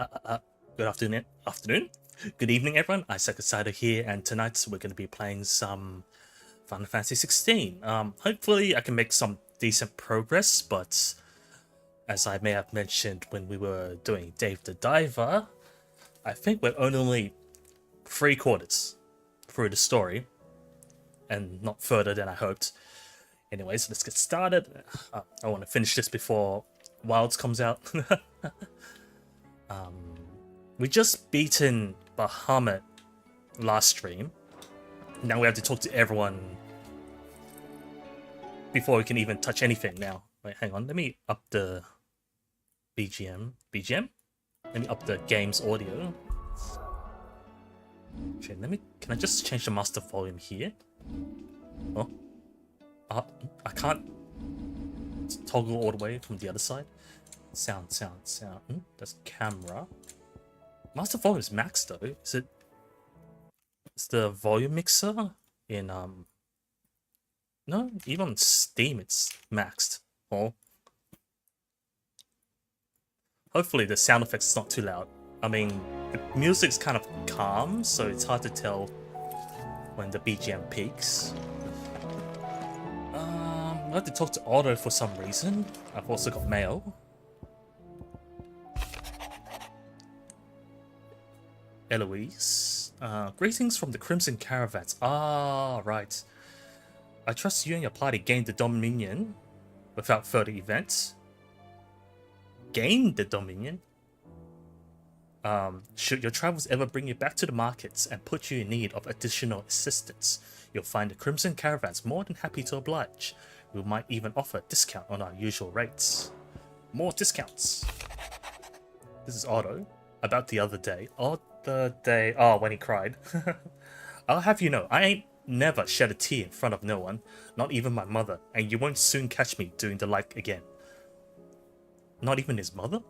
Good afternoon, good evening, everyone. Aisaku Saito here, and tonight we're going to be playing some Final Fantasy 16. Hopefully, I can make some decent progress, but as I may have mentioned when we were doing Dave the Diver, I think we're only 3/4 through the story, and not further than I hoped. Anyways, let's get started. I want to finish this before Wilds comes out. We just beaten Bahamut last stream. Now we have to talk to everyone before we can even touch anything now. Wait, hang on. Let me up the BGM. BGM? Let me up the game's audio. Okay, can I just change the master volume here? Oh. I can't toggle all the way from the other side. Sound. That's camera. Master volume is maxed though. Is the volume mixer in no, even on Steam it's maxed. Oh. Hopefully the sound effects is not too loud. I mean, the music's kind of calm, so it's hard to tell when the BGM peaks. I have to talk to Otto for some reason. I've also got mail. Eloise. Greetings from the Crimson Caravans. Ah, right. I trust you and your party gained the Dominion without further events. Gained the Dominion? Should your travels ever bring you back to the markets and put you in need of additional assistance, you'll find the Crimson Caravans more than happy to oblige. We might even offer a discount on our usual rates. More discounts. This is Otto. About the other day. Oh, when he cried. I'll have you know, I ain't never shed a tear in front of no one, not even my mother, and you won't soon catch me doing the like again. Not even his mother?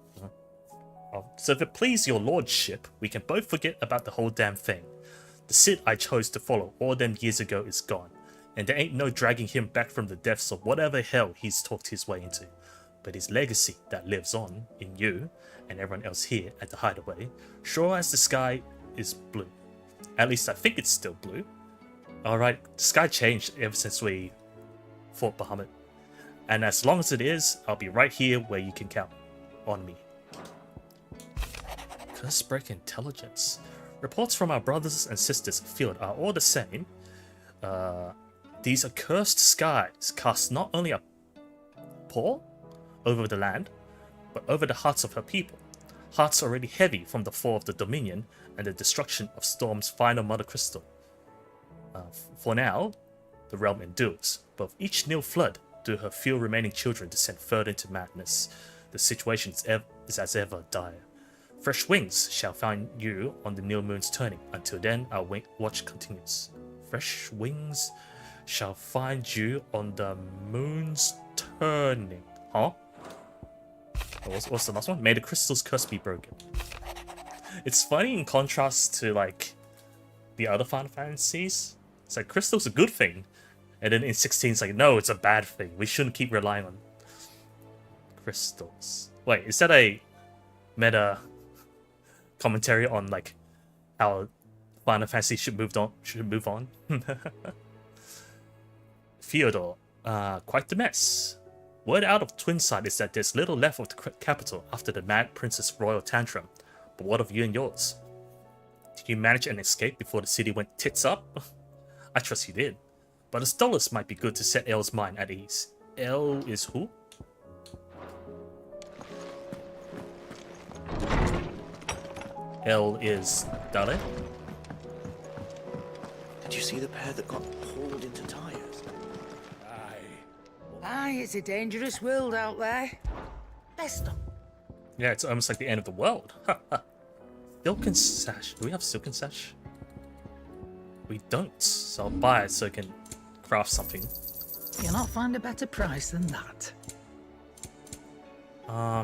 Oh, so if it please your lordship, we can both forget about the whole damn thing. The Cid I chose to follow all them years ago is gone, and there ain't no dragging him back from the depths of whatever hell he's talked his way into. But his legacy that lives on in you and everyone else here at the Hideaway, sure as the sky is blue. At least I think it's still blue. Alright, the sky changed ever since we fought Bahamut. And as long as it is, I'll be right here where you can count on me. Curse break intelligence. Reports from our brothers and sisters afield are all the same. These accursed skies cast not only a pall over the land, but over the hearts of her people. Hearts already heavy from the fall of the Dominion and the destruction of Storm's final mother crystal. For now, the realm endures, but with each new flood do her few remaining children descend further into madness. The situation is as ever dire. Fresh wings shall find you on the new moon's turning. Until then, our watch continues. Fresh wings shall find you on the moon's turning. Huh? What's the last one? May the crystal's curse be broken. It's funny in contrast to like the other Final Fantasies. It's like crystal's a good thing, and then in 16 it's like no, it's a bad thing. We shouldn't keep relying on crystals. Wait, is that a meta commentary on like how Final Fantasy should move on? Theodore, quite the mess. Word out of Twinside is that there's little left of the capital after the Mad Princess Royal Tantrum. But what of you and yours? Did you manage an escape before the city went tits up? I trust you did. But a Stolas might be good to set Elle's mind at ease. Elle is who? Elle is Dale? Did you see the pair that got hauled into tires? Aye, it's a dangerous world out there. Bless them. Yeah, it's almost like the end of the world. Silken Sash. Do we have Silken Sash? We don't, so I'll buy it so I can craft something. You'll not find a better price than that.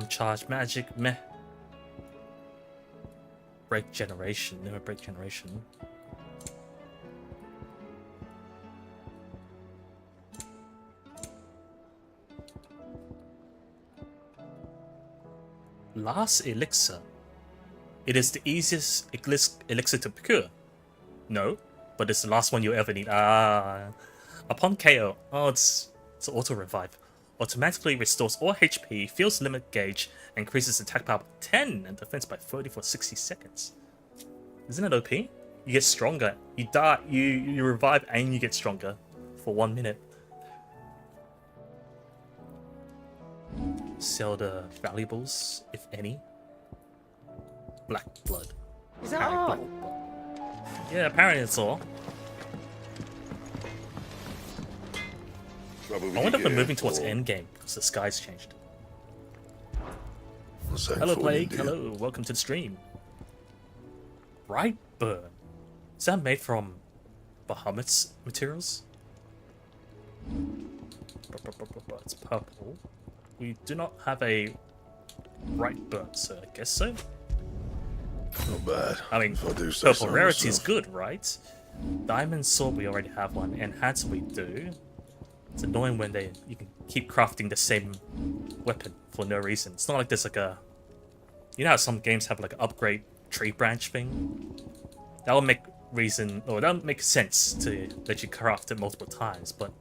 Charge magic, meh. Break generation, never break generation. Last elixir. It is the easiest elixir to procure. No, but it's the last one you'll ever need. Upon KO, it's auto revive. Automatically restores all HP, fills limit gauge, and increases attack power by 10 and defense by 30 for 60 seconds. Isn't it OP? You get stronger. You die, you revive, and you get stronger for 1 minute. Sell the valuables, if any. Black blood. Is that all? Yeah, apparently it's all. I wonder if we're moving towards endgame because the sky's changed. Hello, Plague. Hello, welcome to the stream. Brightburn. Is that made from Bahamut's materials? It's purple. We do not have a Brightburn, so I guess so. Not bad. I mean, purple rarity is good, right? Diamond sword, we already have one. Enhance, we do. It's annoying when you can keep crafting the same weapon for no reason. It's not like there's like a... You know how some games have like an upgrade tree branch thing? That would make that would make sense to let you craft it multiple times, but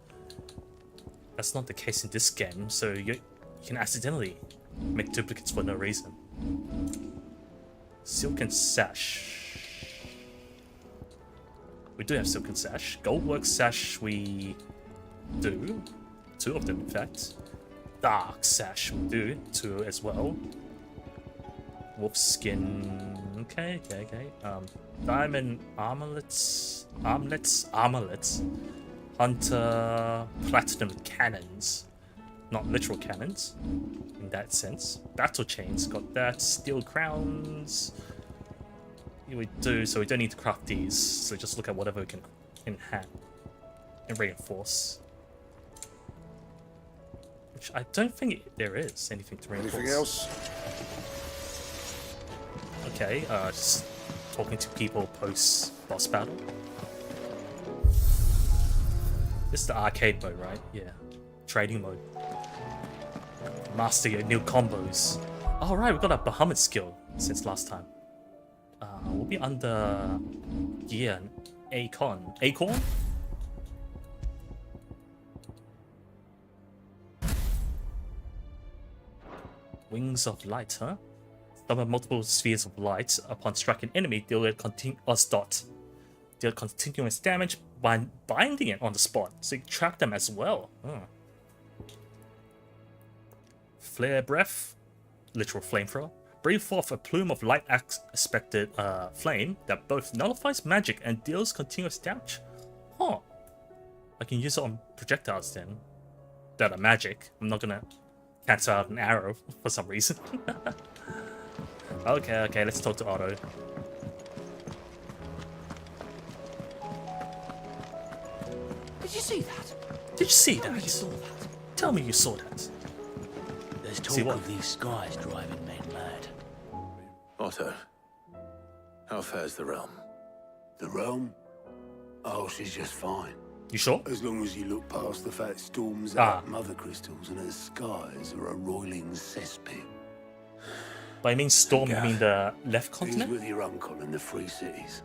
that's not the case in this game, so you can accidentally make duplicates for no reason. Silken Sash. We do have Silken Sash. Goldwork Sash we do. 2 of them, in fact. Dark Sash we do. 2 as well. Wolf Skin. Okay. Diamond Armlets. Hunter Platinum Cannons. Not literal cannons, in that sense. Battle Chains, got that. Steel Crowns. We do, so we don't need to craft these. So just look at whatever we can enhance and reinforce. Which I don't think there is anything to reinforce. Anything else? Okay, just talking to people post boss battle. This is the arcade mode, right? Yeah. Trading mode. Master your new combos. Alright, we've got a Bahamut skill since last time. We'll be under gear and Acorn? Wings of Light, huh? Summon multiple spheres of light. Upon striking enemy, deal continuous damage by binding it on the spot, so you can track them as well. Flare Breath, literal flamethrower. Breathe forth a plume of light aspected flame that both nullifies magic and deals continuous damage. Huh. I can use it on projectiles then. That are magic. I'm not gonna cancel out an arrow for some reason. Okay, let's talk to Otto. Did you see that? Did you see Tell me that? you saw that. Tell me you saw that. There's See talk what? of these skies driving men mad. Otto, how fares the realm? The realm? Oh, she's just fine. You sure? As long as you look past the fat storms Ah. out mother crystals and her skies are a roiling cesspit. By mean storm, you Gav, mean the left He's continent? with your uncle in the Free Cities,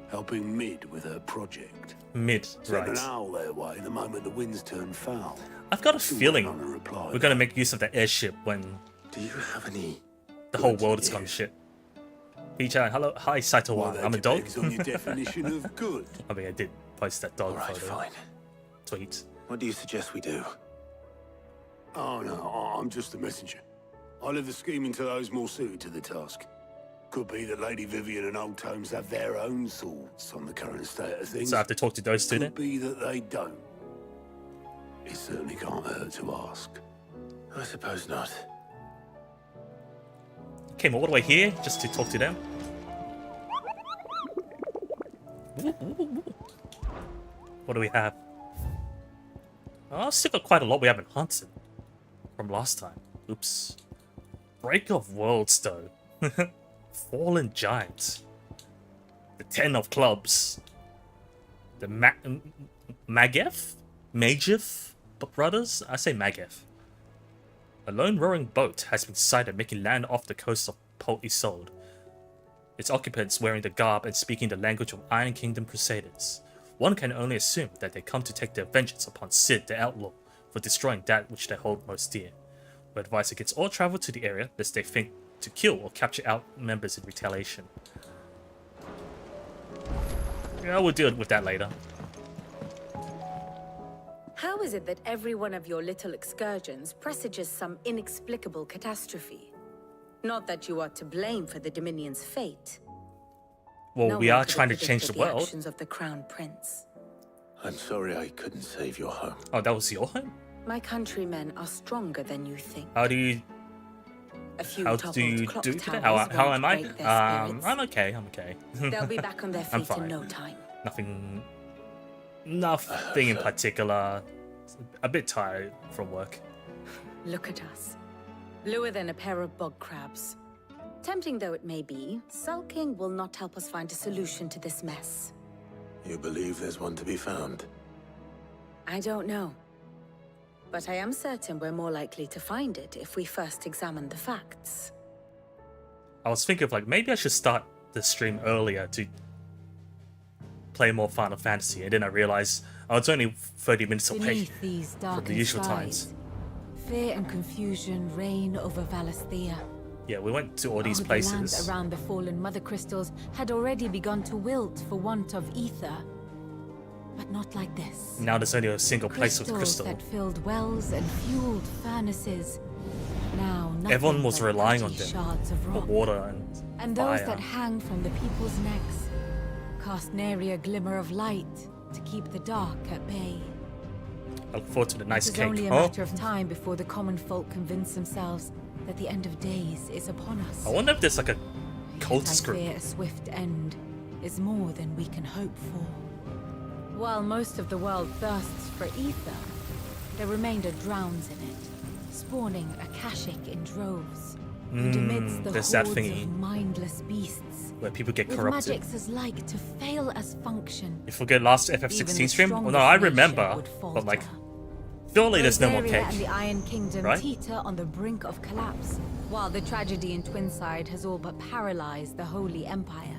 helping Mid with her project. Mid, Sent an right. owl their way the moment the winds turn foul. I've got a Still feeling waiting on a reply, we're gonna make use of the airship when Do you have any... the whole world is gone shit. P-chan, hello, hi Saito Well, One. that I'm a dog. depends on your definition of good. I mean, I did post that dog Alright, photo fine. tweet. What do you suggest we do? Oh no, I'm just a messenger. I leave the scheming to those more suited to the task. Could be that Lady Vivian and Old Tomes have their own thoughts on the current state of things. So I have to talk to those two then? Could be that they don't. It certainly can't hurt to ask. I suppose not. Came all the way here just to talk to them. What do we have? Oh, I've still got quite a lot we haven't hunted from last time. Oops. Break of Worlds, though. Fallen Giant. The 10 of Clubs. The Magef? Brothers? I say Magef. A lone rowing boat has been sighted making land off the coast of Port Isolde. its occupants wearing the garb and speaking the language of Iron Kingdom Crusaders. One can only assume that they come to take their vengeance upon Sid the Outlaw for destroying that which they hold most dear. We advise against all travel to the area lest they think to kill or capture our members in retaliation. Yeah, we'll deal with that later. How is it that every one of your little excursions presages some inexplicable catastrophe? Not that you are to blame for the Dominion's fate. Well, No we one are could have trying to change the predicted world. actions of the Crown Prince. I'm sorry I couldn't save your home. Oh, that was your home? My countrymen are stronger than you think. How do you A few How toppled do you clock do that? towers How won't am I? break their spirits. I'm okay. I'm okay. They'll be back on their I'm feet in fine. no time. Nothing in particular. A bit tired from work. Look at us. Bluer than a pair of bog crabs. Tempting though it may be, sulking will not help us find a solution to this mess. You believe there's one to be found? I don't know. But I am certain we're more likely to find it if we first examine the facts. I was thinking of like maybe I should start the stream earlier to play more Final Fantasy, and then I realized I was only 30 minutes away Beneath these from darkened the usual skies, times. fear and confusion reign over Valisthea. Yeah, we went to all these The places. lands around the fallen mother crystals had already begun to wilt for want of ether. But not like this. Now there's only a single place with crystal. that filled wells and fueled furnaces. Now nothing Everyone was but relying on putty them shards of for rock. water And fire. those that hang from the people's necks cast nary a glimmer of light to keep the dark at bay. I look forward to the nice It is cake. only a Oh, matter of time before the common folk convince themselves that the end of days is upon us. I wonder if there's like a Yet cultist I group. fear a swift end is more than we can hope for. While most of the world thirsts for ether, the remainder drowns in it, spawning Akashic in droves. And amidst the there's that hordes thingy. of mindless beasts, Where people get with corrupted. magics as like to fail as function. You forget last Even FF16 the stream? Well, no, strongest I nation remember, would but like, falter. surely there's no more Rosaria cake. and the Iron Kingdom right? teeter on the brink of collapse, while the tragedy in Twinside has all but paralyzed the Holy Empire.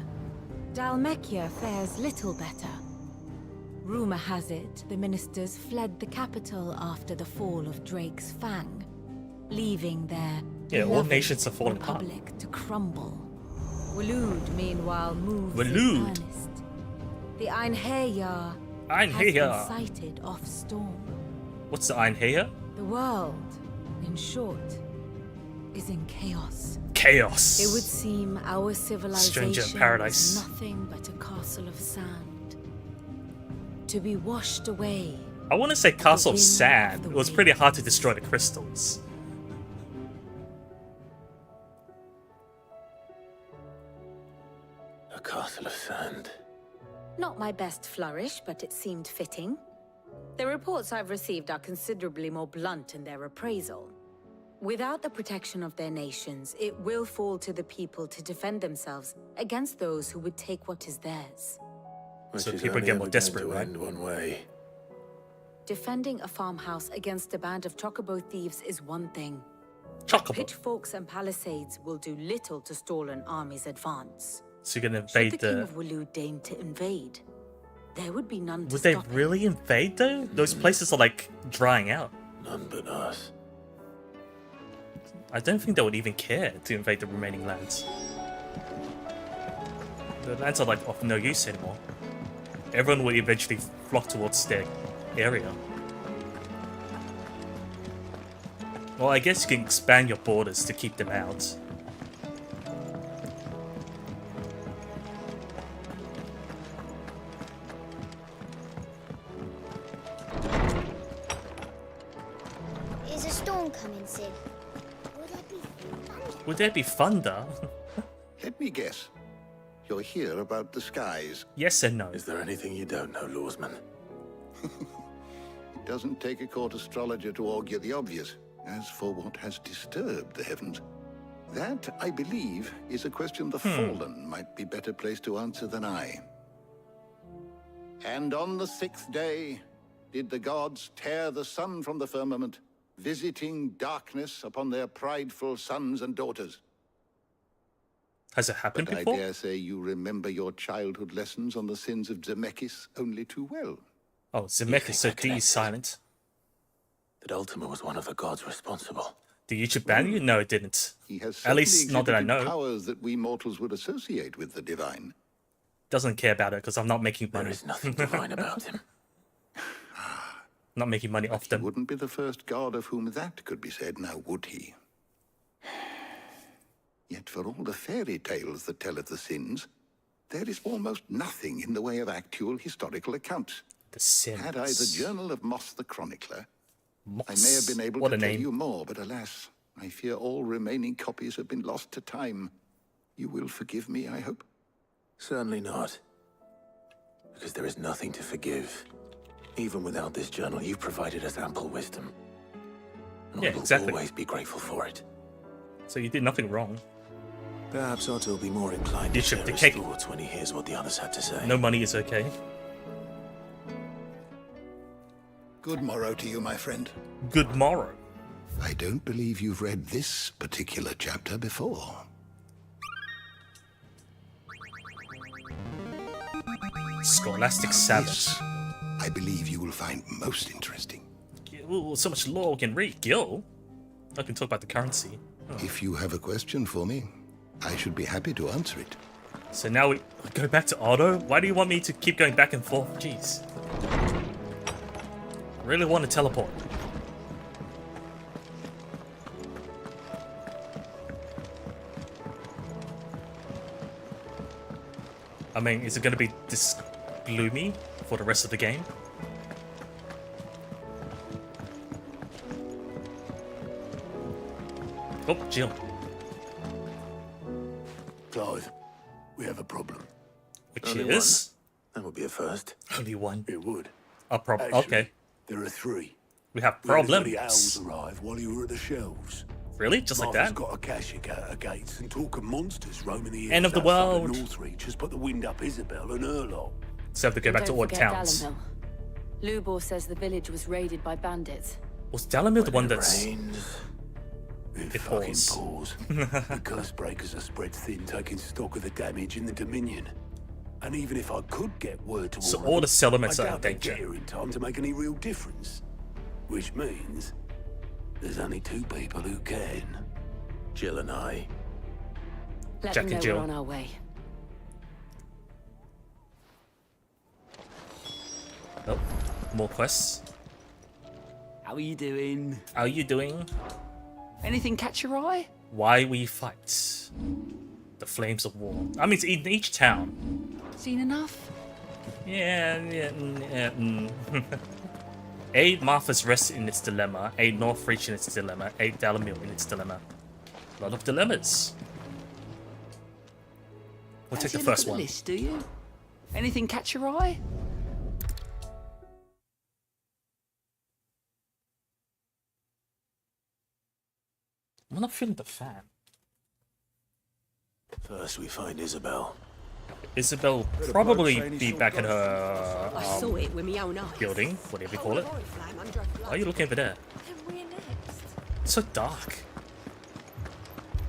Dalmekia fares little better. Rumor has it the ministers fled the capital after the fall of Drake's Fang, leaving their Yeah, all beloved nations are falling apart. republic to crumble. Waloed, meanwhile, moves in Waloed. earnest. The Einherjar Ein has been Heer. sighted off storm. What's the Ein Heer? The world, in short, is in chaos. Chaos. It would seem our civilization Stranger in paradise. is nothing but a castle of sand, to be washed away. I want to say Castle of wind Sand. of the It was pretty waves. hard to destroy the crystals. A castle of sand. Not my best flourish, but it seemed fitting. The reports I've received are considerably more blunt in their appraisal. Without the protection of their nations, it will fall to the people to defend themselves against those who would take what is theirs. Which So is people only get more ever going desperate, to right? end one way. Defending a farmhouse against a band of chocobo thieves is one thing. Chocobo. Pitchforks and palisades will do little to stall an army's advance. So you're gonna Should invade the king the... of Waloed deign to invade, there would be none to Would they stop it. really invade though? Those places are like drying out. None but us. I don't think they would even care to invade the remaining lands. The lands are like of no use anymore. Everyone will eventually flock towards their area. Well, I guess you can expand your borders to keep them out. Is a storm coming, Sid? Would I be thunder? Would there be thunder? Let me guess. You're here about the skies. Yes and no. Is there anything you don't know, Lawsman? It doesn't take a court astrologer to augur the obvious. As for what has disturbed the heavens, that, I believe, is a question the Fallen might be better placed to answer than I. And on the 6th day did the gods tear the sun from the firmament, visiting darkness upon their prideful sons and daughters. Has it happened But I before? dare say you remember your childhood lessons on the sins of Zemeckis only too well. Oh, Zemeckis, so think I D connected? is silent. That Ultima was one of the gods responsible. Did YouTube ban you? No, it didn't. He has At least certainly not that I exhibited know. powers that we mortals would associate with the divine. Doesn't care about it because I'm not making There money. is nothing divine about him. Not making money off He them. wouldn't be the first god of whom that could be said, now would he? Yet for all the fairy tales that tell of the sins, there is almost nothing in the way of actual historical accounts. The sins. Had I the Journal of Moss the Chronicler, Moss. I may have been able What to a tell name. you more, but alas, I fear all remaining copies have been lost to time. You will forgive me, I hope? Certainly not. Because there is nothing to forgive. Even without this journal, you've provided us ample wisdom. And Yeah, we will exactly. always be grateful for it. So you did nothing wrong. Perhaps Otto will be more inclined You to should share his take- thoughts when he hears what the others had to say. No money is okay. Good morrow to you, my friend. Good morrow. I don't believe you've read this particular chapter before. Scholastic Salad. This, I believe you will find most interesting. Ooh, so much lore we can read. Gil. I can talk about the currency. If you have a question for me, I should be happy to answer it. So now we go back to Otto? Why do you want me to keep going back and forth? Jeez. I really want to teleport. I mean, is it going to be this gloomy for the rest of the game? Oh, Jill. Clive, we have a problem. Which Only is That would be a first. only one. It would. A problem. Actually, Okay, there are three. we have We had as many problems. owls arrive while you were at the shelves. Really? Just like Martha's that? got a Kashyyyk out her gates, and talk of monsters roaming the End of the hills outside world. Northreach has put the wind up Isabel and her lot. So have to go back to Don't odd forget towns. Dalimil. Lubor says the village was raided by bandits. Was Dalimil the one When it that's... rains, It It fucking pours. pours. The curse breakers are spread thin, taking stock of the damage in the Dominion. And even if I could get word to So of all them, the settlements I are in doubt they'd danger. get here in time to make any real difference. Which means there's only two people who can. Jill and I. Let Jack them know and Jill. we're on our way. Oh, more quests. How are you doing? How are you doing? Anything catch your eye? Why we fight. The flames of war. I mean, it's in each town. Seen enough? Yeah. Aid Martha's Rest in its dilemma. Aid Northreach in its dilemma. Aid Dalimil in its dilemma. A lot of dilemmas. We'll take the Fancy a look first at the one. list, do you? Anything catch your eye? I'm not feeling the fan. First we find Isabel. Isabel will probably be back at her I saw it with my own eyes. building, whatever you call it. Why are you looking over there? It's so dark.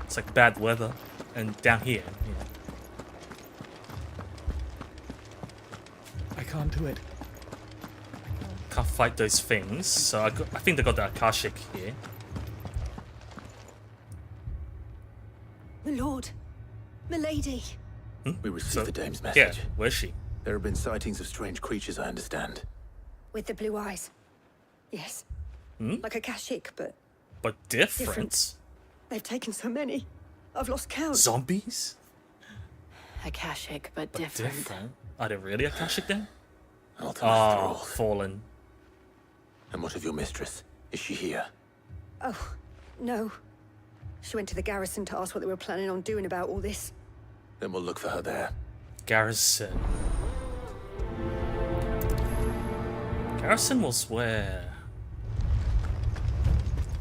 It's like bad weather. And down here, I can't do it. can't fight those things. So I think they got the Akashic here. My lord, my lady. We received So- the dame's Yeah, message. where's she? There have been sightings of strange creatures, I understand. With the blue eyes. Yes. Like a Kashyyyk, but But different. they've taken so many. I've lost count. Zombies? Akashic, but But different. Are they really Akashic then? Ultima Oh, Thrall. fallen. And what of your mistress? Is she here? Oh, no. She went to the garrison to ask what they were planning on doing about all this. Then we'll look for her there. Garrison. Garrison was where?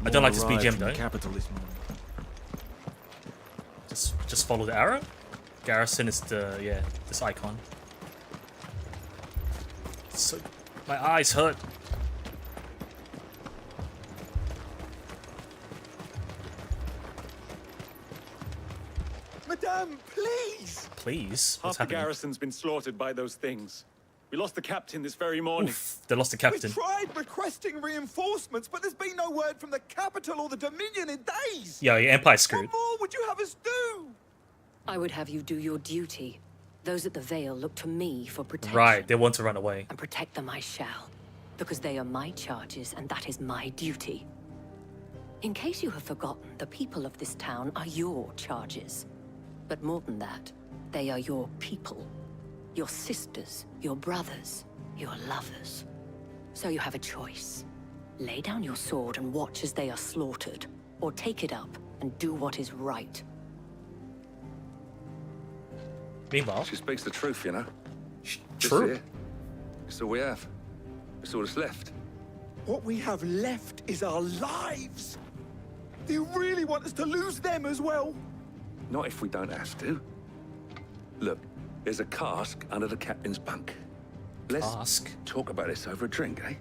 I don't like this BGM though. Capital this morning. Just follow the arrow. Garrison is the this icon. So my eyes hurt. Madame! Please! Please? Half What's the happening? garrison's been slaughtered by those things. We lost the captain this very morning. Oof, they lost the captain. We tried requesting reinforcements, but there's been no word from the capital or the Dominion in days. Yo, your Empire's screwed. What more would you have us do? I would have you do your duty. Those at the Vale look to me for protection. Right, they want to run away. And protect them I shall. Because they are my charges, and that is my duty. In case you have forgotten, the people of this town are your charges. But more than that, they are your people. Your sisters, your brothers, your lovers. So you have a choice. Lay down your sword and watch as they are slaughtered, or take it up and do what is right. Meanwhile, she speaks the truth, you know. True. It's all we have. It's all that's left. What we have left is our lives. Do you really want us to lose them as well? Not if we don't have to. Look, there's a cask under the captain's bunk. Let's talk about this over a drink, eh?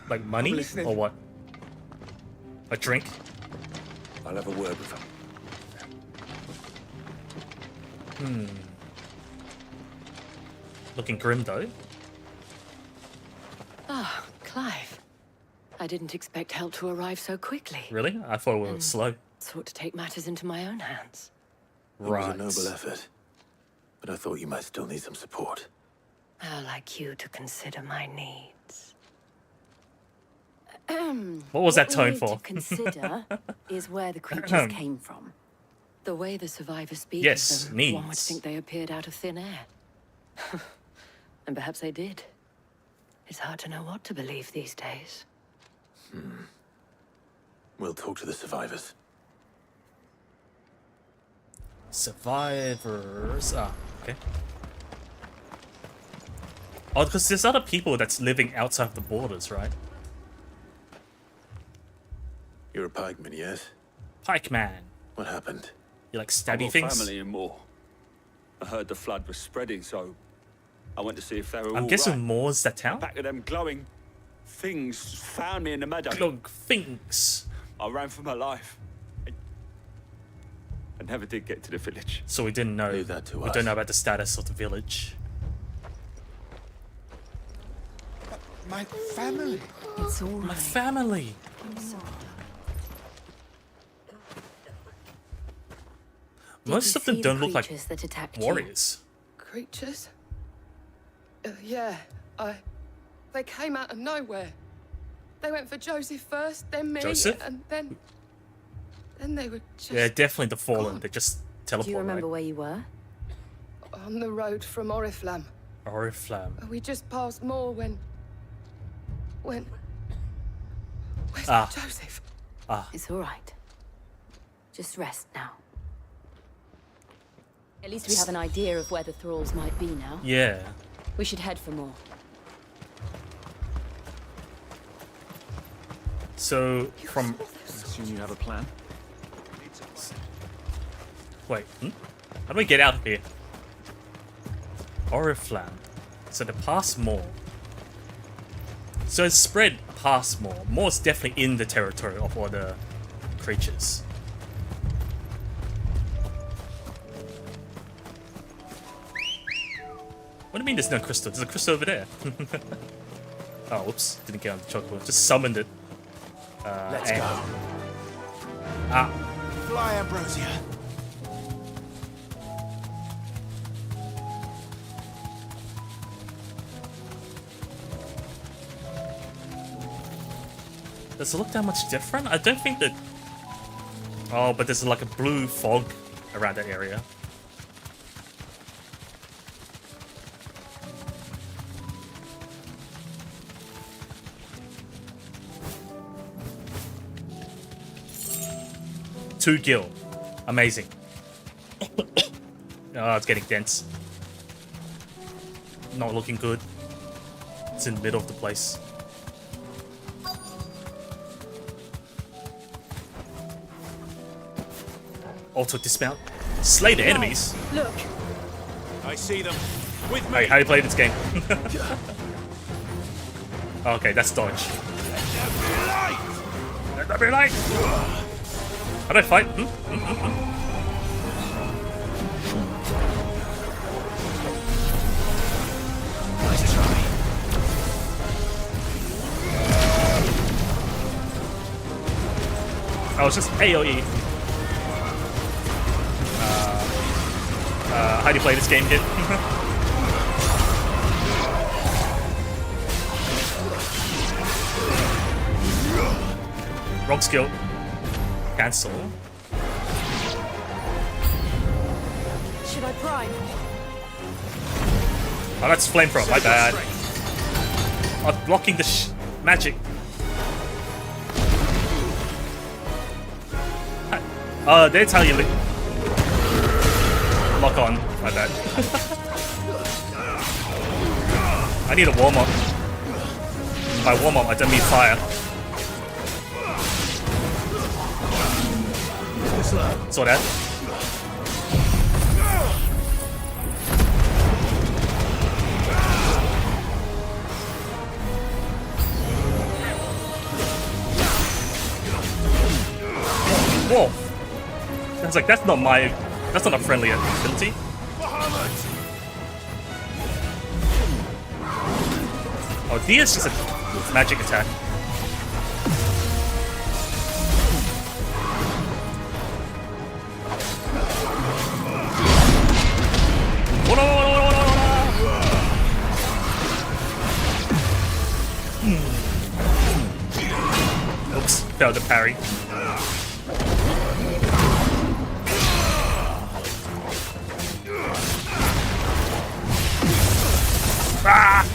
Like money or what? A drink? I'll have a word with him. Looking grim though. Ah, Clive. I didn't expect help to arrive so quickly. Really? I thought we were slow. Sought to take matters into my own hands. Right. It was a noble effort, but I thought you might still need some support. I'd like you to consider my needs. What was that we tone need for? To consider is where the creatures came from. The way the survivors speak Yes, of them, needs. one would think they appeared out of thin air. And perhaps they did. It's hard to know what to believe these days. We'll talk to the survivors. Survivors. Ah, okay. Oh, because there's other people that's living outside of the borders, right? You're a pikeman, yes? Pikeman. What happened? You like I've stabby got things? family and more. I heard the flood was spreading, so I went to see if they were I'm all guessing right. Moore's that town? Back of them glowing things found me in the meadow. Glowing things. I ran for my life. I never did get to the village. So we didn't know. Leave that to we us. don't know about the status of the village. My family. It's all My right. family. I'm sorry. Most of them don't look like warriors. Creatures? Yeah, they came out of nowhere. They went for Joseph first, then me, Joseph? and then they were just Yeah, definitely the Fallen. They just teleport. Do you remember right? where you were? on the road from Oriflamme. Oriflamme. We just passed more when... Where's Ah. Joseph? Ah. It's all right. Just rest now. At least we have an idea of where the thralls might be now. Yeah. We should head for more. So from. I assume you have a plan. Wait. How do we get out of here? Oriflamme. So the past more. So it's spread past more. More's definitely in the territory of all the creatures. What do you mean there's no crystal? There's a crystal over there. Oh, whoops. Didn't get on the chocolate. Just summoned it. Let's go. Ah. Fly, Ambrosia. Does it look that much different? I don't think that... Oh, but there's like a blue fog around that area. Two gil. Amazing. Oh, it's getting dense. Not looking good. It's in the middle of the place. Auto dismount. Slay the enemies. Look. I see them. With me. Hey, how do you play this game? Okay, that's dodge. Let there be light! How do I fight? it's just AoE. How do you play this game, kid? Wrong skill. Cancel. Should I prime? Oh, that's flamethrower. My bad. I was blocking the magic. That's how you lock on. My bad. I need a warm up. By warm up, I don't mean fire. Saw that. Whoa! I was like, that's not a friendly ability. Oh, D is just a magic attack. Oops, failed to parry. Ah!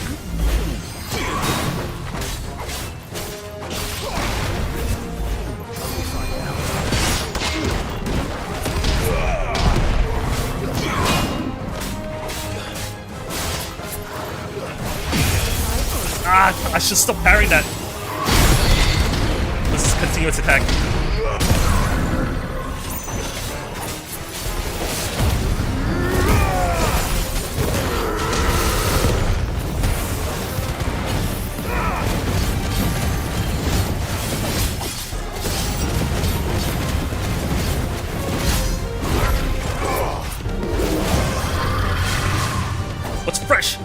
I should stop parrying that. This is continuous attack. What's fresh?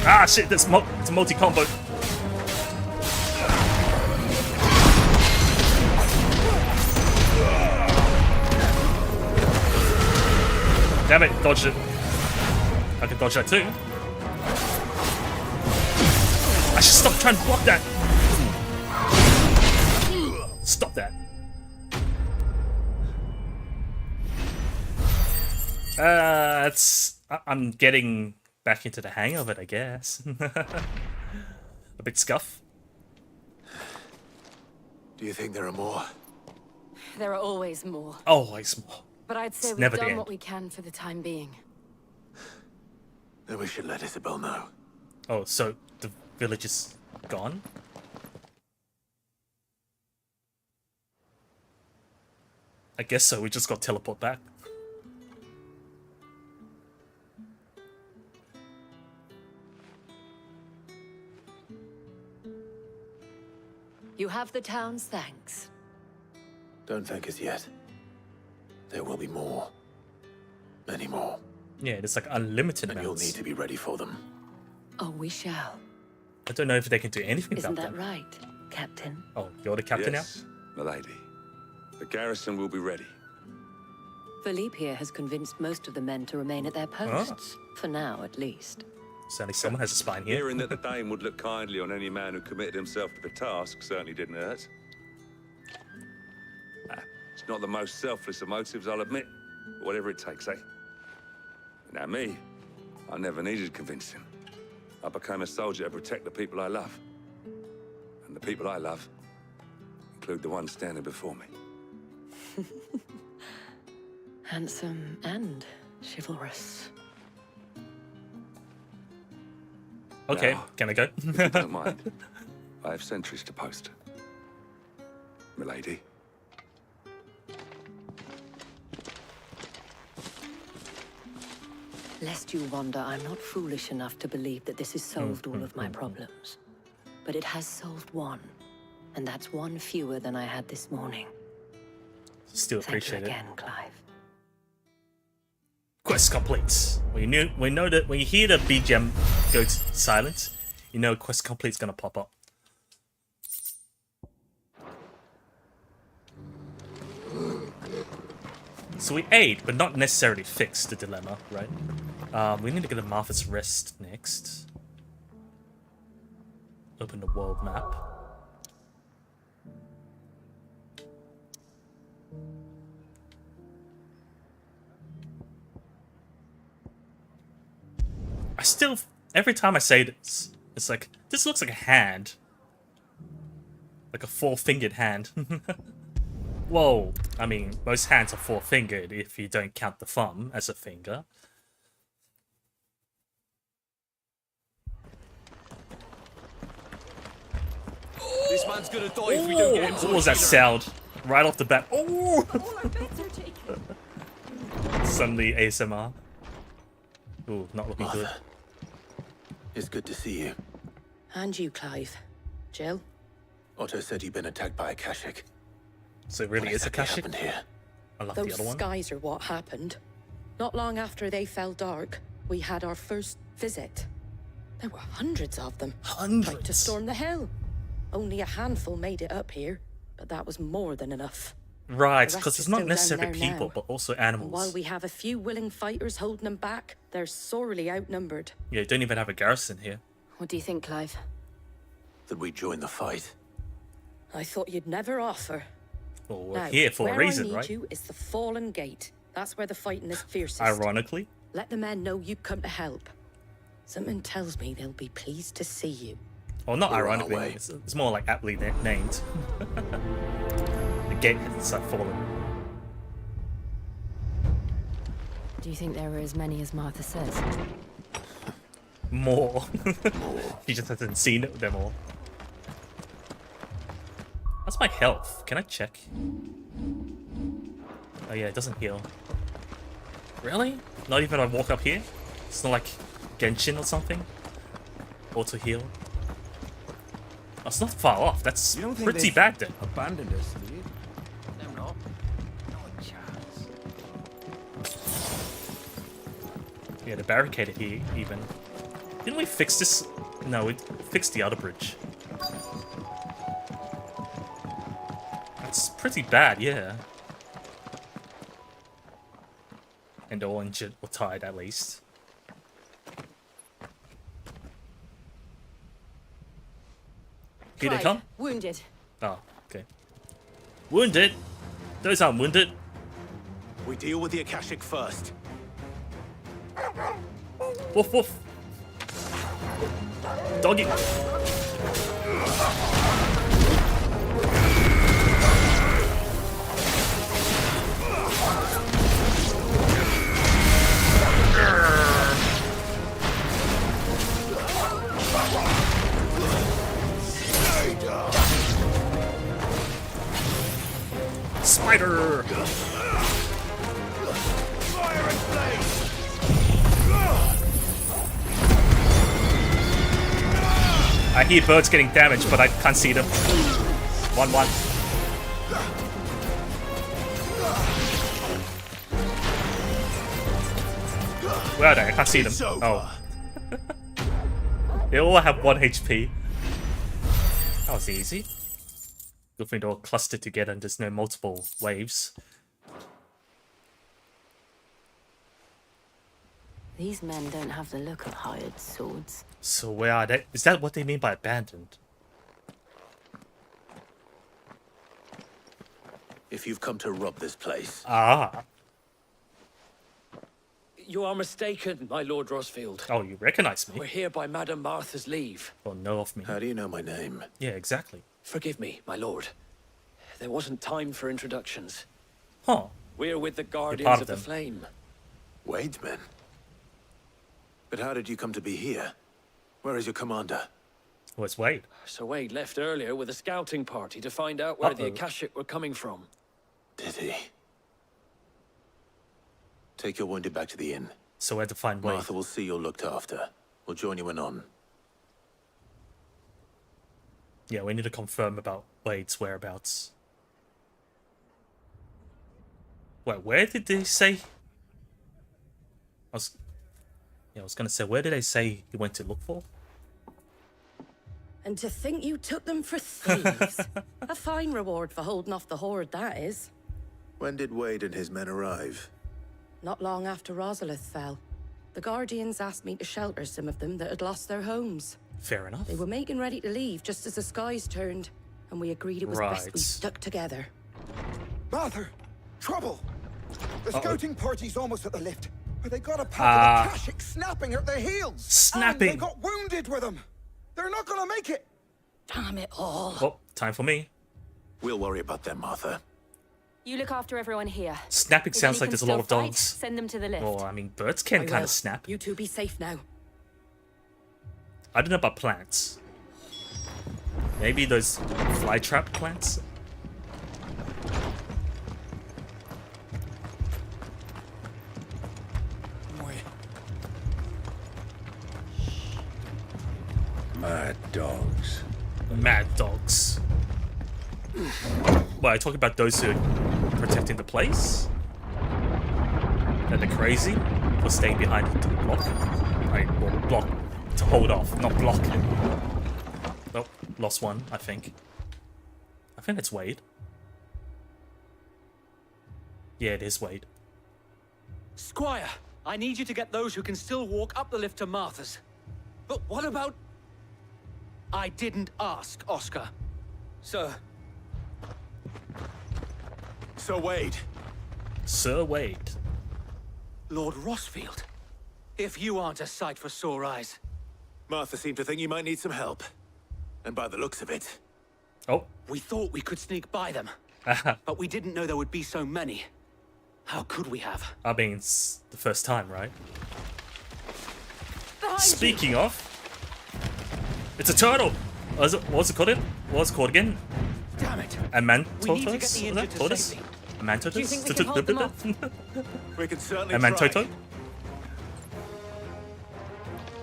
Ah shit, that's it's a multi-combo. Damn it, dodged it. I can dodge that too. I should stop trying to block that. Stop that. I'm getting back into the hang of it, I guess. A bit scuff. Do you think there are more? There are always more. Always more. But I'd say It's we've never the done end. what we can for the time being. Then we should let Isabel know. Oh, so the village is gone? I guess so, we just got teleport back. You have the town's thanks. Don't thank us yet. There will be more. Many more. Yeah, there's like unlimited and amounts. you'll need to be ready for them. Oh, we shall. I don't know if they can do anything Isn't about that them. right, Captain? Oh, you're the captain Yes, milady. The garrison will be ready. Philippe here has convinced most of the men to remain at their posts. For now, at least. now? Certainly someone has a spine here. Hearing that the Dame would look kindly on any man who committed himself to the task certainly didn't hurt. It's not the most selfless of motives, I'll admit. But whatever it takes, eh? Now me, I never needed convincing. I became a soldier to protect the people I love. And the people I love include the ones standing before me. Handsome and chivalrous. Okay, Now, can I go? If you don't mind, I have sentries to post. Milady. Lest you wonder, I'm not foolish enough to believe that this has solved all of my problems. But it has solved one. And that's one fewer than I had this morning. Still Thank you appreciate it. again, Clive. Quest complete. We know that when you hear the BGM go silent, you know quest complete's gonna pop up. So we aid, but not necessarily fix the dilemma, right? We need to get a Martha's Rest next. Open the world map. I still, every time I say this, it's like, this looks like a hand. Like a four-fingered hand. Whoa, I mean, most hands are four-fingered if you don't count the thumb as a finger. This man's gonna die if we don't get him. What was that sound? Right off the bat. Oh! Suddenly ASMR. Ooh, not looking good. It's good to see you. And you, Clive. Jill? Otto said you'd been attacked by a Kashik. So it really is a Kashik? Happened here? I love Those the other one. skies are what happened. Not long after they fell dark, we had our first visit. There were hundreds of them. Hundreds? Tried to storm the hill. Only a handful made it up here, but that was more than enough. Right, The because rest it's are not still necessarily down there people, now. but also And animals. while we have a few willing fighters holding them back, they're sorely outnumbered. Yeah, you don't even have a garrison here. What do you think, Clive? That we join the fight. I thought you'd never offer. Well, we're Now, here for a where reason, I need right? you is the Fallen Gate. That's where the fighting is fiercest. Ironically. Let the men know you come to help. Something tells me they'll be pleased to see you. Well, not We're on our ironically. way. It's more like aptly named. The gate has fallen. Do you think there are as many as Martha says? More. He just hasn't seen them all. That's my health. Can I check? Oh yeah, it doesn't heal. Really? Not even if I walk up here? It's not like Genshin or something? Auto heal? Oh, it's not far off. That's pretty bad then. Abandoned us, do you? No, not. Not a chance. Yeah, the barricaded here even. Didn't we fix this? No, we fixed the other bridge. That's pretty bad, yeah. And all injured or tied at least. Here they Clive, come? wounded. Oh, okay. Wounded? Those aren't wounded. We deal with the Akashic first. Woof woof. Doggy. Spider! I hear birds getting damaged, but I can't see them. 1-1. Where are they? I can't see them. Oh. They all have 1 HP. That was easy. Good thing they're all clustered together and there's no multiple waves. These men don't have the look of hired swords. So where are they? Is that what they mean by abandoned? If you've come to rob this place, Ah. You are mistaken, my Lord Rosfield. Oh, you recognize me? We're here by Madame Martha's leave. Or know of me? how do you know my name? Yeah, exactly. Forgive me, my lord. There wasn't time for introductions. Huh. We're with the part Guardians of of the them. Flame. Wade's men. But how did you come to be here? Where is your commander? Where's Wade? Sir Wade left earlier with a scouting party to find out where the Uh-oh. Akashic were coming from. Did he? Take your wounded back to the inn. So where to find Wade? Martha will see you're looked after. We'll join you anon. Yeah, we need to confirm about Wade's whereabouts. Wait, where did they say? I was gonna say, where did they say he went to look for? And to think you took them for thieves. A fine reward for holding off the horde, that is. When did Wade and his men arrive? Not long after Rosalith fell. The Guardians asked me to shelter some of them that had lost their homes. Fair enough. They were making ready to leave just as the skies turned, and we agreed it was best we stuck together. Martha! Trouble! The scouting party's almost at the lift, but they got a pack of the Kashyyyk snapping at their heels! Snapping! And they got wounded with them! They're not gonna make it! Damn it all. Oh, time for me. We'll worry about them, Martha. You look after everyone here. Snapping sounds like there's a lot of dogs. Send them to the lift. Well, I mean, birds can kind of snap. You two be safe now. I don't know about plants. Maybe those fly trap plants? Mad dogs. Mad dogs. Well, I talk about those who are protecting the place? That they're crazy for staying behind to block. Well, block to hold off, not block. Oh, lost one, I think. I think it's Wade. Yeah, it is Wade. Squire, I need you to get those who can still walk up the lift to Martha's. But what about... I didn't ask, Oscar. Sir. Sir Wade. Sir Wade. Lord Rossfield. If you aren't a sight for sore eyes. Martha seemed to think you might need some help. And by the looks of it... Oh. We thought we could sneak by them. But we didn't know there would be so many. How could we have? I mean, it's the first time, right? Behind Speaking of... It's a turtle! What's it called? What's it called again? Damn it! Amantotus? Tortoise? Do you think we can hold them off? We can certainly Amantoto?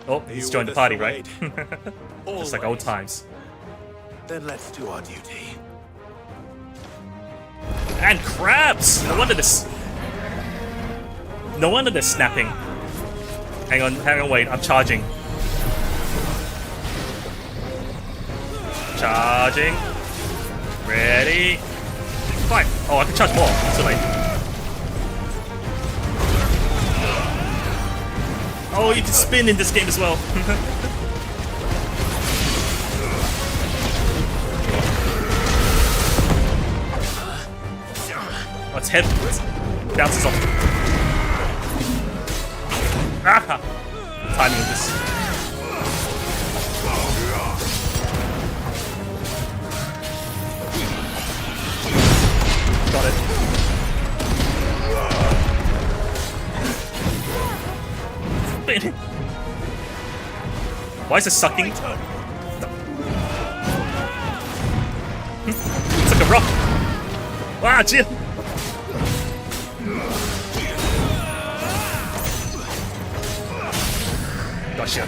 Oh, he's joined the party, right? Just like old times. Then let's do our duty. And crabs! No wonder this. No wonder they're snapping. Hang on, wait, I'm charging. Charging. Ready. Fight. Oh, I can charge more. Too late. Oh, you can spin in this game as well. Oh, its head bounces off. Ah! Timing of this. Got it. Why is it sucking? No. It's like a rock. Ah, chill. Gotcha.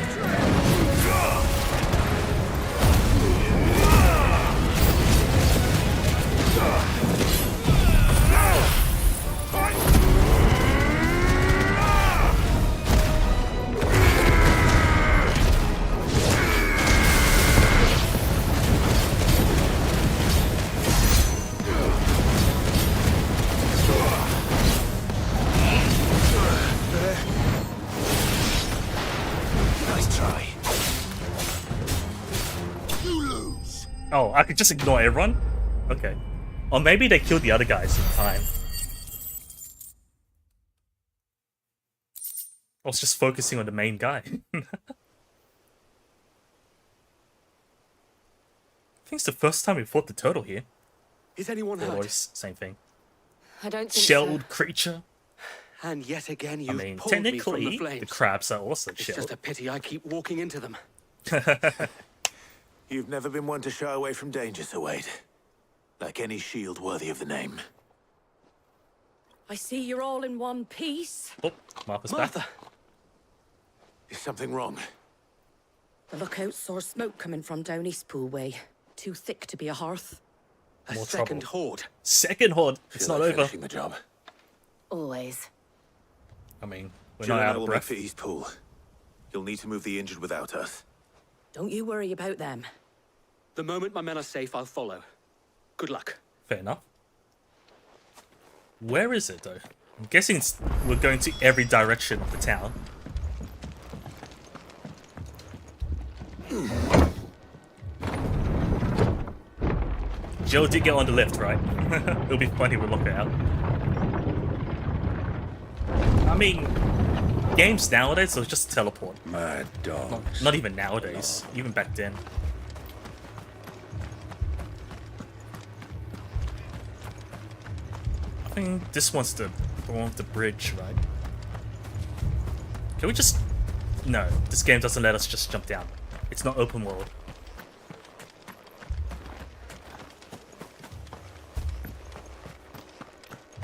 Oh, I could just ignore everyone? Okay. Or maybe they killed the other guys in time. I was just focusing on the main guy. I think it's the first time we fought the turtle here. Is anyone hurt? Voice, same thing. I don't think Shelled so. creature. And yet again, I you've mean, pulled me from technically, the flames. the crabs are also It's shelled. just a pity I keep walking into them. You've never been one to shy away from danger, Sir Wade. Like any shield worthy of the name. I see you're all in one piece. Oh, Martha's back. Is something wrong? The lookout saw smoke coming from down Eastpool way. Too thick to be a hearth. A More second trouble. horde. Second horde. It's Feel not like over. finishing the job. Always. I mean, We're Jill not and out I of will breath. make for East Pool. You'll need to move the injured without us. Don't you worry about them. The moment my men are safe, I'll follow. Good luck. Fair enough. Where is it, though? I'm guessing we're going to every direction of the town. Jill did get on the lift, right? It'll be funny if we look it out. I mean, games nowadays are just teleport. Mad dogs. Not even nowadays, even back then. I think this one's the one with the bridge, right? Can we just... No, this game doesn't let us just jump down. It's not open world.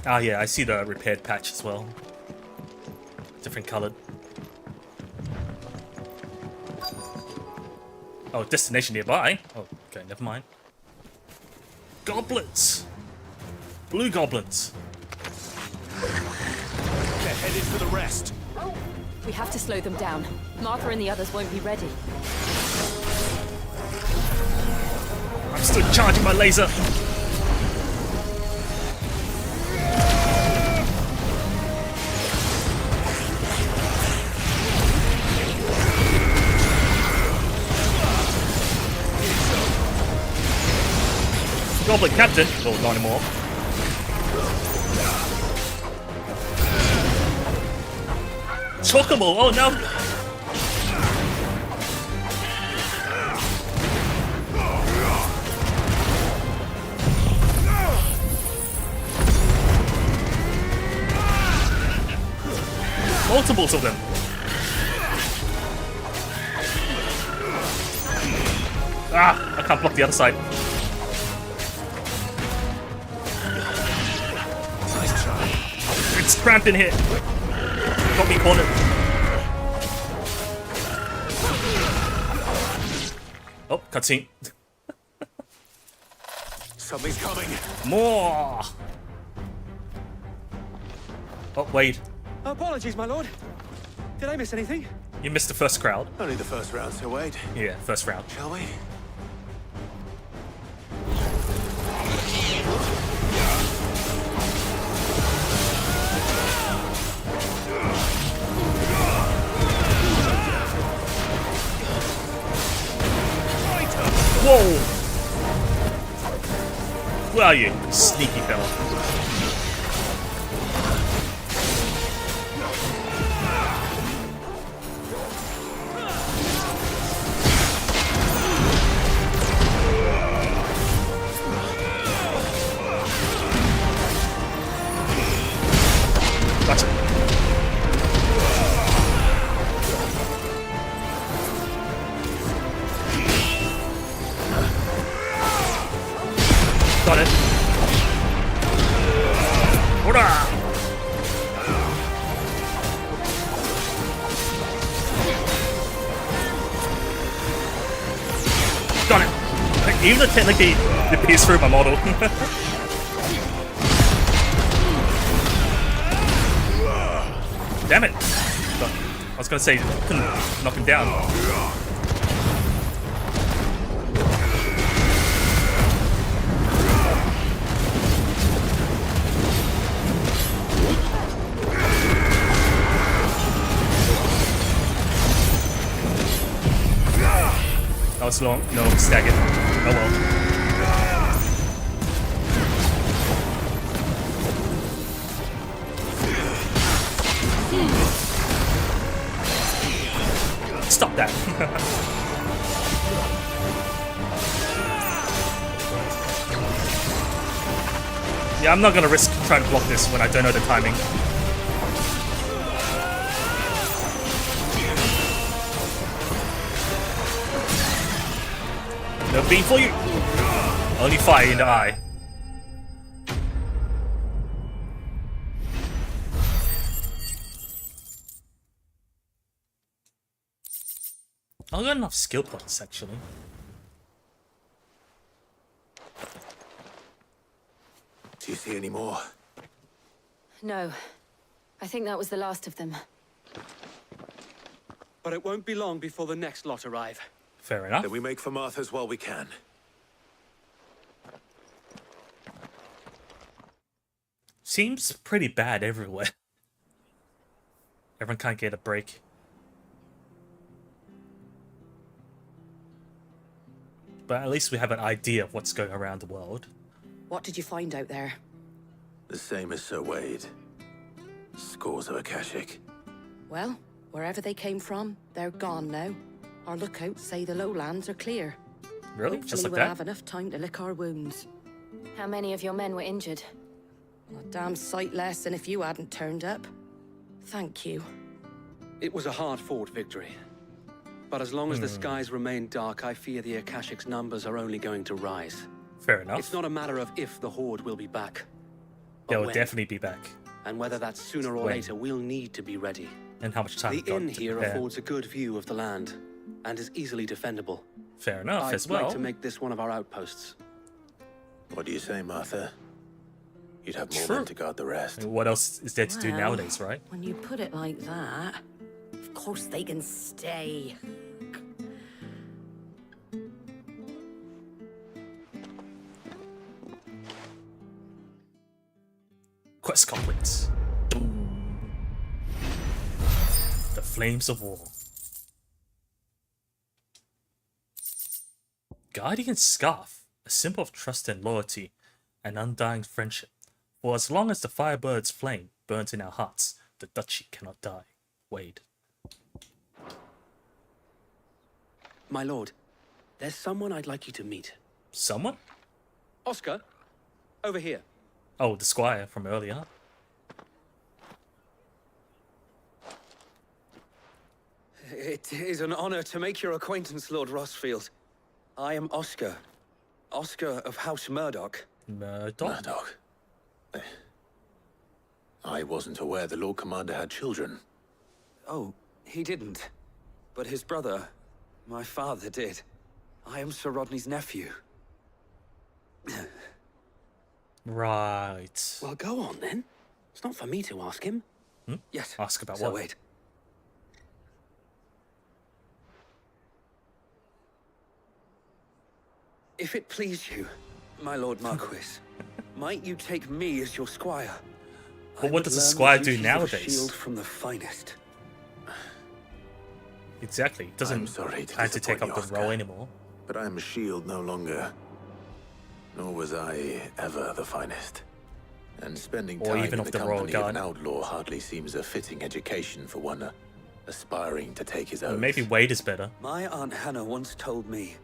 Ah yeah, I see the repaired patch as well. Different colored. Oh, destination nearby? Oh, okay, never mind. Goblins! Blue goblins! They're headed for the rest. We have to slow them down. Martha and the others won't be ready. I'm still charging my laser! Goblin Captain! Oh, not anymore. Chocobo! Oh no! Multiples of them! Ah! I can't block the other side. It's cramped in here. Got me cornered. Oh, cutscene. Something's coming. More. Oh, wait. Apologies, my lord. Did I miss anything? You missed the first crowd. Only the first round, so wait. Yeah, first round. Shall we? Whoa! Where are you, sneaky fella? Gotcha. Got it. Hoorah! Got it. Like, even though technically it pierced through my model. Damn it! I was gonna say, couldn't knock him down. That was long. No, staggered. Oh well. Stop that. Yeah, I'm not gonna risk trying to block this when I don't know the timing. No beam for you. Only fire in the eye. I got enough skill points actually. Do you see any more? No. I think that was the last of them. But it won't be long before the next lot arrive. Fair enough. Then we make for Martha's while we can. Seems pretty bad everywhere. Everyone can't get a break. But at least we have an idea of what's going around the world. What did you find out there? The same as Sir Wade. Scores of Akashic. Well, wherever they came from, they're gone now. Our lookouts say the lowlands are clear. Really? Hopefully Just like we'll that? have enough time to lick our wounds. How many of your men were injured? A damn sight less than if you hadn't turned up. Thank you. It was a hard-fought victory. But as long as the skies remain dark, I fear the Akashic's numbers are only going to rise. Fair enough. It's not a matter of if the Horde will be back. but They'll when. definitely be back. And whether that's sooner or When. later, we'll need to be ready. And how much time The we've got inn to here prepare. affords a good view of the land, and is easily defendable. Fair enough I'd as well. like to make this one of our outposts. What do you say, Martha? You'd have more True. men to guard the rest. I mean, what else is there to do Well, nowadays, right? When you put it like that, of course they can stay. Quest complete. The Flames of War. Guardian Scarf, a symbol of trust and loyalty, and undying friendship. For as long as the Firebird's flame burns in our hearts, the duchy cannot die. Wade. My lord, there's someone I'd like you to meet. Someone? Oscar, over here. Oh, the squire from earlier. It is an honor to make your acquaintance, Lord Rossfield. I am Oscar. Oscar of House Murdoch. Murdoch? I wasn't aware the Lord Commander had children. Oh, he didn't. But his brother, my father, did. I am Sir Rodney's nephew. Right. Well, go on then. It's not for me to ask him. Hmm? Yes. Ask about So what? wait. If it please you, my Lord Marquis, might you take me as your squire? But I what would does a learn the squire do duties of a nowadays? Shield from the finest. Exactly. It doesn't I'm sorry to plan to take disappoint up you, the Oscar. role anymore. But I am a shield no longer. Nor was I ever the finest. And spending Or time even in of the the Royal company of Guard. an outlaw hardly seems a fitting education for one aspiring to take his oath. Maybe Wade is better. My Aunt Hannah once told me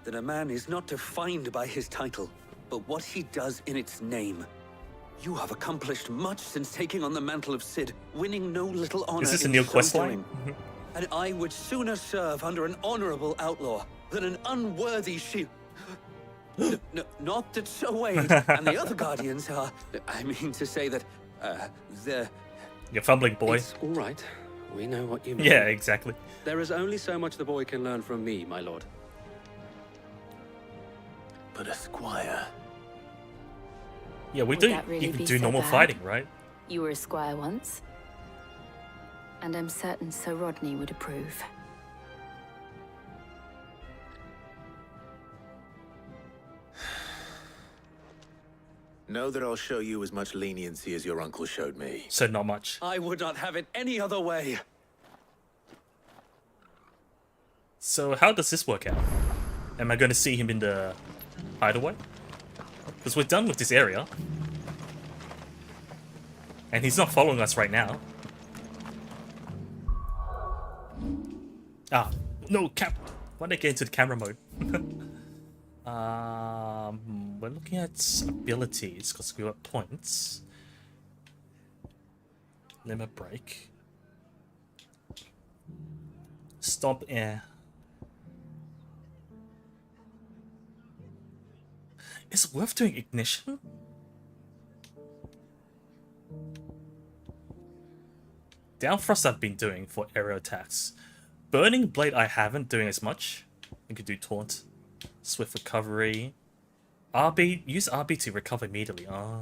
that a man is not defined by his title, but what he does in its name. You have accomplished much since taking on the mantle of Cid, winning no little honor. Is this a in new so quest doing. line? And I would sooner serve under an honorable outlaw than an unworthy shield. Not that Sir Wade and the other guardians are. I mean to say that they're. You're fumbling, boy. It's all right. We know what you mean. Yeah, exactly. There is only so much the boy can learn from me, my lord. But a squire. Yeah, we Would do that really even be do so normal bad? fighting, right? You were a squire once. And I'm certain Sir Rodney would approve. Know that I'll show you as much leniency as your uncle showed me. So not much. I would not have it any other way. So how does this work out? Am I going to see him in the hideaway? Because we're done with this area. And he's not following us right now. Ah, no, why did I get into the camera mode? We're looking at abilities because we got points. Limit break. Stop air. Is it worth doing ignition? Downfrost I've been doing for aerial attacks. Burning Blade I haven't doing as much. You could do Taunt. Swift Recovery. RB, use RB to recover immediately. Ah,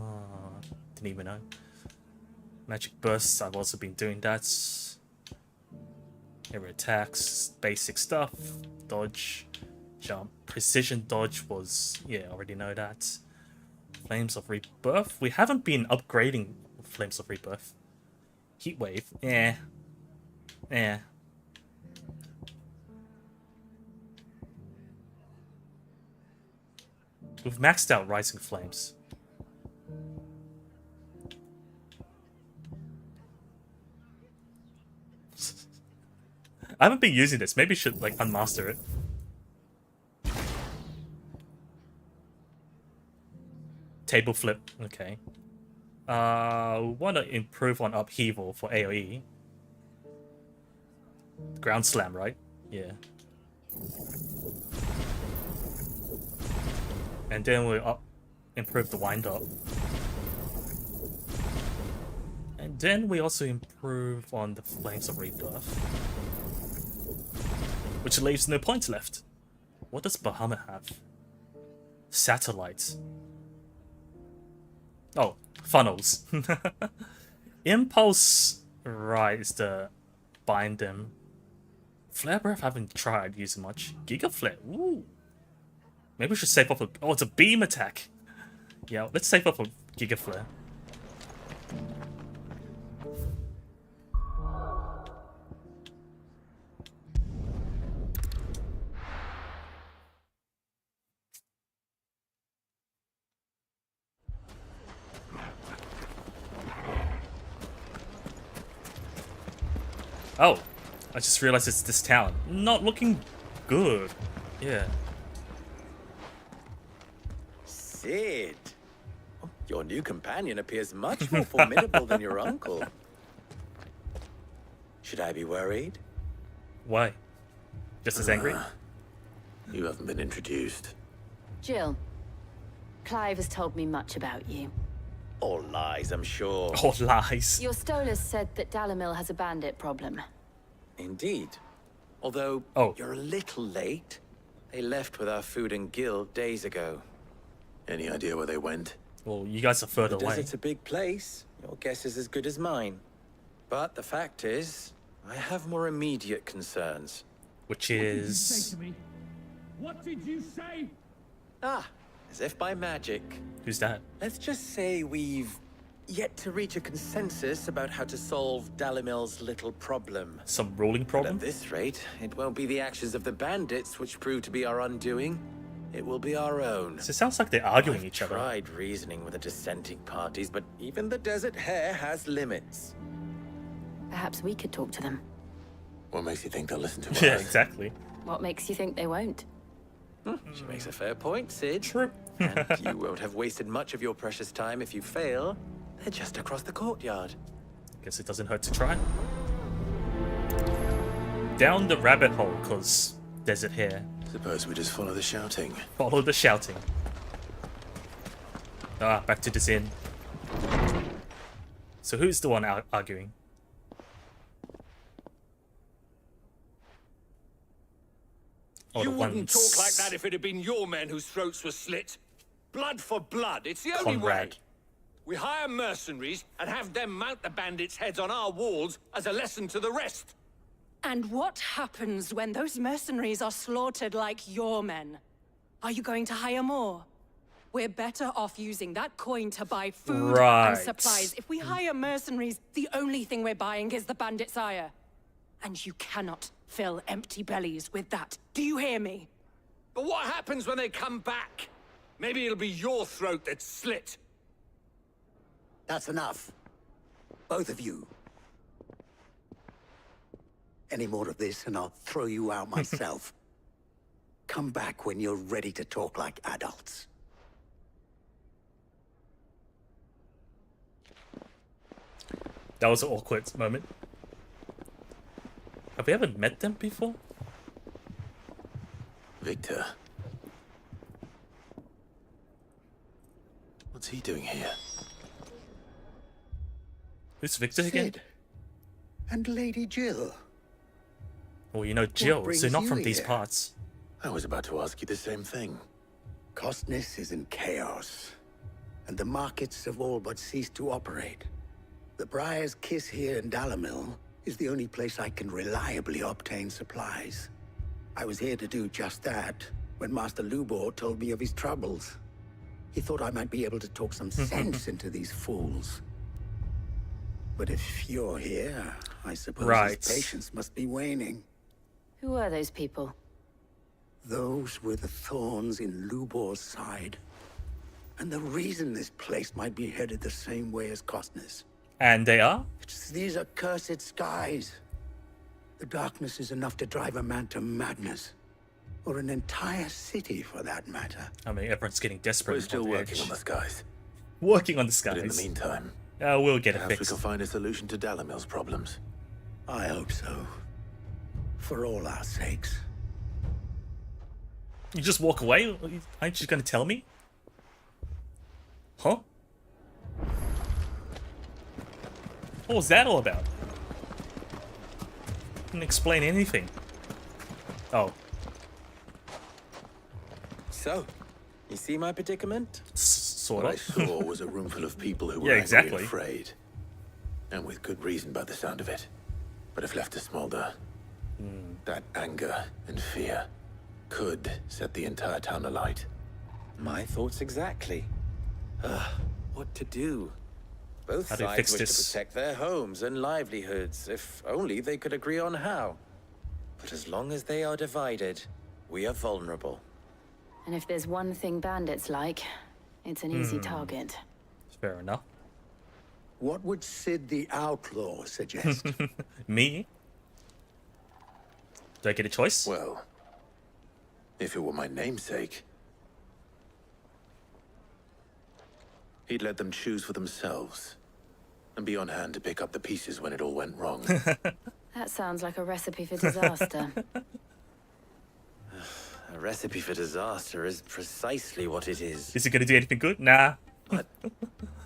didn't even know. Magic Bursts, I've also been doing that. Area attacks, basic stuff, dodge, jump, precision dodge was, yeah, already know that. Flames of Rebirth, we haven't been upgrading Flames of Rebirth. Heat Wave, yeah. We've maxed out Rising Flames. I haven't been using this. Maybe should like unmaster it. Table flip. Okay. Want to improve on upheaval for AoE. Ground slam, right? Yeah. And then we'll improve the wind up. And then we also improve on the Flames of Rebirth, which leaves no points left. What does Bahamut have? Satellites. Oh, funnels. Impulse, right, is the bind them. Flare Breath I haven't tried using much. Giga Flare, ooh. Maybe we should save up a... Oh, it's a beam attack. Yeah, let's save up a Giga Flare. Oh, I just realized it's this town. Not looking good. Yeah. Sid, your new companion appears much more formidable than your uncle. Should I be worried? Why? Just as angry? You haven't been introduced. Jill, Clive has told me much about you. All lies, I'm sure. All lies. Your Stolas said that Dalamil has a bandit problem. Indeed. Although, you're a little late. They left with our food and guild days ago. Any idea where they went? Well, you guys are further The away. desert's a big place. Your guess is as good as mine. But the fact is, I have more immediate concerns. Which is... What did you say? Ah, as if by magic. Who's that? Let's just say we've yet to reach a consensus about how to solve Dalimil's little problem. Some ruling problem? But at this rate, it won't be the actions of the bandits which prove to be our undoing. It will be our own. So it sounds like they're arguing each other. I've tried reasoning with the dissenting parties, but even the Desert Hare has limits. Perhaps we could talk to them. What makes you think they'll listen to us? Yeah, exactly. What makes you think they won't? She makes a fair point, Sid. True. And you won't have wasted much of your precious time if you fail. They're just across the courtyard. Guess it doesn't hurt to try. Down the rabbit hole, cause Desert Hare. Suppose we just follow the shouting. Follow the shouting. Ah, back to this inn. So who's the one arguing? You wouldn't talk like that if it had been your men whose throats were slit. Blood for blood, it's the only way. We hire mercenaries and have them mount the bandits' heads on our walls as a lesson to the rest. And what happens when those mercenaries are slaughtered like your men? Are you going to hire more? We're better off using that coin to buy food and supplies. If we hire mercenaries, the only thing we're buying is the bandit's ire. And you cannot fill empty bellies with that. Do you hear me? But what happens when they come back? Maybe it'll be your throat that's slit. That's enough. Both of you. Any more of this and I'll throw you out myself. Come back when you're ready to talk like adults. That was an awkward moment. Have we ever met them before? Victor. What's he doing here? Who's Victor again? Sid. And Lady Jill. Well, you know Jill, brings so not you from these here? parts. I was about to ask you the same thing. Costness is in chaos, and the markets have all but ceased to operate. The Briar's Kiss here in Dalamil is the only place I can reliably obtain supplies. I was here to do just that when Master Lubor told me of his troubles. He thought I might be able to talk some sense into these fools. But if you're here, I suppose his patience must be waning. Who are those people? Those were the thorns in Lubor's side. And the reason this place might be headed the same way as Costner's. And they are? It's these accursed skies. The darkness is enough to drive a man to madness. Or an entire city, for that matter. I mean, everyone's getting desperate. We're still working on the skies. Working on the skies. But in the meantime, we'll get it perhaps fixed. we can find a solution to Dalamil's problems. I hope so. For all our sakes. You just walk away? Aren't you going to tell me? Huh? What was that all about? Didn't explain anything. Oh. So, you see my predicament? Sort What I of. saw was a room full of people who were Yeah, angry exactly. and afraid. And with good reason by the sound of it. But if left to smolder, that anger and fear could set the entire town alight. My thoughts exactly. What to do? Both How do you sides fix wish this? to protect their homes and livelihoods, if only they could agree on how. But as long as they are divided, we are vulnerable. And if there's one thing bandits like, it's an easy target. Fair enough. What would Sid the Outlaw suggest? Me? Do I get a choice? Well, if it were my namesake, he'd let them choose for themselves and be on hand to pick up the pieces when it all went wrong. That sounds like a recipe for disaster. A recipe for disaster is precisely what it is. Is it going to do anything good? Nah. But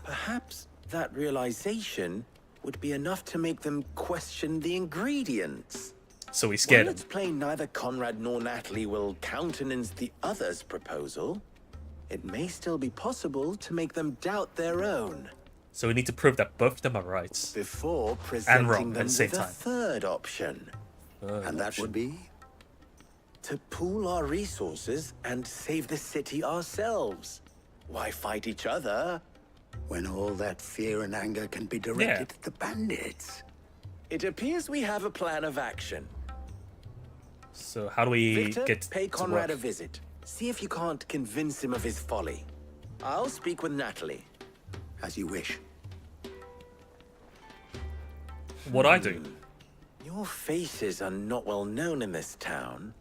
perhaps that realization would be enough to make them question the ingredients. So we scared While him. it's plain neither Conrad nor Natalie will countenance the other's proposal, it may still be possible to make them doubt their own. So we need to prove that both of them are right. Before And presenting wrong at them the same with a time. third option. And that would be? To pool our resources and save the city ourselves. Why fight each other? When all that fear and anger can be directed at the bandits. It appears we have a plan of action. So how do we Victor, get pay to Conrad a work? visit. See if you can't convince him of his folly. I'll speak with Natalie. As you wish. What I do? Your faces are not well known in this town.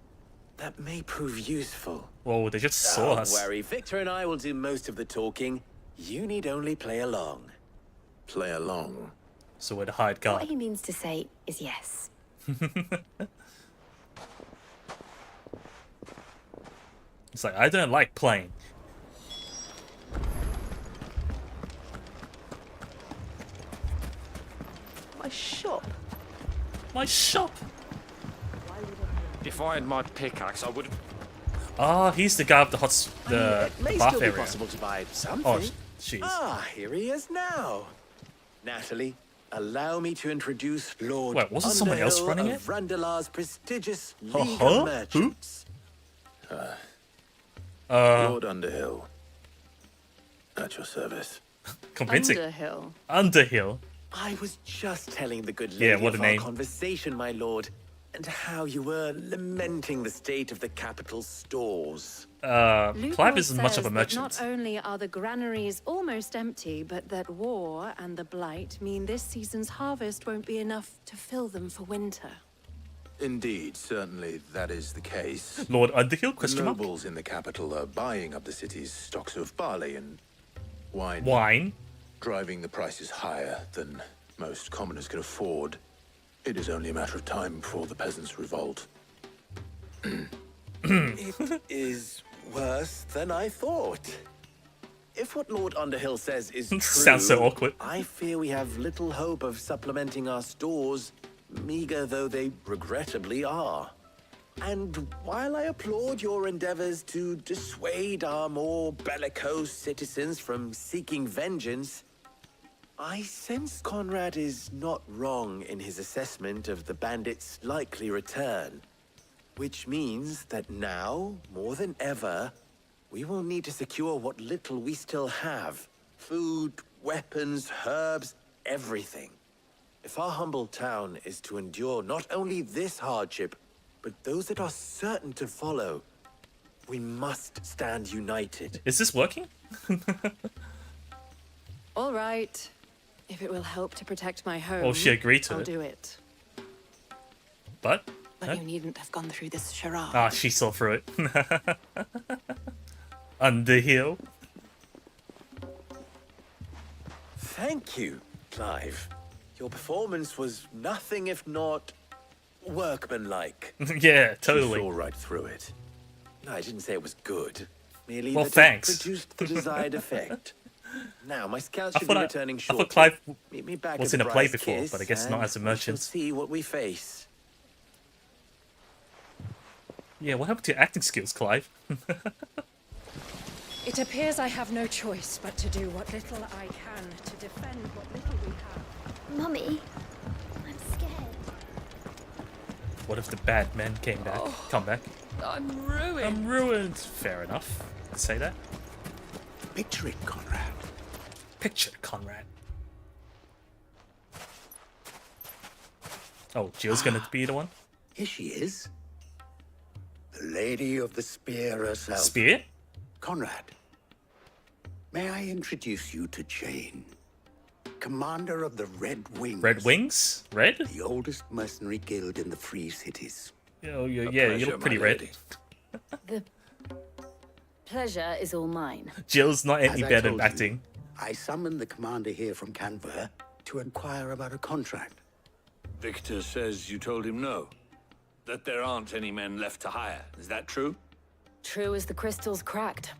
That may prove useful. Well, they just saw Don't us. worry, Victor and I will do most of the talking. You need only play along. Play along? So we're the hired What guard. he means to say is yes. It's like, I don't like playing. My shop. My shop? If I had my pickaxe, I would have... Ah, he's the guy with the It may the bath still be area. possible to buy something. Oh, jeez. Ah, here he is now. Natalie, allow me to introduce Lord Wait, wasn't someone else Underhill running of Randalar's prestigious League Uh-huh. of Merchants. Lord Underhill. At your service. Convincing. Underhill. Underhill. I was just telling the good Yeah, lady what a of our name. conversation, my lord, and how you were lamenting the state of the capital's stores. Clive isn't much of a says that merchant. Not only are the granaries almost empty, but that war and the blight mean this season's harvest won't be enough to fill them for winter. Indeed, certainly that is the case. Lord Underhill? The Question mark? nobles in the capital are buying up the city's stocks of barley and wine. Wine? Driving the prices higher than most commoners can afford. It is only a matter of time before the peasants revolt. It is worse than I thought. If what Lord Underhill says is true, Sounds so awkward. I fear we have little hope of supplementing our stores, meager though they regrettably are. And while I applaud your endeavors to dissuade our more bellicose citizens from seeking vengeance, I sense Conrad is not wrong in his assessment of the bandits' likely return. Which means that now, more than ever, we will need to secure what little we still have. Food, weapons, herbs, everything. If our humble town is to endure not only this hardship, but those that are certain to follow, we must stand united. Is this working? All right. If it will help to protect my home, Oh, she agreed to I'll it. do it. But? But you needn't have gone through this charade. Ah, she saw through it. Underhill. Thank you, Clive. Your performance was nothing if not workmanlike. Yeah, totally. You saw right through it. No, I didn't say it was good. Merely Well, that thanks. it produced the desired effect. Now, my scouts I should be thought returning I shortly. thought Clive Meet me back was at in the a play Bride's before, Kiss, but I guess not and as a we merchant. shall see what we face. Yeah, what happened to your acting skills, Clive? It appears I have no choice but to do what little I can to defend what little we have. Mummy, I'm scared. What if the bad men came back? Oh. Come back. I'm ruined. I'm ruined. Fair enough. Let's say that. Picture it, Conrad. Picture it, Conrad. Oh, Jill's gonna be the one? Here she is. The Lady of the Spear herself. Spear? Conrad, may I introduce you to Jane, commander of the Red Wings. Red Wings? Red? The oldest mercenary guild in the Free Cities. Oh, yeah, you look pretty red. The pleasure is all mine. Jill's not any As I better told at you, acting. I summoned the commander here from Canver to inquire about a contract. Victor says you told him no. That there aren't any men left to hire. Is that true? True as the crystals cracked.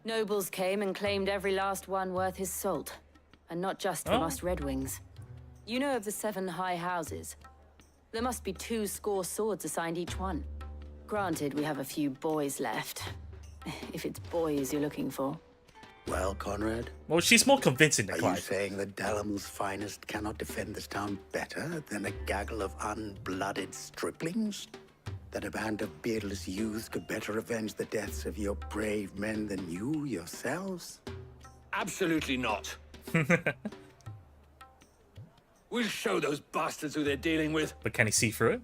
Nobles came and claimed every last one worth his salt. And not just from us Red Wings. You know of the 7 high houses. There must be 2 swords assigned each one. Granted, we have a few boys left. If it's boys you're looking for. Well, Conrad? Well, she's more convincing than Are you Clive. saying that Dalamil's finest cannot defend this town better than a gaggle of unblooded striplings? That a band of beardless youths could better avenge the deaths of your brave men than you yourselves? Absolutely not. We'll show those bastards who they're dealing with. But can he see through it?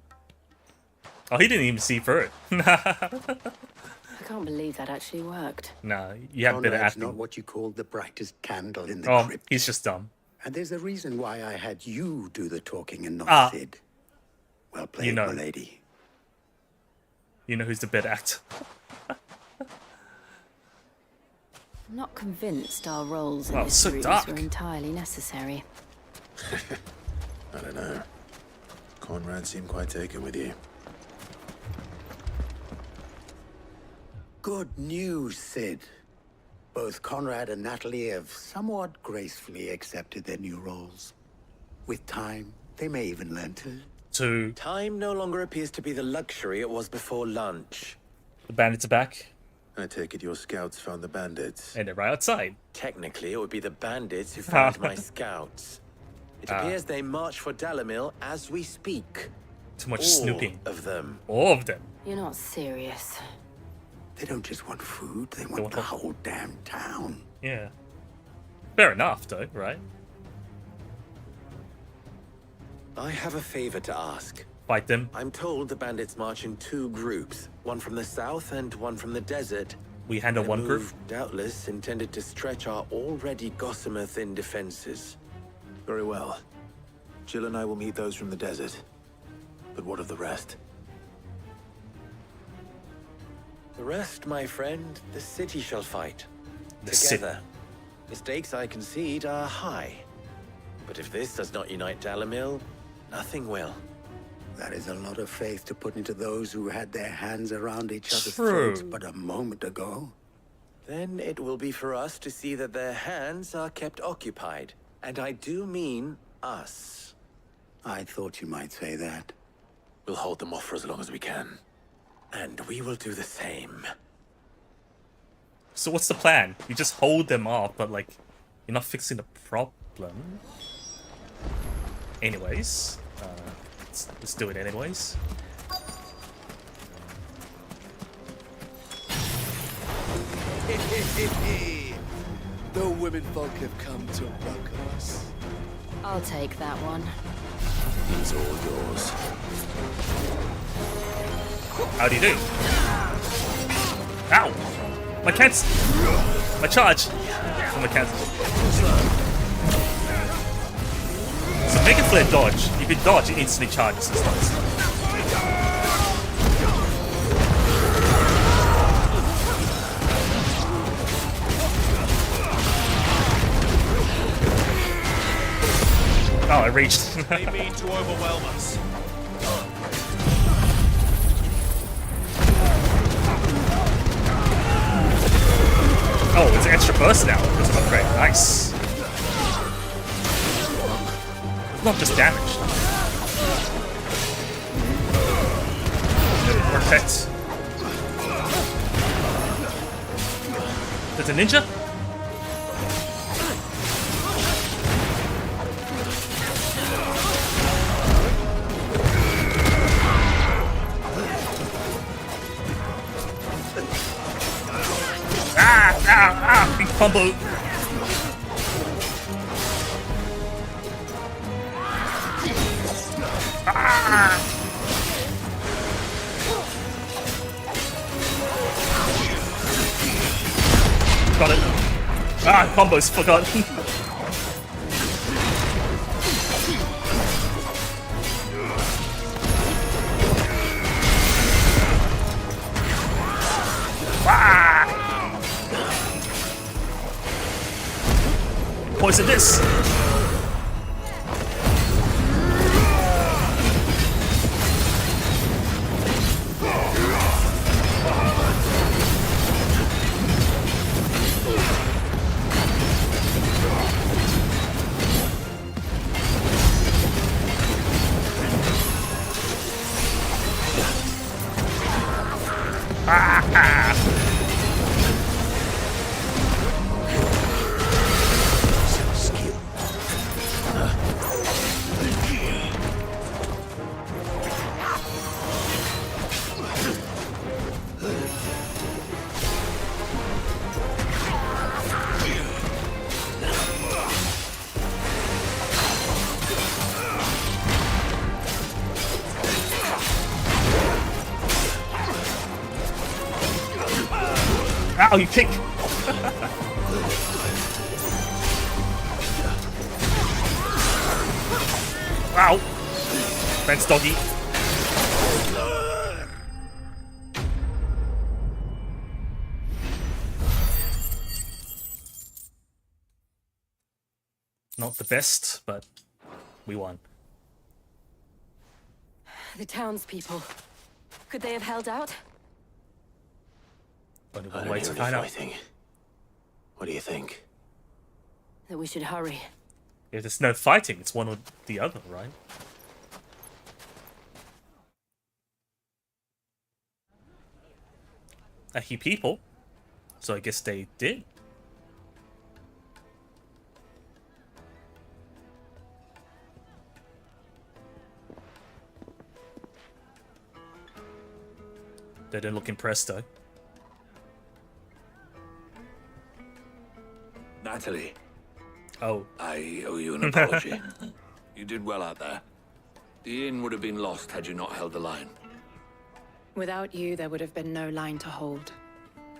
Oh, he didn't even see through it. I can't believe that actually worked. Nah, you have a bit of Conrad's acting. not what you call the brightest candle in the Oh, crypt. he's just dumb. And there's a reason why I had you do the talking and not Ah. Sid. Well played, You know. my lady. You know who's the better actor. I'm not convinced our roles in Wow, this so ruse dark. were entirely necessary. I don't know. Conrad seemed quite taken with you. Good news, Sid. Both Conrad and Natalie have somewhat gracefully accepted their new roles. With time, they may even learn to... Time no longer appears to be the luxury it was before lunch. The bandits are back. I take it your scouts found the bandits. And they're right outside. Technically, it would be the bandits who found my scouts. It Ah. appears they march for Dalamil as we speak. Too much All snooping. of them. All of them. You're not serious. They don't just want food, they want the whole damn town. Yeah. Fair enough, though, right? I have a favor to ask. Fight them. I'm told the bandits march in 2 groups, one from the south and one from the desert. We handle In a one group. move doubtless intended to stretch our already gossamer-thin defenses. Very well. Jill and I will meet those from the desert. But what of the rest? The rest, my friend, the city shall fight. The city. Together. The stakes, I concede, are high. But if this does not unite Dalamil, nothing will. That is a lot of faith to put into those who had their hands around each other's True. throats but a moment ago. Then it will be for us to see that their hands are kept occupied. And I do mean us. I thought you might say that. We'll hold them off for as long as we can. And we will do the same. So what's the plan? You just hold them off, but like, you're not fixing the problem. Anyways, let's do it anyways. The women folk have come to welcome us. I'll take that one. He's all yours. How do you do? Ow! My cats! My charge! Oh, my cats. So make a flare dodge. If you dodge, it instantly charges and stuff. Oh, I reached. They mean to overwhelm us. Oh, it's extra burst now. That's an upgrade. Nice. It's not just damage. More effects. There's a ninja? Big combo. Got it. Combos, forgot. Poison this. Ow, you kick! Wow! Thanks, doggy. Not the best, but we won. The townspeople. Could they have held out? But I we'll don't wait to hear any find out. fighting. What do you think? That we should hurry. If there's no fighting, it's one or the other, right? I hear people, so I guess they did. They didn't look impressed though. Natalie. Oh. I owe you an apology. You did well out there. The inn would have been lost had you not held the line. Without you, there would have been no line to hold.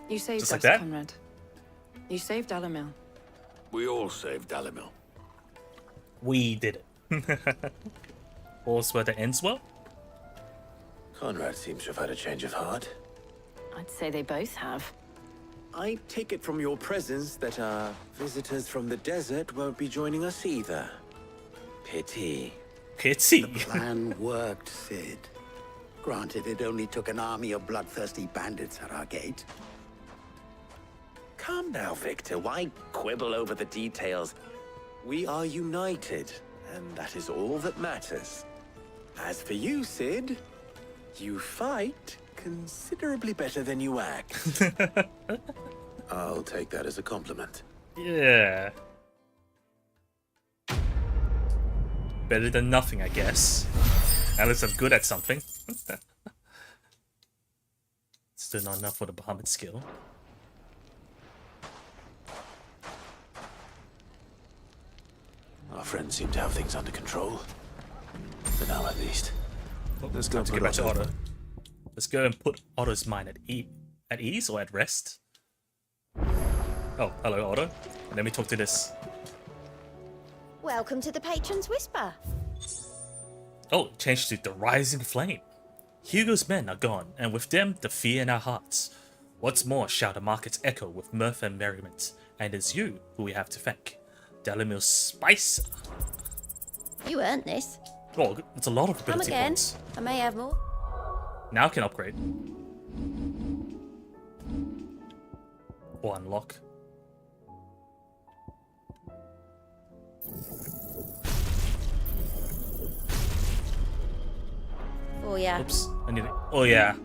You saved Just us, like that? Conrad. You saved Alamil. We all saved Alamil. We did it. All's well that ends well? Conrad seems to have had a change of heart. I'd say they both have. I take it from your presence that our visitors from the desert won't be joining us either. Pity. Pity? The plan worked, Sid. Granted, it only took an army of bloodthirsty bandits at our gate. Calm now, Victor. Why quibble over the details? We are united, and that is all that matters. As for you, Sid, you fight considerably better than you act. I'll take that as a compliment. Yeah. Better than nothing, I guess. At least I'm good at something. Still not enough for the Bahamut skill. Our friends seem to have things under control. For now, at least. Oh, let's go get back to Otto. Let's go and put Otto's mind at ease or at rest. Oh, hello, Otto. Let me talk to this. Welcome to the Patron's Whisper. Oh, changed to the Rising Flame. Hugo's men are gone, and with them, the fear in our hearts. What's more, shall the markets echo with mirth and merriment, and it's you who we have to thank. Delamil's Spice. You earned this. Oh, it's a lot of Come ability again. points. I may have more. Now I can upgrade. Or unlock. Oh yeah. Oops, I need it. Oh yeah.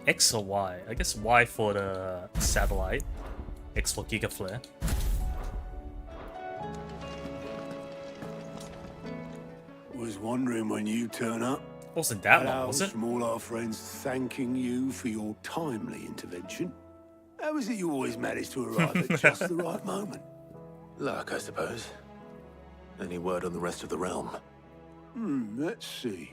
X or Y? I guess Y for the satellite. X for Giga Flare. Was wondering when you turn up. Wasn't that long, was it? From all our friends thanking you for your timely intervention. How is it you always manage to arrive at just the right moment? Luck, I suppose. Any word on the rest of the realm? Let's see.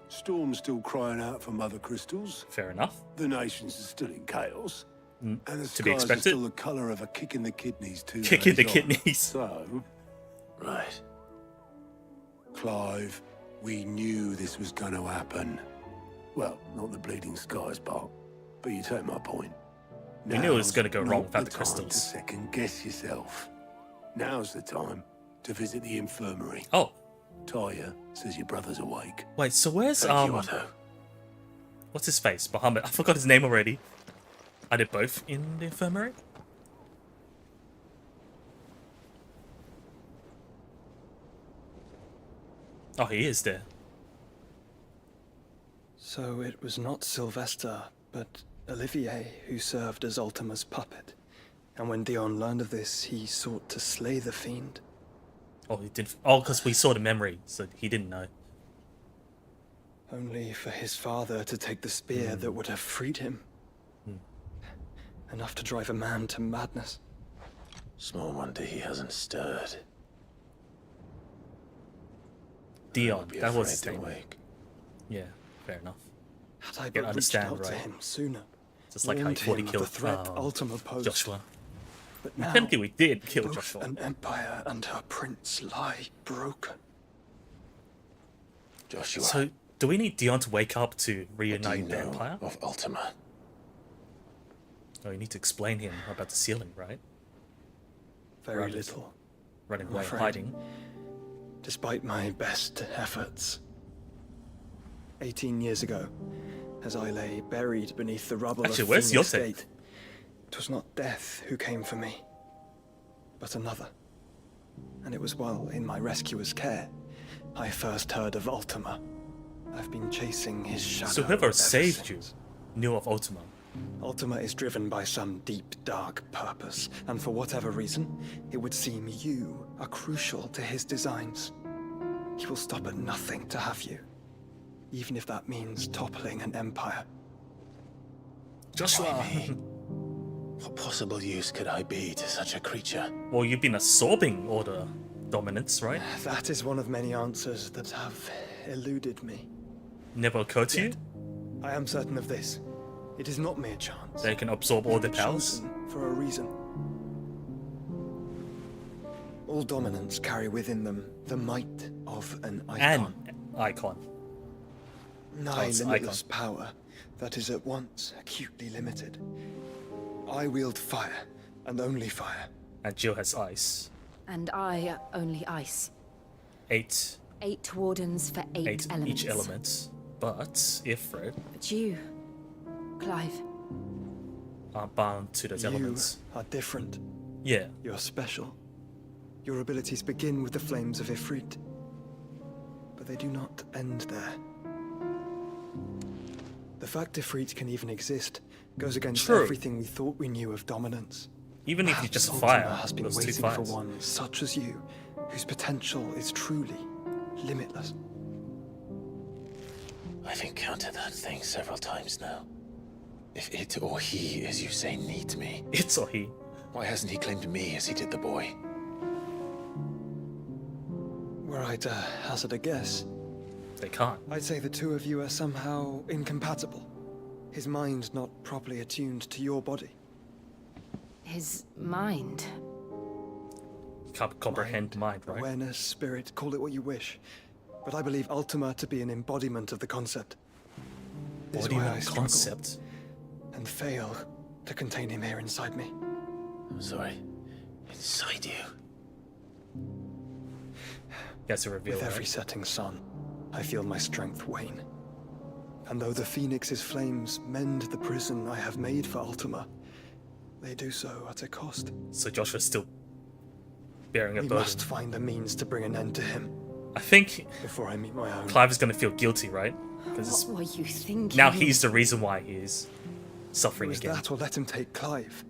Storm's still crying out for mother crystals. Fair enough. The nations are still in chaos. And the to be skies are expected. still the colour of a kick in the kidneys too. Kick in the kidneys. So, right. Clive, we knew this was going to happen. Well, not the bleeding skies part, but you take my point. We knew it was going to go Now's wrong not without the time crystals. to second guess yourself. Now's the time to visit the infirmary. Oh. Taya says your brother's awake. Wait, so where's Thank you, Otto. what's his face? Bahamut. I forgot his name already. Are they both in the infirmary? Oh, he is there. So it was not Sylvester, but Olivier who served as Ultima's puppet. And when Dion learned of this, he sought to slay the fiend. Oh, he didn't. Oh, because we saw the memory, so he didn't know. Only for his father to take the spear that would have freed him. Enough to drive a man to madness. Small wonder he hasn't stirred. Dion, Be that was his afraid to name. wake. Yeah, fair enough. Had I Can but reached understand, out to right? him sooner, Just like how he warned thought he him of killed the threat Ultima posed. Joshua. But now, Technically, we did kill both Joshua. an empire and her prince lie broken. Joshua. So, do we need Dion to wake up to what do you reunite the know Empire? of Ultima? Oh, you need to explain him about the ceiling, right? Very Rather little. Running I'm away and afraid. hiding. Despite my best efforts. 18 years ago, as I lay buried beneath the rubble Actually, of where's Phoenix Yote? State, it was not death who came for me, but another. And it was while in my rescuer's care, I first heard of Ultima. I've been chasing his shadow. So whoever ever saved since. you knew of Ultima. Ultima is driven by some deep, dark purpose, and for whatever reason, it would seem you are crucial to his designs. He will stop at nothing to have you, even if that means toppling an empire. Joshua! Why me? What possible use could I be to such a creature? Well, you've been absorbing all the dominance, right? That is one of many answers that have eluded me. Never occurred to you? I am certain of this. It is not mere chance. They can absorb all the powers? Chosen for a reason. All dominants carry within them the might of an icon. An icon. Nigh God's limitless power that is at once acutely limited. I wield fire, and only fire. And Jill has ice. And I only ice. 8. 8 wardens for 8 elements. Each element. But Ifrit But you, Clive, are bound to those You elements. are different. Yeah. You're special. Your abilities begin with the flames of Ifrit. But they do not end there. The fact Ifrit can even exist goes against True. everything we thought we knew of dominance. Even if Perhaps you're just Ultima fire, has been those two waiting for fires. one such as you whose potential is truly limitless. I've encountered that thing several times now. If it or he, as you say, needs me... It's or he. Why hasn't he claimed me as he did the boy? Were I to hazard a guess... They can't. I'd say the two of you are somehow incompatible. His mind not properly attuned to your body. His mind? Can't comprehend mind, right? Awareness, spirit, call it what you wish. But I believe Ultima to be an embodiment of the concept. This is why I struggle concept? and fail to contain him here inside me. I'm sorry. Inside you? That's a reveal, With every right? setting sun, I feel my strength wane. And though the Phoenix's flames mend the prison I have made for Ultima, they do so at a cost. So Joshua's still bearing a We burden. must find a means to bring an end to him. I think before I meet my own. Clive is going to feel guilty, right? Because What were you thinking? now he's the reason why he is It suffering was again. that or let him take Clive.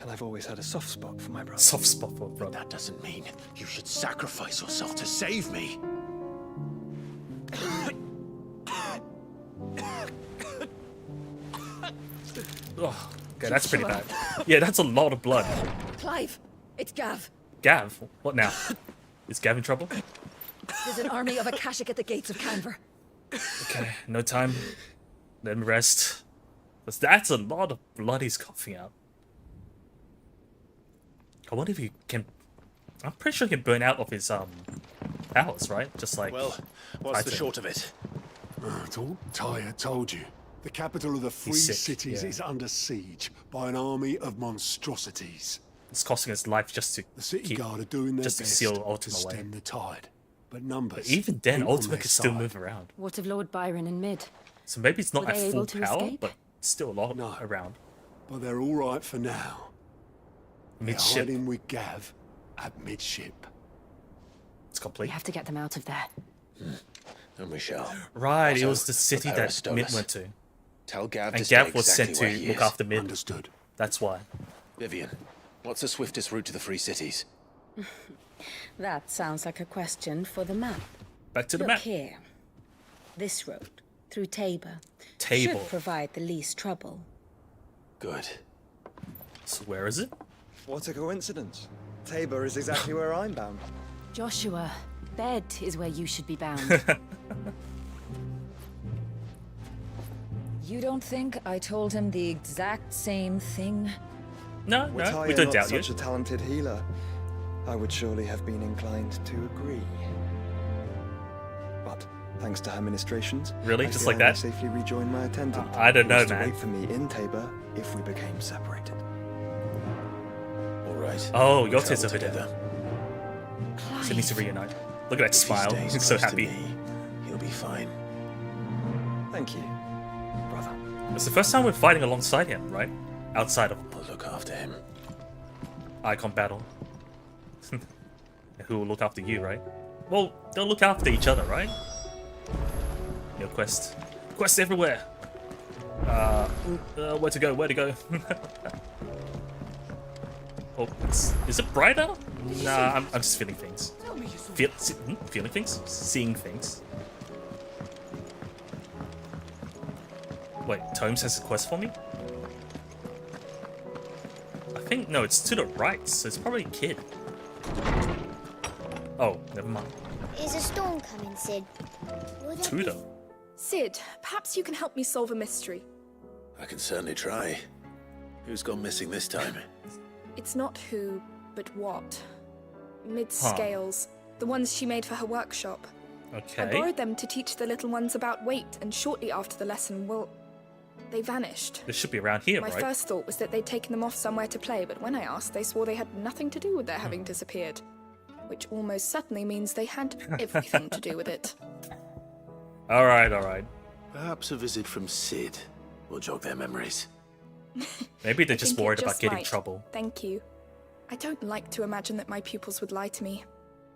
And I've always had a soft spot for my brother. Soft spot for brother. That doesn't mean you should sacrifice yourself to save me. Oh, okay, that's pretty bad. Yeah, that's a lot of blood. Clive, it's Gav. Gav, what now? Is Gav in trouble? There's an army of Akashic at the gates of Canver. Okay, no time. Let me rest. That's a lot of blood he's coughing out. I wonder if he can... I'm pretty sure he can burn out of his powers, right? Just like... Well, what's the Saito. short of it? Tyre told you. The capital of the Free sick, Cities yeah. is under siege by an army of monstrosities. It's costing us life just to The city keep... guard are doing their just to best seal to Ultima away. stem the tide. But numbers... But even then, ain't on Ultima their can still side. move around. What of Lord Byron and Mid? So maybe it's not Were at they full able to power, escape? but still a lot around. But they're all right for now. They're Midship. hiding with Gav at midship. It's complete. We have to get them out of there. And we shall. Right, it Also, was the city prepare that a Mid stolus. went to. Tell Gav And to stay Gav was exactly sent where to he look is. after Mid. Understood. That's why. Vivian, what's the swiftest route to the Free Cities? That sounds like a question for the map. Back to the Look map. here. This road, through Tabor, Tabor. should provide the least trouble. Good. So where is it? What a coincidence. Tabor is exactly where I'm bound. Joshua, bed is where you should be bound. You don't think I told him the exact same thing? No, Were no, Tyre we don't not doubt you. such a talented healer, I would surely have been inclined to agree. But thanks to her ministrations, Really? I Just feel like I may that? safely rejoin my attendant. I don't who know, was to man. wait for me in Tabor if we became separated. All right. Oh, We'll Yote's travel over there. together. So it needs to reunite. Look at that If he smile. stays He's so close to happy. me, he'll be fine. Thank you, brother. It's the first time we're fighting alongside him, right? Outside of We'll look after him. Icon battle. And who will look after you, right? Well, they'll look after each other, right? Your quest. Quests everywhere. Where to go? Where to go? Oh, is it brighter? Nah, I'm just feeling things. Feeling things? Seeing things. Wait, Tomes has a quest for me? I think, no, it's to the right, so it's probably a kid. Oh, never mind. Is a storm coming, Sid? Will there Tudor. Sid, perhaps you can help me solve a mystery. I can certainly try. Who's gone missing this time? It's not who, but what. Mid-scales. The ones she made for her workshop. Okay. I borrowed them to teach the little ones about weight, and shortly after the lesson, well, they vanished. This should be around here, My right? first thought was that they'd taken them off somewhere to play, but when I asked, they swore they had nothing to do with their having disappeared. Which almost certainly means they had everything to do with it. Alright, alright. Perhaps a visit from Sid will jog their memories. Maybe they're I just think it worried about just getting might. trouble. Thank you. I don't like to imagine that my pupils would lie to me.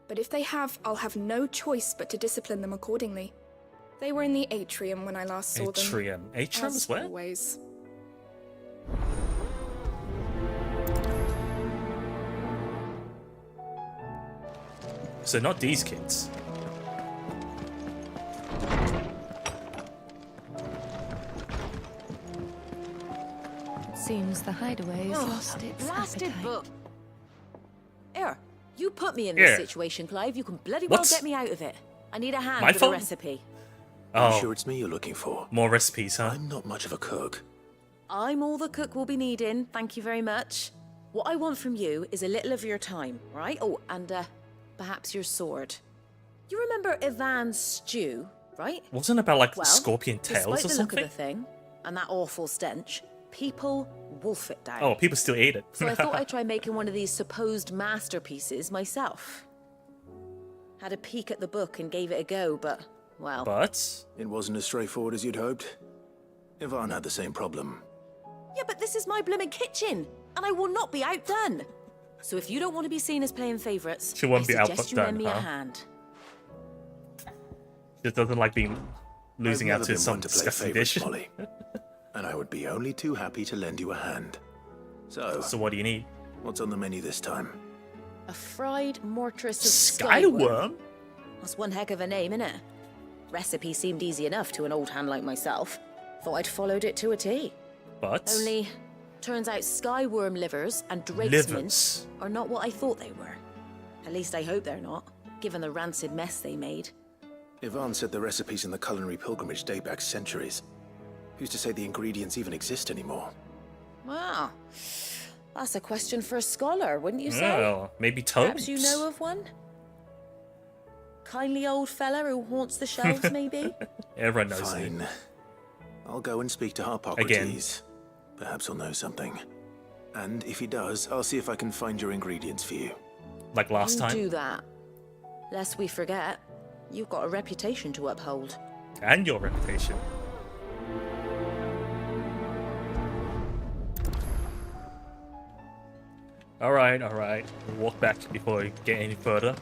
But if they have, I'll have no choice but to discipline them accordingly. They were in the atrium when I last saw them. Atrium. Atrium is where? Always. So not these kids. Seems the hideaway has lost its Blasted appetite. book. Here, you put me in Here. this situation, Clive. You can bloody well What's- get me out of it. I need a hand My with fault? a recipe. Are Oh, you sure it's me you're looking for? more recipes, huh? I'm not much of a cook. I'm all the cook will be needing. Thank you very much. What I want from you is a little of your time, right? Oh, and perhaps your sword. You remember Ivan's stew, right? Wasn't it about like Well, scorpion tails despite or the something? look of the thing and that awful stench, people wolf it down. Oh, people still ate it. So I thought I'd try making one of these supposed masterpieces myself. Had a peek at the book and gave it a go, but, well... But? It wasn't as straightforward as you'd hoped. Ivan had the same problem. Yeah, but this is my blooming kitchen, and I will not be outdone. So if you don't want to be seen as playing favourites, She won't I be suggest you lend outdone, me a huh? hand. Just doesn't like being losing I've out never to been some one to play disgusting favourites, dish. Molly. And I would be only too happy to lend you a hand. So what do you need? What's on the menu this time? A fried mortress of Skyworm? That's one heck of a name, innit? Recipe seemed easy enough to an old hand like myself. Thought I'd followed it to a T. But? Only, turns out skyworm livers and drake's Livers. mint are not what I thought they were. At least I hope they're not, given the rancid mess they made. Ivan said the recipes in the culinary pilgrimage date back centuries. Who's to say the ingredients even exist anymore? Wow. That's a question for a scholar, wouldn't you say? Well, maybe toads? Perhaps you know of one? Kindly old fella who haunts the shelves, maybe? Everyone knows Fine. it. I'll go and speak to Harpocrates. Perhaps he'll know something. And if he does, I'll see if I can find your ingredients for you. Like last You time? do that. Lest we forget, you've got a reputation to uphold. And your reputation. Alright, alright. We'll walk back before we get any further.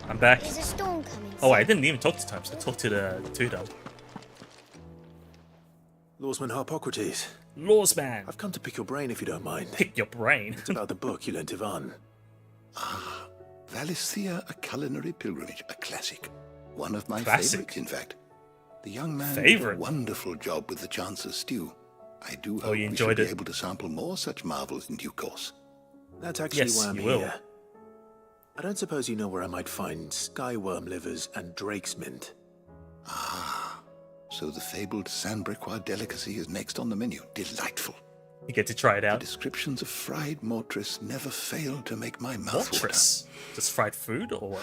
I'm back. There's a storm coming. Oh, I didn't even talk to Times. I talked to the tutor. Lawsman Harpocrates. Lawsman! I've come to pick your brain if you don't mind. Pick your brain? It's about the book you lent Ivan. Valisthea, A Culinary Pilgrimage, a classic. One of my Classic. favorites, in fact. The young man did Favorite? a wonderful job with the Chance's stew. I do Oh, hope you we enjoyed should be it? able to sample more such marvels in due course. That's actually Yes, why I'm you here. will. I don't suppose you know where I might find skyworm livers and drake's mint. So the fabled Sandbrequois delicacy is next on the menu. Delightful. You get to try it The out. descriptions of fried mortress never fail to make my mouth Fortress? Just fried food or what?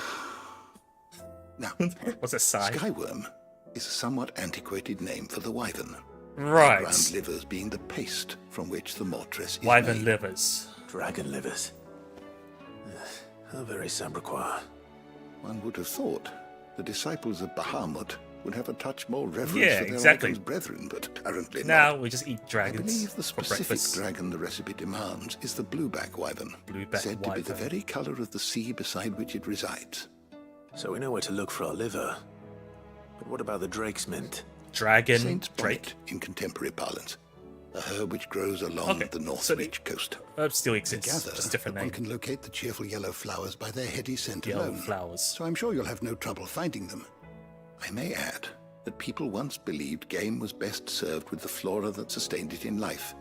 Now, What's a side? Skyworm is a somewhat antiquated name for the wyvern. Right. Ground livers being the paste from which the mortress is Wyvern made. livers. Dragon livers. How very Sandbrequois. One would have thought the disciples of Bahamut would have a touch more reverence Yeah, for their exactly. Icon's brethren, but apparently Now not. we just eat I dragons believe the for specific breakfast. dragon the recipe demands is the blueback wyvern, Blueback said to be the wyvern. very color of the sea beside which it resides. So we know where to look for our liver. But what about the drake's mint? Dragon Saint's drake. bonnet in contemporary parlance, a herb which grows along the North so Ridge coast. Herbs still I exists, gather just different that one name. can locate the cheerful yellow flowers by their heady scent Yellow alone. flowers. So I'm sure you'll have no trouble finding them. I may add that people once believed game was best served with the flora that sustained it in life.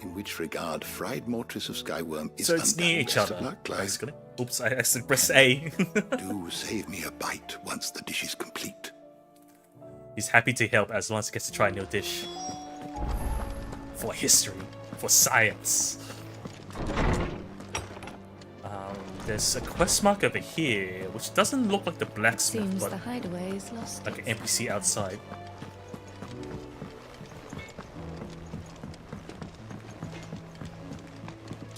In which regard, fried mortress of skyworm is So it's near unbound. each Best other, of luck, Clive. basically. Oops, I accidentally pressed A. Do save me a bite once the dish is complete. He's happy to help as long as he gets to try a new dish. For history, for science. There's a quest mark over here, which doesn't look like the blacksmith, Seems but the hideaway is lost. like an NPC outside.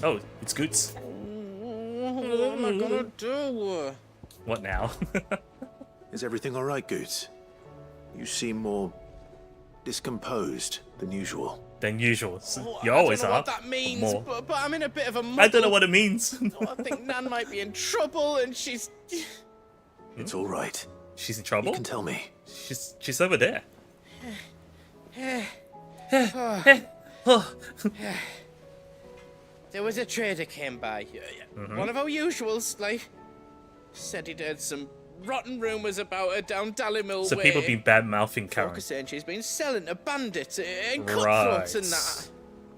Oh, it's Goots. What am I gonna do? What now? Is everything all right, Goots? You seem more discomposed than usual. Than usual. You I always don't know are. what that means, More. but I'm in a bit of a muddle. I don't know what it means. I think Nan might be in trouble, and she's... It's all right. She's in trouble? You can tell me. She's over there. There was a trader came by. One of our usuals, like. Said he'd heard some rotten rumours about her down Dallimil So way. people been bad-mouthing Karen. Folk are saying she's been selling to bandits and cutthroats and that.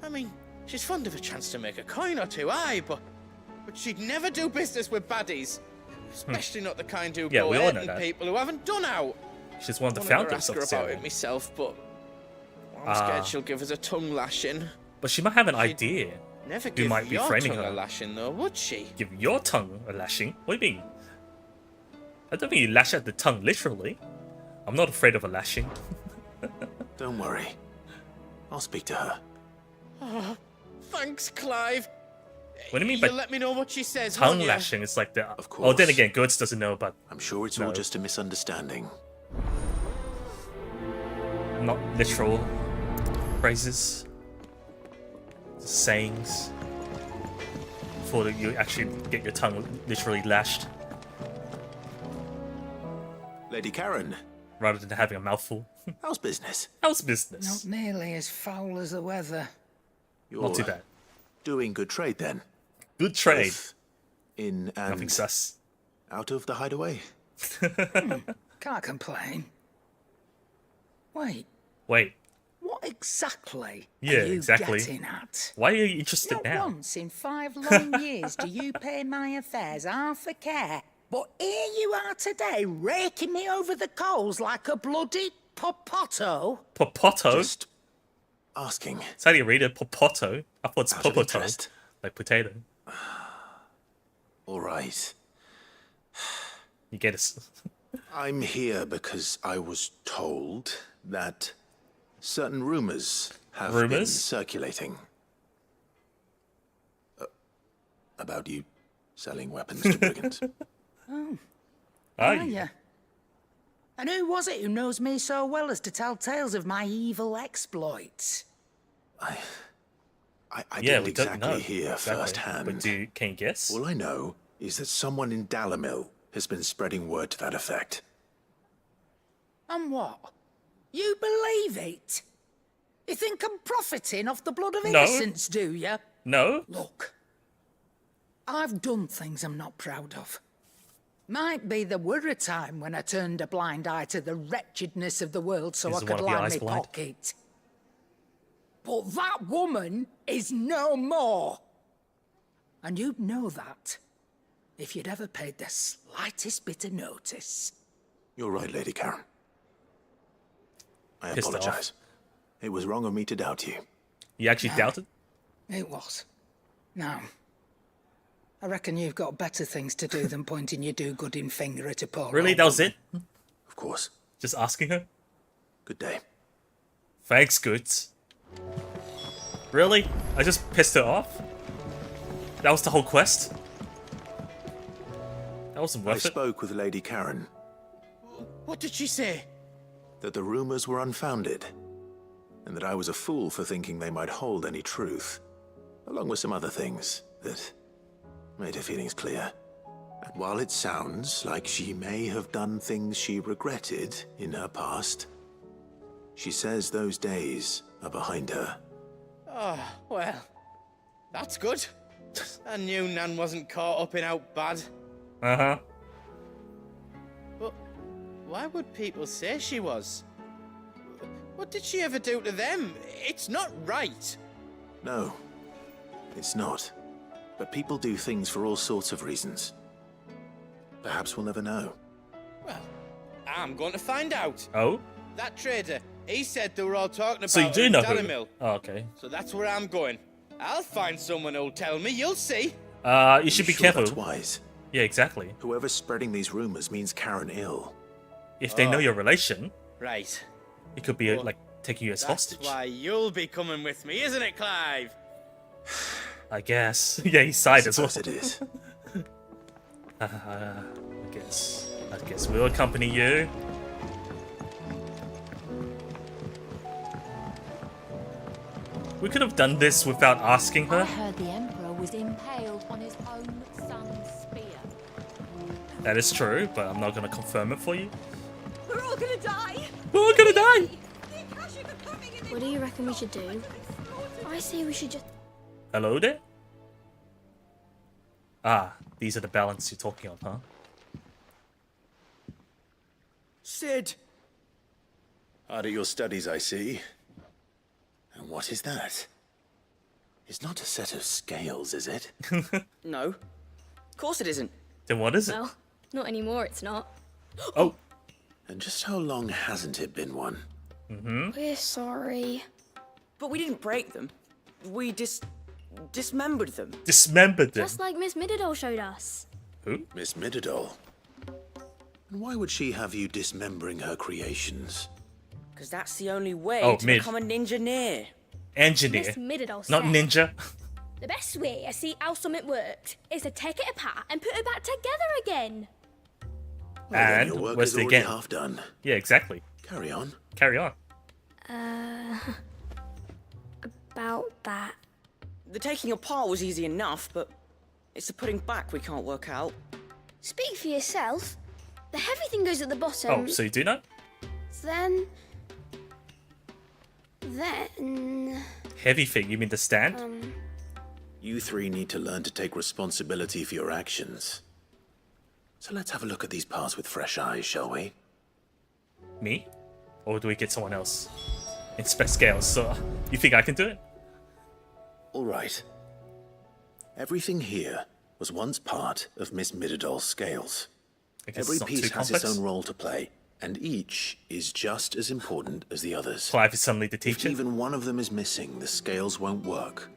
I mean, she's fond of a chance to make a coin or two, aye, but she'd never do business with baddies. Especially not the kind who go hurting people who haven't done out. She's one of the I founders of her the about serial. it myself, but I'm scared she'll give us a tongue lashing. But she might have an idea. Never who give might be your framing tongue her. a lashing, though, would she? Give your tongue a lashing? What do you mean? I don't think you lash at the tongue literally. I'm not afraid of a lashing. Don't worry. I'll speak to her. Oh, thanks, Clive. What do you mean by You'll let me know what she says, tongue won't you? lashing? It's like the. Of Oh, then course. again, Goods doesn't know about. I'm sure it's all just a misunderstanding. Not literal phrases, just sayings. Before you actually get your tongue literally lashed, Lady Karen, rather than having a mouthful. how's business? How's business? Not nearly as foul as the weather. You're Not too bad. doing good trade then. Good trade. Both in and Nothing sus. out of the hideaway. Can't complain. Wait, Wait. what exactly Yeah, are you exactly. getting at? Why are you interested Not now? once in 5 long years do you pay my affairs half a care. But here you are today, raking me over the coals like a bloody popoto. Popoto? Just asking. It's how do you read it? Popoto? I thought it's Out of popoto. interest. Like potato. All right. You get it. I'm here because I was told that certain rumors have been Rumors? circulating. About you selling weapons to brigands. Oh, Are are you? you? And who was it who knows me so well as to tell tales of my evil exploits? I Yeah, didn't we don't know exactly hear exactly, firsthand. but can you guess? All I know is that someone in Dallimil has been spreading word to that effect. And what? You believe it? You think I'm profiting off the blood of No. innocence, do you? No? Look, I've done things I'm not proud of. Might be there were a time when I turned a blind eye to the wretchedness of the world so Is I one could of your line eyes my blind? pocket. But that woman is no more. And you'd know that if you'd ever paid the slightest bit of notice. You're right, Lady Karen. I Pissed apologize. It was wrong of me to doubt you. You actually No. doubted? It was. No. I reckon you've got better things to do than pointing your do-gooding finger at a poor Really? old That was it? Of course. Just asking her? Good day. Thanks, Goods. Really? I just pissed her off? That was the whole quest? That wasn't I worth it. spoke with Lady Karen What did she say? that the rumors were unfounded, and that I was a fool for thinking they might hold any truth, along with some other things that made her feelings clear. And while it sounds like she may have done things she regretted in her past, she says those days are behind her. Oh, well, that's good. I knew Nan wasn't caught up in out bad. Uh-huh. But why would people say she was? What did she ever do to them? It's not right. No, it's not. But people do things for all sorts of reasons. Perhaps we'll never know. Well, I'm going to find out. Oh? That trader, he said they were all talking about So you do her in know who? Dallimil. Oh, okay. So that's where I'm going. I'll find someone who'll tell me, you'll see. You should be Sure careful. that's wise. Yeah, exactly. Whoever's spreading these rumors means Karen ill. If they know your relation, Right. it could be like taking you as That's hostage. why you'll be coming with me, isn't it, Clive? I guess. Yeah, he sighed as well. Suppose it is. I guess we'll accompany you. We could have done this without asking I her. heard the Emperor was impaled on his own son's spear. That is true, but I'm not going to confirm it for you. We're all gonna die! We're all gonna die! The Akashic are coming and What do you reckon we should do? I say we should just... Hello there? Ah, these are the balance you're talking of, huh? Sid! Hard at your studies, I see. And what is that? It's not a set of scales, is it? No. Of course it isn't. Then what is it? Well, not anymore, it's not. Oh! And just how long hasn't it been one? We're sorry. But we didn't break them. We dismembered them. Dismembered them? Just like Miss Mididol showed us. Who? Miss Mididol. And why would she have you dismembering her creations? Because that's the only way to Mid. become a ninja-neer. Engineer. Miss Mididol Not said, ninja. the best way to see how something worked is to take it apart and put it back together again. Well, then And your work where's is the already again? half done. Yeah, exactly. Carry on. Carry on. About that. The taking apart was easy enough, but it's the putting back we can't work out. Speak for yourself. The heavy thing goes at the bottom. Oh, so you do know? Then... Heavy thing, you mean the stand? You three need to learn to take responsibility for your actions. So let's have a look at these parts with fresh eyes, shall we? Me? Or do we get someone else? Inspect scales, so you think I can do it? All right. Everything here was once part of Miss Mididol's scales. I guess Every it's not piece too has its complex. own role to play, and each is just as important as the others. Clive is suddenly the If teacher. even one of them is missing, the scales won't work.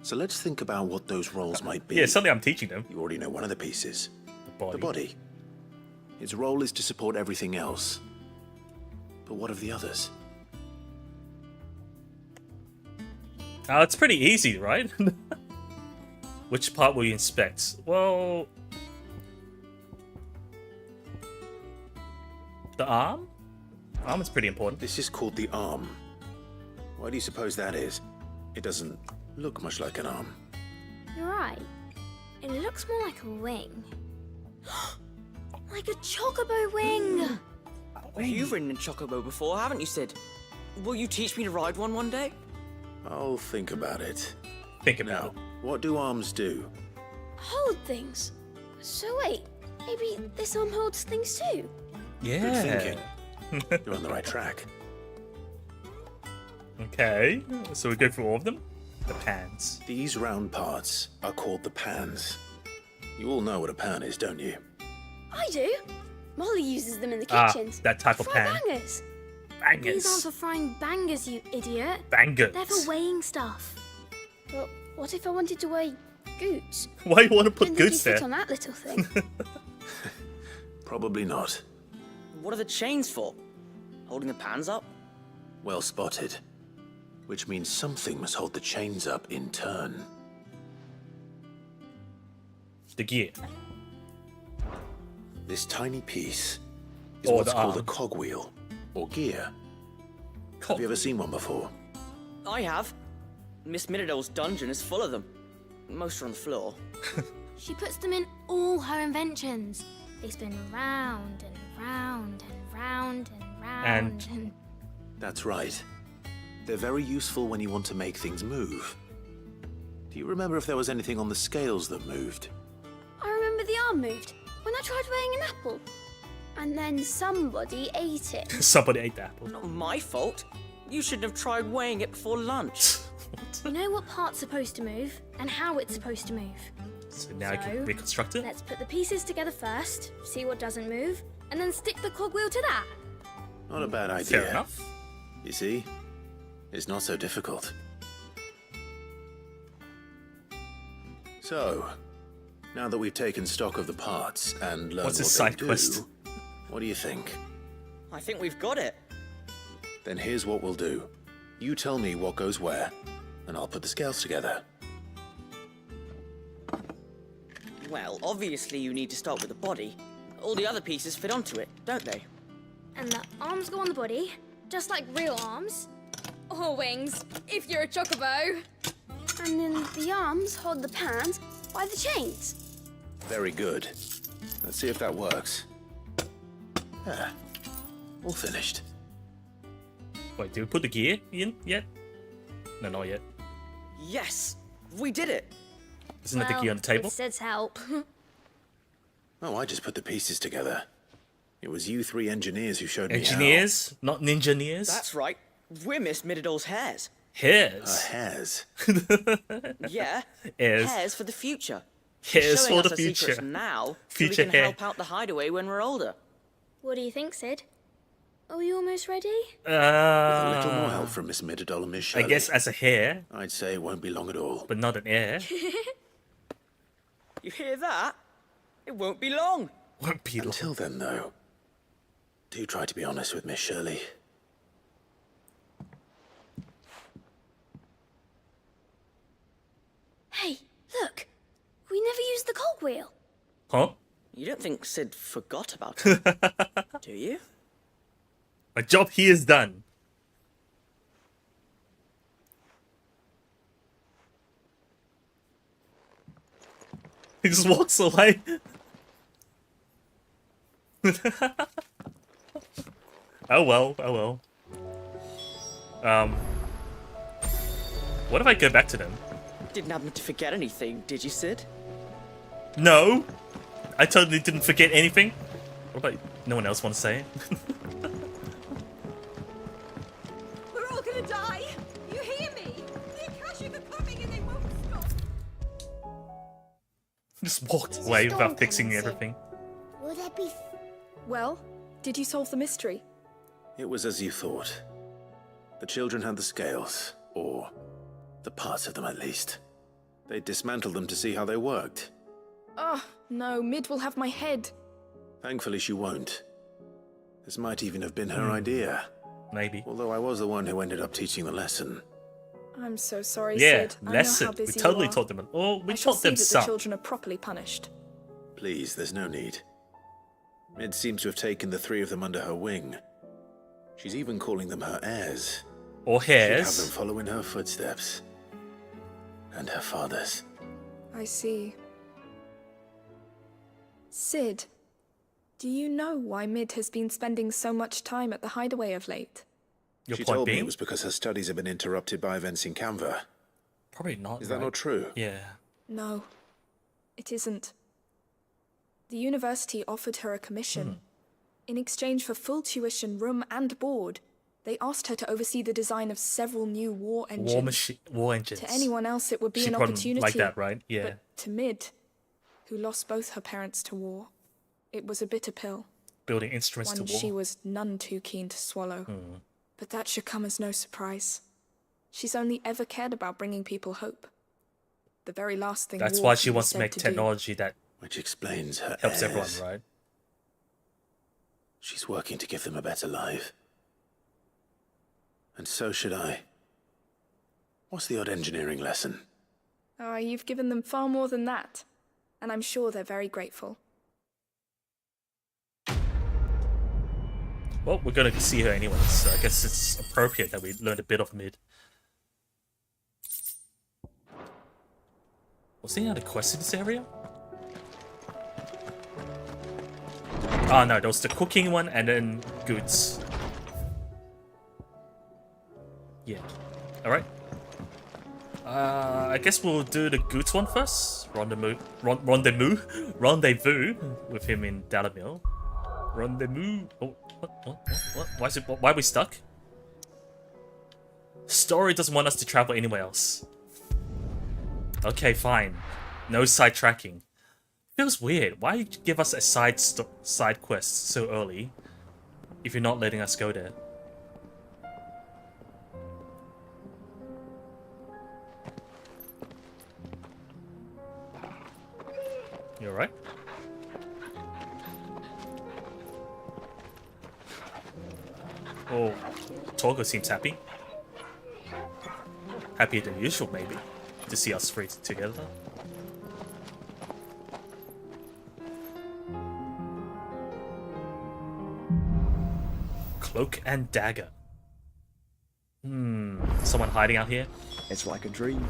So let's think about what those roles might be. Yeah, suddenly I'm teaching them. You already know one of the pieces. The body. The body. Its role is to support everything else. But what of the others? It's pretty easy, right? Which part will you inspect? Well... The arm? Arm is pretty important. This is called the arm. Why do you suppose that is? It doesn't look much like an arm. You're right. It looks more like a wing. Like a chocobo wing! You've ridden a chocobo before, haven't you, Sid? Will you teach me to ride one day? I'll think about it. Think about Now, what do arms do? Hold things. So wait, maybe this arm holds things too? Yeah. Good thinking. You're on the right track. Okay, so we go through all of them? The pans. These round parts are called the pans. You all know what a pan is, don't you? I do. Molly uses them in the Ah, kitchens. that type of Fry pan. bangers. Bangers. These aren't for frying bangers, you idiot. Bangers. They're for weighing stuff. But what if I wanted to weigh goots? Why you want to put Don't think goods you there? fit on that little thing. Probably not. What are the chains for? Holding the pans up? Well spotted. Which means something must hold the chains up in turn. The gear. This tiny piece is Or what's the called a arm. cogwheel, or gear. Have you ever seen one before? I have. Miss Mididol's dungeon is full of them. Most are on the floor. She puts them in all her inventions. They spin round and round and round and round and... That's right. They're very useful when you want to make things move. Do you remember if there was anything on the scales that moved? I remember the arm moved when I tried weighing an apple. And then somebody ate it. Somebody ate the apple. Not my fault. You shouldn't have tried weighing it before lunch. You know what part's supposed to move and how it's supposed to move. So now I can reconstruct it? Let's put the pieces together first, see what doesn't move, and then stick the cogwheel to that. Not a bad idea. Fair enough. You see? It's not so difficult. So, now that we've taken stock of the parts and learned What's what this they side do, quest? what do you think? I think we've got it. Then here's what we'll do. You tell me what goes where, and I'll put the scales together. Well, obviously you need to start with the body. All the other pieces fit onto it, don't they? And the arms go on the body, just like real arms. Or wings, if you're a chocobo. And then the arms hold the pans by the chains. Very good. Let's see if that works. Ah, all finished. Wait, did we put the gear in yet? No, not yet. Yes! We did it! Isn't that the key on the table? It says help. Oh, I just put the pieces together. It was you three engineers who showed me Engineers, not ninja-neers. That's right. We're Miss Mididol's hairs. Hairs? Hairs? Yeah. Hairs. Hairs for the future. Hairs Showing for us the our secrets future. now, Future so we can hair. help out the hideaway when we're older. What do you think, Sid? Are we almost ready? With a little more help from Miss Mididol and Miss I Shirley, guess as a hair, I'd say it won't be long at all. but not an heir. You hear that? It won't be long. Won't be long. Until then, though, do try to be honest with Miss Shirley. Hey, look. We never used the cogwheel. Huh? You don't think Sid forgot about it, do you? My job here is done. He just walks away. Oh well, oh well. What if I go back to them? Didn't happen to forget anything, did you, Sid? No! I totally didn't forget anything. What about no one else want to say it? We're all gonna die. You hear me? The Akashic are coming and they won't stop. Just walked away without fixing everything. Will there be... Well, did you solve the mystery? It was as you thought. The children had the scales, or the parts of them at least. They dismantled them to see how they worked. Oh, no, Mid will have my head. Thankfully she won't. This might even have been her idea. Maybe. Although I was the one who ended up teaching the lesson. I'm so sorry, Yeah, Sid. lesson. I know how We busy totally you are. taught them. Oh, we I shall taught see them that the some. children are properly punished. Please, there's no need. Mid seems to have taken the three of them under her wing. She's even calling them her heirs. Or She'd have hairs. them follow in her footsteps. And her father's. I see. Sid, do you know why Mid has been spending so much time at the hideaway of late? Your She point told me being? it was because her studies have been interrupted by events in Canva. Probably not. Is that right? not true? Yeah. No, it isn't. The university offered her a commission. In exchange for full tuition, room and board, they asked her to oversee the design of several new war engines. War engines. To anyone else, it would be She an probably opportunity. like that, right? Yeah. But to Mid, who lost both her parents to war, it was a bitter pill. Building instruments One to war. she was none too keen to swallow. But that should come as no surprise. She's only ever cared about bringing people hope. The very last thing That's war why she can be wants to said make do. technology that Which explains her helps everyone, heirs. right? She's working to give them a better life. And so should I. What's the odd engineering lesson? Oh, you've given them far more than that. And I'm sure they're very grateful. Well, we're gonna see her anyways, so I guess it's appropriate that we learned a bit of Mid. Was there any other quest in this area? Oh no, there was the cooking one and then goods. Yeah. Alright. I guess we'll do the goods one first. Rendezvous with him in Dalamil. Rendezvous. Oh, what? Why is it? Why are we stuck? Story doesn't want us to travel anywhere else. Okay, fine. No sidetracking. Feels weird. Why give us a side quest so early if you're not letting us go there? You alright? Oh, Togo seems happy. Happier than usual, maybe, to see us three together. Cloak and dagger. Someone hiding out here? It's like a dream.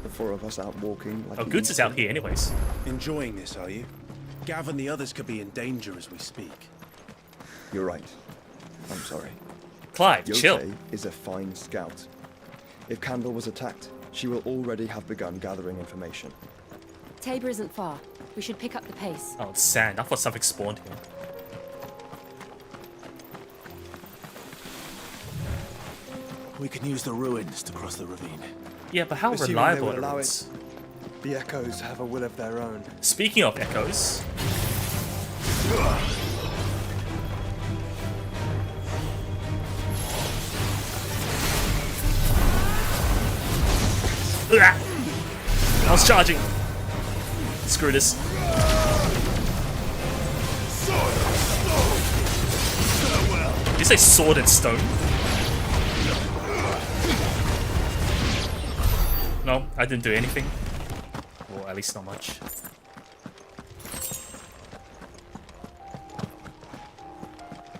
The four of us out walking like Oh, we Goods used is out to. here anyways. Enjoying this, are you? Gav and the others could be in danger as we speak. You're right. I'm sorry. Clive, Yote chill. is a fine scout. If Candle was attacked, she will already have begun gathering information. Tabor isn't far. We should pick up the pace. Oh, it's sand. I thought something spawned here. We can use the ruins to cross the ravine. Yeah, but how Assuming reliable they would are the allow ruins? The echoes have a will of their own. Speaking of echoes. I was charging. Screw this. Did you say sword and stone? No, I didn't do anything. Or at least not much.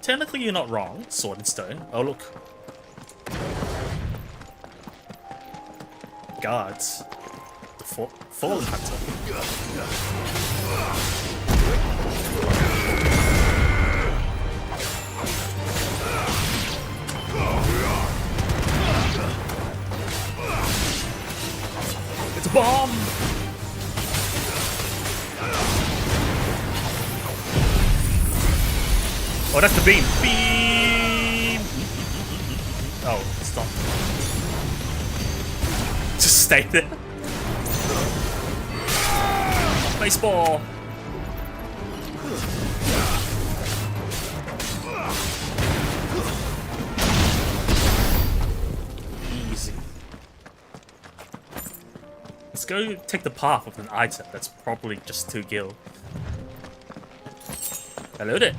Technically, you're not wrong. Sword and stone. Oh, look. Guards. The fallen hunter. It's a bomb! Oh, that's the beam. Beam! Oh, stop. Just stay there. Baseball. Easy. Let's go take the path of an item that's probably just 2 gil. Hello there.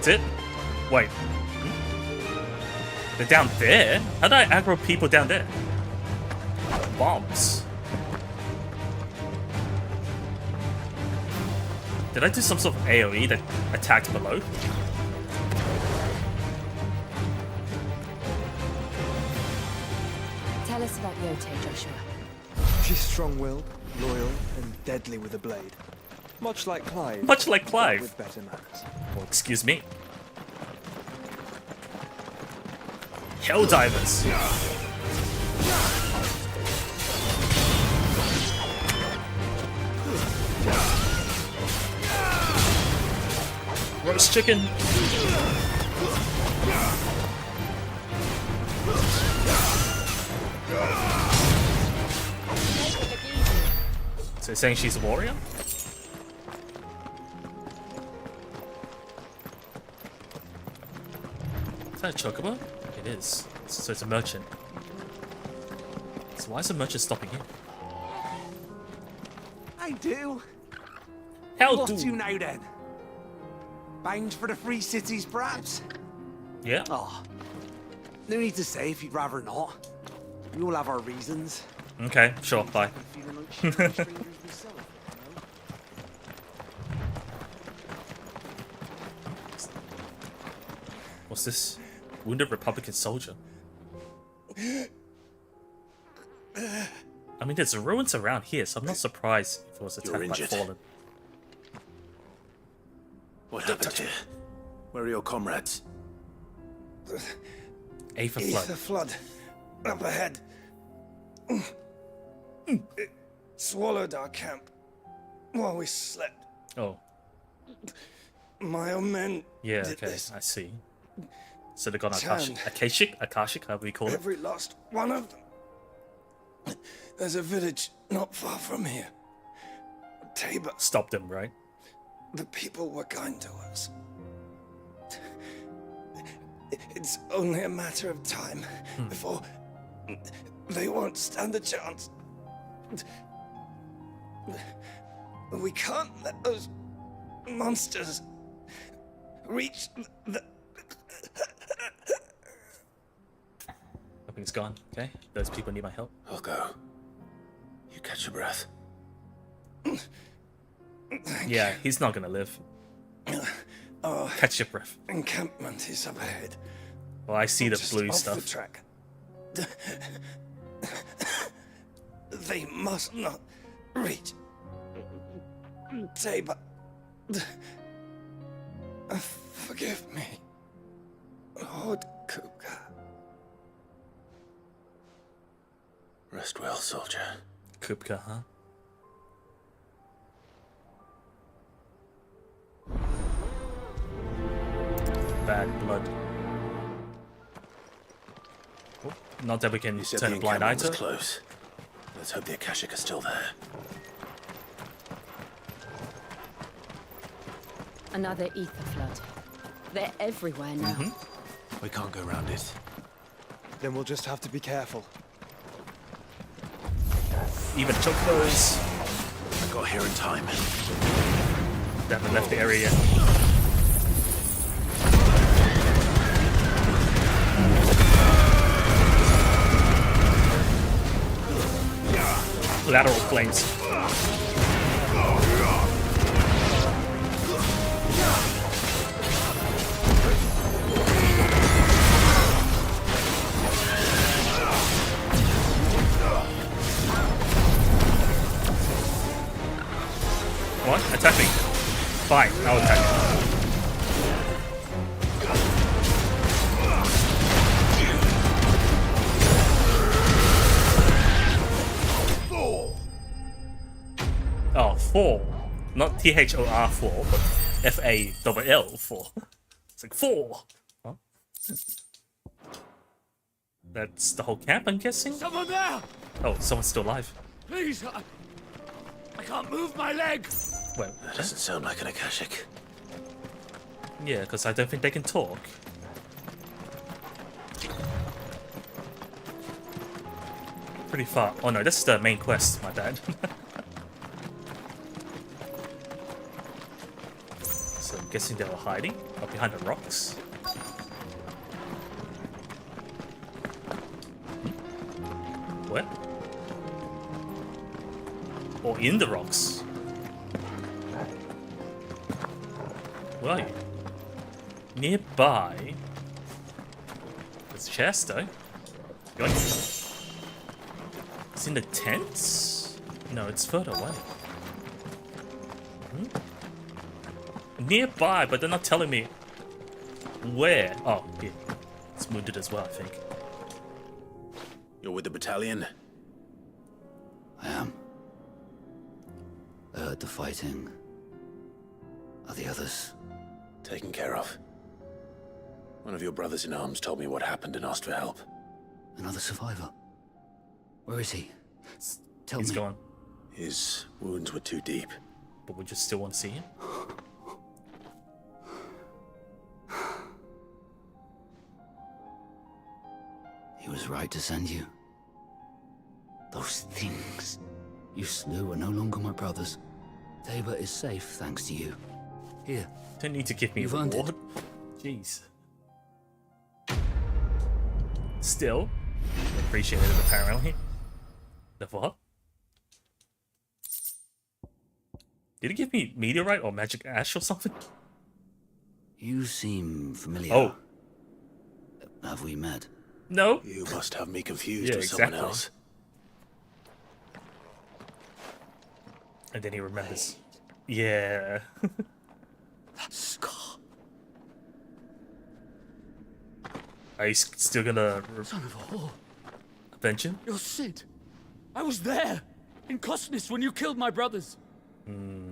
That's it? Wait. They're down there? How did I aggro people down there? Bombs. Did I do some sort of AoE that attacked below? Tell us about Yote, Joshua. She's strong-willed, loyal, and deadly with a blade. Much like Clive. Much like Clive. With better manners. Well, excuse me. Helldivers. Roast chicken. So you're saying she's a warrior? Is that a chocobo? It is. So it's a merchant. So why is the merchant stopping here? I do. How what do? you now then? Bound for the free cities, perhaps? Yeah. Oh, no need to say if you'd rather not. We all have our reasons. Okay, sure, bye. What's this? Wounded Republican soldier. I mean, there's ruins around here, so I'm not surprised if it was attacked by injured. fallen. What happened here? Where are your comrades? Aether It's flood. the flood. Up ahead. It swallowed our camp while we slept. Oh. My own men. Yeah, did okay, this. I see. So they got Turned Akashic, however we call it. Every last one of them. There's a village not far from here. Tabor. Stop them, right? The people were kind to us. It's only a matter of time before they won't stand a chance. We can't let those monsters reach the... Nothing's gone, okay? Those people need my help. I'll go. You catch your breath. Yeah, he's not gonna live. Oh, Catch your breath. encampment is up ahead. Well, I see the Just blue off stuff. The track. They must not reach Tabor. Forgive me, Lord Kupka. Rest well, soldier. Kupka, huh? Bad blood. Oh, not that we can You said turn the a blind eye encampment to. was close. Let's hope the Akashic are still there. Another ether flood. They're everywhere now. We can't go round it. Then we'll just have to be careful. Even chocobos. I got here in time. They haven't left the area yet. Lateral flames. What? Attack me. Fine, I'll attack you. Oh, 4. Not THOR 4, but FALL 4. It's like 4. Huh? That's the whole camp, I'm guessing? Someone there! Oh, someone's still alive. Please, I can't move my leg. Wait, That doesn't sound like an Akashic. yeah, because I don't think they can talk. Pretty far. Oh no, this is the main quest, my bad. So I'm guessing they were hiding up behind the rocks. What? Or in the rocks? Where are you? Nearby. There's a chest though. Yoink. It's in the tents? No, it's further away. Nearby, but they're not telling me where. Oh, yeah. It's wounded as well, I think. You're with the battalion? I am. I heard the fighting. Are the others? Taken care of. One of your brothers in arms told me what happened and asked for help. Another survivor? Where is he? Tell He's me. gone. His wounds were too deep. But we just still want to see him? He was right to send you. Those things you slew are no longer my brothers. Tabor is safe thanks to you. Here. Don't need to give me a You've earned reward. Jeez. Still, appreciate it apparently. The what? Did he give me meteorite or magic ash or something? You seem familiar. Oh. Have we met? No. You must have me confused Yeah, with exactly. someone else. And then he remembers. Yeah. That scar. Are you still gonna Son of a whore. avenge him? You're Sid. I was there in Kosnis when you killed my brothers.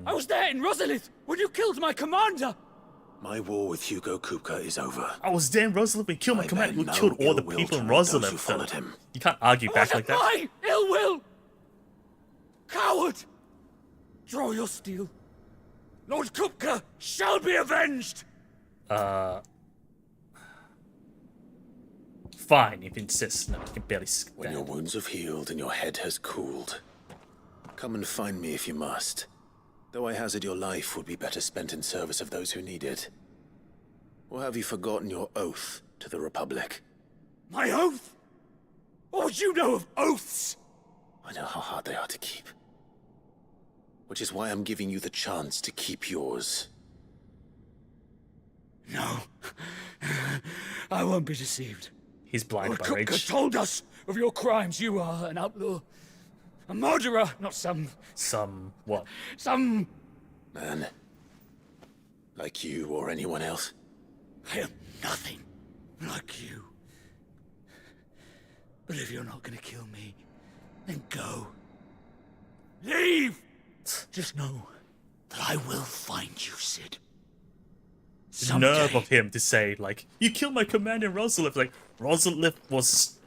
I was there in Rosalith when you killed my commander. My war with Hugo Kupka is over. I was damn Rosalith. We killed my commander. We killed all the people in Rosalith. Followed him. You can't argue back like that. My ill will! Coward! Draw your steel. Lord Kupka shall be avenged! Fine, if you insist. No, you can barely stand. When your wounds have healed and your head has cooled, come and find me if you must. Though I hazard your life would be better spent in service of those who need it. Or have you forgotten your oath to the Republic? My oath? What would you know of oaths? I know how hard they are to keep. Which is why I'm giving you the chance to keep yours. No. I won't be deceived. He's blinded by Kupka rage. told us of your crimes. You are an outlaw. A murderer, not some... Some what? Some... Man. Like you or anyone else. I am nothing like you. But if you're not gonna kill me, then go. Leave! Just know that I will find you, Sid. The nerve of him to say, like, you killed my commander in Rosalith. Like, Rosalith was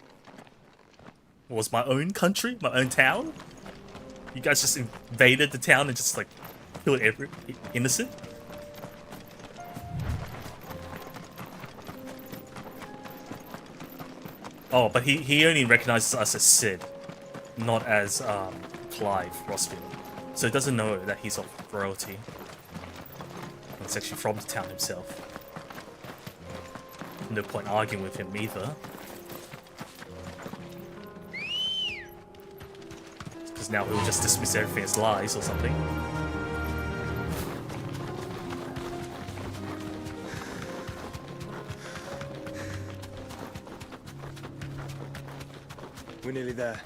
my own country, my own town. You guys just invaded the town and just, like, killed every innocent. Oh, but he only recognizes us as Sid, not as Clive Rosfield. So he doesn't know that he's of royalty. He's actually from the town himself. No point arguing with him either. Because now he'll just dismiss everything as lies or something. We're nearly there.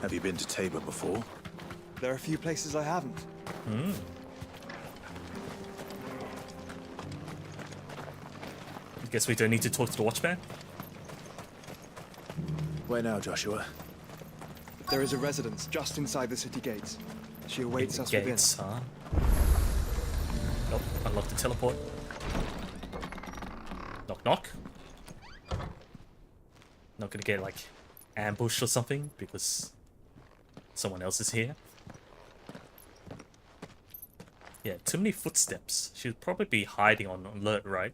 Have you been to Tabor before? There are a few places I haven't. Hmm. Guess we don't need to talk to the Watchman. Where now, Joshua? There is a residence just inside the city gates. She awaits us within. Gates, huh? Nope, unlock the teleport. Knock knock. Not gonna get like ambushed or something because someone else is here. Yeah, too many footsteps. She'd probably be hiding on alert, right?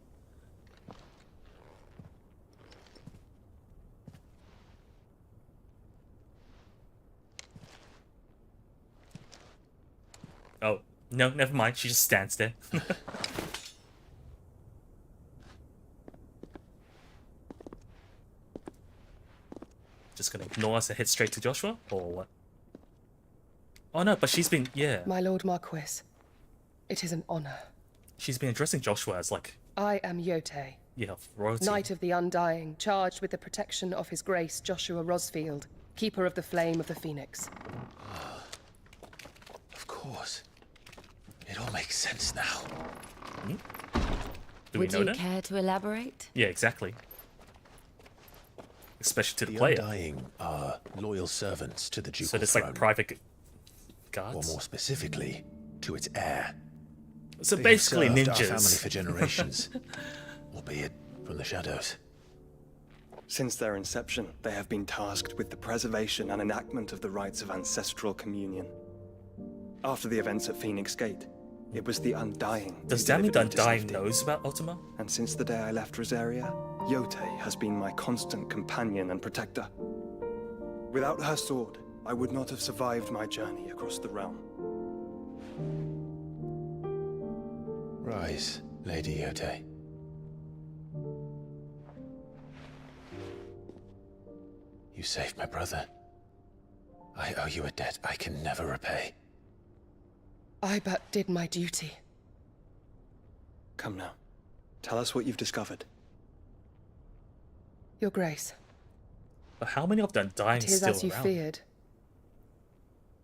Oh, no, never mind. She just stands there. Just gonna ignore us and head straight to Joshua, or what? Oh no, but she's been, yeah. My Lord Marquis, it is an honor. She's been addressing Joshua as like... I am Yote. Yeah, royalty. Knight of the Undying, charged with the protection of His Grace Joshua Rosfield, Keeper of the Flame of the Phoenix. Of course. It all makes sense now. Hmm? Do Would we know you that? care to elaborate? Yeah, exactly. Especially to the The player. Undying are loyal servants to the Ducal So there's throne. like private guards? Or more specifically, to its heir. So They have basically served ninjas. Our family for generations, albeit from the shadows. Since their inception, they have been tasked with the preservation and enactment of the rites of ancestral communion. After the events at Phoenix Gate, it was the Undying. Does who that mean the delivered me to Undying safety. knows about Ultima? And since the day I left Rosaria, Yote has been my constant companion and protector. Without her sword, I would not have survived my journey across the realm. Rise, Lady Yote. You saved my brother. I owe you a debt I can never repay. I but did my duty. Come now. Tell us what you've discovered. Your Grace, But how many of the Undying it is still as you around? feared.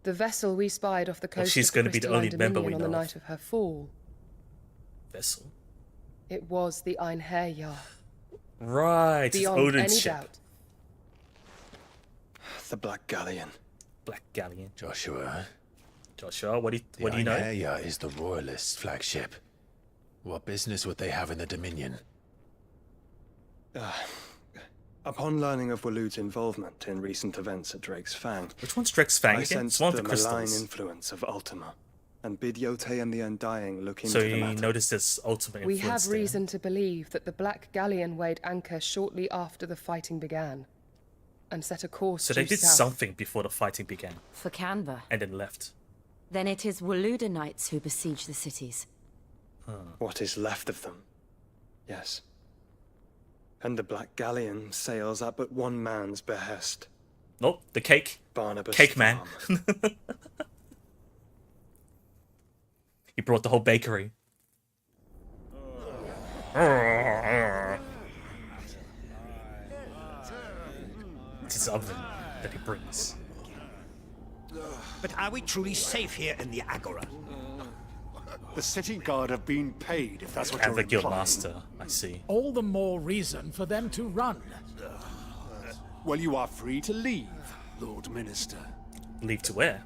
The vessel we spied off the Well, coast she's of going to be the Crystalline only member we Dominion on the know of. night of her fall. Vessel. It was the Einherjar. Right, it's Beyond Odin's any ship. doubt. The Black Galleon. Black Galleon. Joshua. Joshua, what do you know? The Einherjar is the Royalist flagship. What business would they have in the Dominion? Upon learning of Waloed's involvement in recent events at Drake's Fang, Which one's Drake's Fang I again? sensed It's one of the the malign crystals. influence of Ultima, and bid Yote and the Undying look into So the you matter. noticed this ultimate We influence have there. reason to believe that the Black Galleon weighed anchor shortly after the fighting began, and set a course So due they did south. something before the fighting began, For Canva. and then left. Then it is Waloeda knights who besiege the cities. What is left of them? Yes. And the Black Galleon sails at but one man's behest. Nope, the cake. Barnabas Cake man. He brought the whole bakery. It's his oven that he brings. But are we truly safe here in the Agora? The city guard have been paid, if that's what And you're the guild implying. master, I see. All the more reason for them to run. Well, you are free to leave, Lord Minister. Leave to where?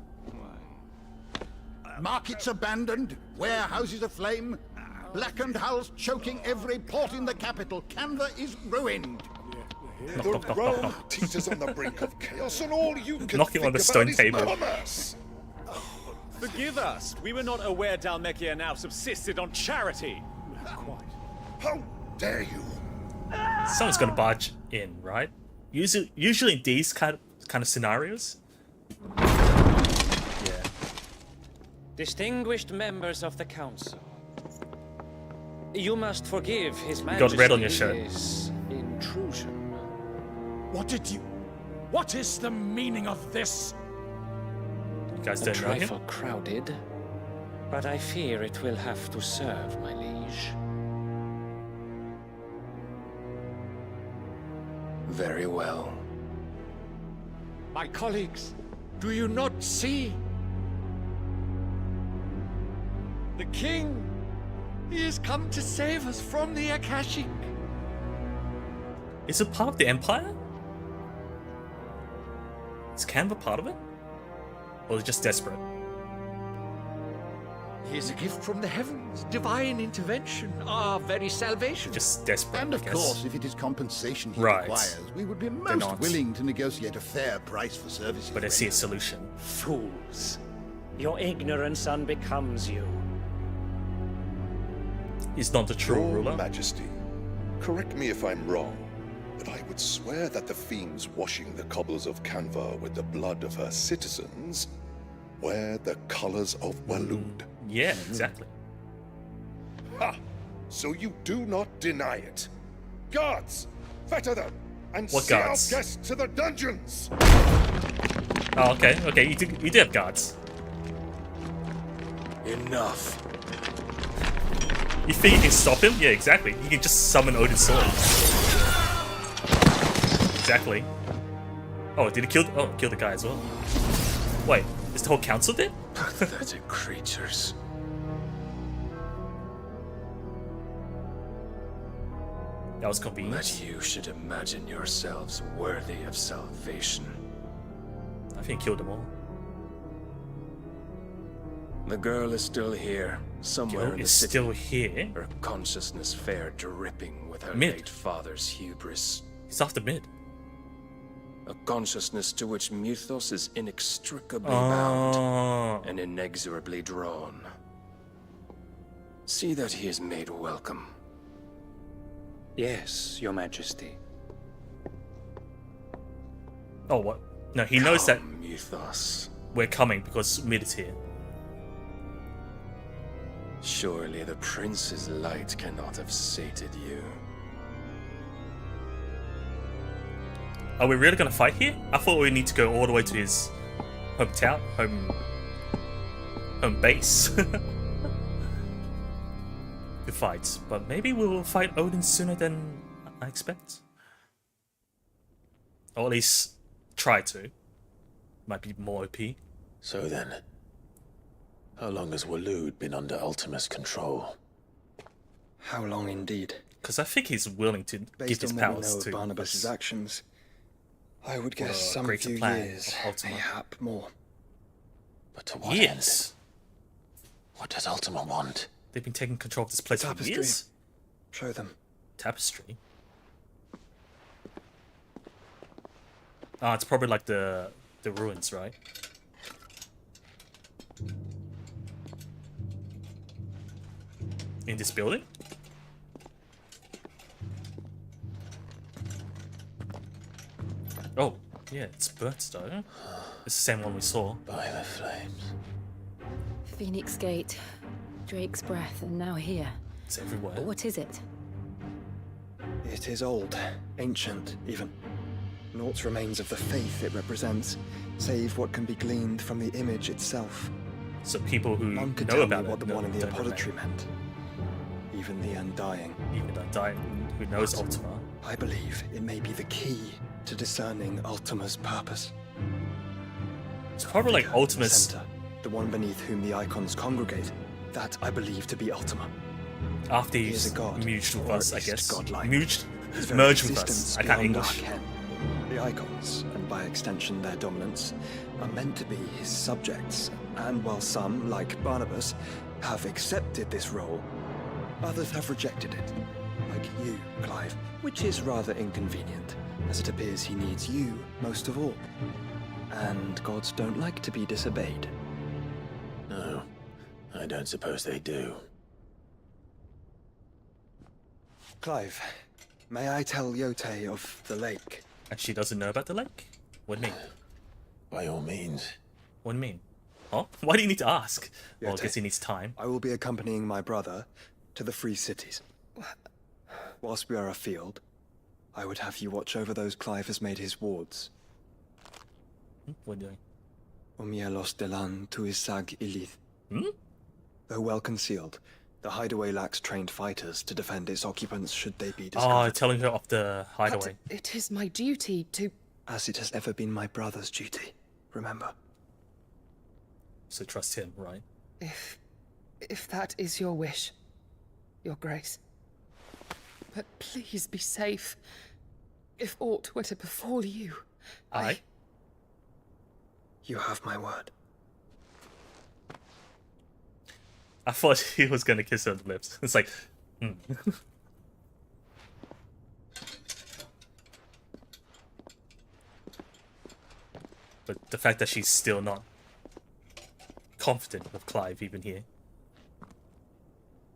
Markets abandoned, warehouses aflame, blackened hulls choking every port in the capital. Canva is ruined. The realm teeters on the brink of chaos, and all you can Knocking think on the about stone is table. commerce. Forgive us. We were not aware Dalmekia now subsisted on charity. How dare you? Someone's gonna barge in, right? Usually in these kind of scenarios. Yeah. Distinguished members of the council, you must forgive His You Majesty's got red on your shirt. intrusion. What is the meaning of this? You guys A don't know him? trifle crowded, but I fear it will have to serve, my liege. Very well. My colleagues, do you not see? The king! He has come to save us from the Akashic. Is it part of the Empire? Is Canva part of it? Or is it just desperate? He is a gift from the heavens, divine intervention, our very salvation. Just desperate, And I of guess. course, if it is compensation he Right. requires, we would be They're most not. willing to negotiate a fair price for services. But I see a solution. Fools. Your ignorance unbecomes you. He's not the true Your ruler. Majesty, correct me if I'm wrong, but I would swear that the fiends washing the cobbles of Canva with the blood of her citizens wear the colors of Waloed. Yeah, exactly. Ha! So you do not deny it. Guards, fetter them and What see our guards? guests to the dungeons. Oh, okay, okay. You do have guards. Enough. You think you can stop him? Yeah, exactly. You can just summon Odin's sword. Exactly. Oh, did he kill? Oh, kill the guy as well. Wait, is the whole council dead? Pathetic creatures. That was convenient. That you should imagine yourselves worthy of salvation. I think he killed them all. The girl is still here, somewhere Girl in the is city. still here? Her consciousness fair dripping with her Mid. late father's hubris. He's after mid. A consciousness to which Mythos is inextricably Oh. bound and inexorably drawn. See that he is made welcome. Yes, Your Majesty. Oh, what? No, he knows that Mythos. we're coming because mid is here. Surely the prince's light cannot have sated you. Are we really gonna fight here? I thought we need to go all the way to his hometown, home base to fight. But maybe we will fight Odin sooner than I expect, or at least try to. Might be more OP. So then, how long has Waloed been under Ultima's control? How long indeed? Because I think he's willing to give Based his on what we powers know to of Barnabas's actions, I would for guess a some greater few plan years, of Ultima. mayhap more. But to what Yes. end? What does Ultima want? They've been taking control of this place for Tapestry. years. Show them. Tapestry. Ah, it's probably like the ruins, right? In this building? Oh, yeah, it's Birthstone. It's the same one we saw. By the flames. Phoenix Gate, Drake's Breath, and now here. It's everywhere. But what is it? It is old, ancient, even. Naught's remains of the faith it represents, save what can be gleaned from the image itself. So people who None could know tell about me what it the one in the don't apodatory meant. Even the Undying. Even the Undying, who knows Ultima. I believe it may be the key to discerning Ultima's purpose. It's probably like Ultima's... Center, the one beneath whom the icons congregate. That I believe to be Ultima. After He is he's a god, merged with or us, at I least guess. godlike. Merged His very with us. existence I can't beyond our English. ken. The icons, and by extension their dominance, are meant to be his subjects, and while some, like Barnabas, have accepted this role, others have rejected it, like you, Clive, which is rather inconvenient, as it appears he needs you most of all. And gods don't like to be disobeyed. No, I don't suppose they do. Clive, may I tell Yote of the lake? And she doesn't know about the lake? What do you mean? By all means. What do you mean? Huh? Why do you need to ask? Well, I Yote, guess he needs time. I will be accompanying my brother to the Free Cities. Whilst we are afield, I would have you watch over those Clive has made his wards. What are you doing? Omielos delan tuisag ilith. Hmm? Though well concealed, the hideaway lacks trained fighters to defend its occupants should they be Oh, discovered. telling her of the hideaway. But it is my duty to... As it has ever been my brother's duty, remember. So trust him, right? If that is your wish, Your Grace. But please be safe. If aught were to befall you, I... You have my word. I thought he was gonna kiss her on the lips. It's like, But the fact that she's still not confident with Clive even here.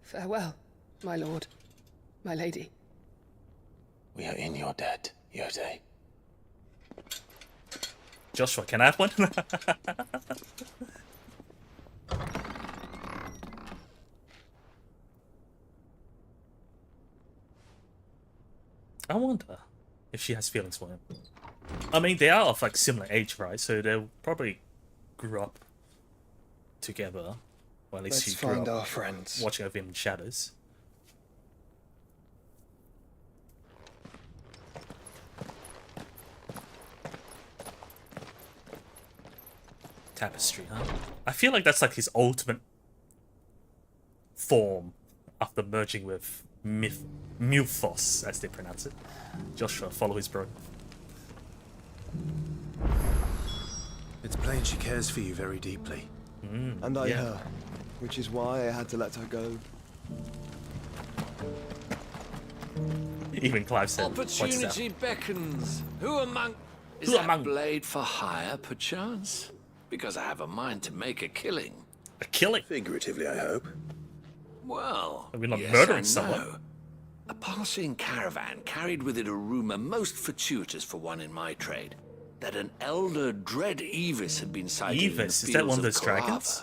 Farewell, my lord, my lady. We are in your debt, Yote. Joshua, can I have one? I wonder if she has feelings for him. I mean, they are of like similar age, right? So they probably grew up together. Or at least Let's she grew find up our friends. watching over him in shadows. Tapestry, huh? I feel like that's like his ultimate form after merging with Mythos, as they pronounce it. Joshua, follow his bro. It's plain she cares for you very deeply. And I her, which is why I had to let her go. Even Clive said, Opportunity beckons. Who among... Is Who that among- blade for hire, perchance? Because I have a mind to make a killing. A killing? Figuratively, I hope. Well, Are we not yes murdering and someone? no. A passing caravan carried with it a rumor most fortuitous for one in my trade, that an elder Dread Evis had been sighted in the Evis? Is fields that one of of those Carava. dragons?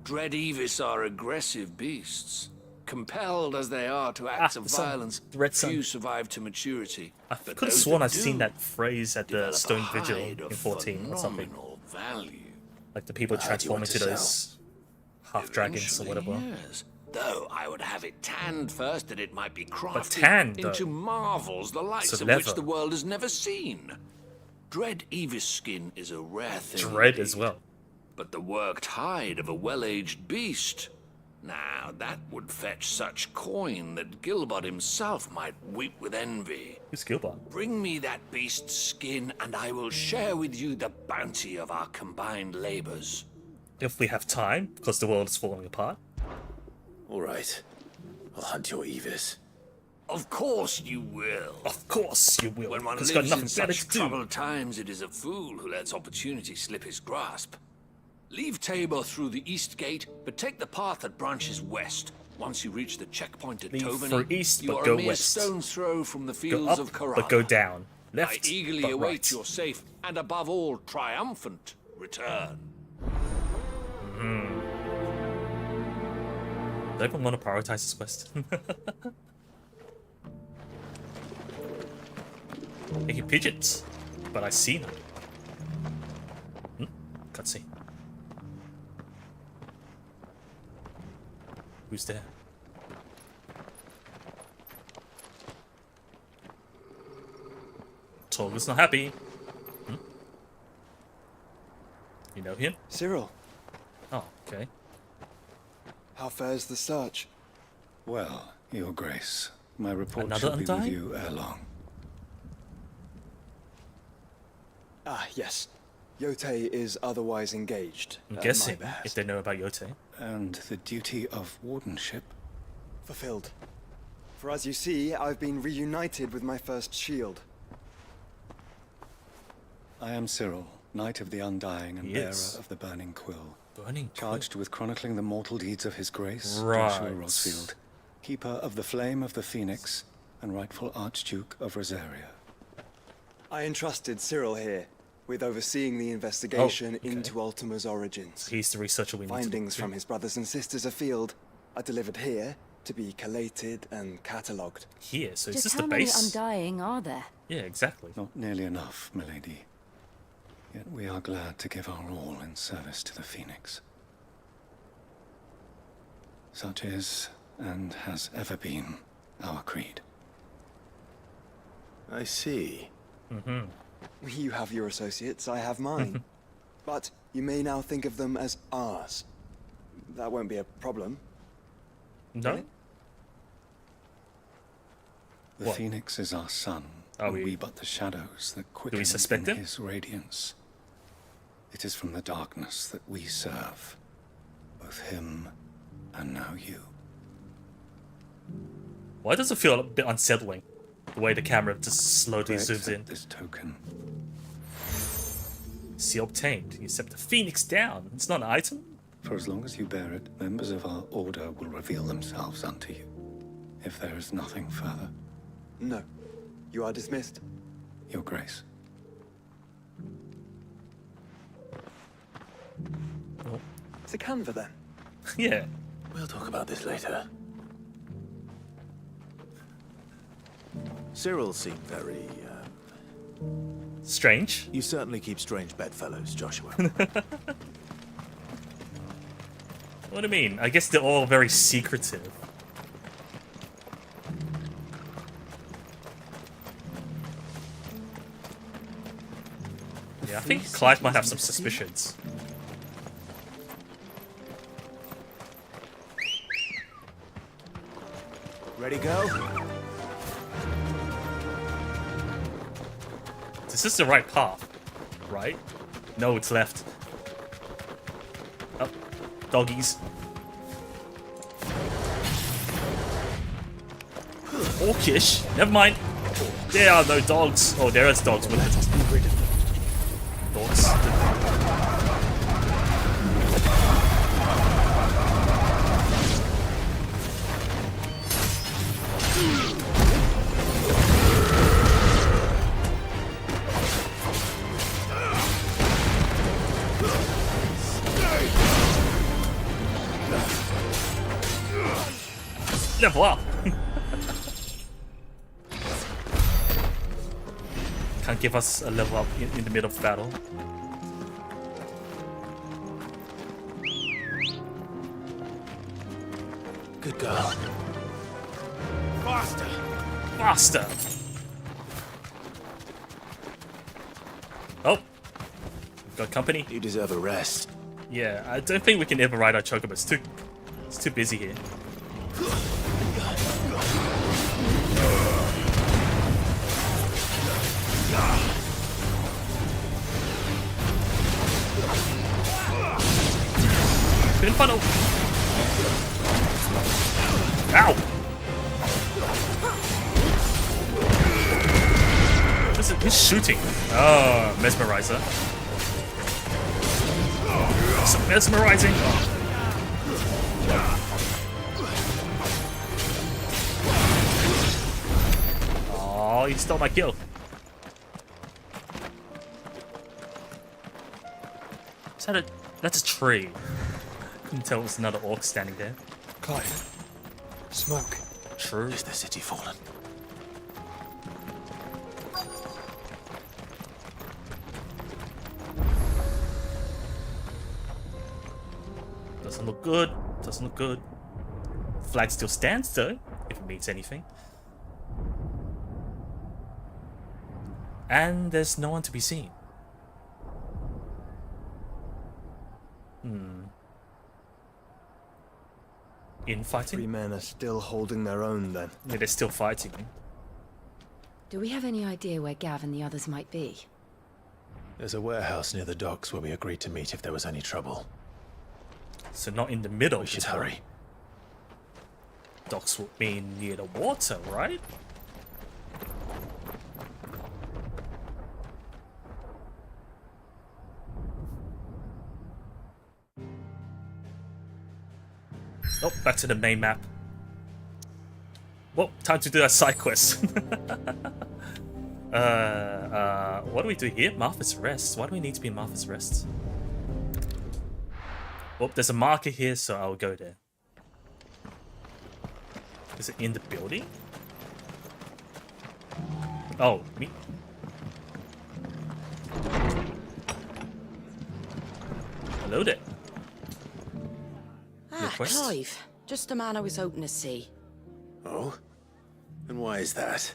Dread Evis are aggressive beasts. Compelled as they are to acts of the sun. violence, The red sun. few survive to maturity. I But could have those sworn that I've seen do that phrase at the develop a Stone Vigil hide in of 14 or something. phenomenal value. Like the people How do you transform want into to those half dragons or Eventually, whatever. yes. Though I would have it tanned first that it might be crafted tanned, though. into marvels the likes So of leather. which the world has never seen. Dread Evis skin is a rare thing. Dread indeed, as well. But the worked hide of a well-aged beast. Now that would fetch such coin that Gilbert himself might weep with envy. Who's Gilbert? Bring me that beast's skin, and I will share with you the bounty of our combined labors. If we have time, because the world is falling apart. All right. I'll hunt your Evis. Of course you will. Of course you will. When one It's lives got in nothing better such to do. troubled times, it is a fool who lets opportunity slip his grasp. Leave Tabor through the east gate, but take the path that branches west. Once you reach the checkpoint at Leave Tovany, for east, you but are go a mere west. stone's throw from the Go fields up, of Kerala. but go down. Left, I eagerly but await right. your safe and, above all, triumphant return. Do I even want to prioritize this quest? Making pigeons, but I see none. Cutscene. Who's there? Tolga's not happy. You know him? Cyril, Oh, okay. how fares the search? Well, Your Grace, my report Another shall be with Undying? you ere long. Ah, yes. Yote is otherwise engaged. I'm at guessing my behest. if they know about Yote. And the duty of wardenship? Fulfilled. For as you see, I've been reunited with my first shield. I am Cyril, Knight of the Undying and Yes. bearer of the Burning Quill. Burning Charged with chronicling the mortal deeds of His Grace, Right. Joshua Rosfield, Keeper of the Flame of the Phoenix, and rightful Archduke of Rosaria. I entrusted Cyril here with overseeing the investigation okay. into Ultima's origins. He's the researcher we need to Findings look to. from his brothers and sisters afield are delivered here to be collated and catalogued. Here, so is Just this how the many base? Undying are there? Yeah, exactly. Not nearly enough, milady. Yet we are glad to give our all in service to the Phoenix. Such is, and has ever been, our creed. I see. You have your associates, I have mine. But you may now think of them as ours. That won't be a problem. No? Right? The What? Phoenix is our sun, Are and we- we but the shadows that quicken suspect in him? his radiance. It is from the darkness that we serve, both him and now you. Why does it feel a bit unsettling? The way the camera just slowly Pray zooms accept in. this token. Seal obtained. You set the Phoenix down. It's not an item? For as long as you bear it, members of our order will reveal themselves unto you. If there is nothing further, No. You are dismissed. Your Grace. It's a Canva then. Yeah. We'll talk about this later. Cyril seemed very, Strange. You certainly keep strange bedfellows, Joshua. What do you mean? I guess they're all very secretive. Yeah, I think Clive might have some suspicions. Ready, go? This is the right path, right? No, it's left. Oh, doggies. Orcish? Never mind. There are no dogs. Oh, there is dogs with it. Dogs. Level up. Can't give us a level up in the middle of battle. Good girl. Faster! Faster! Oh! We've got company. You deserve a rest. Yeah, I don't think we can ever ride our chocobo. It's too busy here. Spin funnel! He's shooting. Oh, mesmerizer. Some mesmerizing. Oh, he stole my kill. Is that that's a tree. Couldn't tell it was another orc standing there. Clive. Smoke. True. Is the city fallen? Doesn't look good. Doesn't look good. Flag still stands though, if it means anything. And there's no one to be seen. Infighting? 3 men are still holding their own then. Yeah, they're still fighting. Do we have any idea where Gav and the others might be? There's a warehouse near the docks where we agreed to meet if there was any trouble. So not in the middle. We should hurry. Docks would mean near the water, right? Oh, back to the main map. Well, time to do a side quest. What do we do here? Martha's Rest. Why do we need to be in Martha's Rest? Oh, there's a marker here, so I'll go there. Is it in the building? Oh, me. Hello there. Request? Clive. Just the man I was hoping to see. Oh? And why is that?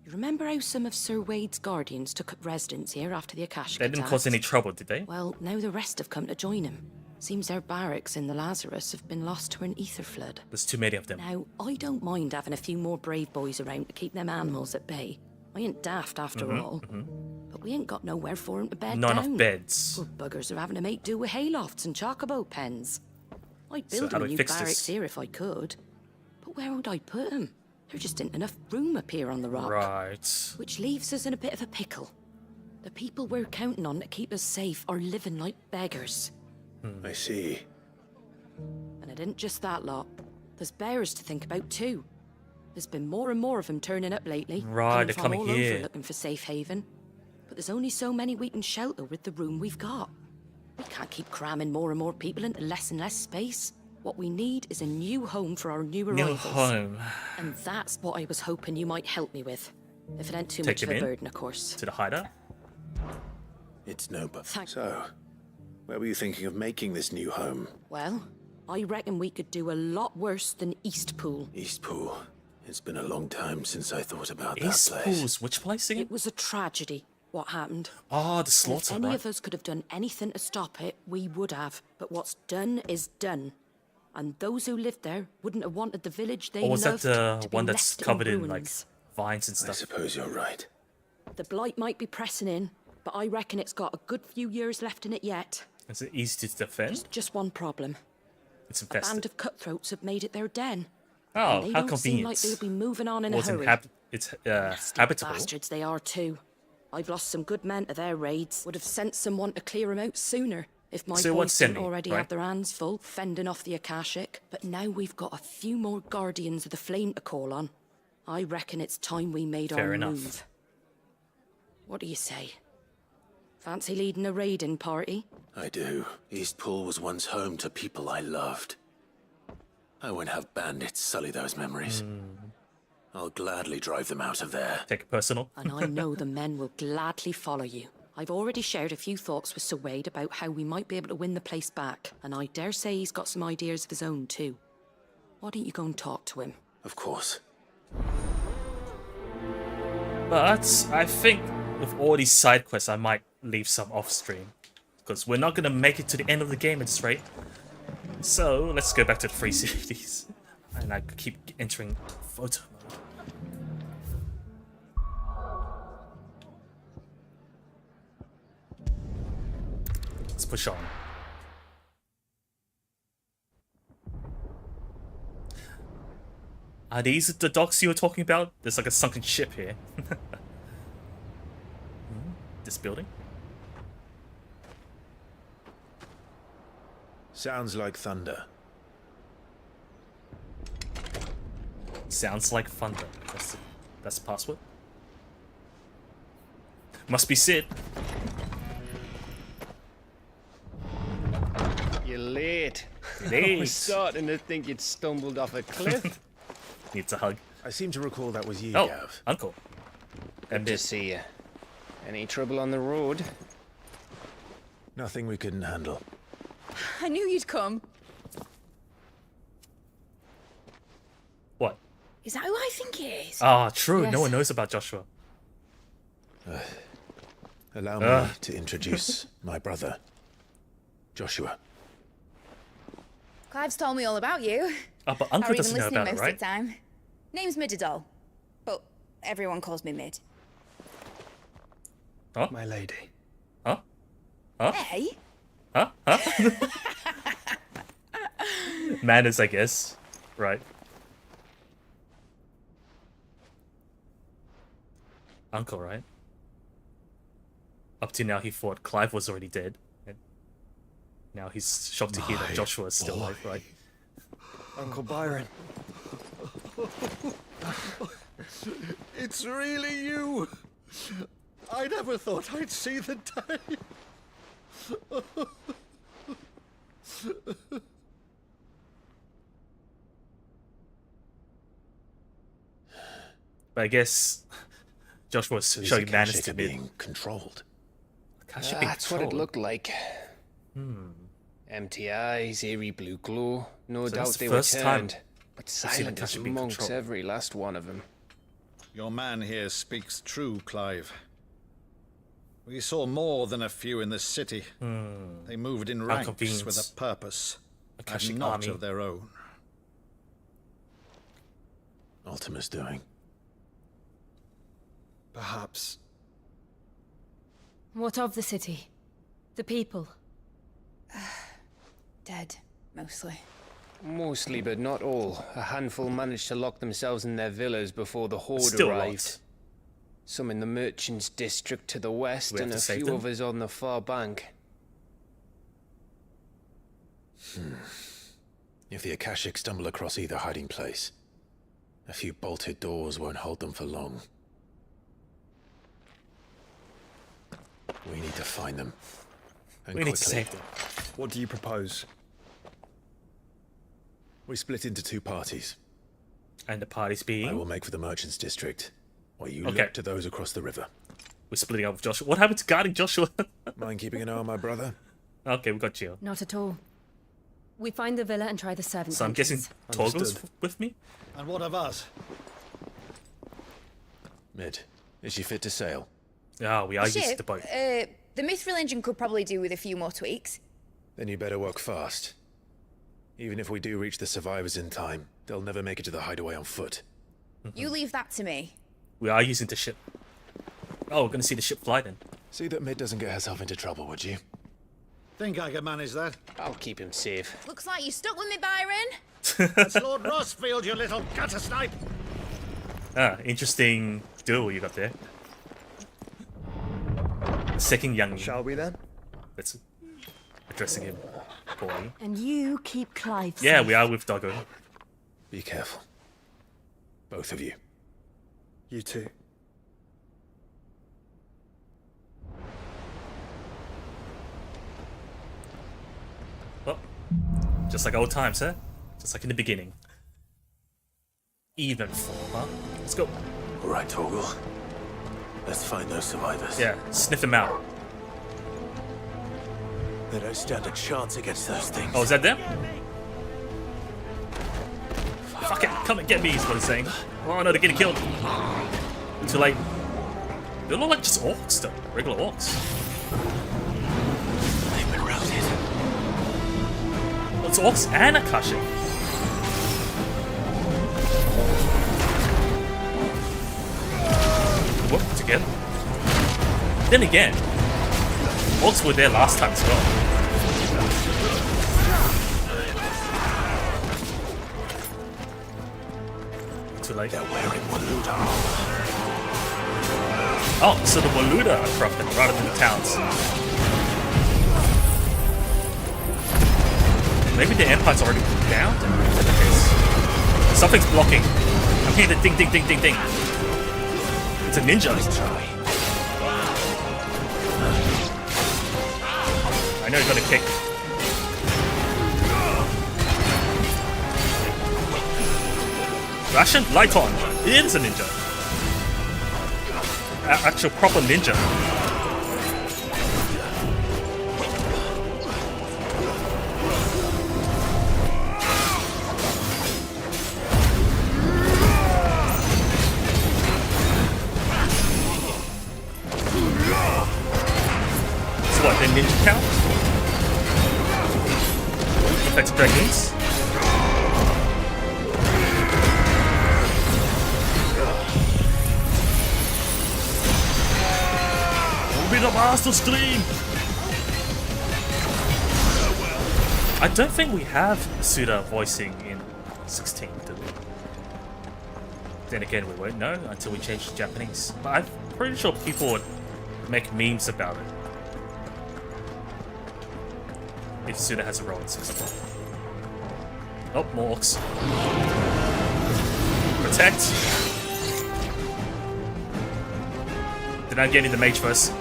You remember how some of Sir Wade's guardians took up residence here after the Akashic They didn't attacks? cause any trouble, did they? Well, now the rest have come to join him. Seems their barracks in the Lazarus have been lost to an ether flood. There's too many of them. Now, I don't mind having a few more brave boys around to keep them animals at bay. I ain't daft after all. But we ain't got nowhere for 'em to bed None down. of beds. Poor buggers are having to make do with haylofts and chocobo pens. I'd So build how them do a we new fix barracks this? here if I could. But where would I put them? There just ain't enough room up here on the rock. Right. Which leaves us in a bit of a pickle. The people we're counting on to keep us safe are living like beggars. I see. And it ain't just that lot. There's bears to think about too. There's been more and more of them turning up lately. Right, they're from coming all here. over looking for safe haven. But there's only so many we can shelter with the room we've got. We can't keep cramming more and more people into less and less space. What we need is a new home for our new New arrivals. home. And that's what I was hoping you might help me with. If it ain't too Take much of him a in? burden, of course. To the hideout? It's no but. So, where were you thinking of making this new home? Well, I reckon we could do a lot worse than Eastpool. Eastpool. It's been a long time since I thought about East that place. Pools, which place again? It was a tragedy, what happened. Oh, the And slaughter, if any right? of us could have done anything to stop it, we would have. But what's done is done. And those who lived there wouldn't have wanted the village they Or was that loved the to be one that's left covered in, ruins. like, vines and stuff? I suppose you're right. The blight might be pressing in, but I reckon it's got a good few years left in it yet. Is it easy to defend? Just one problem. It's A band infested. of cutthroats have made it their den. Oh, And they how don't seem like convenient. they'll be moving on in a Or it's hurry. it's Nasty habitable. bastards they are too. I've lost some good men to their raids. Would have sent someone to clear 'em out sooner if my So what, boys send didn't me, already right? have their hands full fending off the Akashic. But now we've got a few more guardians of the flame to call on. I reckon it's time we made Fair our enough. move. What do you say? Fancy leading a raiding party? I do. Eastpool was once home to people I loved. I won't have bandits sully those memories. I'll gladly drive them out of there. Take it personal. And I know the men will gladly follow you. I've already shared a few thoughts with Sir Wade about how we might be able to win the place back, and I dare say he's got some ideas of his own too. Why don't you go and talk to him? Of course. But I think with all these side quests, I might leave some off stream. Because we're not going to make it to the end of the game at this rate. So let's go back to the free cities. And I keep entering photo mode. Let's push on. Are these the docks you were talking about? There's like a sunken ship here. this building. Sounds like thunder. Sounds like thunder. That's the password. Must be Sid. You're late. Late. I was starting to think you'd stumbled off a cliff. Needs a hug. I seem to recall that was you, Oh, Gav. Uncle. Good to see you. Any trouble on the road? Nothing we couldn't handle. I knew you'd come. What? Is that who I think it is? Ah, true. Yes. No one knows about Joshua. Allow me to introduce my brother, Joshua. Clive's told me all about you. Oh, but Uncle Or even doesn't know listening about it, most right? of the time. Name's Midadol, but everyone calls me Mid. Huh? My lady. Huh? Huh? Hey? Huh? Huh? Manners, I guess. Right. Uncle, right? Up to now, he thought Clive was already dead. And now he's shocked to hear that Joshua is still alive, right? Uncle Byron. It's really you. I never thought I'd see the day. But I guess Joshua's So these showing manners Akashic to are me. being controlled. That's what it looked like. Hmm. Empty eyes, eerie blue glow. No So doubt that's the they were first time turned. But we've seen silent as Akashic being monks, controlled. every last one of them. Your man here speaks true, Clive. We saw more than a few in this city. They moved in ranks convenient. with a purpose, Akashic and not army. of their own. Ultima's doing. Perhaps. What of the city? The people? Dead, mostly. Mostly, but not all. A handful managed to lock themselves in their villas before the horde Still arrived. lots. Some in the merchants' district to the west, We have and to a save few them? others on the far bank. If the Akashic stumble across either hiding place, a few bolted doors won't hold them for long. We need to find them. And We quickly. need to save them. What do you propose? We split into two parties. And the parties being? I will make for the merchants' district, while you Okay. look to those across the river. We're splitting up with Joshua. What happened to guarding Joshua? Mind keeping an eye on my brother? Okay, we got you. Not at all. We find the villa and try the servant So I'm guessing entrance. Torgo's with me? And what of us? Mid, is she fit to sail? Yeah, we are The used ship, to boat. the Mithril engine could probably do with a few more tweaks. Then you better work fast. Even if we do reach the survivors in time, they'll never make it to the hideaway on foot. You leave that to me. We are using the ship. Oh, we're gonna see the ship fly then. See that Mid doesn't get herself into trouble, would you? Think I can manage that? I'll keep him safe. Looks like you stuck with me, Byron. That's Lord Rossfield, you little gutter snipe! Ah, interesting duel you got there. Second young. Shall we then? That's addressing him poorly. And you keep Clive Yeah, safe. we are with Doggo. Be careful. Both of you. You too. Well, just like old times, huh? Just like in the beginning. Even for, huh? Let's go. All right, Torgal. Let's find those survivors. Yeah, sniff them out. They don't stand a chance against those things. Oh, is that them? Fuck it, come and get me is what he's saying. Oh no, they're getting killed. Too late. They look like just orcs though, regular orcs. They've been routed. Well, it's orcs and Akashic. Whoop, together. Then again, orcs were there last time as well. Too late. They're wearing Walud armor. Oh, so the Waluda are corrupted rather than the towns. Maybe the Empire's already down? Something's blocking. I'm hearing the ding, ding, ding, ding, ding. It's a ninja. I know he's gonna kick. Ration? Light on. It is a ninja. Actual proper ninja. So what, then ninja count? Affects dragons? The master stream. I don't think we have Suda voicing in 16, do we? Then again, we won't know until we change to Japanese. But I'm pretty sure people would make memes about it if Suda has a role in 16. Oh, more orcs. Protect. Did I get in the mage first?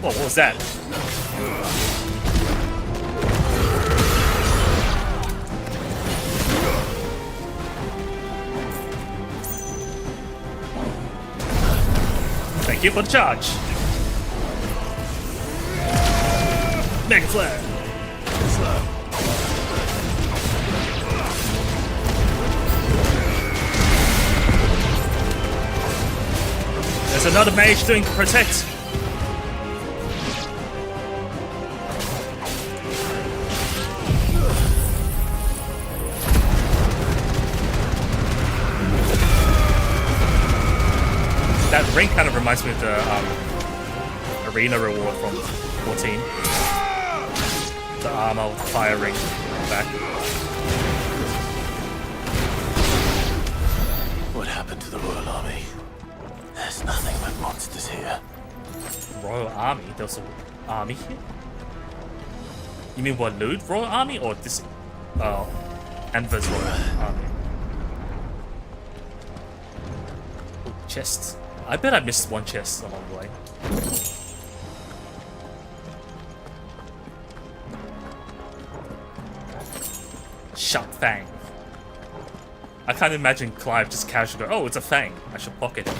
Whoa, what was that? Thank you for the charge. Mega Flare. There's another mage doing protect. That ring kind of reminds me of the arena reward from 14. The armor fire ring back. What happened to the Royal Army? There's nothing but monsters here. Royal Army? There was an army here? You mean Walud Royal Army or this? Oh, Enver's Royal Army. Ooh, chest. I bet I missed one chest along the way. Sharp Fang. I can't imagine Clive just casually go, oh, it's a fang. I should pocket it.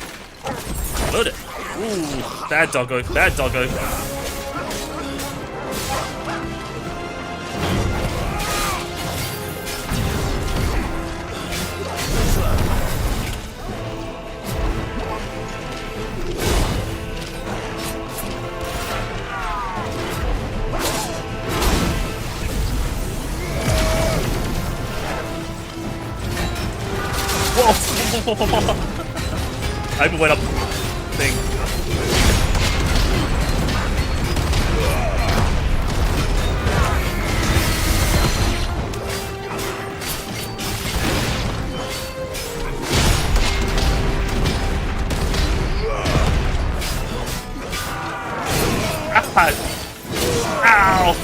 Load it. Ooh, bad doggo, bad doggo. I even went up thing. Ah. Ow!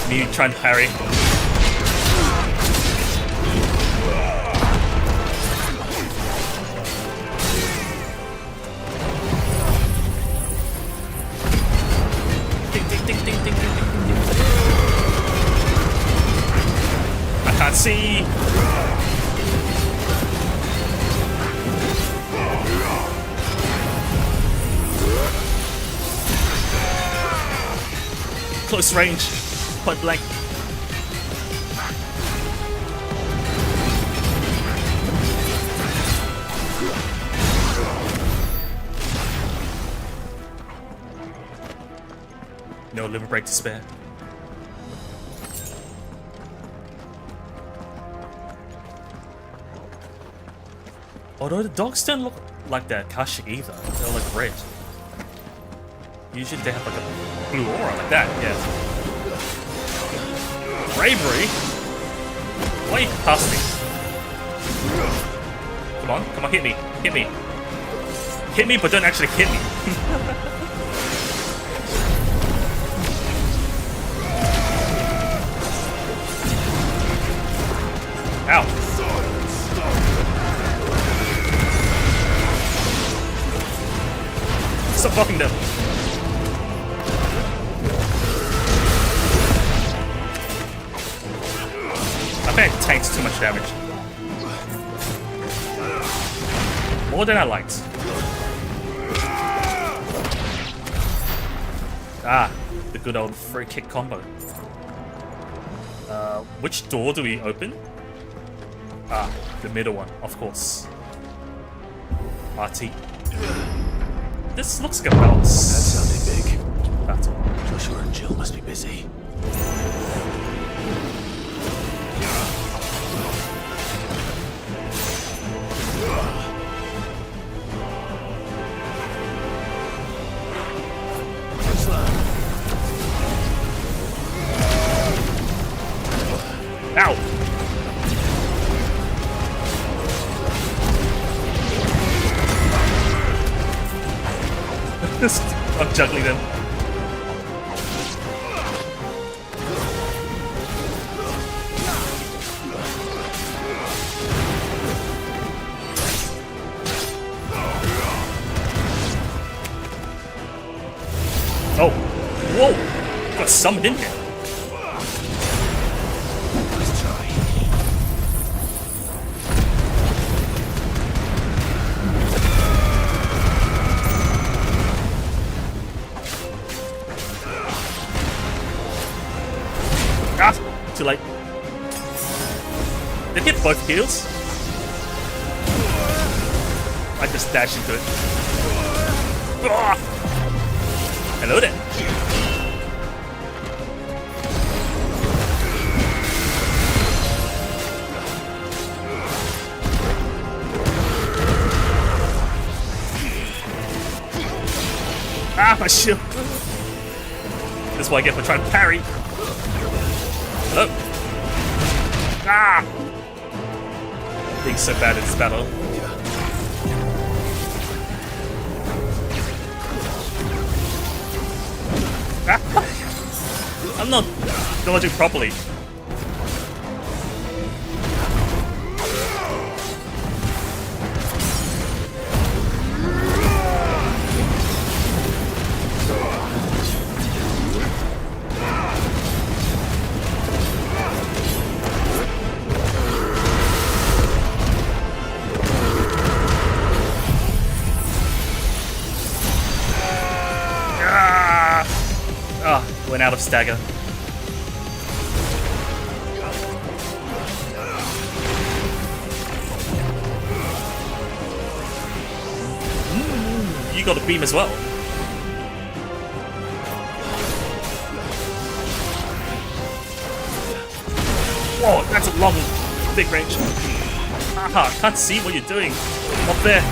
Me trying to parry. See. Close range, point blank. No liver break to spare. Although the dogs don't look like they're Akashic either, they're like red. Usually they have like a blue aura like that, yeah. Bravery? Why are you past me? Come on, come on, hit me. Hit me. Hit me, but don't actually hit me. Ow. Stop fucking them. I think it tanks too much damage. More than I liked. Ah, the good old free kick combo. Which door do we open? Ah, the middle one, of course. RT. This looks like a bounce. That sounded big. Battle. Joshua and Jill must be busy. Ow! I'm juggling them. Oh! Whoa! Got summoned in here. Too late. Did it hit both heals? I just dashed into it. Ah! Hello there. Ah, my shield. That's what I get for trying to parry. Hello. Ah! Being so bad at this battle. Ah! I'm not dodging properly. Went out of stagger. You got a beam as well. Whoa, that's a long, big range. Aha, can't see what you're doing up there.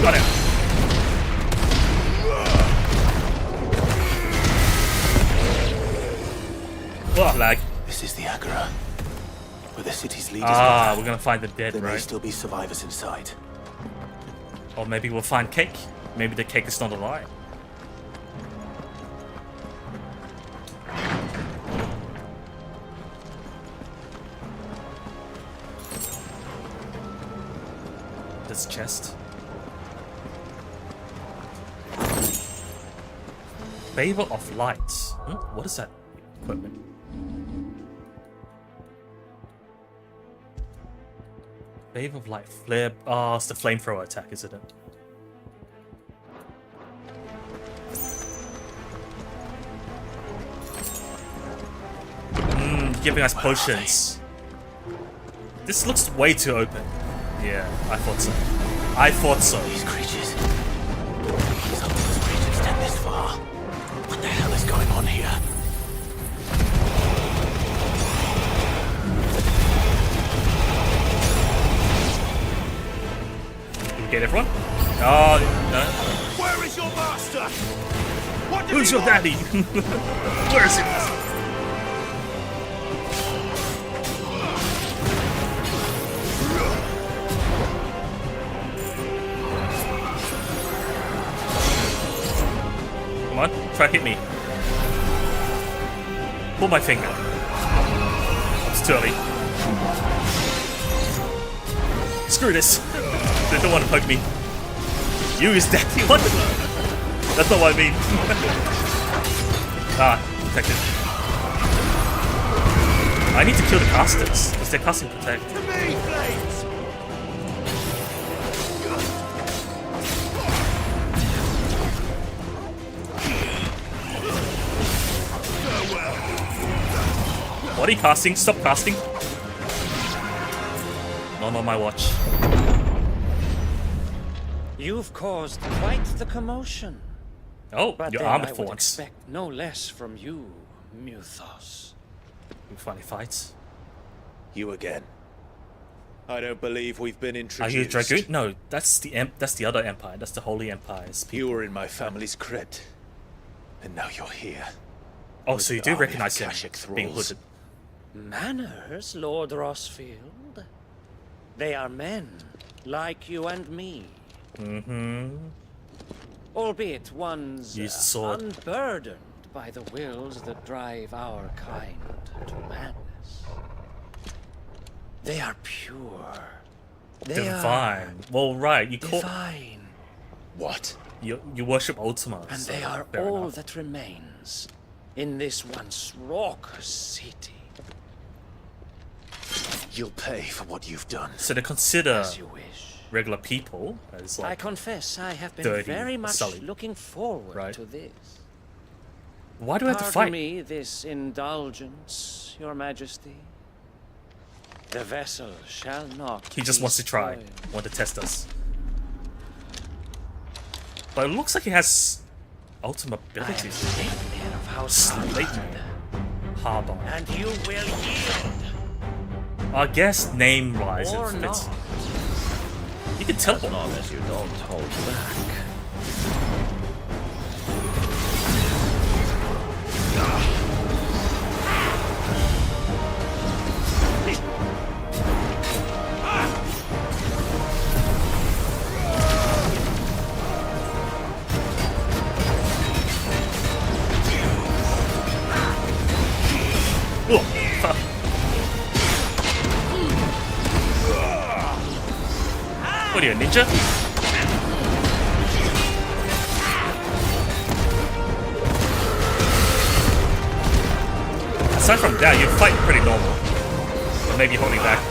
Got him. Oh, lag. This is the Agora, where the city's leaders. Ah, we're gonna find the dead, there right? may still be survivors inside. Or maybe we'll find cake. Maybe the cake is not alive. This chest. Favor of light. What is that equipment? Wave of light, flare. Oh, it's the flamethrower attack, isn't it? Giving us potions. This looks way too open. Yeah, I thought so. I thought so. These creatures. Some of those creatures extend this far. What the hell is going on here? Did we get everyone? Oh, no. Where is your master? What did Who's he your want? daddy? Where is it? Come on, try to hit me. Pull my finger. It's too early. Screw this. They don't want to hug me. You is daddy. What? That's not what I mean. Ah, protected. I need to kill the casters because they're casting protect. To me, Flames! What are you casting? Stop casting. Not on my watch. You've caused quite the commotion. Oh, But you're then armored I for would once. expect no less from you, Muthos. You finally fight. You again. I don't believe we've been Are introduced. you a Dragoon? No, that's the other empire. That's the Holy Empire's people. You were in my family's crypt, and now you're here. Oh, with so you an do army of recognize him Kashik being thralls. hooded. Manners, Lord Rossfield. They are men, like you and me. Mm-hmm. Albeit one's Use the sword. unburdened by the wills that drive our kind to madness. They are pure. They Divine. Well, right. You call. divine. What? You worship Ultima. And so they are fair all enough. that remains in this once raucous city. You'll pay for what you've done. So they consider As you wish. regular people as I like confess I have been dirty, very much sullied. looking forward Right. to this. Why do I have to Pardon fight? me this indulgence, Your Majesty. The vessel shall not He just be wants to try. spoiled. Want to test us. But it looks like he has ultimate I am abilities. Slater of House Slate Harbor. and you will yield I guess name-wise or it fits. not. You can teleport. As long as you don't hold back. Oh, fuck. What are you, a ninja? Aside from that, you fight pretty normal. Or maybe holding back.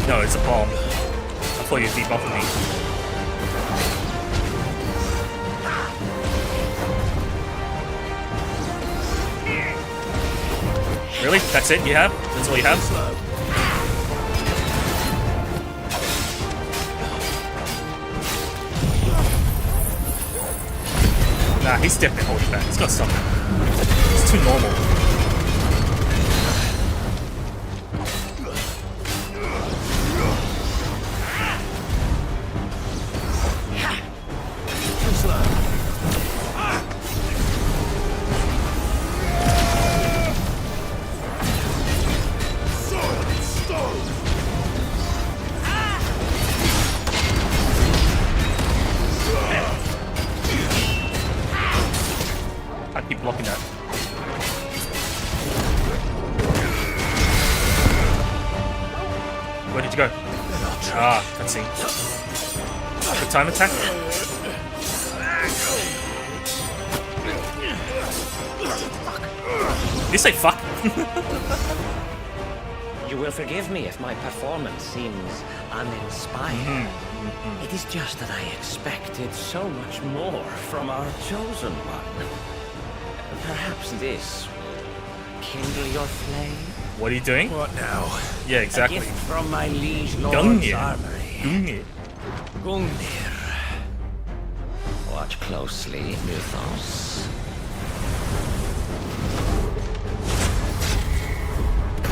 No, it's a bomb. I thought you debuffed me. Really? That's it? You have? That's all you have? Nah, he's definitely holding back. He's got something. It's too normal. I keep blocking that. Where did you go? Ah, cutscene. Quick time attack. Did you say fuck? You will forgive me if my performance seems uninspired. It is just that I expected so much more from our chosen one. Perhaps this will kindle your flame. What are you doing? What now? Yeah, exactly. A gift from my liege lord's Gungnir. armory. Gungnir. Gungnir. Watch closely, Muthos.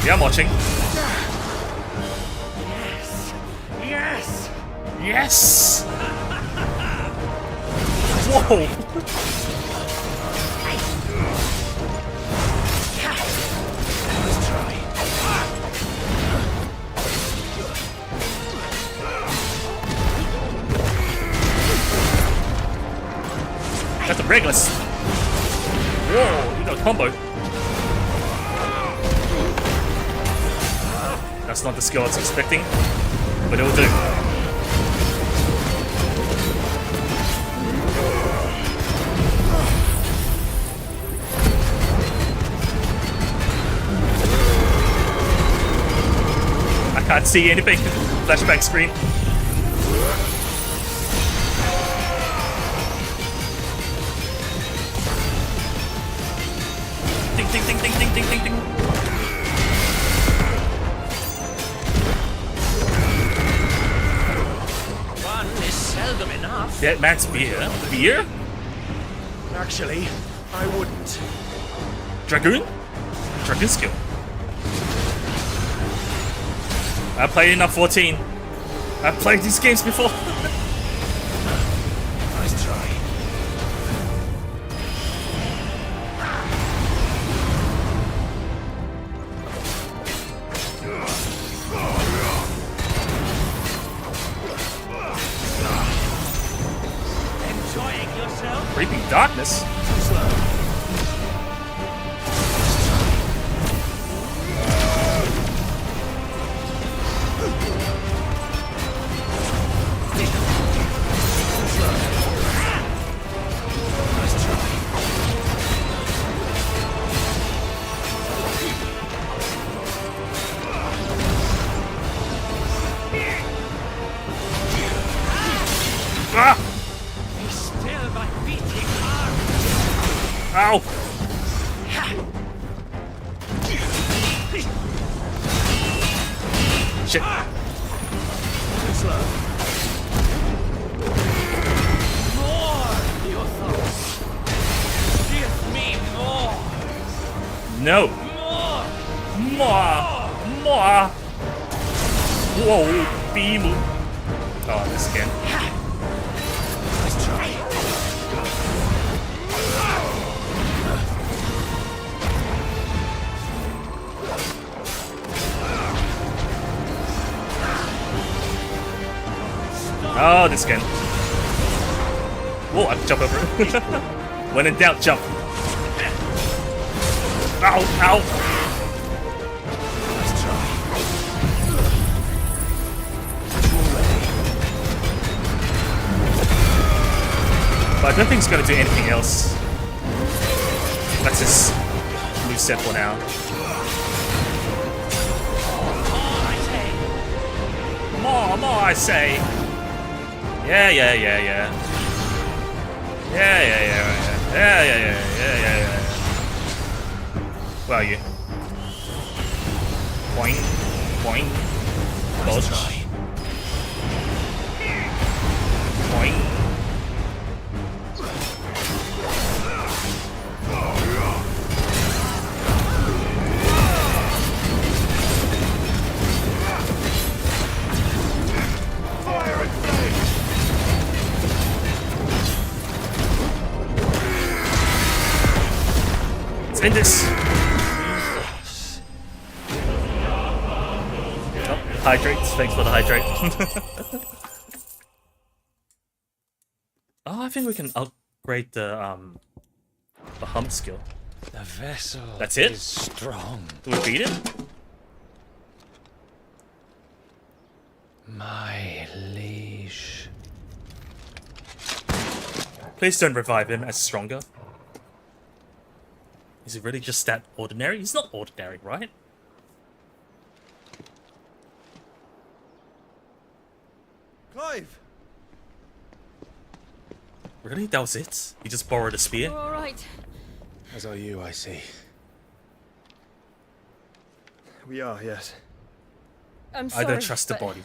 Yeah, I'm watching. Yes! Whoa! That's a Regulus. Whoa, you got a combo. That's not the skill I was expecting, but it'll do. I can't see anything. Flashback screen. Ding ding ding ding ding ding ding ding. One is seldom enough. Dead man's beer? Beer? Actually, I wouldn't. Dragoon? Dragoon skill. I played enough 14. I've played these games before. Nice try. Enjoying yourself? Creeping darkness. Ah! Be still my beating heart. Ow! Shit. More your thoughts. Give me more. No. More. More. Whoa, beam. Oh, this again. Nice try. Oh, this again. Whoa, I can jump over it. When in doubt, jump. Ow, ow. Nice try. But I don't think it's going to do anything else. That's his new set for now. More, I say. Yeah. Yeah. Where are you? Boing, boing, dodge. Boing. Let's end this. Oh, hydrates. Thanks for the hydrate. Oh, I think we can upgrade the hump skill. The vessel That's it? is strong. Do we beat it? My liege. Please don't revive him as stronger. Is he really just that ordinary? He's not ordinary, right? Clive! Really? That was it? He just borrowed a spear? You're all right. As are you, I see. We are, yes. I'm sorry. I don't trust the but body.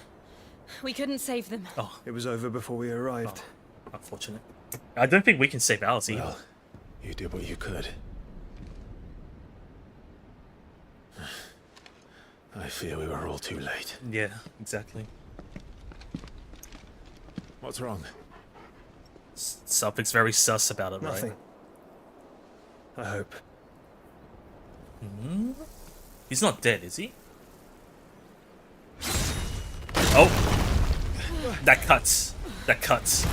We couldn't save them. Oh, It was over before we arrived. unfortunate. I don't think we can save ours either. Well, you did what you could. I fear we were all too late. Yeah, exactly. What's wrong? Something's very sus about it, Nothing. right? I hope. He's not dead, is he? Oh! That cuts. That cuts.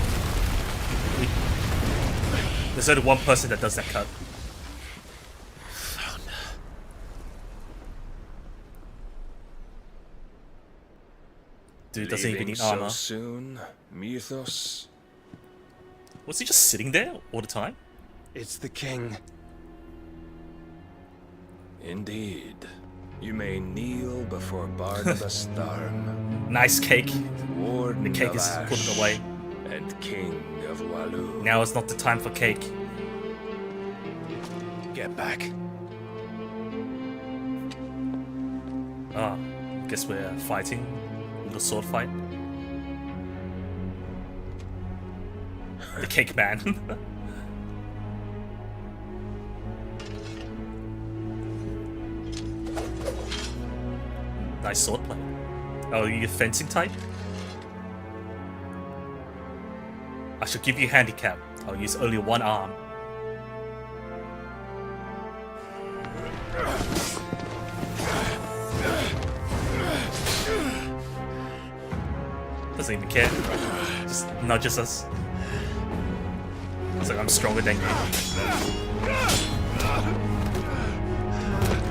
There's only one person that does that cut. Dude doesn't even need armor. So soon, Mythos. Was he just sitting there all the time? It's the king. Indeed. You may kneel before Barnabas Tharm. Nice cake. Warden The cake of is Ash put away. And king of Waloo. Now is not the time for cake. Get back. Ah, guess we're fighting. A little sword fight. The cake man. Nice swordplay. Oh, you fencing type? I should give you a handicap. I'll use only one arm. Doesn't even care. Just nudges us. It's like I'm stronger than you.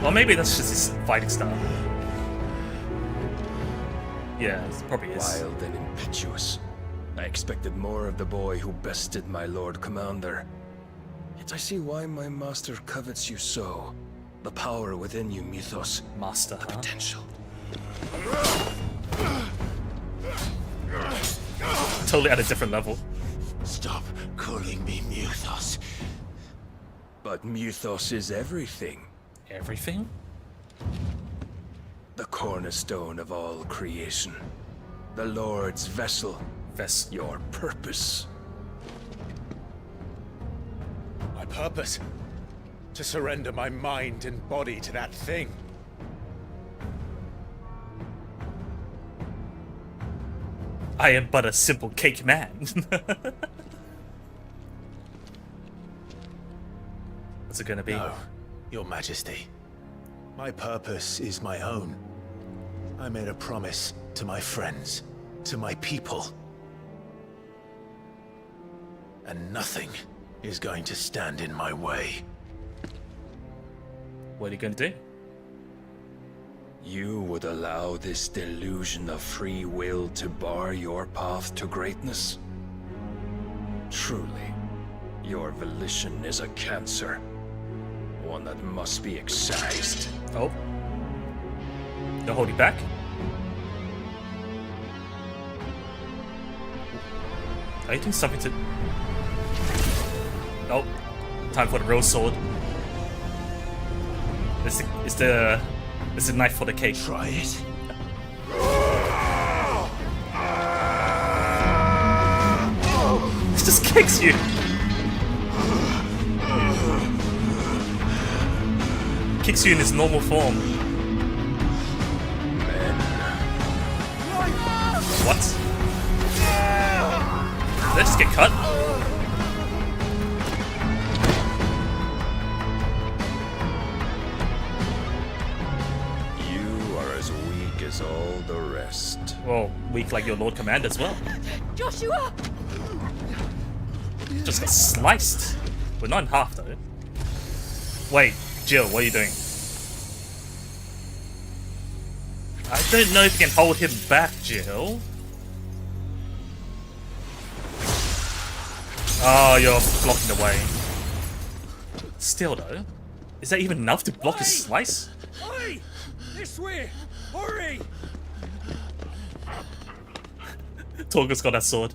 Or maybe that's just his fighting style. Yeah, it probably is. Wild and impetuous. I expected more of the boy who bested my Lord Commander. Yet I see why my master covets you so. The power within you, Mythos. Master, the potential. Totally at a different level. Stop calling me Mythos. But Mythos is everything. Everything? The cornerstone of all creation. The Lord's vessel. Your purpose. My purpose? To surrender my mind and body to that thing. I am but a simple cake man. What's it gonna be? No, Your Majesty. My purpose is my own. I made a promise to my friends, to my people. And nothing is going to stand in my way. What are you gonna do? You would allow this delusion of free will to bar your path to greatness? Truly, your volition is a cancer. One that must be excised. Oh. Don't hold you back. Are you doing something to... Oh. Time for the real sword. It's the knife for the cake. Try it. It just kicks you. Kicks you in his normal form. What? Did I just get cut? You are as weak as all the rest. Well, weak like your Lord Commander as well. Joshua! Just got sliced. But not in half though. Wait, Jill, what are you doing? I don't know if you can hold him back, Jill. Oh, you're blocking the way. Still though, is that even enough to block his slice? Oi! This way! Hurry! Torga's got that sword.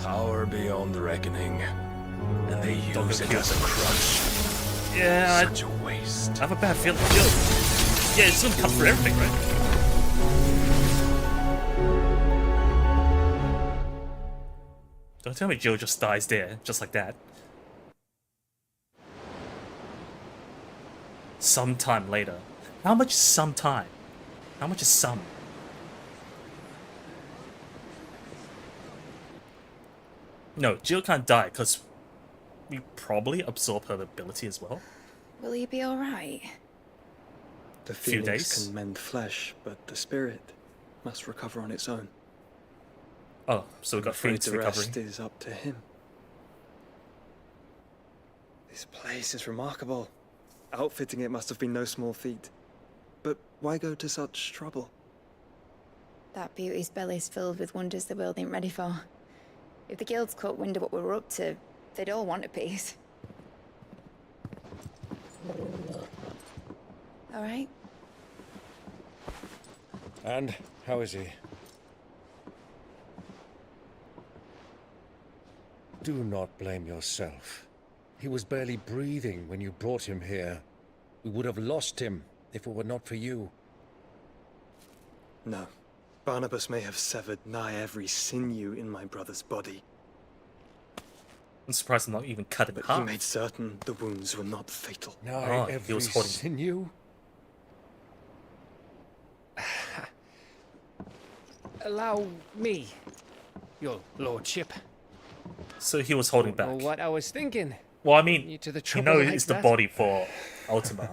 Power beyond reckoning. And they use it as a crutch. Yeah, Such a waste. I have a bad feeling. Jill. Yeah, it's gonna come for everything, right? Don't tell me Jill just dies there, just like that. Sometime later. How much is some time? How much is some? No, Jill can't die because we probably absorb her ability as well. Will he be alright? The Few phoenix days. can mend flesh, but the spirit must recover on its own. Oh, so we got Phoenix the recovering. rest is up to him. This place is remarkable. Outfitting it must have been no small feat. But why go to such trouble? That beauty's belly's filled with wonders the world ain't ready for. If the guilds caught wind of what we were up to, they'd all want a piece. All right? And how is he? Do not blame yourself. He was barely breathing when you brought him here. We would have lost him if it were not for you. No. Barnabas may have severed nigh every sinew in my brother's body. I'm surprised I'm not even cut it But half. he made certain the wounds were not fatal. Nigh he every was holding. sinew? Allow me, your lordship. So he was holding back. Know what I was thinking. Well, I mean, You to the you trouble know like it's the that? body for Ultima.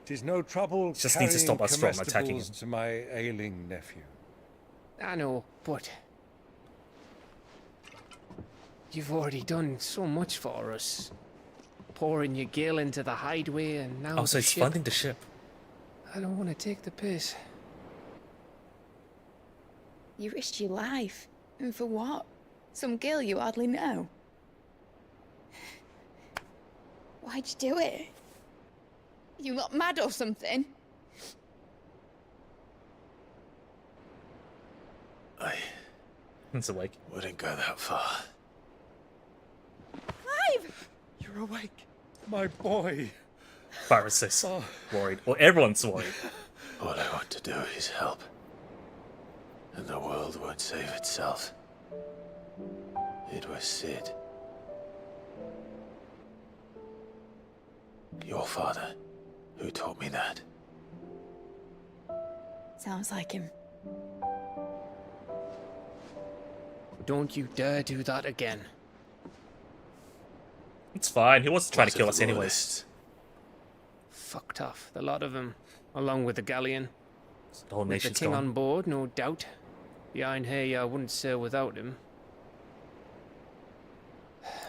Tis no trouble Just needs to stop us from attacking him. comestibles to my ailing nephew. I know, but you've already done so much for us. Pouring your gil into the hideaway and now Oh, so the it's ship. funding the ship. I don't want to take the piss. You risked your life. And for what? Some girl you hardly know. Why'd you do it? You not mad or something? It's awake. Wouldn't go that far. Clive! You're awake, my boy. Virus is worried. Well, everyone's worried. All I want to do is help. And the world won't save itself. It was Sid. Your father, who taught me that. Sounds like him. Don't you dare do that again. It's fine. He wasn't trying to What kill of us the anyways. loyalists? Fucked off, the lot of them, along with the galleon. The whole With the nation's king gone. on board, no doubt. Behind here, I wouldn't sail without him.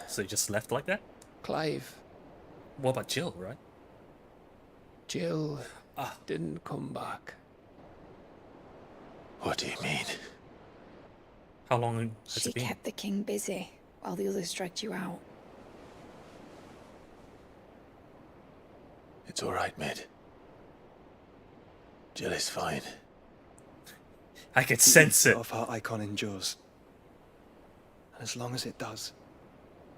So you just left like that? Clive, What about Jill, right? Jill didn't come back. What do you mean? How long has She it been? kept the king busy while the others dragged you out. It's all right, Mid. Jill is fine. I can sense it. Of her icon endures. And as long as it does,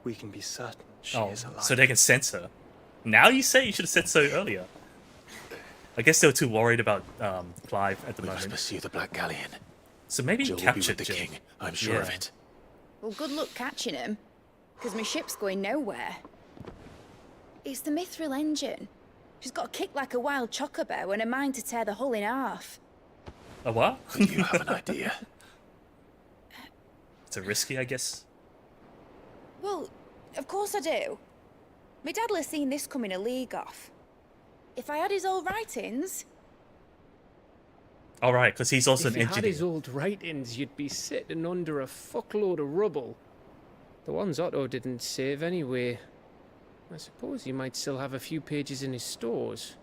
we can be certain she is alive. So they can sense her. Now you say you should have said so earlier. I guess they were too worried about Clive at the We must moment. pursue the Black Galleon. So maybe Jill he will be captured with the Jill. king. I'm sure of Yeah. it. Well, good luck catching him, because my ship's going nowhere. It's the Mithril engine. She's got a kick like a wild chocobo and a mind to tear the hull in half. A what? Do you have an idea? It's a risky, I guess. Well, of course I do. My dad'll have seen this coming a league off. If I had his old writings... All right, because he's also If an you had engineer. his old writings, you'd be sitting under a fuckload of rubble. The ones Otto didn't save anyway. I suppose he might still have a few pages in his stores.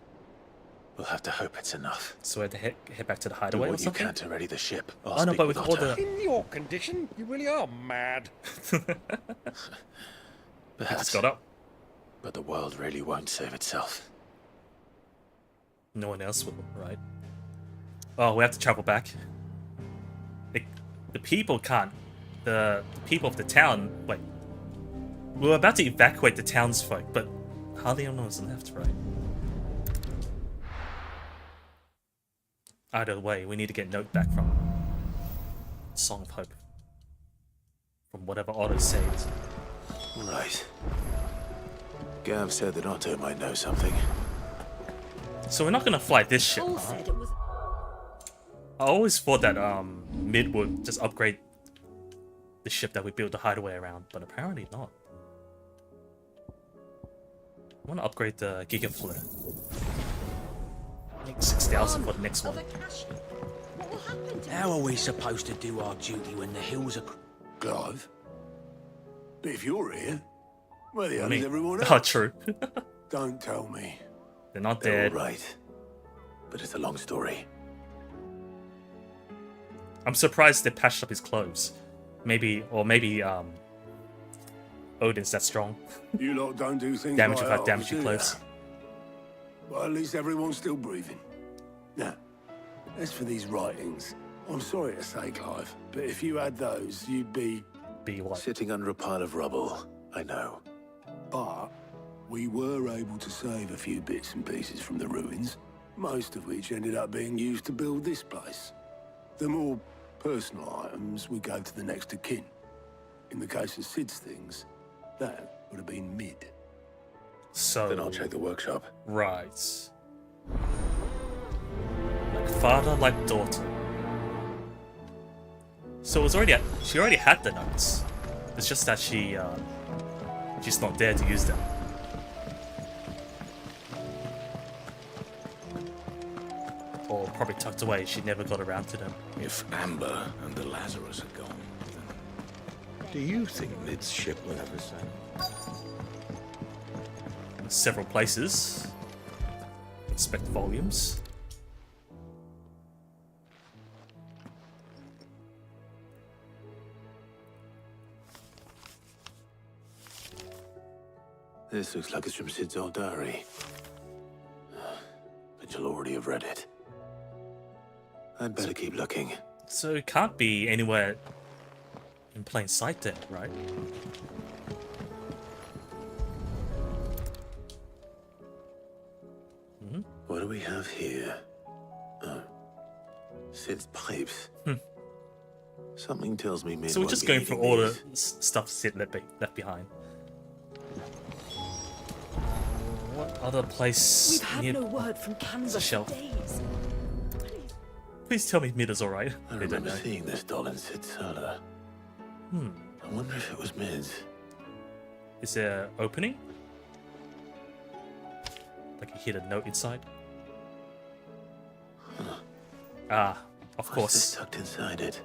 We'll have to hope it's enough. So we had to head back to the Do hideaway or what you something? can to ready the ship. Oh, I'll no, speak but with with all Otto. the- In your condition, you really are mad. Perhaps. Just got up. But the world really won't save itself. No one else will, right? Oh, we have to travel back. The people can't. The people of the town. Wait. We were about to evacuate the townsfolk, but hardly anyone was left, right? Either way, we need to get note back from Song of Hope. From whatever Otto says. Right. Gav said that Otto might know something. So we're not gonna fly this ship, Paul huh? said it was. I always thought that Mid would just upgrade the ship that we built the hideaway around, but apparently not. I want to upgrade the Giga Flare. Make 6,000 for the next one. How are we supposed to do our duty when the hills are... Clive? But if you're here, where the hell Me. is everyone else? Oh, true. Don't tell me. They're not They're dead. all right, but it's a long story. I'm surprised they patched up his clothes. Maybe Odin's that strong. You lot don't do things Damage like without ours, damaging do clothes. ya? Well, at least everyone's still breathing. Now, as for these writings, I'm sorry to say, Clive, but if you had those, you'd be... Be what? Sitting under a pile of rubble, I know. But we were able to save a few bits and pieces from the ruins, most of which ended up being used to build this place. The more personal items we gave to the next of kin. In the case of Sid's things, that would have been Mid. So Then I'll check the workshop. Right. Like father, like daughter. So it was already she already had the notes. It's just that she's not there to use them. Or probably tucked away. She never got around to them. If Amber and the Lazarus are gone, then... Do you think Mid's ship will ever sail? Several places. Inspect volumes. This looks like it's from Sid's old diary. But you'll already have read it. I'd better keep looking. So it can't be anywhere in plain sight then, right? What do we have here? Oh. Sid's pipes. Something tells me Mid So we're won't just be going through needing all these. the stuff Sid left behind. What other place? We've had near... no word from Canva for shelf. days. Please tell me Mid is alright. I They don't remember know. seeing this doll in Sid's cellar. I wonder if it was Mid's. Is there an opening? Like you hit a note inside? Ah, of What's course. this tucked inside it?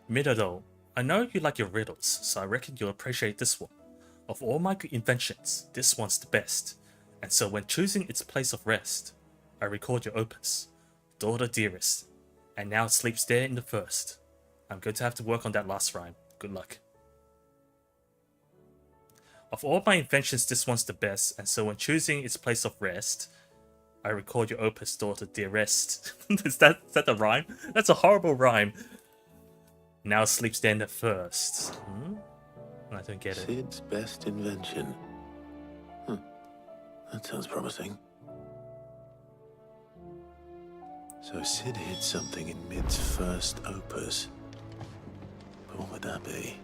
Midado, I know you like your riddles, so I reckon you'll appreciate this one. Of all my inventions, this one's the best. And so when choosing its place of rest, I record your opus, Daughter Dearest, and now it sleeps there in the first. I'm going to have to work on that last rhyme. Good luck. Of all my inventions, this one's the best, and so when choosing its place of rest, I record your opus, Daughter Dearest. Is that a rhyme? That's a horrible rhyme. Now it sleeps there in the first. I don't get it. Sid's best invention. That sounds promising. So Sid hid something in Mid's first opus. But what would that be?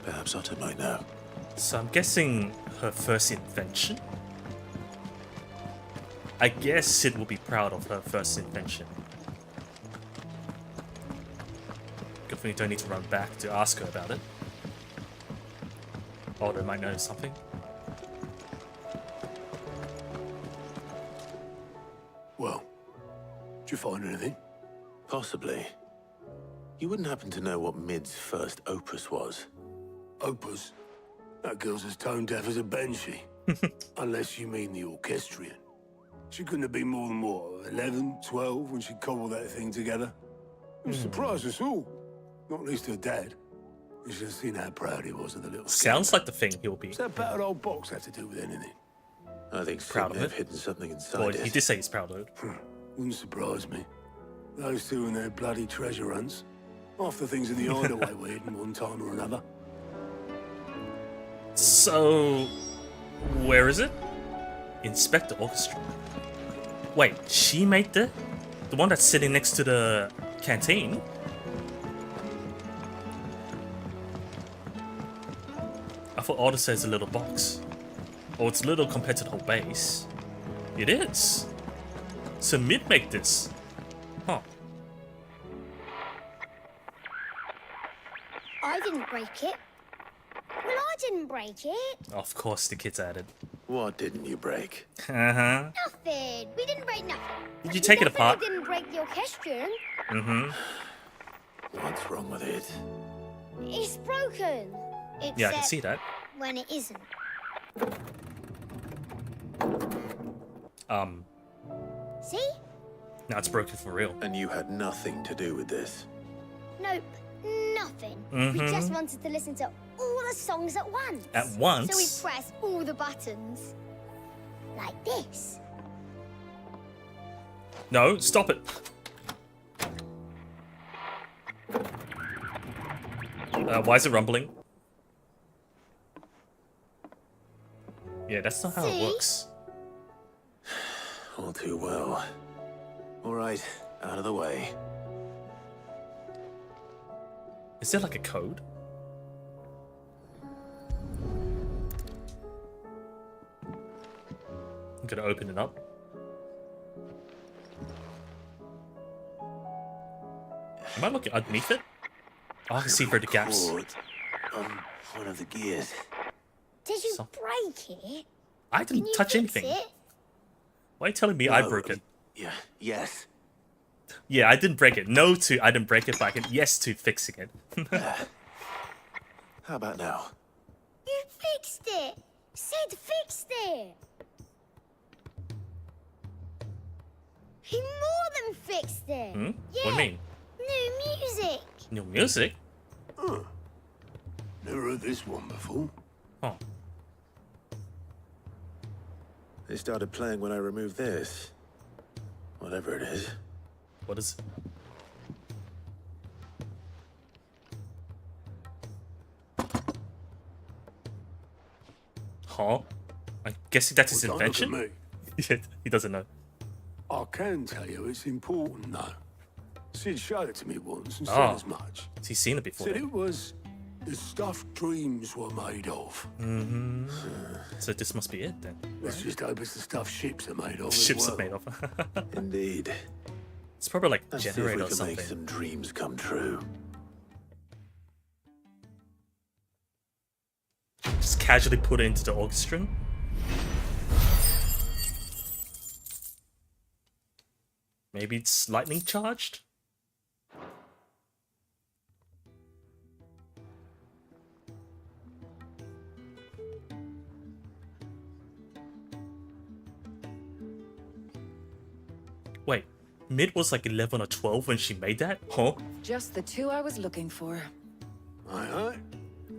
Perhaps Otto might know. So I'm guessing her first invention? I guess Sid will be proud of her first invention. Good thing you don't need to run back to ask her about it. Or they might know something. Well, did you find anything? Possibly. You wouldn't happen to know what Mid's first opus was? Opus? That girl's as tone deaf as a banshee. Unless you mean the orchestrion. She couldn't have been more than, what, 11, 12 when she cobbled that thing together? It surprised us all. Not least her dad. You should have seen how proud he was of the little... Sounds like the thing he'll be. What's that battered old box have to do with anything? I think Sid Proud may of have it. hidden something inside Well, it. he did say he's proud of it. Wouldn't surprise me. Those two and their bloody treasure hunts. Half the things in the hideaway were hidden one time or another. So, where is it? Inspect the orchestra. Wait, she made the one that's sitting next to the canteen? I thought Odin says a little box. Oh, it's little compared to the whole base. It is. So Mid make this. Huh. I didn't break it. Well, I didn't break it. Of course the kids added. What didn't you break? Uh-huh. Nothing. We didn't break nothing. Did you take it apart? We didn't break the orchestrion. Mm-hmm. What's wrong with it? It's broken. Except Yeah, I can see that. when it isn't. See? Now it's broken for real. And you had nothing to do with this. Nope. Nothing. We Mhm. just wanted to listen to all the songs at once. At once? So we pressed all the buttons. Like this. No, stop it. Why is it rumbling? Yeah, that's not how it works. All too well. All right, out of the way. Is there like a code? I'm gonna open it up. Am I looking underneath it? Oh, I can see through the gaps. One of the gears. Did you break it? I didn't Can you touch fix anything. it? Why are you telling me I broke it? Yeah, yes. Yeah, I didn't break it. No to I didn't break it, but I can yes to fixing it. How about now? You fixed it. Sid fixed it. He more than fixed it. Hmm? Yeah. What do you mean? New music. New music? Never heard this one before. Oh. They started playing when I removed this. Whatever it is. What is it? Huh? I'm guessing that's his Well, don't look at invention? me. He doesn't know. I can tell you it's important, though. Sid showed it to me once and said Oh. as much. He's seen it before. Said then. it was the stuff dreams were made of. Mm-hmm. So this must be it then. Let's just hope it's the stuff ships are made of. Ships as are well. made of. Indeed. It's probably like Let's see if generator we or can something. make some dreams come true. Just casually put it into the orchestra. Maybe it's lightning charged? Wait, Mid was like 11 or 12 when she made that? Huh? Just the two I was looking for. Aye.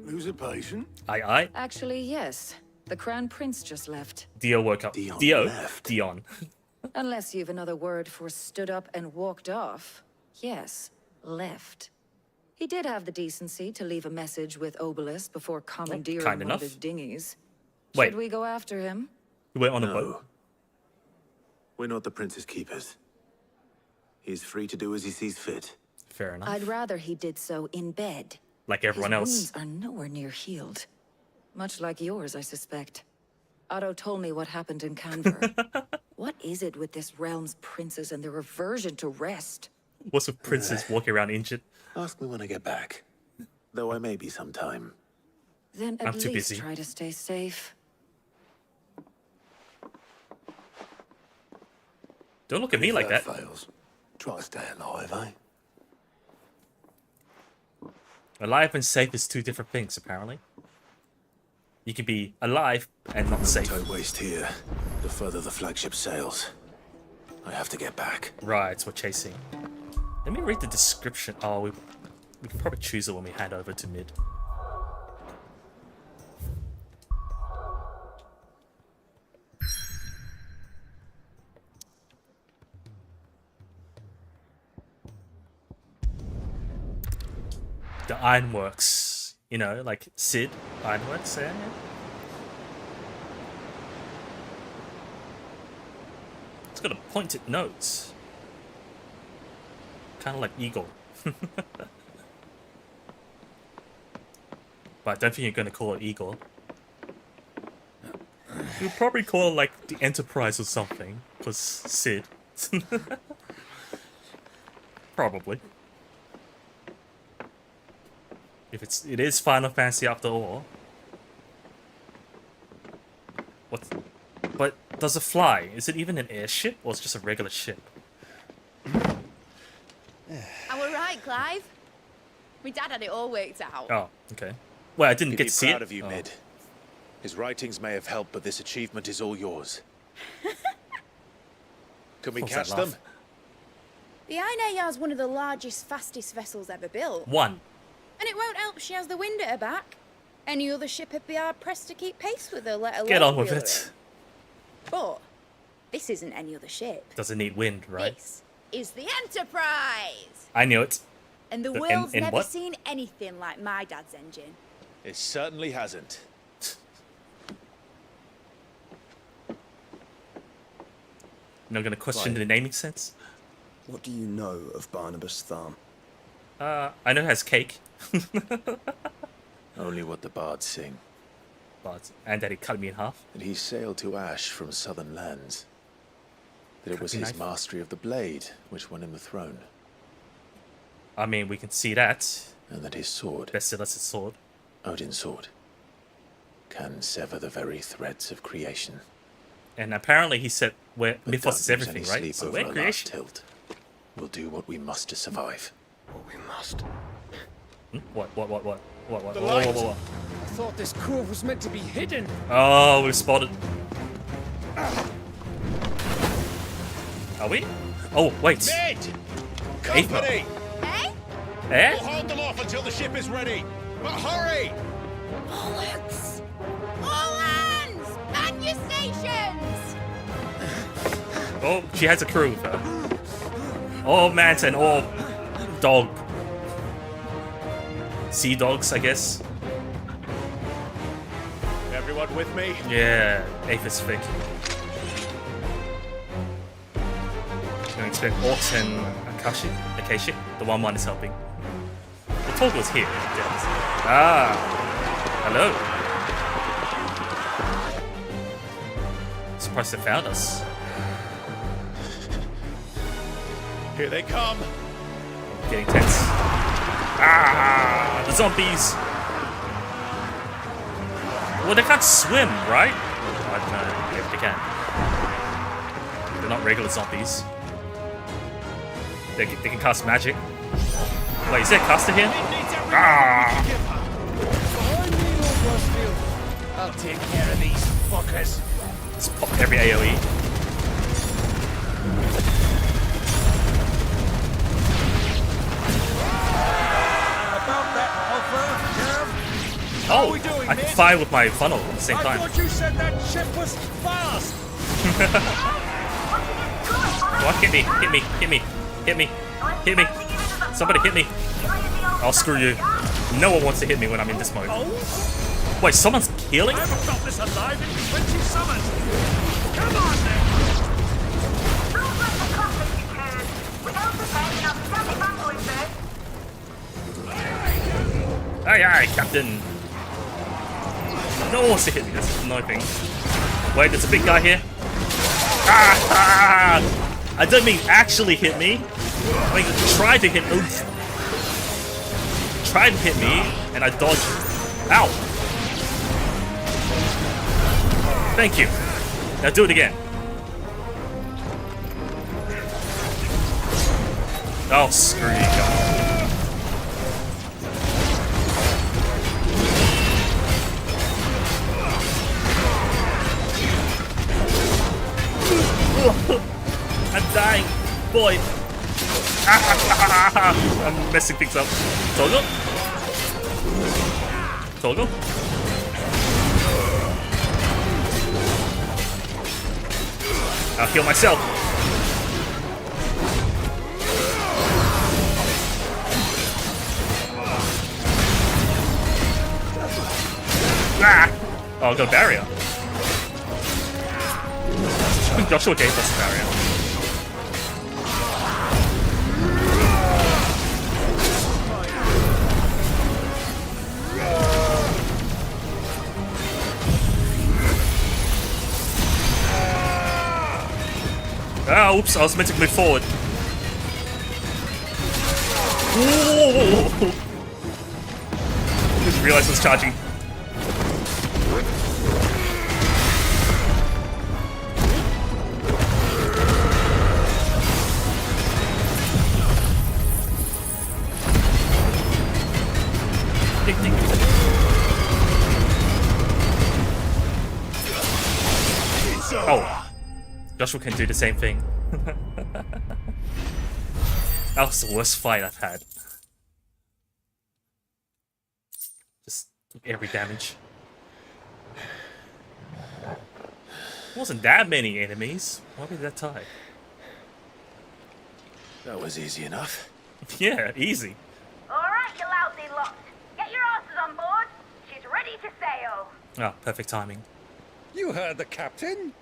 Lose a patient. Aye. Actually, yes. The Crown Prince just left. Dio woke up. Dion. Unless you've another word for stood up and walked off. Yes, left. He did have the decency to leave a message with Obelisk before commandeering kind one enough. of his dinghies. Wait. Should we go after him? He went on a No. boat. We're not the prince's keepers. He's free to do as he sees fit. Fair enough. I'd rather he did so in bed. Like everyone His else. wounds are nowhere near healed. Much like yours, I suspect. Otto told me what happened in Canver. What is it with this realm's princes and their aversion to rest? What's with princes walking around injured? Ask me when I get back. Though I may be sometime. Then I'm at too least busy. try to stay safe. Don't look at me If like that. fails, try to stay alive, eh? Alive and safe is two different things, apparently. You can be alive and not safe. Don't waste here. The further the flagship sails. I have to get back. Right, we're chasing. Let me read the description. Oh, we can probably choose it when we hand over to Mid. The Ironworks, you know, like Sid Ironworks, yeah. It's got a pointed nose. Kind of like Eagle. But I don't think you're going to call it Eagle. We'll probably call it like the Enterprise or something. Because Sid. Probably. If it is Final Fantasy after all. What? But does it fly? Is it even an airship or it's just a regular ship? Am I right, Clive? My dad had it all worked out. Oh, okay. Well, I didn't He'd get be to see proud it. of you, Oh. Mid. His writings may have helped, but this achievement is all yours. Can we What's catch that them? laugh? The Aina is one of the largest, fastest vessels ever built. One. And it won't help she has the wind at her back. Any other ship would be hard pressed to keep pace with her, let alone Get on with reel her it. in. But this isn't any other ship. Doesn't need wind, right? This is the Enterprise. I knew it. And the The- world's in never what? seen anything like my dad's engine. It certainly hasn't. Not gonna question Right. the naming sense. What do you know of Barnabas Thumb? I know it has cake. Only what the bards sing. And that he cut me in half. That he sailed to Ash from southern lands. That it was his Knife. mastery of the blade which won him the throne. I mean, we can see that. And that his sword, Basilis's sword, Odin's sword, can sever the very threads of creation. and apparently he said where But Mythos don't is lose everything, any right? sleep So over we're a last creation. tilt. We'll do what we must to survive. What we must. What? The Whoa. light! I thought this cove was meant to be hidden. Oh, we've spotted. Are we? Oh, wait. Mid! Eighth Company! Eh? We'll hold them off until the ship is ready. But hurry! Bollocks! All hands! Man your stations! Oh, she has a crew with her. All mans and all dog. Sea dogs, I guess. Everyone with me? Yeah, FFXVI. Don't expect Orcs and Akashi. The one is helping. The Toggle's here. Ah, hello. Surprised they found us. Here they come. Getting tense. Ah, the zombies. Well, they can't swim, right? I don't know. Yep, they can. They're not regular zombies. They can cast magic. Wait, is there a caster here? Ah! I'll take care of these fuckers. Let's pop every AoE. About that offer, Oh, I can fire with my funnel at the same time. thought you said that ship was fast. Come on, hit me. Somebody hit me. Oh, screw you. No one wants to hit me when I'm in this mode. Wait, someone's healing? I haven't felt this alive in 20 summers. Come on then. Aye, Captain. No one wants to hit me. That's annoying. Wait, there's a big guy here. Ah! I don't mean actually hit me. I mean, try to hit. Oof. Tried to hit me, and I dodged. Ow! Thank you. Now do it again. Oh, screw you, guys. I'm dying, boy. I'm messing things up. Toggle? I'll heal myself. Ah! Oh, I got a barrier. Joshua gave us a barrier. Ah, oops, I was meant to move forward. Whoa! Didn't realize I was charging. Oh, Joshua can do the same thing. That was the worst fight I've had. Just took every damage. Wasn't that many enemies. Why were they that tight? That was easy enough. Yeah, easy. Alright, you lousy lot. Get your asses on board. She's ready to sail. Ah, perfect timing. You heard the captain.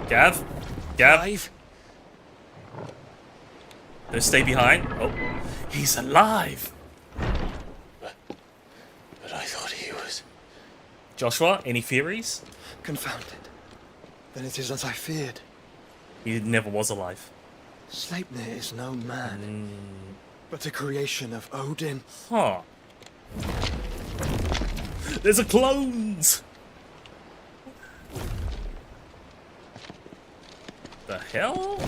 Gav? Gav? Don't stay behind. Oh, he's alive. But I thought he was... Joshua, any theories? Confounded. Then it is as I feared. He never was alive. Sleipnir is no man, but a creation of Odin. Huh. There's a clones! The hell?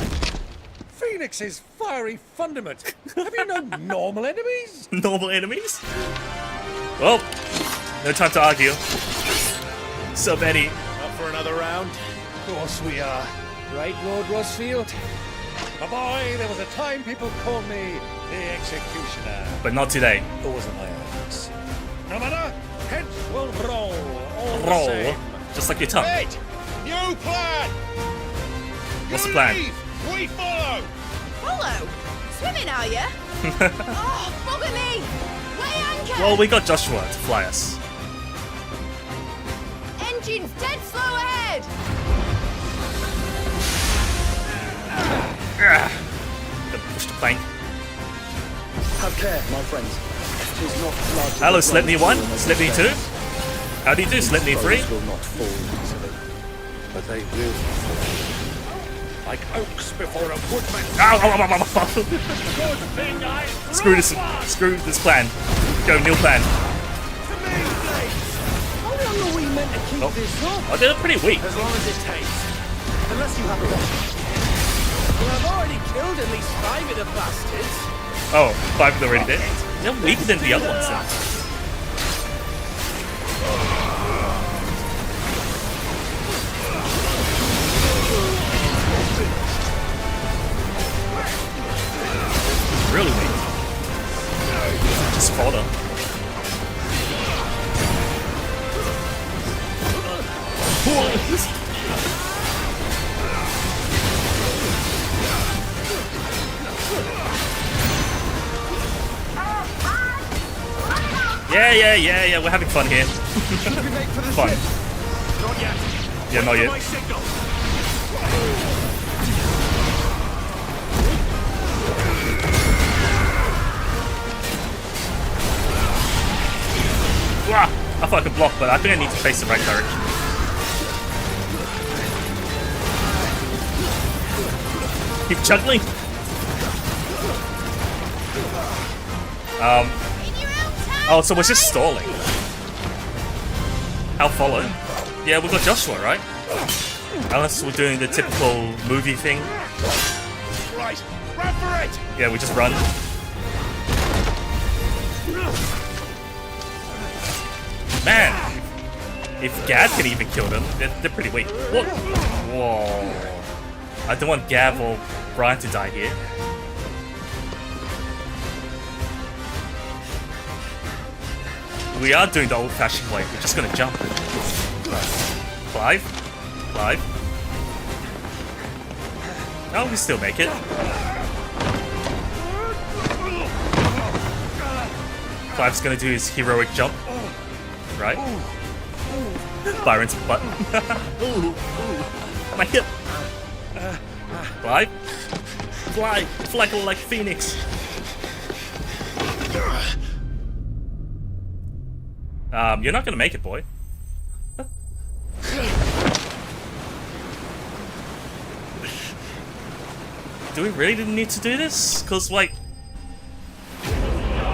Phoenix's fiery fundament. Have you no normal enemies? Normal enemies? Well, no time to argue. So many. Up for another round? Of course we are. Right, Lord Rosfield? A boy, there was a time people called me the Executioner. But not today. Or was it my axe? No matter, heads will roll. All Roll. The same. Just like your tongue. Wait! New plan! What's the plan? Leave, we follow! Follow? Swimming, are you? Oh, bugger me! Weigh anchor! Well, we got Joshua to fly us. Engine's dead slow ahead! Don't push the plank. Have care, my friends. 'Tis not blood to Hello, the blind Slipney 1, will make Slipney 2. defense. How do you do, Slipney 3? These foes will not fall easily, but they will fall. Like oaks before a woodman. Ow, ow, ow, ow, ow. Good thing I Screw this plan. Go, new plan. How long are we meant to keep this up? Oh, they're pretty weak. As long as it takes. Unless you have a weapon. Well, I've already killed at least 5 of the bastards. Oh, 5 of them already dead. They're weaker than the other ones then. Really weak. Just fodder. Yeah, we're having fun here. Fun. Not yet. Yeah, not yet. My signal. Wah! I thought I could block, but I think I need to face the right direction. Keep juggling. Oh, so we're just stalling. How follow? Yeah, we've got Joshua, right? Unless we're doing the typical movie thing. Right. Run for it. Yeah, we just run. Man, if Gav can even kill them, they're pretty weak. What? Whoa. I don't want Gav or Brian to die here. We are doing the old-fashioned way. We're just gonna jump. Clive? Clive? Oh, we still make it. Clive's gonna do his heroic jump. Right? Byron's butt. Ooh, my hip. Clive? Fly! Fly like Phoenix. You're not gonna make it, boy. Do we really need to do this? Cause like,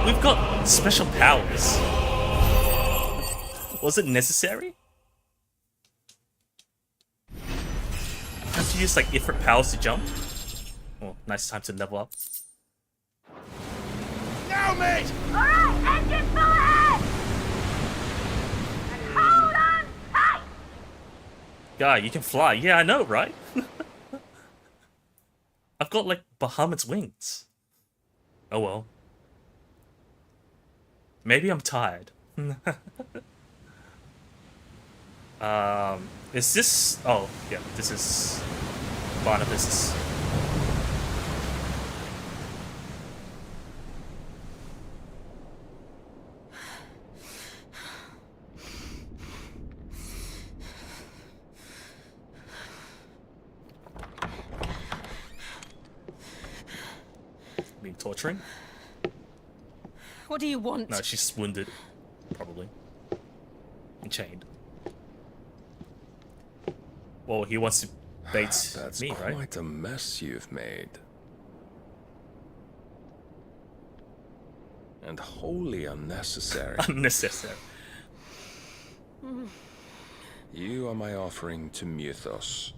we've got special powers. Was it necessary? Have to use like Ifrit powers to jump? Oh, nice time to level up. Now, mate! Alright, engine full ahead! And hold on tight! Guy, you can fly. Yeah, I know, right? I've got like Bahamut's wings. Oh well. Maybe I'm tired. Is this... Oh, yeah, this is Barnabas. Being torturing? What do you want? No, she's wounded. Probably. And chained. Well, he wants to bait That's me, right? quite a mess you've made. And wholly unnecessary. Unnecessary. You are my offering to Mythos.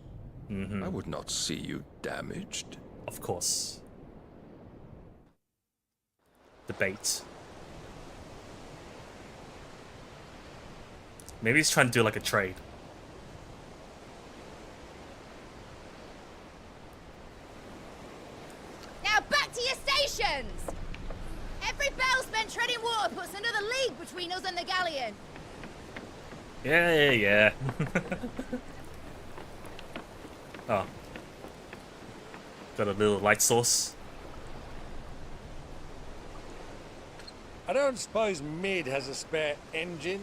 I would not see you damaged. Of course. The bait. Maybe he's trying to do like a trade. Now back to your stations! Every bell spent treading water puts another league between us and the galleon. Yeah. Oh. Got a little light source. I don't suppose Mid has a spare engine?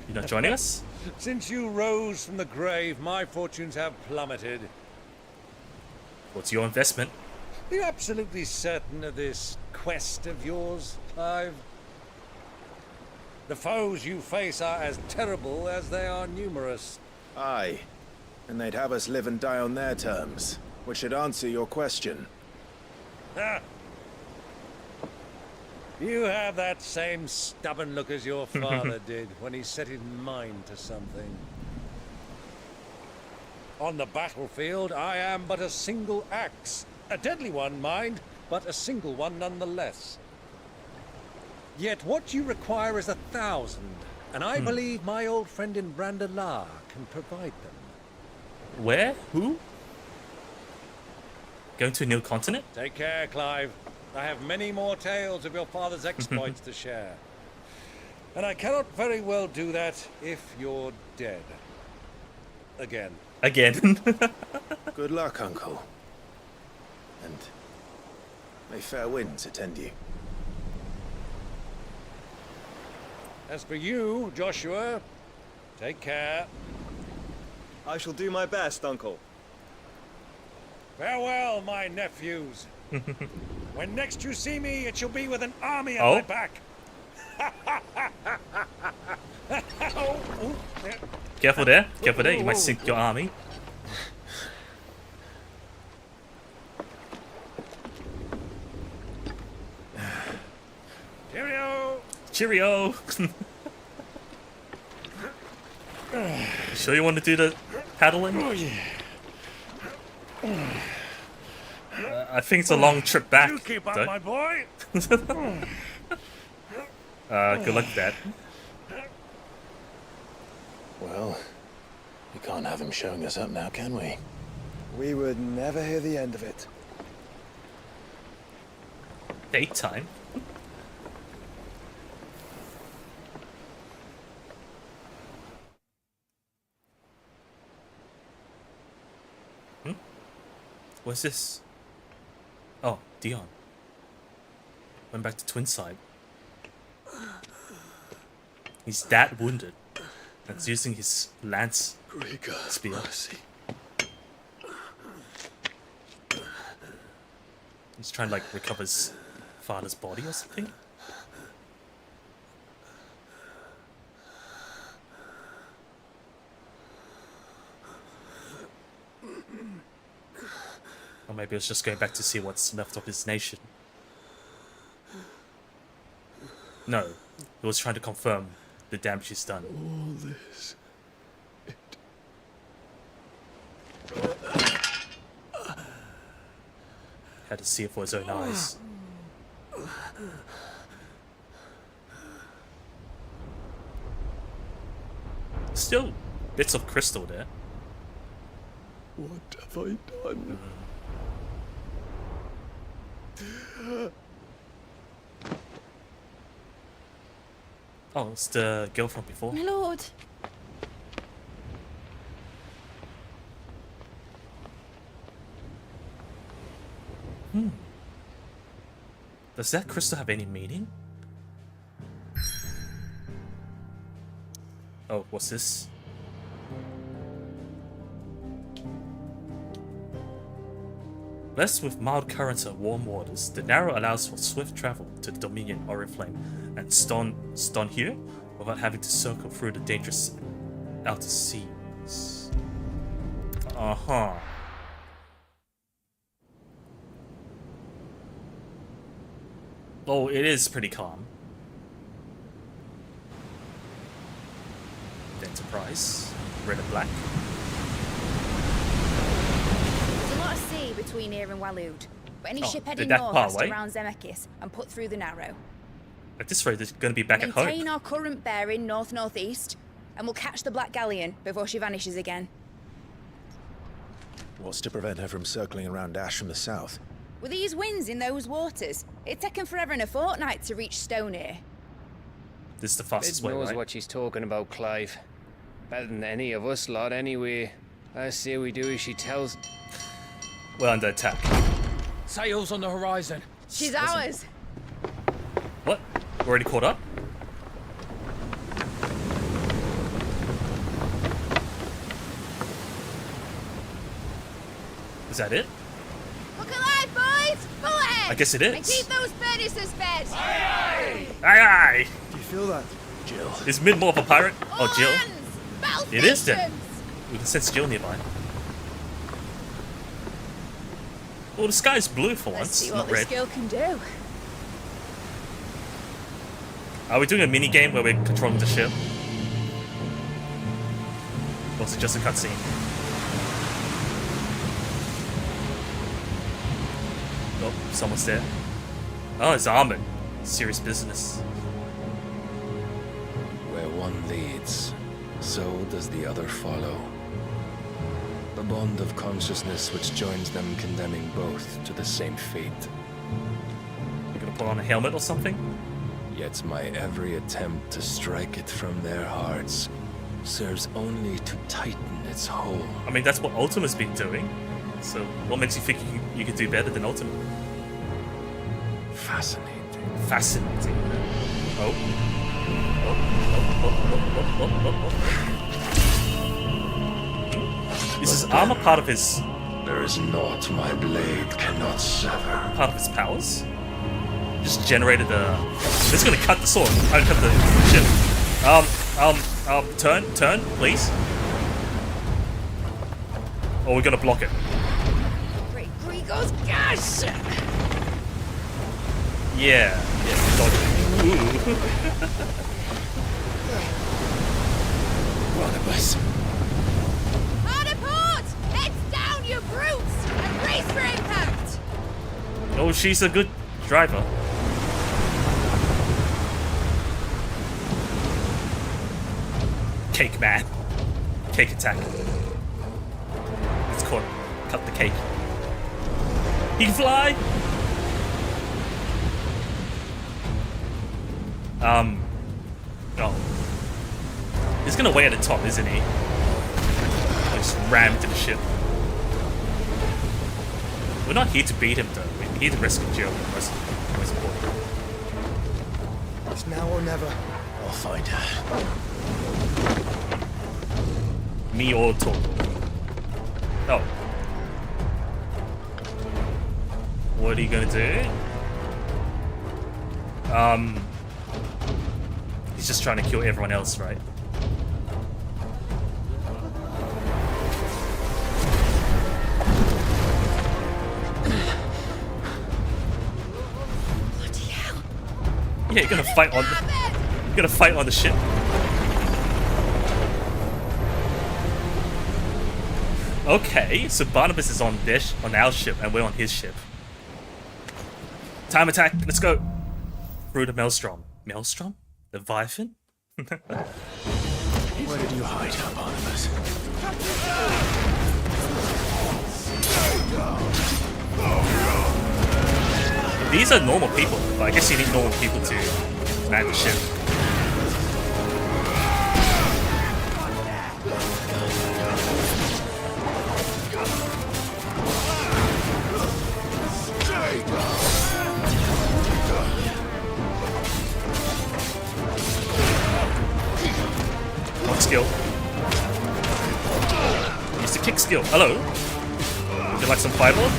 You not joining us? Since you rose from the grave, my fortunes have plummeted. What's your investment? Are you absolutely certain of this quest of yours, Clive? The foes you face are as terrible as they are numerous. Aye. And they'd have us live and die on their terms, which should answer your question. Ha! You have that same stubborn look as your father did when he set his mind to something. On the battlefield, I am but a single axe. A deadly one, mind, but a single one nonetheless. Yet what you require is 1,000, and I believe my old friend in Brandalar can provide them. Where? Who? Going to a new continent? Take care, Clive. I have many more tales of your father's exploits to share. And I cannot very well do that if you're dead. Again. Again. Good luck, Uncle. And may fair winds attend you. As for you, Joshua, take care. I shall do my best, Uncle. Farewell, my nephews. When next you see me, it shall be with an army at my back. Careful there. Careful there. You might sink your army. Cheerio. Cheerio. Sure you want to do the paddling? Oh, yeah. I think it's a long trip back. You keep up, though. my boy. Good luck with that. Well, we can't have him showing us up now, can we? We would never hear the end of it. Daytime. What's this? Oh, Dion. Went back to Twinside. He's that wounded. That's using his lance spear. He's trying to like recover his father's body or something. maybe it's just going back to see what's left of his nation. No, he was trying to confirm the damage he's done. All this. Had to see it for his own eyes. Still bits of crystal there. What have I done? Oh, it's the girl from before. My lord. Does that crystal have any meaning? Oh, what's this? Blessed with mild currents and warm waters, the Narrow allows for swift travel to the Dominion Oriflame and Stone here without having to circle through the dangerous outer seas. Uh-huh. Oh, it is pretty calm. The Enterprise, red and black. There's a lot of sea between here and Waloed, but any ship heading that north far has to away? round Zemeckis and put through the Narrow. At this rate, they're going to be back at home. Maintain our current bearing north-northeast, and we'll catch the Black Galleon before she vanishes again. What's to prevent her from circling around Ash from the south? With these winds in those waters, it'd take 'em forever and a fortnight to reach Stone here. This is the fastest Mid way, knows right? what she's talking about, Clive. Better than any of us lot, anyway. I say we do as she tells. We're under attack. Sails on the horizon. She's ours. What? We're already caught up? Is that it? Look alive, boys! Full ahead! I guess it is. And keep those furnaces fed! Aye aye! Do you feel that, Jill. Is Mid more of a pirate? Oh, Jill. Battle It is then. stations! We can sense Jill nearby. Oh, the sky's blue for Let's once, see what not this red. girl can do. Are we doing a mini game where we're controlling the ship? Or is it just a cutscene? Oh, someone's there. Oh, it's armored. Serious business. Where one leads, so does the other follow. The bond of consciousness which joins them condemning both to the same fate. You're gonna put on a helmet or something? Yet my every attempt to strike it from their hearts serves only to tighten its hold. I mean, that's what Ultima's been doing. So, what makes you think you can do better than Ultima? Fascinating. Fascinating. Oh. Is his armor part of his... There is naught my blade cannot sever. Part of his powers? Just generated a... It's gonna cut the sword. Cut the ship. Turn, please. Or we're gonna block it. Great Grigos gas! Yeah, dodge it. Ooh. Barnabas. Hard a port! Heads down, you brutes! And brace for impact! Oh, she's a good driver. Cake man. Cake attack. It's called cut the cake. He can fly! Oh. He's gonna wait at the top, isn't he? Just ram into the ship. We're not here to beat him though. We're here to rescue Jill. Most important. It's now or never. I'll find her. Me or Toto. Oh. What are you gonna do? He's just trying to kill everyone else, right? Yeah, you're gonna fight on. You're gonna fight on the ship. Okay, so Barnabas is on our ship, and we're on his ship. Time attack. Let's go. Through the maelstrom. Maelstrom? Leviathan? Where did you hide, Barnabas? These are normal people, but I guess you need normal people to man the ship. One skill. Use the kick skill. Hello. Would you like some fireball?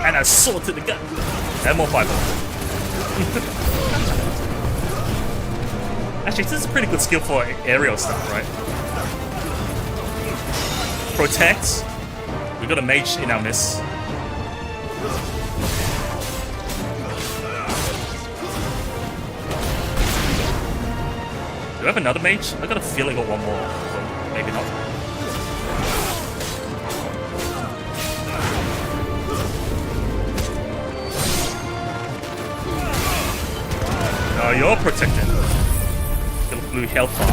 And a sword to the gut. And more fireball. Actually, this is a pretty good skill for aerial stuff, right? Protect. We got a mage in our midst. Do I have another mage? I got a feeling I got one more. But maybe not. Oh, you're protected. Little blue health bar.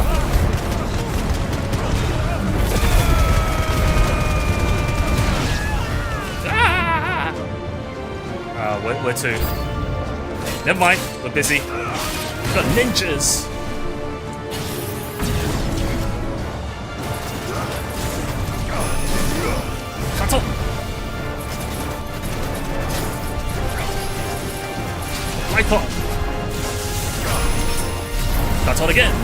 Ah! Where to? Never mind, we're busy. We've got ninjas! Battle! Right on! That's all again.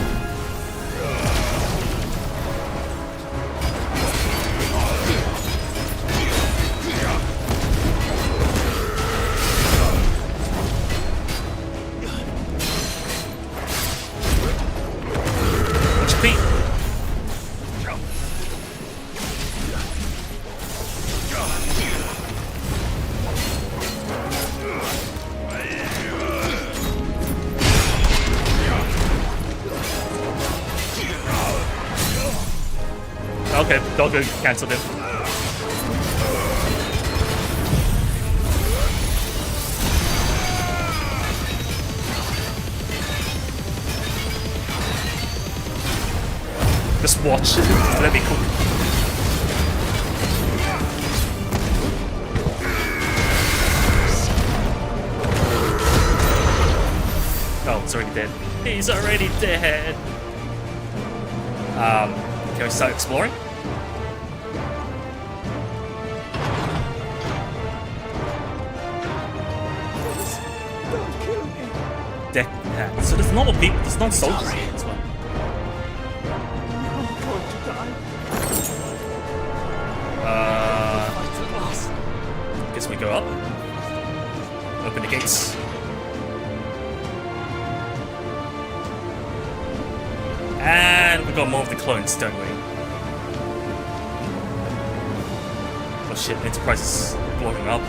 Watch your feet. Okay, Doggo cancelled him. Just watch. Let me cook. Oh, it's already dead. He's already dead. Can we start exploring? Yeah. So there's normal people, there's non-soldiers here as well. Guess we go up. Open the gates. And we got more of the clones, don't we? Oh shit, Enterprise is blowing up.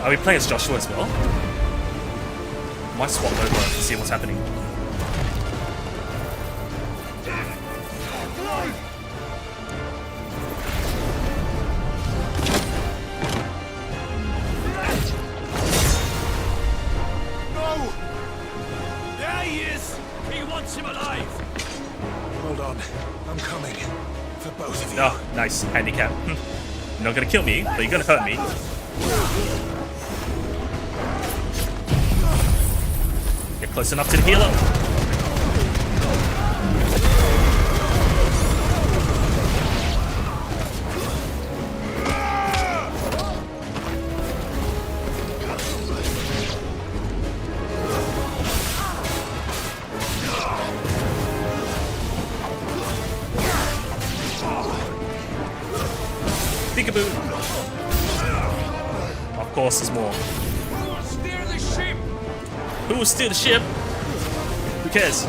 Are we playing as Joshua as well? Might swap over to see what's happening. No! There he is! He wants him alive! Hold on. I'm coming. For both of you. Oh, nice. Handicap. You're not gonna kill me, but you're gonna hurt me. Get close enough to the healer. Peekaboo. Of course, there's more. Steer the ship! Who will steer the ship? Who cares?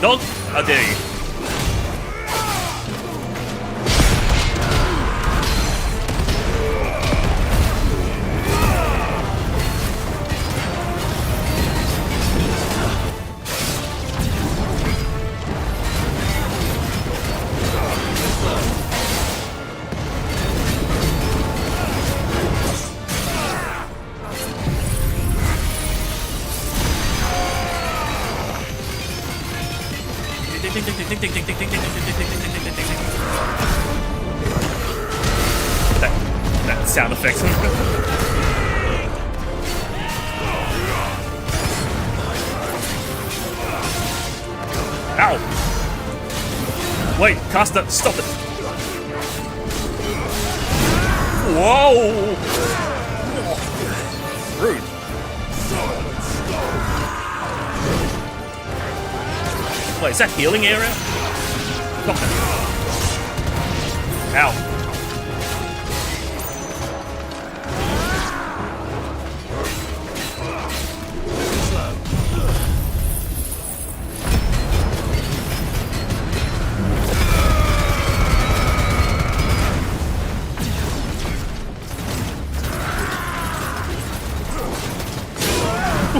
Dog! How dare you? That sound effects. Ow! Wait, Caster, stop it! Whoa! Rude. Wait, is that healing area? Stop it. Ow.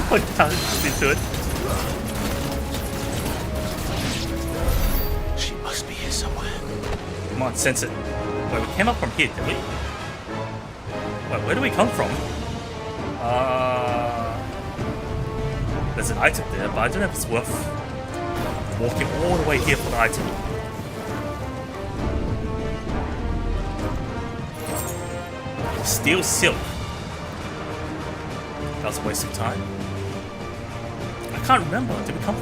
What damage did to it? She must be here somewhere. Come on, sense it. Wait, we came up from here, did we? Wait, where do we come from? There's an item there, but I don't know if it's worth walking all the way here for the item. Steel silk. That was a waste of time. I can't remember. Did we come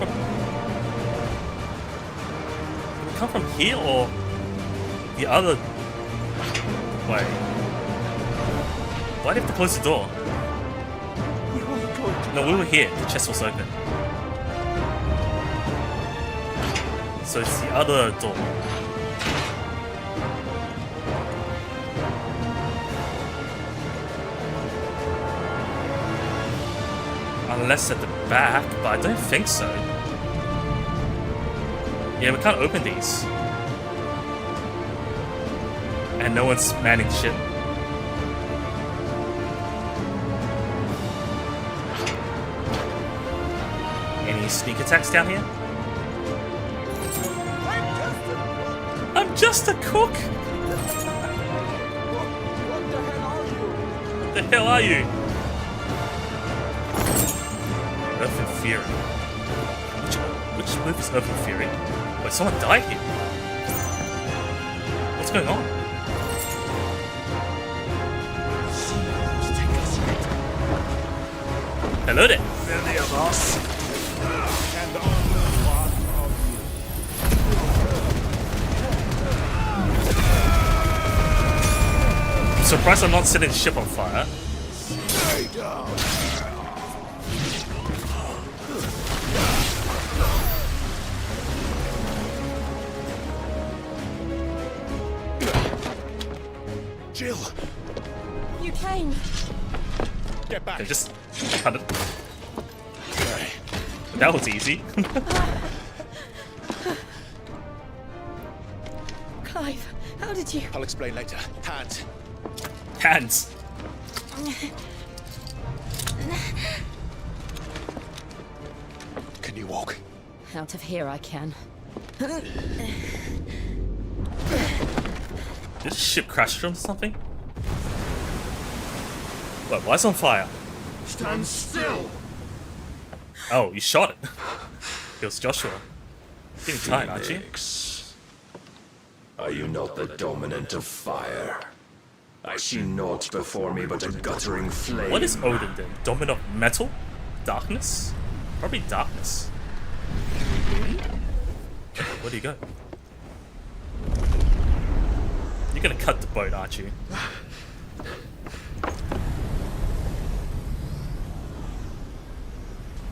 from here or the other way? Why did I have to close the door? No, we were here. The chest was open. So it's the other door. Unless at the back, but I don't think so. Yeah, we can't open these. And no one's manning shit. Any sneak attacks down here? I'm just a cook! What the hell are you? Earth and Fury. Which move is Earth and Fury? Wait, someone died here. What's going on? Hello there. Many of us, and only one of you. I'm surprised I'm not setting the ship on fire. Stay down. Jill! You came! Get back! Okay, just cut it. That was easy. Clive, how did you... I'll explain later. Hands. Hands! Can you walk? Out of here I can. Did the ship crash from something? Wait, why is it on fire? Stand still! Oh, you shot it. It was Joshua. Getting tired, aren't you? Are you not the dominant of fire? I see naught before me but a guttering flame. What is Odin then? Dominant of metal? Darkness? Probably darkness. Where do you go? You're gonna cut the boat, aren't you?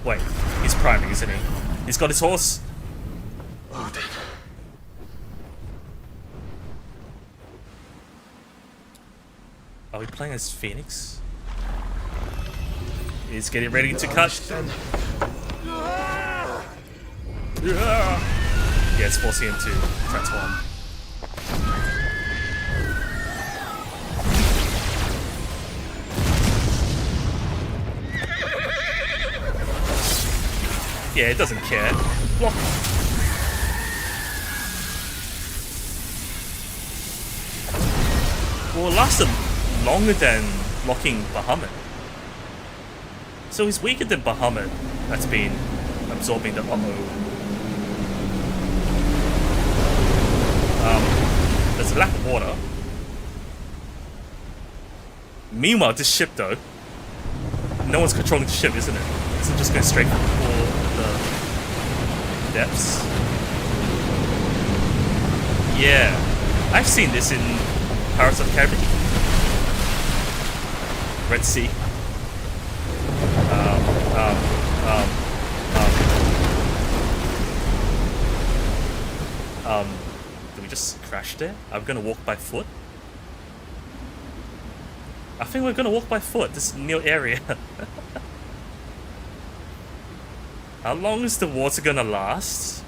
Wait, he's priming, isn't he? He's got his horse. Odin. Are we playing as Phoenix? He's getting ready to cut. Yeah, it's forcing him to transform. Yeah, it doesn't care. Block. Well, it lasted longer than blocking Bahamut. So he's weaker than Bahamut that's been absorbing the there's a lack of water. Meanwhile, this ship though, no one's controlling the ship, isn't it? Isn't it just going straight for the depths? Yeah, I've seen this in Pirates of the Caribbean, Red Sea. Did we just crash there? I'm gonna walk by foot. I think we're gonna walk by foot. This new area. How long is the water gonna last?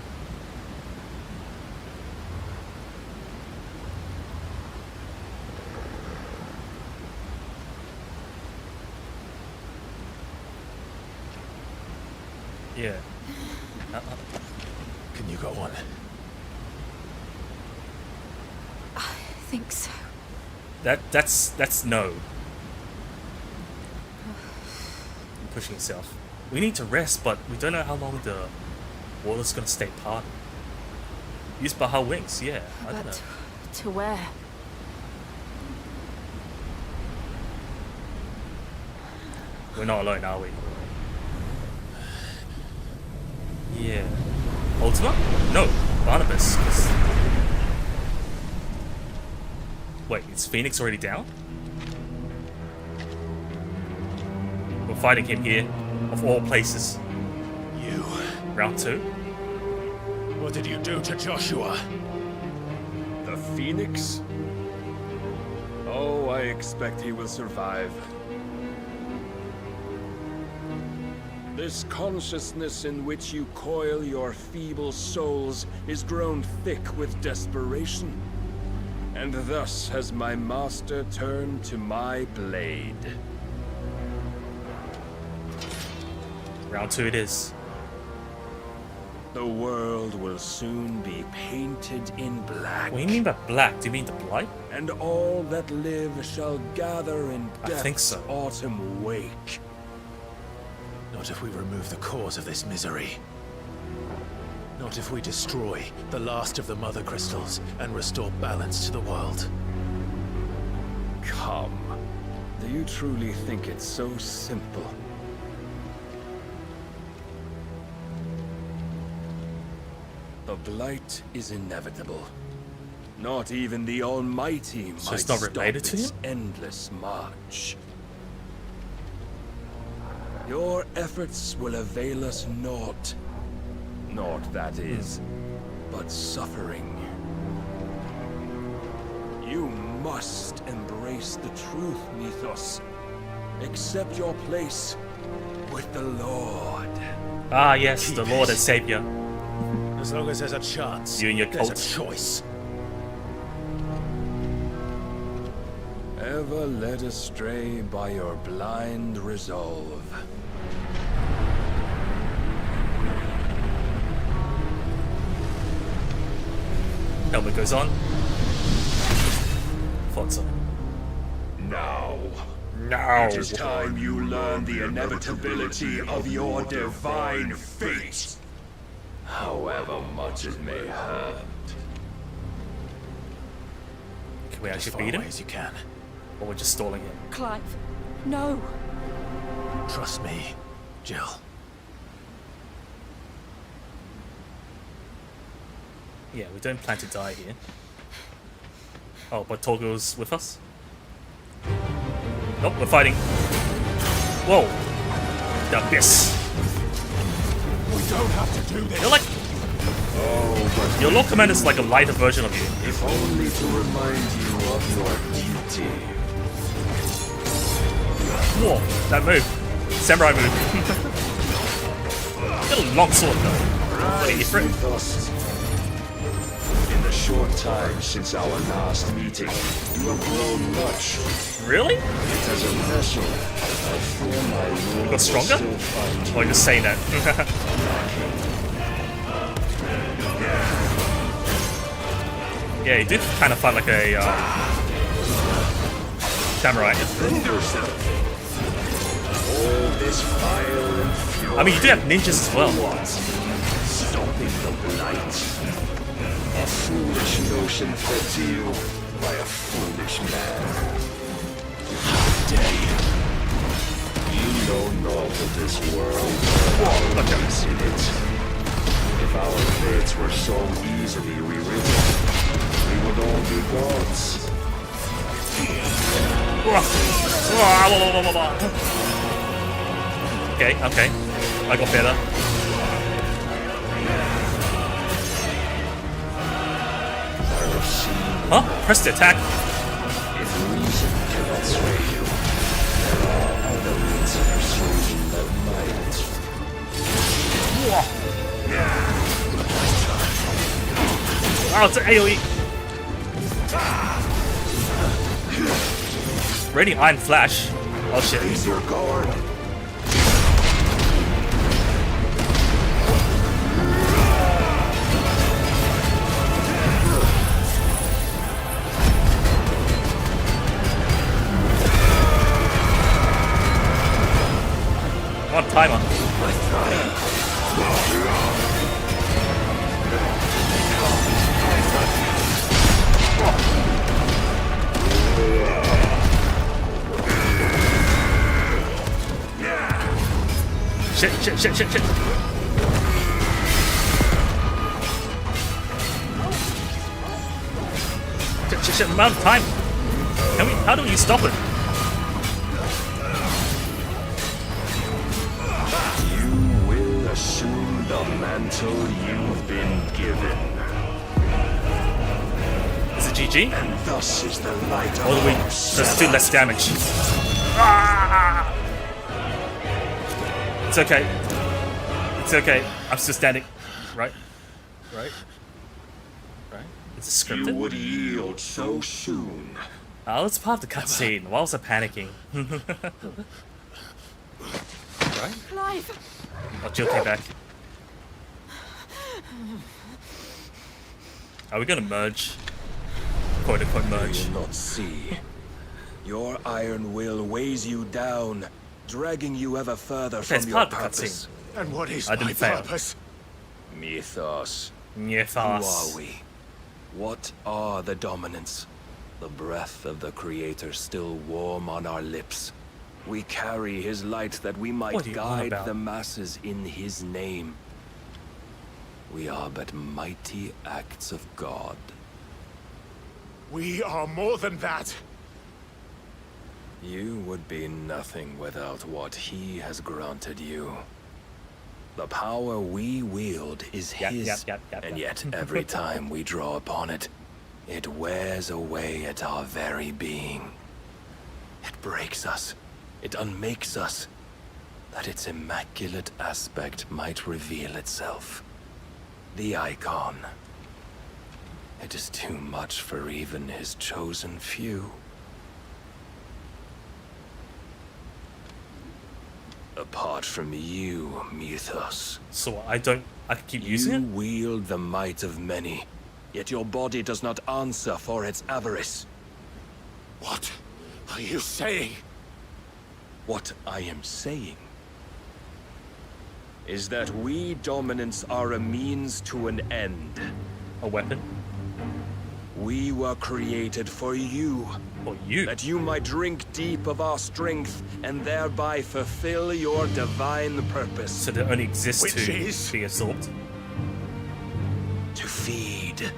Yeah. Can you go on? I think so. That's no. Pushing himself. We need to rest, but we don't know how long the water's gonna stay parted. Use Baha wings, yeah. I don't know. To where? We're not alone, are we? Yeah. Ultima? No, Barnabas. Wait, is Phoenix already down? We're fighting him here, of all places. You. Round 2? What did you do to Joshua? The Phoenix? Oh, I expect he will survive. This consciousness in which you coil your feeble souls is grown thick with desperation. And thus has my master turned to my blade. Round 2 it is. The world will soon be painted in black. What do you mean by black? Do you mean the blight? And all that live shall gather in death's so. autumn wake. Not if we remove the cause of this misery. Not if we destroy the last of the Mother Crystals and restore balance to the world. Come. Do you truly think it's so simple? The blight is inevitable. Not even the Almighty So might it's not stop related to its him? endless march. Your efforts will avail us naught. Naught, that is, but suffering. You must embrace the truth, Mythos. Accept your place with the Lord. Ah, yes, Keep the Lord it. and Savior. As long as there's a chance, You and your there's cult. a choice. Ever led astray by your blind resolve. Helmet goes on. Thought so. Now. Now. It is time you learn the inevitability of your divine fate. However much it may hurt. Can we actually As far beat him? away as you can. Or we're just stalling him? Clive, no. Trust me, Jill. Yeah, we don't plan to die here. Oh, but Togo's with us? Nope, we're fighting. Whoa. The abyss. We don't have to do this. You're like... Your Lord Commander's like a lighter version of you. If only to remind you of your duty. Whoa, that move. Samurai move. Got a long sword though. Rise with us. In the short time since our last meeting, you have grown much. Really? As a vessel, I fear my lord Got stronger? will still find Or just saying that? Yeah, he did kind of fight like a samurai. all this fire and fury. I mean, you do have ninjas as well. Stopping the blight. A foolish notion fed to you by a foolish man. How dare you? You know naught of this world or our place in it. If our fates were so easily rewritten, we would all be gods. Okay, okay. I got better. Huh? Press the attack. If reason cannot sway you, there are other means of persuasion that might. Oh, it's an AoE. Ready Iron Flash. Oh shit. Raise your guard. One timer. Shit, shit, shit, shit, shit. Shit, shit, shit, amount of time. Can we, how do you stop it? You will assume the mantle you've been given. Is it GG? And thus is the light of All the way, our let's do less damage. Ah! It's okay. It's okay. I'm still standing. Right? Right? Right? It's scripted? You would yield so soon. Oh, it's part of the cutscene. Why was I panicking? Right? Clive! Oh, Jill came back. Are we gonna merge? Quote unquote merge. You will not see. Your iron will weighs you down, dragging you ever further Okay, from it's your part of the purpose. And what is I didn't my fail. purpose? Mythos. Mythos. Who are we? What are the dominants? The breath of the Creator still warm on our lips. We carry his light that we What might are you on guide about? the masses in his name. We are but mighty acts of God. We are more than that. You would be nothing without what he has granted you. The power we wield is his, and yet every time we draw upon it, it wears away at our very being. It breaks us, it unmakes us, that its immaculate aspect might reveal itself. The icon. It is too much for even his chosen few. Apart from you, Mythos. So I can keep using it? You wield the might of many, yet your body does not answer for its avarice. What are you saying? What I am saying is that we dominants are a means to an end. A weapon? We were created for you. For you? That you might drink deep of our strength and thereby fulfill your divine purpose. So they only exist Which to is be absorbed? to feed.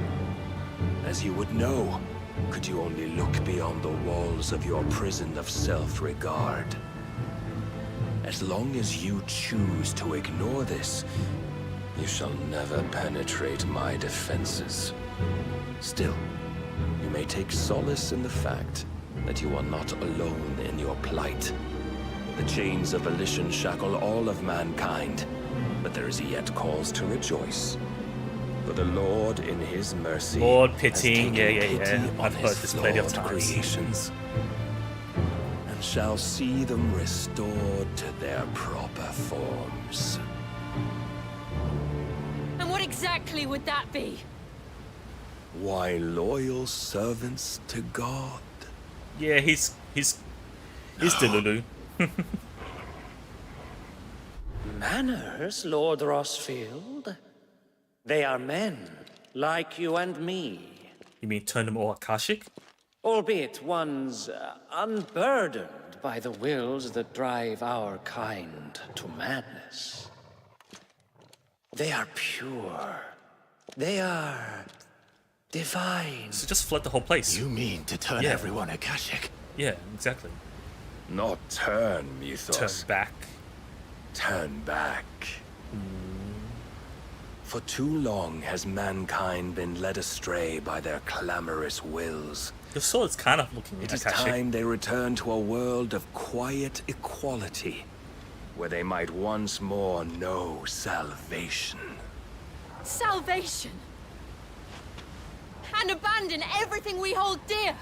As you would know, could you only look beyond the walls of your prison of self-regard. As long as you choose to ignore this, you shall never penetrate my defenses. Still, you may take solace in the fact that you are not alone in your plight. The chains of volition shackle all of mankind, but there is yet cause to rejoice. For the Lord in his mercy Lord pitying, has yeah. taken pity on I've heard his this plenty of flawed times. creations, and shall see them restored to their proper forms. And what exactly would that be? Why, loyal servants to God. Yeah, he's Delulu. Manners, Lord Rossfield? They are men, like you and me. You mean turn them all Akashic? Albeit one's unburdened by the wills that drive our kind to madness. They are pure. They are divine. So just flood the whole place. You mean to turn everyone Akashic? Yeah, exactly. Not turn, Mythos. Turn back. Turn back. For too long has mankind been led astray by their clamorous wills. Your sword's kind of looking It is Akashic. time they return to a world of quiet equality, where they might once more know salvation. Salvation! And abandon everything we hold dear!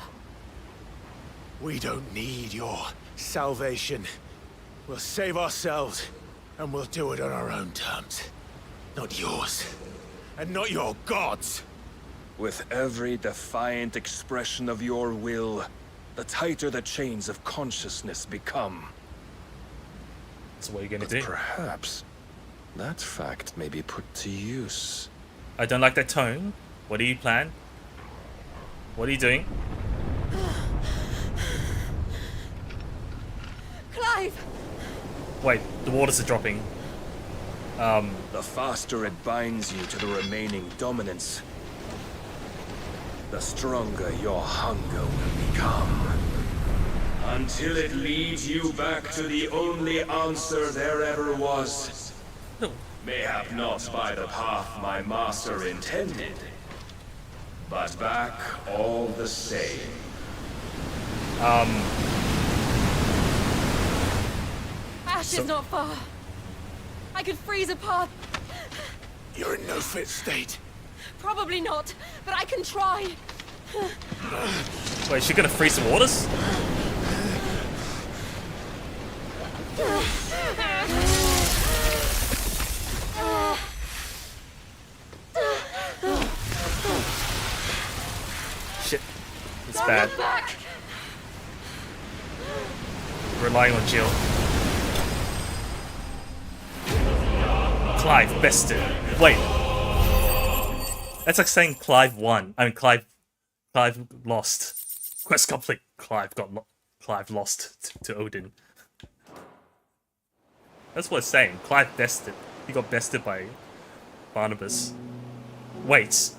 We don't need your salvation. We'll save ourselves, and we'll do it on our own terms. Not yours. And not your gods. With every defiant expression of your will, the tighter the chains of consciousness become. So what are you gonna But do? perhaps that fact may be put to use. I don't like that tone. What do you plan? What are you doing? Clive! Wait, the waters are dropping. The faster it binds you to the remaining dominance, the stronger your hunger will become. Until it leads you back to the only answer there ever was. Mayhap not by the path my master intended, but back all the same. Ash is not far. I could freeze a path. You're in no fit state. Probably not, but I can try. Wait, is she gonna freeze the waters? Shit. It's bad. Relying on Jill. Clive bested. Wait. That's like saying Clive won. I mean, Clive lost. Quest complete. Clive lost to Odin. That's what it's saying. Clive bested. He got bested by Barnabas. Wait.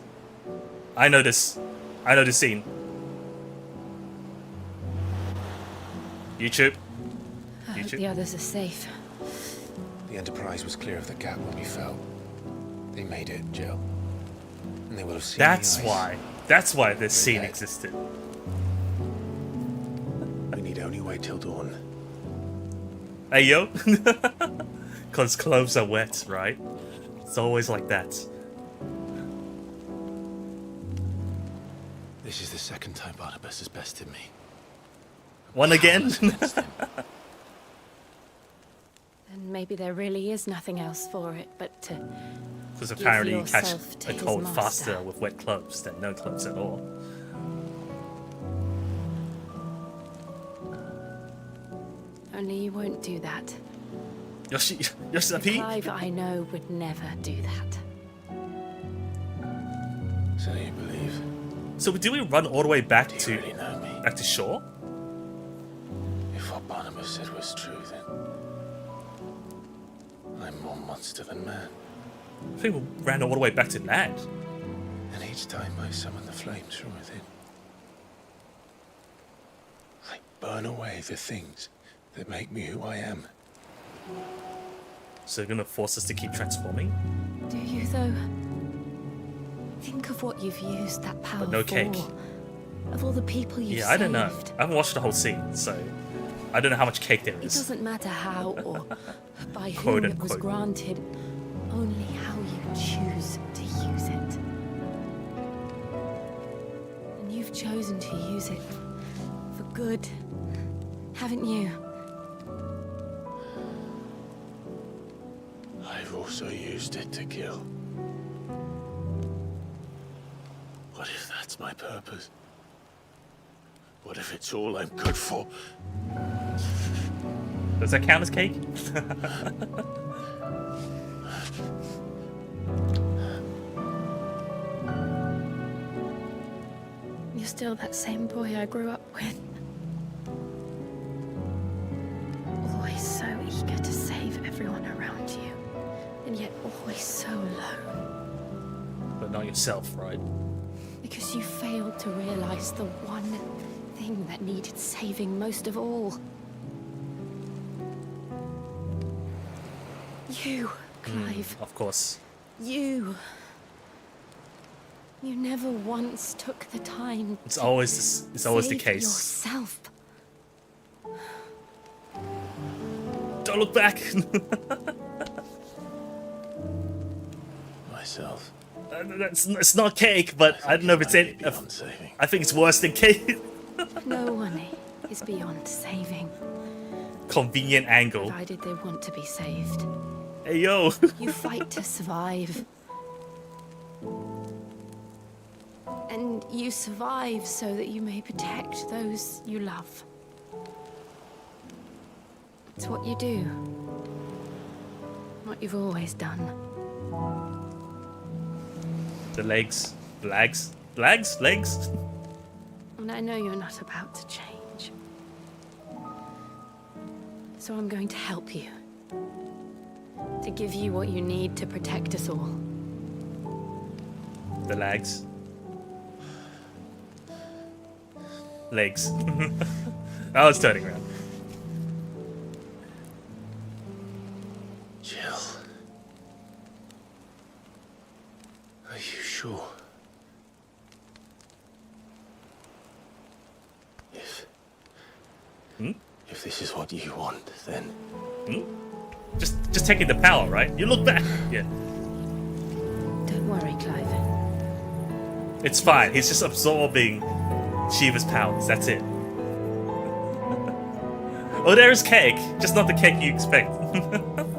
I know this. I know this scene. YouTube. I hope the others are safe. The Enterprise was clear of the gap when we fell. They made it, Jill. And they will have seen That's the ice. why. That's why this scene existed. We need only wait till dawn. Hey yo. Because clothes are wet, right? It's always like that. This is the second time Barnabas has bested me. One again? And maybe there really is nothing else for it but to Because give apparently you catch yourself to a his cold master. faster with wet clothes than no clothes at all. Only you won't do that. Yoshi-P? Clive, I know, would never do that. So you believe? So do we run all the way back Do to you really know me? back to shore? If what Barnabas said was true, then I'm more monster than man. I think we ran all the way back to land. And each time I summon the flames from within, I burn away the things that make me who I am. So they're gonna force us to keep transforming? Do you, though? Think of what you've used that power But no for. cake. Of all the people you've Yeah, I don't know. saved. I haven't watched the whole scene, so I don't know how much cake there It is. doesn't matter how or by Quote whom it was unquote. granted, only how you choose to use it. And you've chosen to use it for good, haven't you? I've also used it to kill. What if that's my purpose? What if it's all I'm good for? Does that count as cake? You're still that same boy I grew up with. Always so eager to save everyone around you, and yet always so low. But not yourself, right? Because you failed to realize the one thing that needed saving most of all. You, Clive. Of course. You. You never once took the time. It's always it's always the save case. Yourself. Don't look back. Myself. It's not cake, but I don't know if it's any. I think it's worse than cake. No one is beyond saving, Convenient angle. provided they want to be saved. Hey yo. You fight to survive. And you survive so that you may protect those you love. It's what you do. What you've always done. The legs. Legs. And I know you're not about to change. So I'm going to help you. To give you what you need to protect us all. The legs. Legs. I was turning around. Jill. Are you sure? If this is what you want, then... Just taking the power, right? You look back. Yeah. Don't worry, Clive. It's fine. He's just absorbing Shiva's powers. That's it. Oh, there is cake. Just not the cake you expect.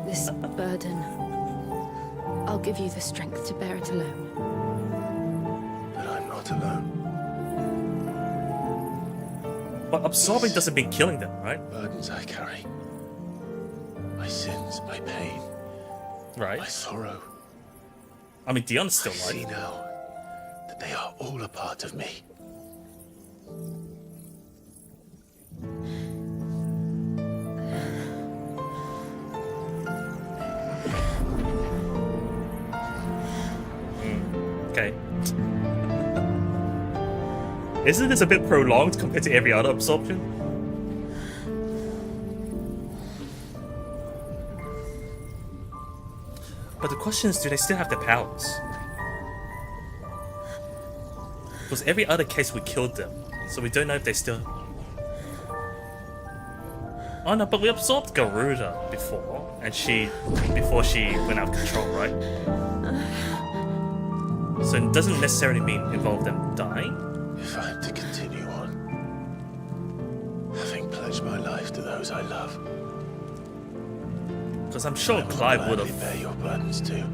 This burden, I'll give you the strength to bear it alone. But I'm not alone. But absorbing doesn't mean killing them, right? Burdens I carry. My sins, my pain. Right. My sorrow. I mean, Dion's still I alive. see now that they are all a part of me. Okay. Isn't this a bit prolonged compared to every other absorption? But the question is, do they still have their powers? Because every other case we killed them, so we don't know if they still... Oh no, but we absorbed Garuda before, and before she went out of control, right? So it doesn't necessarily mean involve them dying. If I am to continue on, having pledged my life to those I love, because I'm sure Clive would have bear your burdens too.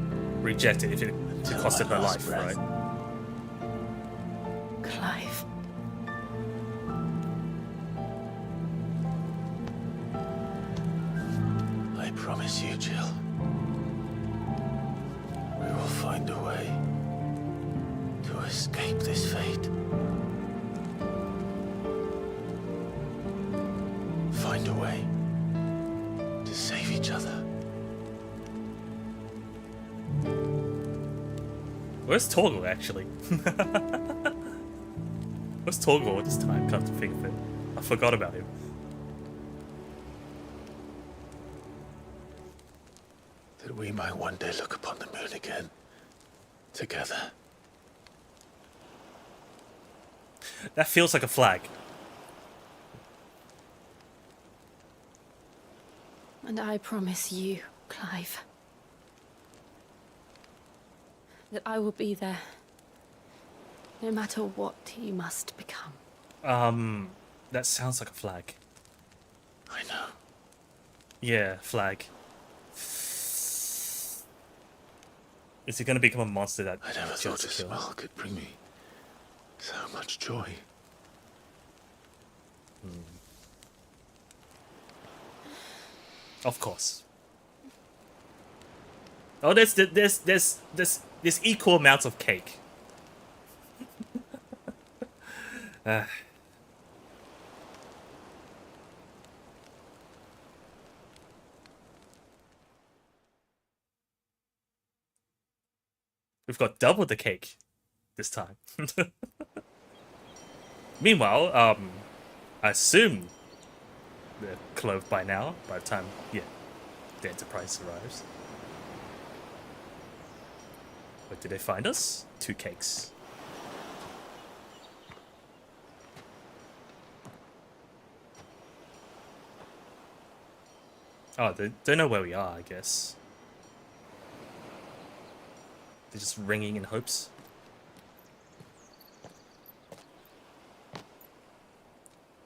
Rejected if it costed her life, right? Clive. I promise you, Jill, we will find a way to escape this fate. Find a way to save each other. Where's Torgal, actually? Where's Torgal this time, come to think of it? I forgot about him. That we might one day look upon the moon again, together. That feels like a flag. And I promise you, Clive, that I will be there, no matter what you must become. That sounds like a flag. I know. Yeah, flag. Is he gonna become a monster that I never kills thought to a kill? smell could bring me so much joy. Of course. Oh, there's equal amounts of cake. We've got double the cake this time. Meanwhile, I assume they're clothed by now, by the time, yeah, the Enterprise arrives. What did they find us? 2 cakes. Oh, they don't know where we are, I guess. They're just ringing in hopes.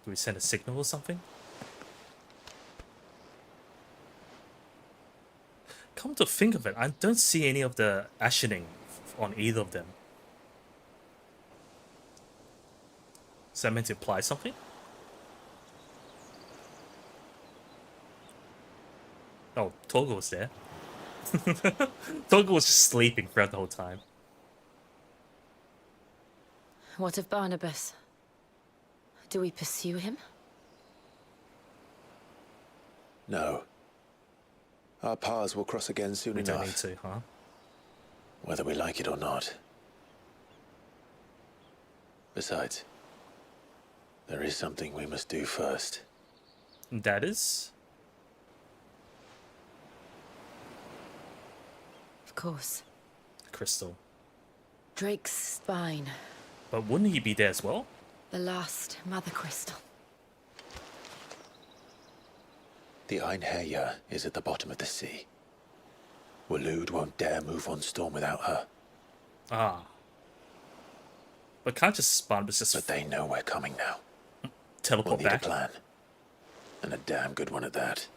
Do we send a signal or something? Come to think of it, I don't see any of the ashening on either of them. Is that meant to imply something? Oh, Torgal was there. Torgal was just sleeping throughout the whole time. What of Barnabas? Do we pursue him? No. Our paths will cross again soon enough. We don't need to, huh? Whether we like it or not. Besides, there is something we must do first. That is? Of course. Crystal. Drake's spine. But wouldn't he be there as well? The last Mother Crystal. The Einherja is at the bottom of the sea. Waloed won't dare move on Storm without her. Ah. But can't just Barnabas just... But they know we're coming now. Teleport we'll need back? a plan. And a damn good one at that.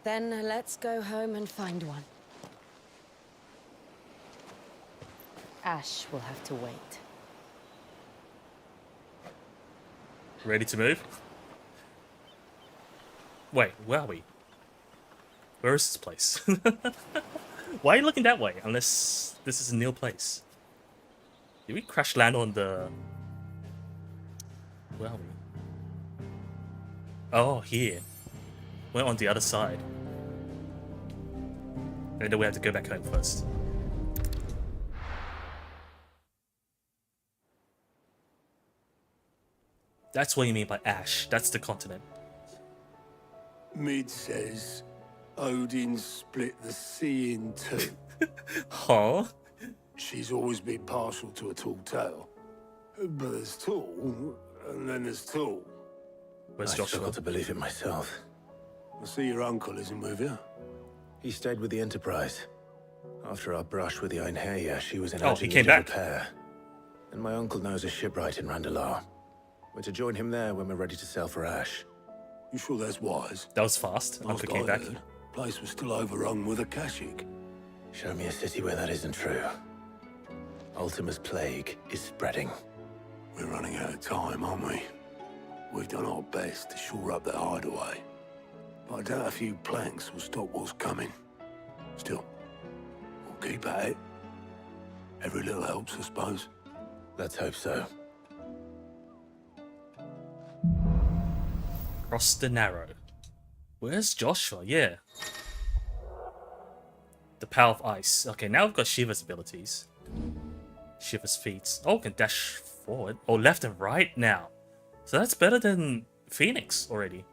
Then let's go home and find one. Ash will have to wait. Ready to move? Wait, where are we? Where is this place? Why are you looking that way? Unless this is a new place. Did we crash land on the... Where are we? Oh, here. We're on the other side. And then we have to go back home first. That's what you mean by Ash. That's the continent. Mid says Odin split the sea in two. Huh? She's always been partial to a tall tale. But there's tall, and then there's tall. Where's I Joshua? struggle to believe it myself. I see your uncle isn't with you. He stayed with the Enterprise. After our brush with the Einherja, she was in Oh, he came back. repair. And my uncle knows a shipwright in Randalar. We're to join him there when we're ready to sail for Ash. You sure that's wise? That was fast. Uncle came back. Place was still overrun with Akashic. Show me a city where that isn't true. Ultima's plague is spreading. We're running out of time, aren't we? We've done our best to shore up that hideaway. But I doubt a few planks will stop what's coming. Still, we'll keep at it. Every little helps, I suppose. Let's hope so. Cross the Narrow. Where's Joshua? Yeah. The power of ice. Okay, now we've got Shiva's abilities. Shiva's feats. Oh, can dash forward. Oh, left and right now. So that's better than Phoenix already.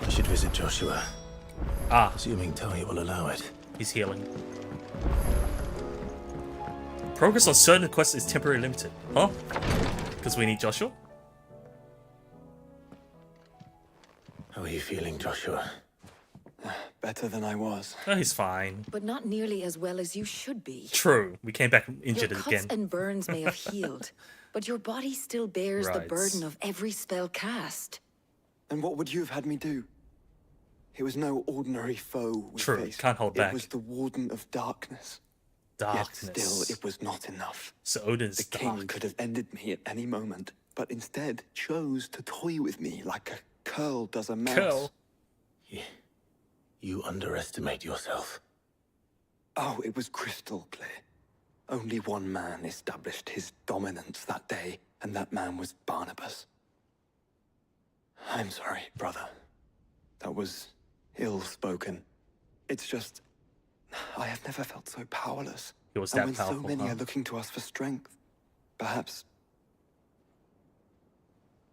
I should visit Joshua. Ah. Assuming Talia will allow it. He's healing. Progress on certain quests is temporarily limited. Huh? Because we need Joshua? How are you feeling, Joshua? Better than I was. Oh, he's fine. But not nearly as well as you should be. True. We came back injured Your cuts again. and burns may have healed, but your body still bears the Right. burden of every spell cast. And what would you have had me do? It was no ordinary foe we True, faced. can't hold back. It was the Warden of Darkness. Darkness. Yet still, it was not enough. So Odin's The king dark. could have ended me at any moment, but instead chose to toy with me like a curl does a mouse. Curl? You underestimate yourself. Oh, it was crystal clear. Only one man established his dominance that day, and that man was Barnabas. I'm sorry, brother. That was ill-spoken. It's just, I have never felt so powerless. He was and that when powerful, so many huh? are looking to us for strength, perhaps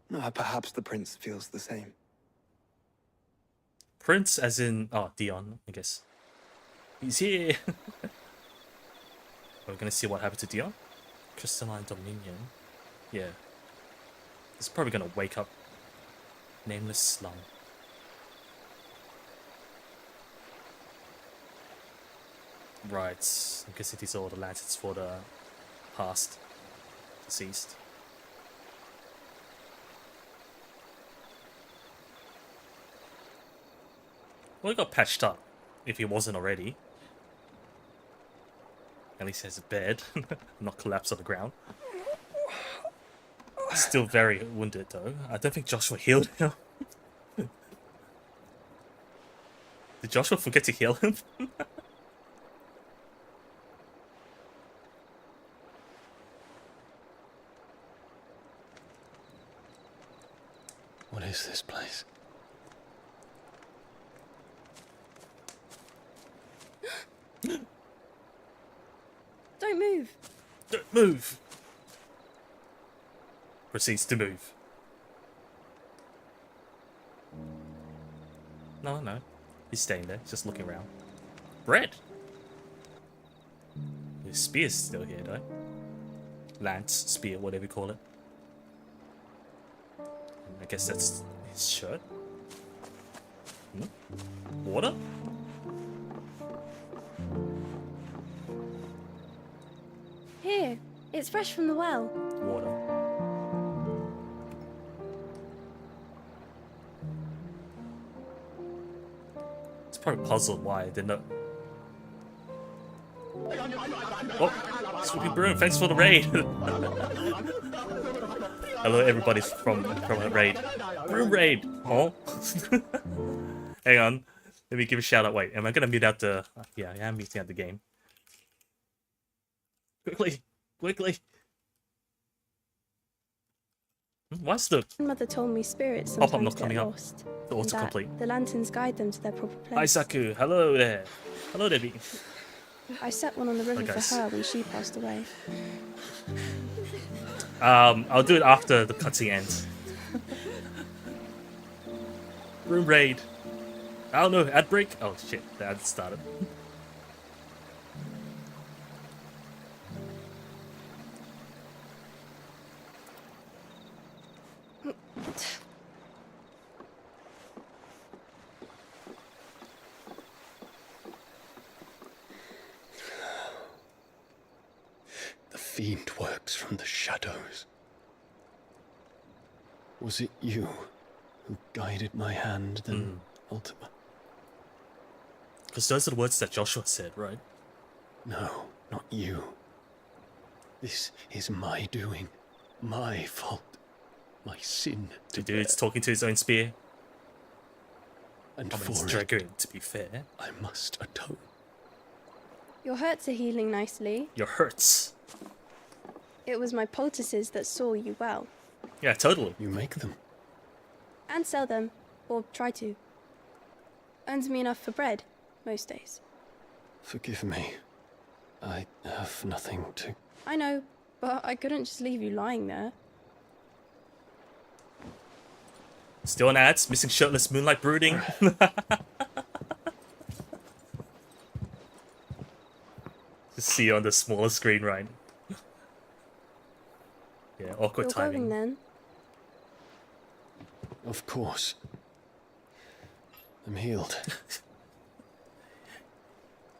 the prince feels the same. Prince as in... Oh, Dion, I guess. He's here! We're gonna see what happened to Dion. Crystalline Dominion. Yeah. He's probably gonna wake up. Nameless slum. Right. I'm guessing these are all the lanterns for the past. Deceased. Well, he got patched up, if he wasn't already. At least he has a bed, not collapse on the ground. Still very wounded though. I don't think Joshua healed him. Did Joshua forget to heal him? What is this place? Don't move. Don't move! Proceeds to move. No, no. He's staying there, just looking around. Bread! His spear's still here, though. Lance, spear, whatever you call it. I guess that's his shirt. Water? Here, it's fresh from the well. Water. It's probably puzzled why they're not. Oh, Swooping Broom, thanks for the raid. Hello, everybody from a raid. Broom raid. Oh, hang on. Let me give a shout out. Wait, am I gonna mute out the? Yeah, I am muting out the game. Quickly, quickly. What's the Mother told me spirits pop-up sometimes not coming get up? lost. The and that autocomplete. the lanterns guide them to their proper place. Aisaku, hello there. Hello, Debbie. I set one on the river Hi, guys. for her when she passed away. I'll do it after the cutscene ends. Room raid. I don't know, ad break? Oh shit, the ad started. The fiend works from the shadows. Was it you who guided my hand, then Ultima? Because those are the words that Joshua said, right? No, not you. This is my doing, my fault, my sin. The dude's talking to his own spear. And I mean, it's for Dragoon, to be fair. I must atone. Your hurts are healing nicely. Your hurts. It was my poultices that saw you well. Yeah, totally. You make them. And sell them, or try to. Earns me enough for bread, most days. Forgive me. I have nothing to... I know, but I couldn't just leave you lying there. Still on ads, missing shirtless moonlight brooding. Just see you on the smaller screen, right? Yeah, awkward You're timing. going then? Of course. I'm healed.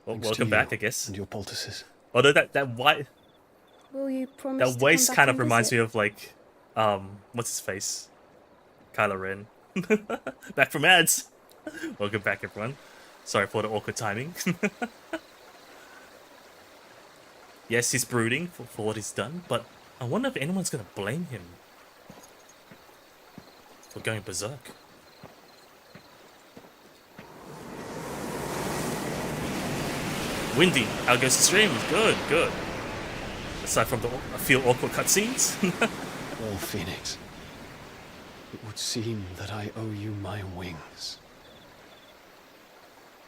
Well, Thanks welcome to back, you I guess. And your poultices. Although that white, Will you promise that to waist come back kind of and reminds visit? me of like, what's his face? Kylo Ren. Back from ads. Welcome back, everyone. Sorry for the awkward timing. Yes, he's brooding for what he's done, but I wonder if anyone's gonna blame him for going berserk. Windy, how goes the stream? Good, good. Aside from a few awkward cutscenes. Well, Phoenix, it would seem that I owe you my wings.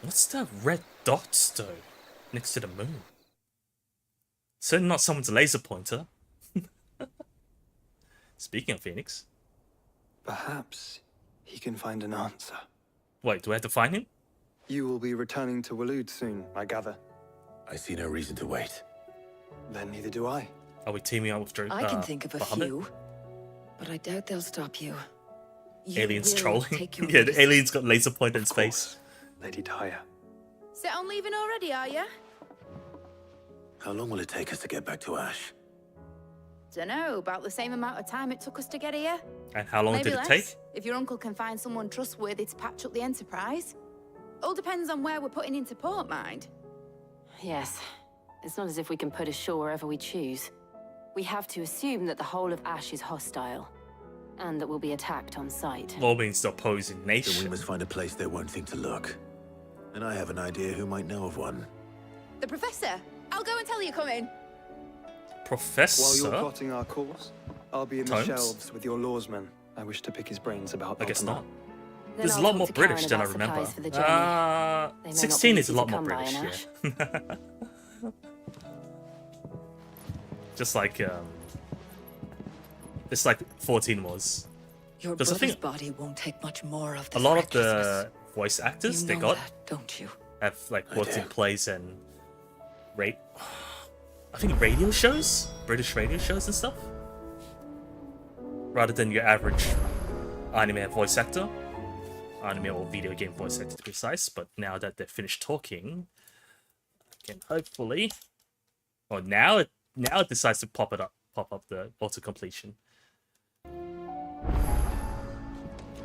What's that red dots though, next to the moon? Certainly not someone's laser pointer. Speaking of Phoenix. Perhaps he can find an answer. Wait, do I have to find him? You will be returning to Waloed soon, I gather. I see no reason to wait. Then neither do I. Are we teaming up with Drew? I can think of a Bahamut? few, but I doubt they'll stop you. You Aliens will trolling. take your Yeah, the medicine. aliens got laser pointer in space. Lady Tyre. Set on leaving already, are you? How long will it take us to get back to Ash? Dunno, about the same amount of time it took us to get here. And how long Maybe did it less, take? if your uncle can find someone trustworthy to patch up the Enterprise. All depends on where we're putting into port, mind. Yes. It's not as if we can put ashore wherever we choose. We have to assume that the whole of Ash is hostile, and that we'll be attacked on sight. Well, means the opposing Then nation. we must find a place they won't think to look. And I have an idea who might know of one. The Professor! I'll go and tell you coming. Professor? While you're plotting our course, I'll be in the Tomes? shelves with your lawsmen. I wish to pick his brains about I guess Baltimore. not. Then There's a I'll lot talk more to Karen British than I about remember. supplies for the journey. They may not 16 be is a easy lot to more come by British, in yeah. Just like 14 was. Your Because I brother's think body won't take much more of a this lot of recklessness. the voice actors You they know got that, don't you? have like I worked do. in plays and I think radio shows, British radio shows and stuff, rather than your average anime voice actor, anime or video game voice actor to be precise. But now that they've finished talking, I can hopefully, or now it decides to pop up the auto completion.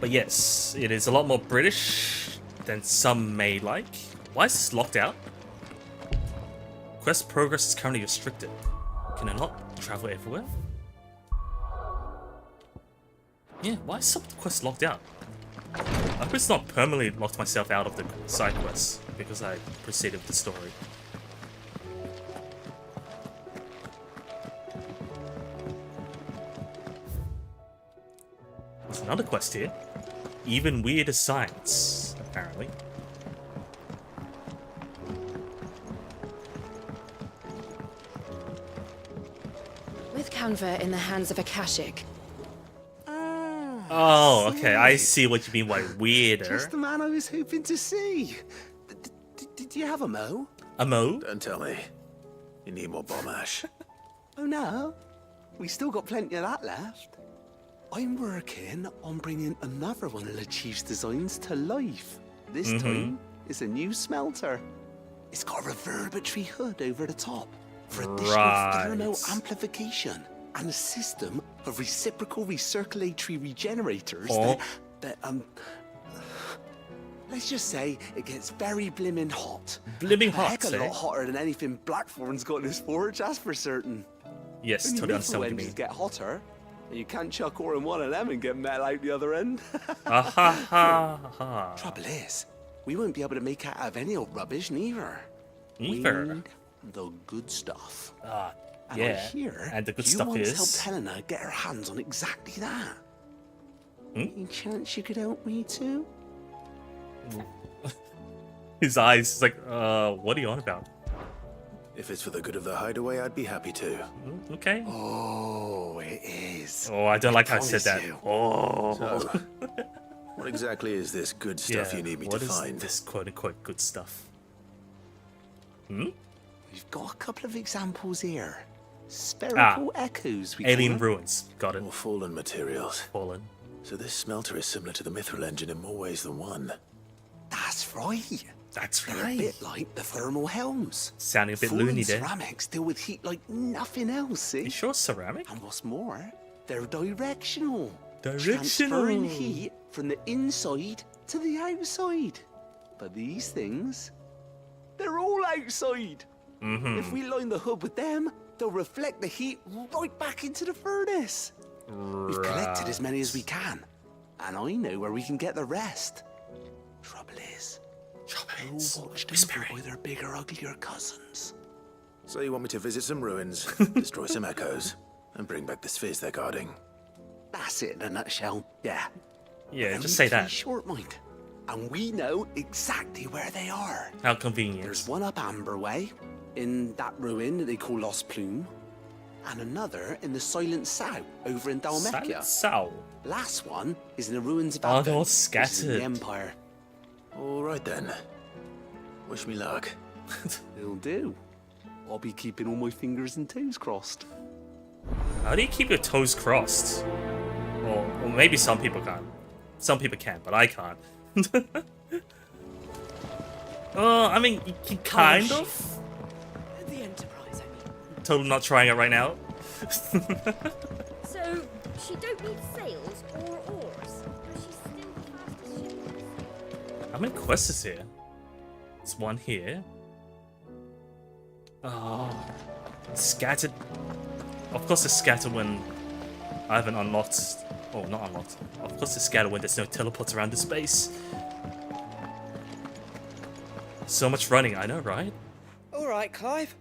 But yes, it is a lot more British than some may like. Why is this locked out? Quest progress is currently restricted. Can I not travel everywhere? Yeah, why is some quests locked out? I hope it's not permanently locked myself out of the side quests because I proceeded with the story. There's another quest here. Even weirder science, apparently. With Canva in the hands of Akashic. Oh, okay, I see what you mean by weirder. Just the man I was hoping to see. Did you have a mo? A mo? Don't tell me. You need more bomb ash. Oh no, we still got plenty of that left. I'm working on bringing another one of the Chief's designs to life. This time, it's a new smelter. It's got a reverberatory hood over the top for additional thermal amplification and a system of reciprocal recirculatory regenerators that let's just say it gets very blimmin' hot. Blimmin' A heck hot, a lot eh? hotter than anything Blackthorn's got in his forge, that's for certain. Yes, When totally your understand what you engines mean. get hotter, and you can't chuck ore in one of them and get metal out the other end. Trouble is, we won't be able to make out of any old rubbish neither. Neither. We need the good stuff. And yeah. I hear And the good you stuff once is helped Helena get her hands on exactly that. Any chance you could help me too? His eyes is like, what are you on about? If it's for the good of the hideaway, I'd be happy to. Okay. Oh, it is. Oh, I don't like how I said that. promise you. Oh. So, what exactly is this good stuff Yeah, you need me what to is find? this quote-unquote good stuff? Hmm? We've got a couple of examples here. Spherical echoes. We Alien call them. ruins. Got it. More fallen materials. Fallen. So this smelter is similar to the mithril engine in more ways than one. That's right. That's They're right. a bit like the thermal helms. Sounding a bit Full loony there. ceramics deal with heat like nothing else, see? You sure ceramic? And what's more, they're directional. Directional. Transferring heat from the inside to the outside. But these things, they're all outside. If we line the hub with them, they'll reflect the heat right back into the furnace. We've collected as many as we can, and I know where we can get the rest. Trouble is, they're all watched over by their bigger, uglier cousins. So you want me to visit some ruins, destroy some echoes, and bring back the spheres they're guarding? That's it in a nutshell. Yeah. Yeah, But just only say that. 3 short, mind. And we know exactly where they are. How convenient. There's one up Amber Way, in that ruin that they call Lost Plume, and another in the Silent Sow over in Dalmekia. Silent Sow? Last one is in the ruins of Oh, Aben, they're all which is in the scattered. Empire. All right then. Wish me luck. It'll do. I'll be keeping all my fingers and toes crossed. How do you keep your toes crossed? Or maybe some people can't. Some people can, but I can't. I mean, you can kind of. The Enterprise, I mean. Totally not trying it right now. So, she don't need sails or oars, but she's still the fastest ship. How many quests is here? There's one here. Oh, scattered. Of course, it's scattered when I haven't unlocked. Oh, not unlocked. Of course, it's scattered when there's no teleports around the space. So much running, I know, right? All right, Clive.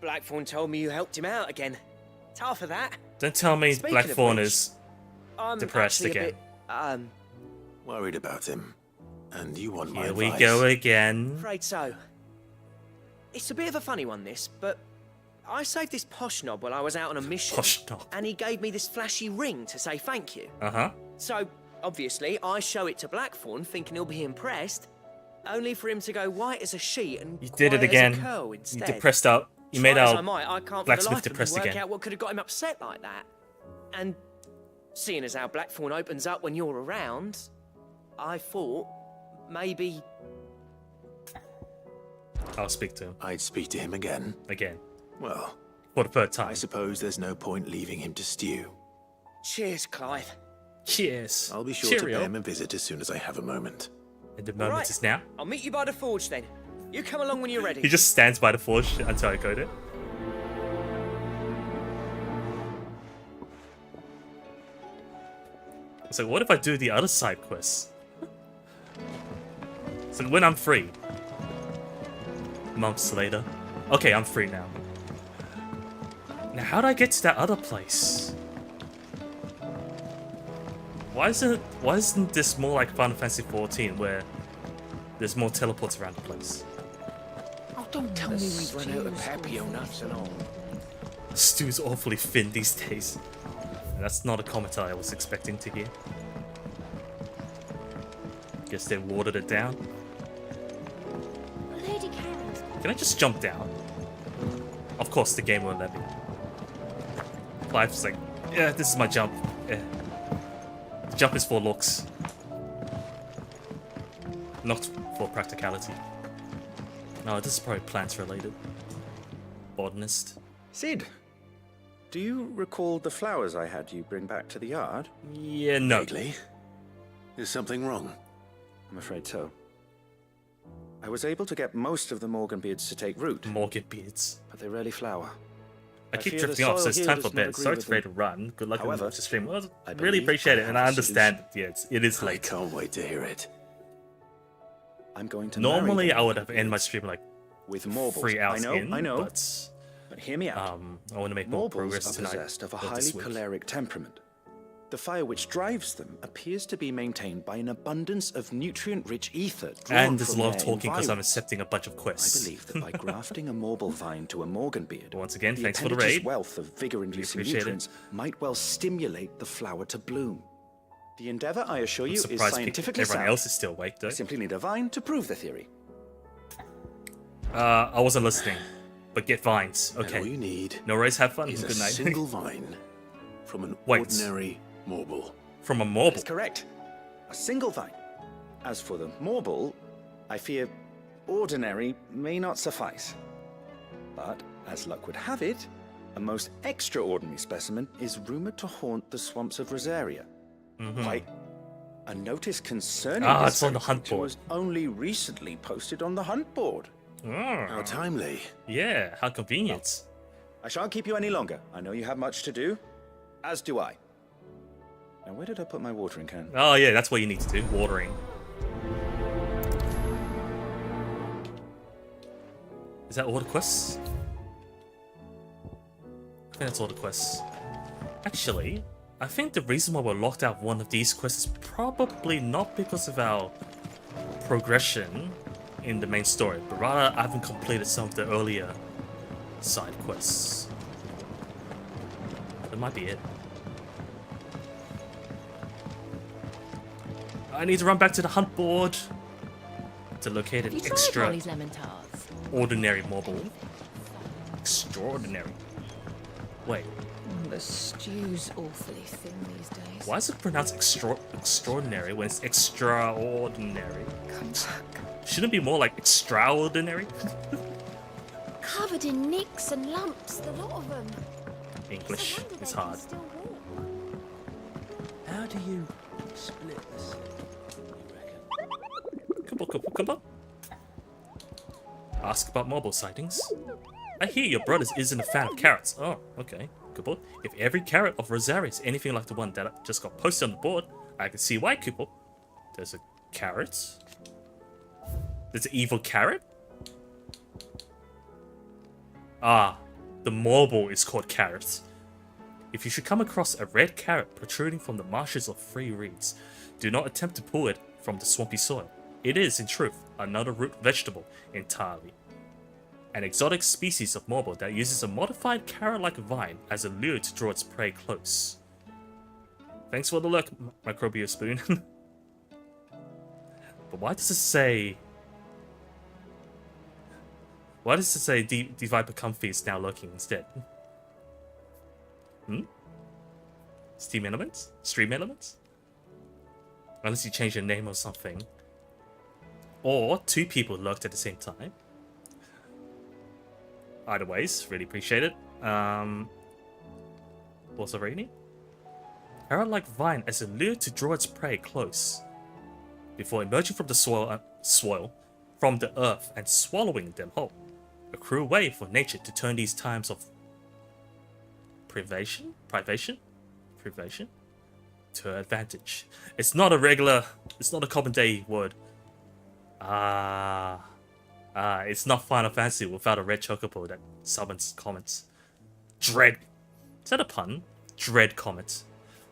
Blackthorn told me you helped him out again. It's half of that. Don't tell me Speaking of Blackthorn which, is I'm depressed actually a again. bit, Worried about him. And you want my Here advice? we go again. afraid so. It's a bit of a funny one, this, but I saved this posh knob while I was out on a mission. Posh knob. And he gave me this flashy ring to say thank you. Uh-huh. So, obviously, I show it to Blackthorn, thinking he'll be impressed, only for him to go white as a sheet and You did it quiet as a again. curl You instead. depressed out. You Try made as our I might, I can't for the blacksmith life of me depressed work again. out what could have got him upset like that. And seeing as how Blackthorn opens up when you're around, I thought maybe I'll speak to him. I'd speak to him again. Again. Well, for the third time. I suppose there's no point leaving him to stew. Cheers, Clive. Cheers. I'll be sure Cheerio. to pay him a visit as soon as I have a moment. And the moment Right. is now. I'll meet you by the forge then. You come along when you're ready. He just stands by the forge until I code it. So what if I do the other side quests? So when I'm free. Months later. Okay, I'm free now. Now how do I get to that other place? Why isn't this more like Final Fantasy XIV where there's more teleports around the place? Oh, don't tell me we've run out of Papio nuts and all. Stew's awfully thin these days. And that's not a comment I was expecting to hear. Guess they watered it down. Lady Karen's Can I just jump down? Of course the game won't let me. Clive's like, yeah, this is my jump. Yeah. The jump is for looks. Not for practicality. No, this is probably plants related. Botanist. Sid, do you recall the flowers I had you bring back to the yard? Yeah, no. Vaguely. Is something wrong? I'm afraid so. I was able to get most of the Morganbeards to take root. Morganbeards. But they rarely flower. I keep fear the drifting off, so soil it's here time does for not bed. agree Sorry with to ready them. to run. Good luck However, on the stream. Well, I really believe appreciate I it, and have I a understand. Yeah, it is I late. can't wait to hear it. I'm going to Normally, marry I would have ended my stream like with marbles. 3 hours I in, know. But hear me out. I want to make more Marbles progress are tonight. possessed of a or highly this week. choleric temperament. The fire which drives them appears to be maintained by an abundance of nutrient-rich ether drawn And there's a from lot of their talking because I'm environment. accepting a bunch of quests. I believe that by grafting a marble vine to a Morganbeard, Once again, the thanks for the appendage's raid. wealth of vigor-inducing appreciate it. nutrients might well stimulate the flower to bloom. The endeavor, I assure I'm you, is surprised scientifically everyone sound. else is still awake though. I simply need a vine to prove the theory. I wasn't listening. But get vines. And Okay. all you need No worries, have fun. is a Good night. single vine from an Wait. ordinary marble. From a marble. That's correct. A single vine. As for the marble, I fear ordinary may not suffice. But, as luck would have it, a most extraordinary specimen is rumored to haunt the swamps of Rosaria. Why, a notice concerning this it's on the very hunt creature board. was only recently posted on the hunt board. How timely. Yeah, how convenient. I shan't keep you any longer. I know you have much to do, as do I. Now, where did I put my watering can? Oh yeah, that's what you need to do, watering. Is that all the quests? I think that's all the quests. Actually, I think the reason why we're locked out of one of these quests is probably not because of our progression in the main story, but rather I haven't completed some of the earlier side quests. That might be it. I need to run back to the hunt board to locate an extra ordinary marble. Extraordinary. Wait. The stew's awfully thin these days. Why is it pronounced extraordinary when it's extraordinary? Come back. Shouldn't it be more like extraordinary? Covered in nicks and lumps, the lot of them. English is hard. How do you split the sea, you reckon? Come on. Ask about marble sightings. I hear your brother isn't a fan of carrots. Oh, okay. Cooper. If every carrot of Rosaria is anything like the one that just got posted on the board, I can see why, Cooper. There's a carrot. There's an evil carrot? Ah, the marble is called carrot. If you should come across a red carrot protruding from the marshes of free reeds, do not attempt to pull it from the swampy soil. It is, in truth, another root vegetable entirely. An exotic species of marble that uses a modified carrot-like vine as a lure to draw its prey close. Thanks for the look, Microbial Spoon. But why does it say... Why does it say the Viper Comfy is now lurking instead? Steam elements? Stream elements? Unless you change your name or something. Or two people lurked at the same time. Either ways, really appreciate it. Also rainy. Carrot-like vine as a lure to draw its prey close. Before emerging from the soil, from the earth and swallowing them whole. A cruel way for nature to turn these times of privation to her advantage. It's not a common day word. It's not Final Fantasy without a red chocobo that summons comets. Dread. Is that a pun? Dread comet.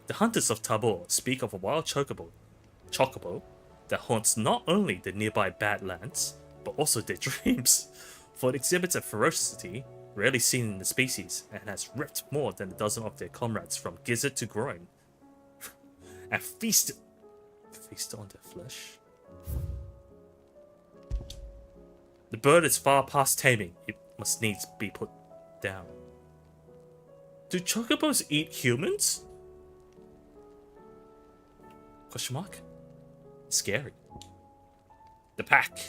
The hunters of Tabor speak of a wild chocobo that haunts not only the nearby Badlands, but also their dreams, for it exhibits a ferocity rarely seen in the species and has ripped more than a dozen of their comrades from gizzard to groin, and feasted on their flesh. The bird is far past taming. It must needs be put down. Do chocobos eat humans? Question mark? Scary. The pack.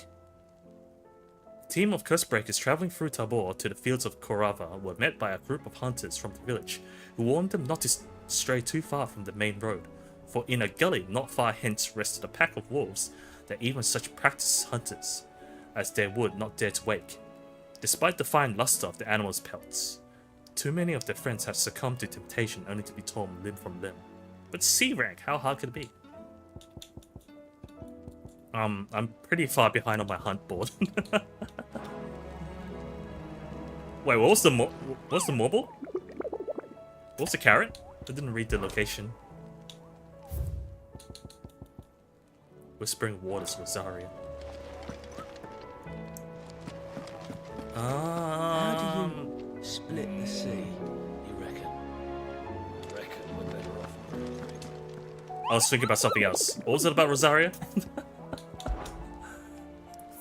A team of Cursebreakers traveling through Tabor to the fields of Korava were met by a group of hunters from the village, who warned them not to stray too far from the main road, for in a gully not far hence rested a pack of wolves that even such practiced hunters as they would not dare to wake. Despite the fine luster of the animals' pelts, too many of their friends have succumbed to temptation only to be torn limb from limb. But C rank, how hard could it be? I'm pretty far behind on my hunt board. Wait, what's the marble? What's the carrot? I didn't read the location. Whispering Waters, Rosaria. How do you split the sea, you reckon? Reckon we're better off. I was thinking about something else. What was it about Rosaria?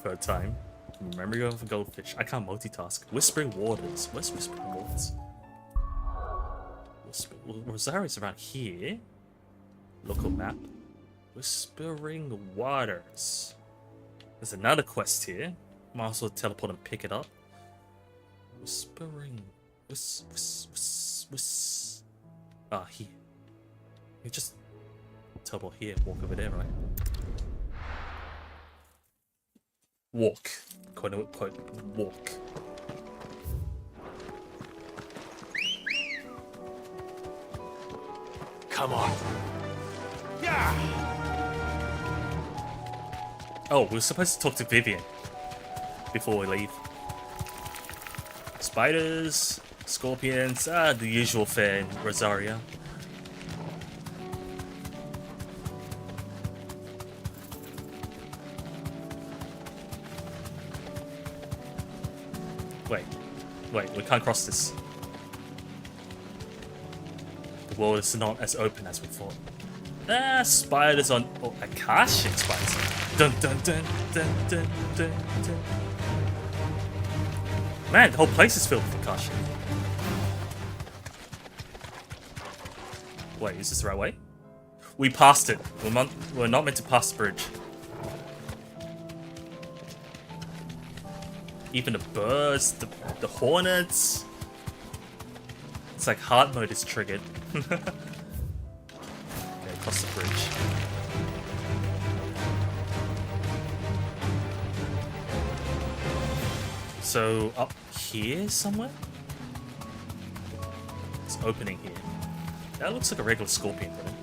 Third time. Memory of a goldfish. I can't multitask. Whispering Waters. Where's Whispering Waters? Rosaria's around here. Local map. Whispering Waters. There's another quest here. Might also teleport and pick it up. Whispering. Ah, here. You just teleport here, walk over there, right? Walk. Quote unquote, walk. Come on. Yeah. Oh, we're supposed to talk to Vivian before we leave. Spiders, scorpions, the usual fare in Rosaria. Wait, we can't cross this. The world is not as open as we thought. Spiders on... Oh, Akashic spiders. Dun dun dun dun dun dun dun. Man, the whole place is filled with Akashic. Wait, is this the right way? We passed it. We're not meant to pass the bridge. Even the birds, the hornets. It's like hard mode is triggered. Okay, cross the bridge. So up here somewhere? It's opening here. That looks like a regular scorpion, though.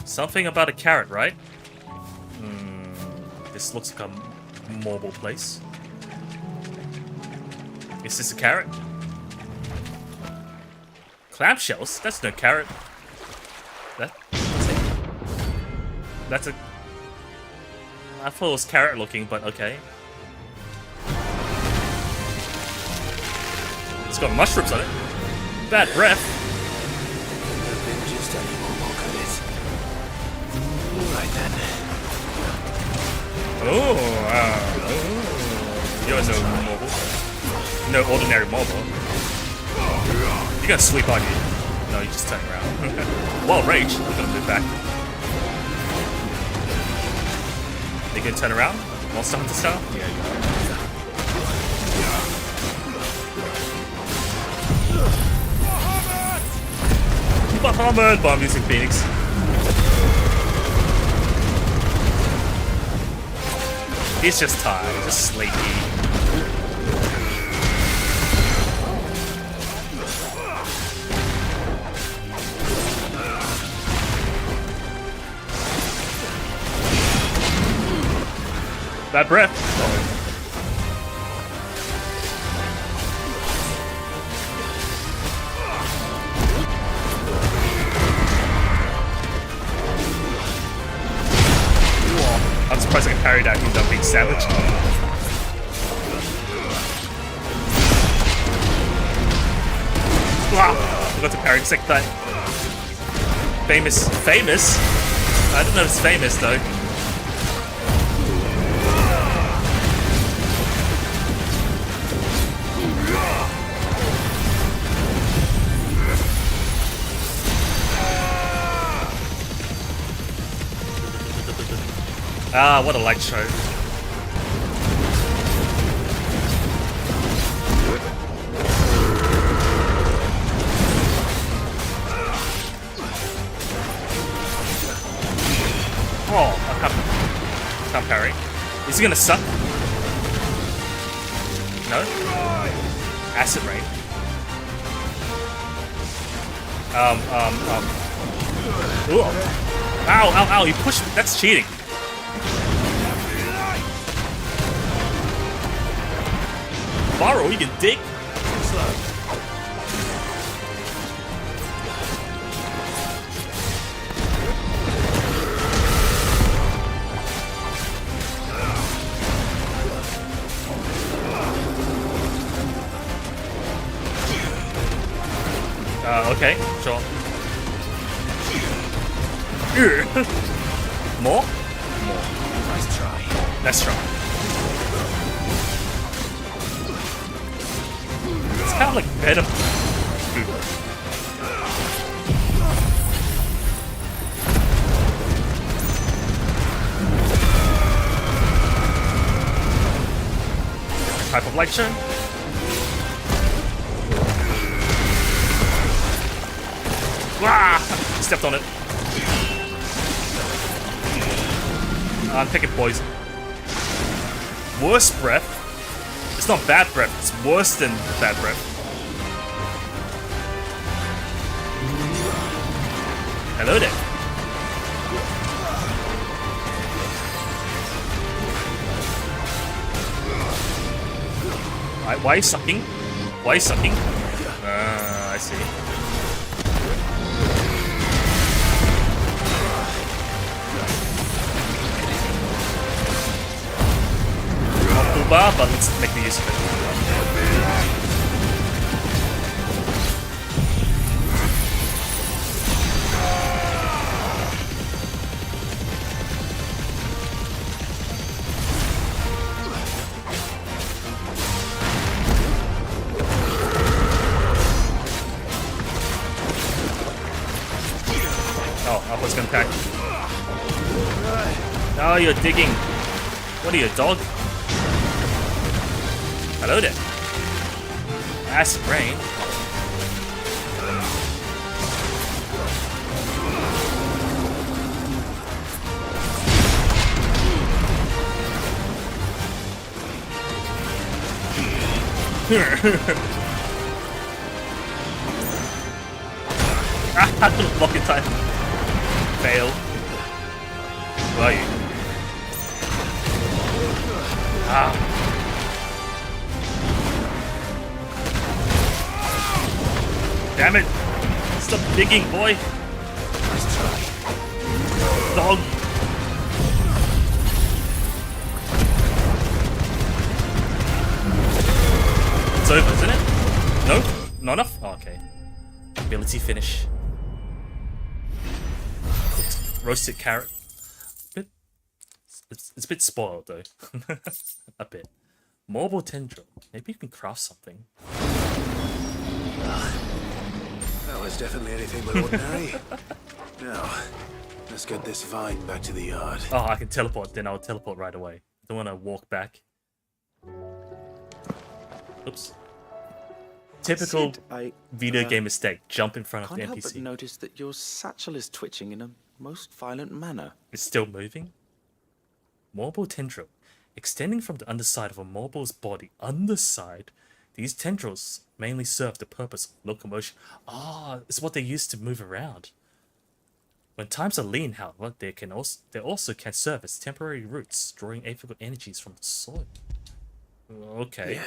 Something about a carrot, right? This looks like a mobile place. Is this a carrot? Clamshells? That's no carrot. That's a... I thought it was carrot looking, but okay. It's got mushrooms on it. Bad breath. Just any more could it? Right then. Oh, you're no mobile. No ordinary mobile. You're gonna sweep on you. No, you just turn around. Well, rage. We're gonna move back. You gonna turn around? Monster Hunter style? Yeah, you are. Bahamut! But I'm using Phoenix. He's just tired, just sleepy. Bad breath. I'm surprised I can parry that even though I'm being savage. Wow! I got to parry the second time. Famous? Famous? I don't know if it's famous though. Ah, what a light show. Oh, I can't parry. Is he gonna suck? No? Acid rain. Ooh. Ow, ow, ow, you pushed me. That's cheating. Borrow, you can dig. Okay, sure. More? More. Nice try. Let's try. It's kind of like Venom. Lecture. Wah! Stepped on it. I'm taking poison. Worse breath. It's not bad breath, it's worse than bad breath. Hello there. Why are you sucking? Why are you sucking? I see. But let's make the use of it. Oh, I was gonna attack. Oh, you're digging. What are you, a dog? Hello there. Acid rain. I couldn't block in time. Fail. Where are you? Ah. Damn it! Stop digging, boy! Nice try. Dog! It's over, isn't it? No? Not enough? Oh, okay. Ability finish. Cooked roasted carrot. It's a bit spoiled, though. A bit. Marble tendril. Maybe you can craft something. That was definitely anything but ordinary. Now, let's get this vine back to the yard. Oh, I can teleport. Then I'll teleport right away. Don't want to walk back. Oops. Typical video game mistake. Jump in front of the Can't help NPC. but notice that your satchel is twitching in a most violent manner. It's still moving. Marble tendril. Extending from the underside of a marble's body. Underside? These tendrils mainly serve the purpose of locomotion. Ah, it's what they use to move around. When times are lean, however, they also can serve as temporary roots, drawing apical energies from the soil. Okay. Yeah.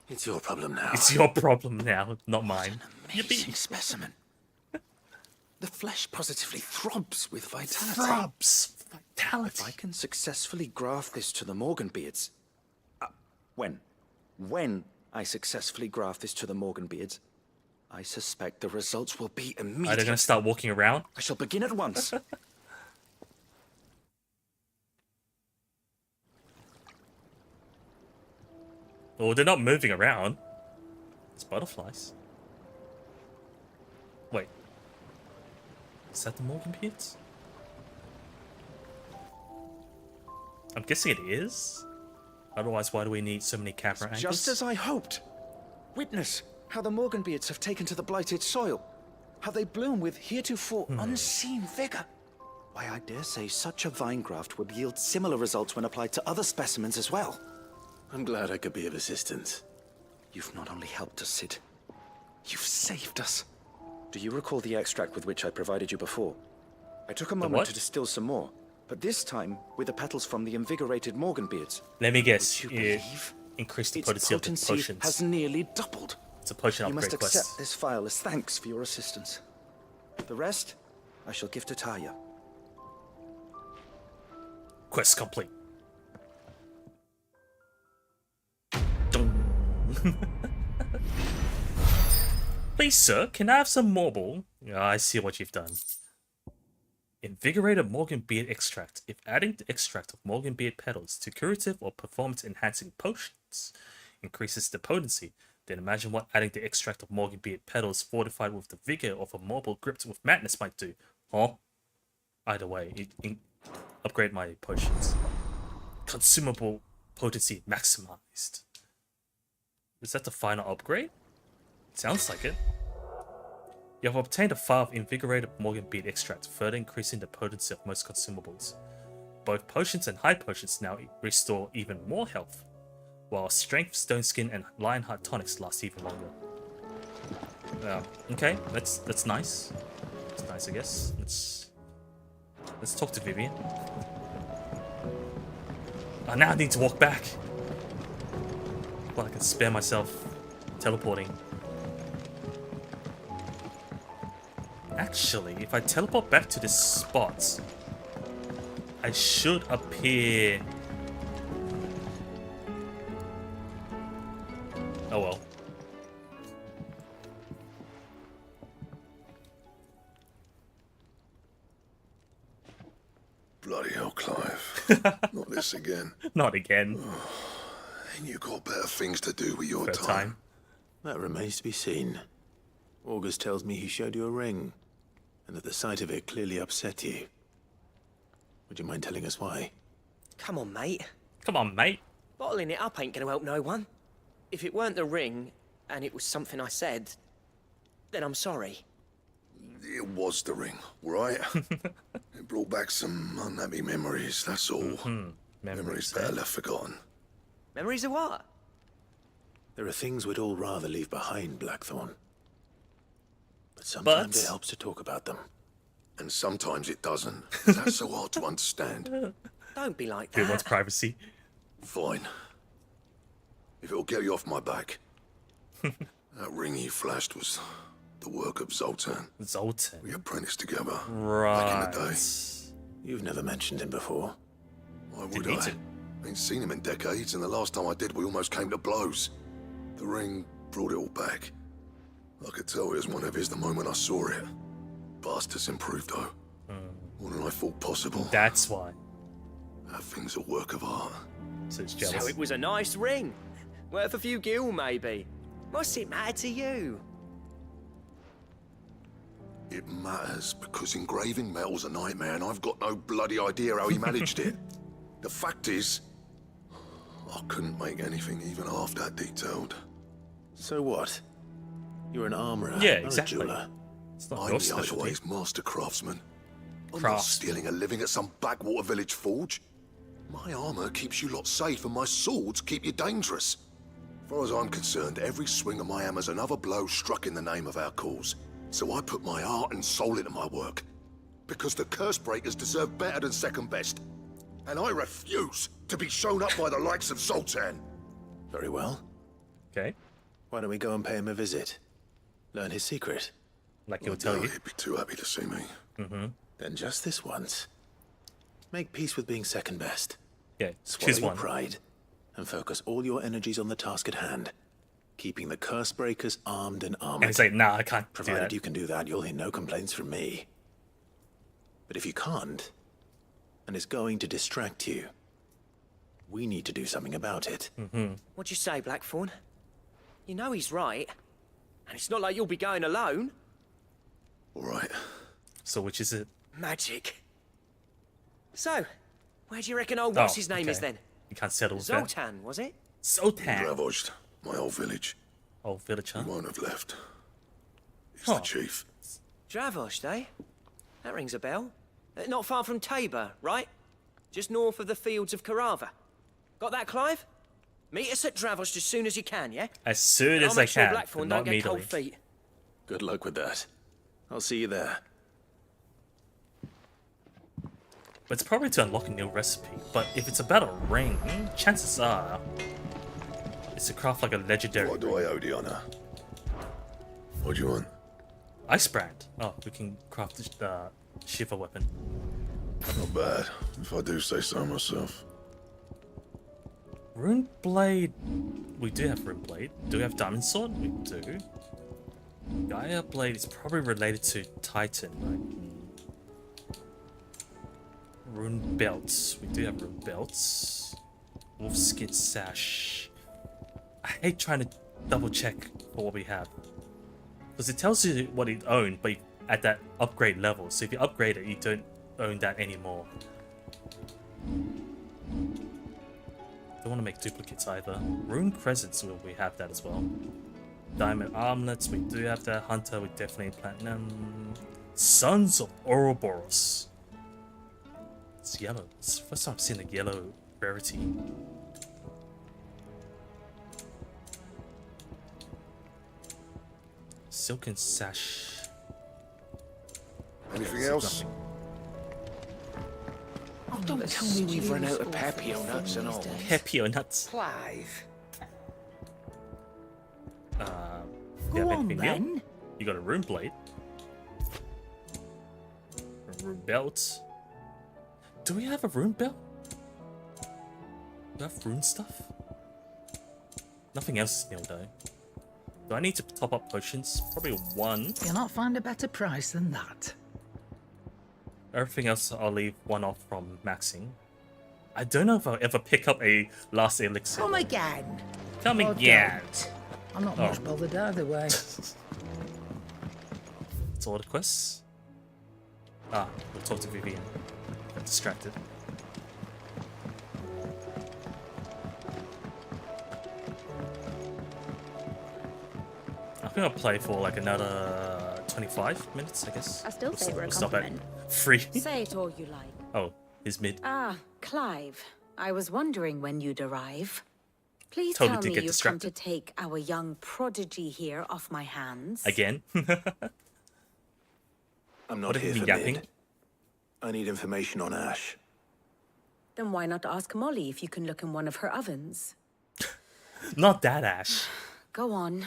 It's your problem now. It's your problem now, not mine. Amazing specimen. The flesh positively throbs with vitality. Throbs! Vitality. If I can successfully graft this to the Morganbeards... When I successfully graft this to the Morganbeards, I suspect the results will be immediate. Are they going to start walking around? I shall begin at once. Oh, they're not moving around. It's butterflies. Wait. Is that the Morganbeards? I'm guessing it is. Otherwise, why do we need so many camera angles? Just as I hoped. Witness how the Morganbeards have taken to the blighted soil. How they bloom with heretofore unseen vigor. Why, I dare say such a vine graft would yield similar results when applied to other specimens as well. I'm glad I could be of assistance. You've not only helped us, Sid. You've saved us. Do you recall the extract with which I provided you before? I took a moment to distill some more, but this time with the petals from the invigorated Morganbeards. Let me guess. Would you believe? Increase the Its potency of the potency potions. has nearly doubled. It's a potion You must upgrade accept quest. this file as thanks for your assistance. The rest, I shall give to Taya. Quest complete. Please, sir, can I have some marble? I see what you've done. Invigorated Morganbeard extract. If adding the extract of Morganbeard petals to curative or performance-enhancing potions increases the potency, then imagine what adding the extract of Morganbeard petals fortified with the vigor of a marble gripped with madness might do. Huh? Either way, upgrade my potions. Consumable Potency maximized. Is that the final upgrade? Sounds like it. You have obtained a file of invigorated Morgan bead extract, further increasing the potency of most consumables. Both potions and high potions now restore even more health, while strength, stone skin, and lionheart tonics last even longer. Okay, that's nice. That's nice, I guess. Let's talk to Vivian. Now I need to walk back. Well, I can spare myself teleporting. Actually, if I teleport back to this spot, I should appear. Oh well. Bloody hell, Clive. Not this again. Not again. Ain't you got better things to do with your For time? That remains to be seen. August tells me he showed you a ring, and that the sight of it clearly upset you. Would you mind telling us why? Come on, mate. Come on, mate. Bottling it up ain't gonna help no one. If it weren't the ring, and it was something I said, then I'm sorry. It was the ring, right? It brought back some unhappy memories, that's all. Memories better left forgotten. Memories of what? There are things we'd all rather leave behind, Blackthorn. But sometimes it helps to talk about them. And sometimes it doesn't. That's so hard to understand. Don't be like Who that. wants privacy? Fine. If it'll get you off my back. That ring you flashed was the work of Zoltan. Zoltan? We apprenticed together. Right. Back in the day. You've never mentioned him before. Why would I? Ain't seen him in decades, and the last time I did, we almost came to blows. The ring brought it all back. I could tell it was one of his the moment I saw it. Bastard's improved, though. More than I thought possible. That's why. That thing's a work of art. So it's jealous. So it was a nice ring. Worth a few gil, maybe. What's it matter to you? It matters because engraving metal's a nightmare, and I've got no bloody idea how he managed it. The fact is, I couldn't make anything even half that detailed. So what? You're an armorer, Yeah, not exactly. a jeweler. It's not I'm your the specialty. Idleways master craftsman. I'm not stealing a living at some backwater village forge. My armor keeps you lot safe, and my swords keep you dangerous. As far as I'm concerned, every swing of my hammer's another blow struck in the name of our cause. So I put my heart and soul into my work. Because the curse breakers deserve better than second best. And I refuse to be shown up by the likes of Zoltan. Very well. Okay. Why don't we go and pay him a visit? Learn his secret. Like he'll tell you. He'd be too happy to see me. Then just this once. Make peace with being second best. Yeah, Swallow choose your one. pride and focus all your energies on the task at hand. Keeping the curse breakers armed and armored. And he's like, nah, I can't do Provided that. you can do that, you'll hear no complaints from me. But if you can't, and it's going to distract you, we need to do something about it. What'd you say, Blackthorn? You know he's right. And it's not like you'll be going alone. All right. So which is it? Magic. So, where do you reckon old what's his name is okay. then? You can't settle with that. Zoltan, was it? Zoltan. Ravaged my old village. Old village, huh? He won't have left. He's the chief. Dravost, eh? That rings a bell. Not far from Tabor, right? Just north of the fields of Carava. Got that, Clive? Meet us at Dravost as soon as you can, yeah? As soon And as I'll I make sure can, Blackthorn but don't not get cold immediately. feet. Good luck with that. I'll see you there. But it's probably to unlock a new recipe. But if it's about a ring, chances are it's to craft like a legendary. What do I owe the honor? What do you want? Ice brand. Oh, we can craft the Shiva weapon. Not bad, if I do say so myself. Rune blade. We do have rune blade. Do we have diamond sword? We do. Gaia blade is probably related to Titan, right? Rune belts. We do have rune belts. Wolfskin sash. I hate trying to double check for what we have. Because it tells you what it owned, but at that upgrade level. So if you upgrade it, you don't own that anymore. Don't want to make duplicates either. Rune crescents, will we have that as well? Diamond armlets, we do have that. Hunter, we definitely platinum. Sons of Ouroboros. It's yellow. It's the first time I've seen a yellow rarity. Silken sash. Anything else? Oh, don't tell me we've run out of Pepio nuts and all. Pepio nuts. Clive. Go on then. You got a rune blade. A rune belt. Do we have a rune belt? Do we have rune stuff? Nothing else is new though. Do I need to top up potions? Probably one. You'll not find a better price than that. Everything else I'll leave one off from maxing. I don't know if I'll ever pick up a last elixir. Come again. Come Or again. don't. I'm not much bothered either way. It's all the quests. Ah, we'll talk to Vivian. I'm distracted. I think I'll play for like another 25 minutes, I guess. I still say we're a It's not bad. compliment. Free. Say it all you like. Oh, he's mid. Ah, Clive. I was wondering when you'd arrive. Please Totally tell did me get you've come to distracted. take our young prodigy here off my hands. Again? I'm What not have here you for been yapping? mid. I need information on Ash. Then why not ask Molly if you can look in one of her ovens? Not that Ash. Go on.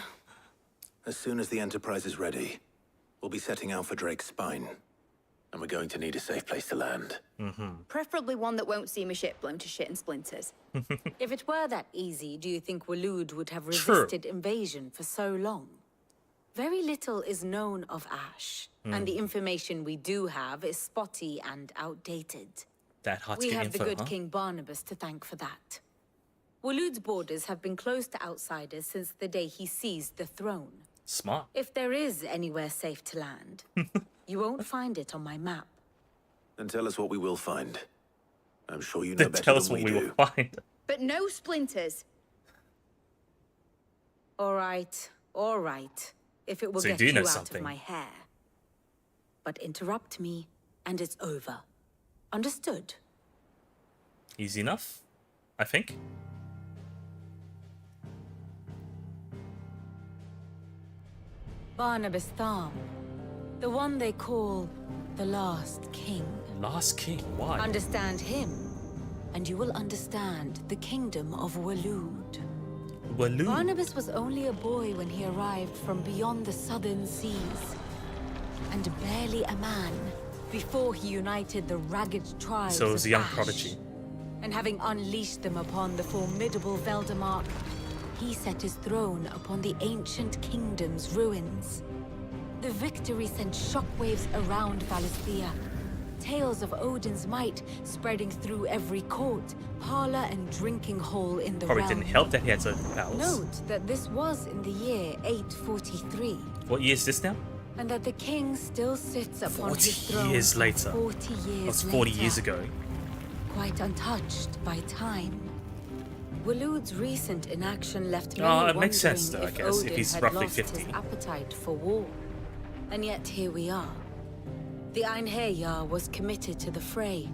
As soon as the Enterprise is ready, we'll be setting out for Drake's Spine. And we're going to need a safe place to land. Preferably one that won't see my ship blown to shit and splinters. If it were that easy, do you think Waloed would have True. resisted invasion for so long? Very little is known of Ash, and the information we do have is spotty and outdated. That hard to We get have the info, good huh? King Barnabas to thank for that. Waloed's borders have been closed to outsiders since the day he seized the throne. Smart. If there is anywhere safe to land, you won't find it on my map. Then tell us what we will find. I'm sure you know Then better tell us than what we we do. will find. But no splinters. All right. If it will So you get do you know out something. of my hair. But interrupt me, and it's over. Understood? Easy enough, I think. Barnabas Tharm. The one they call the Last King. Last King, why? Understand him, and you will understand the kingdom of Waloed. Waloed? Barnabas was only a boy when he arrived from beyond the southern seas, and barely a man before he united the ragged tribes So it was of a young Ash. prodigy. And having unleashed them upon the formidable Veldamark, he set his throne upon the ancient kingdom's ruins. The victory sent shockwaves around Valisthea. Tales of Odin's might spreading through every court, parlor, and drinking hole in the Probably realm. didn't help that he had so powers. Note that this was in the year 843, What year is this now? and that the king still sits upon his 40 throne years later. 40 years That was 40 later, years ago. quite untouched by time. Waloed's recent inaction left many Oh, it wondering makes sense though, I if guess, if Odin he's had roughly lost 50. his appetite for war. And yet here we are. The Einherjar was committed to the fray,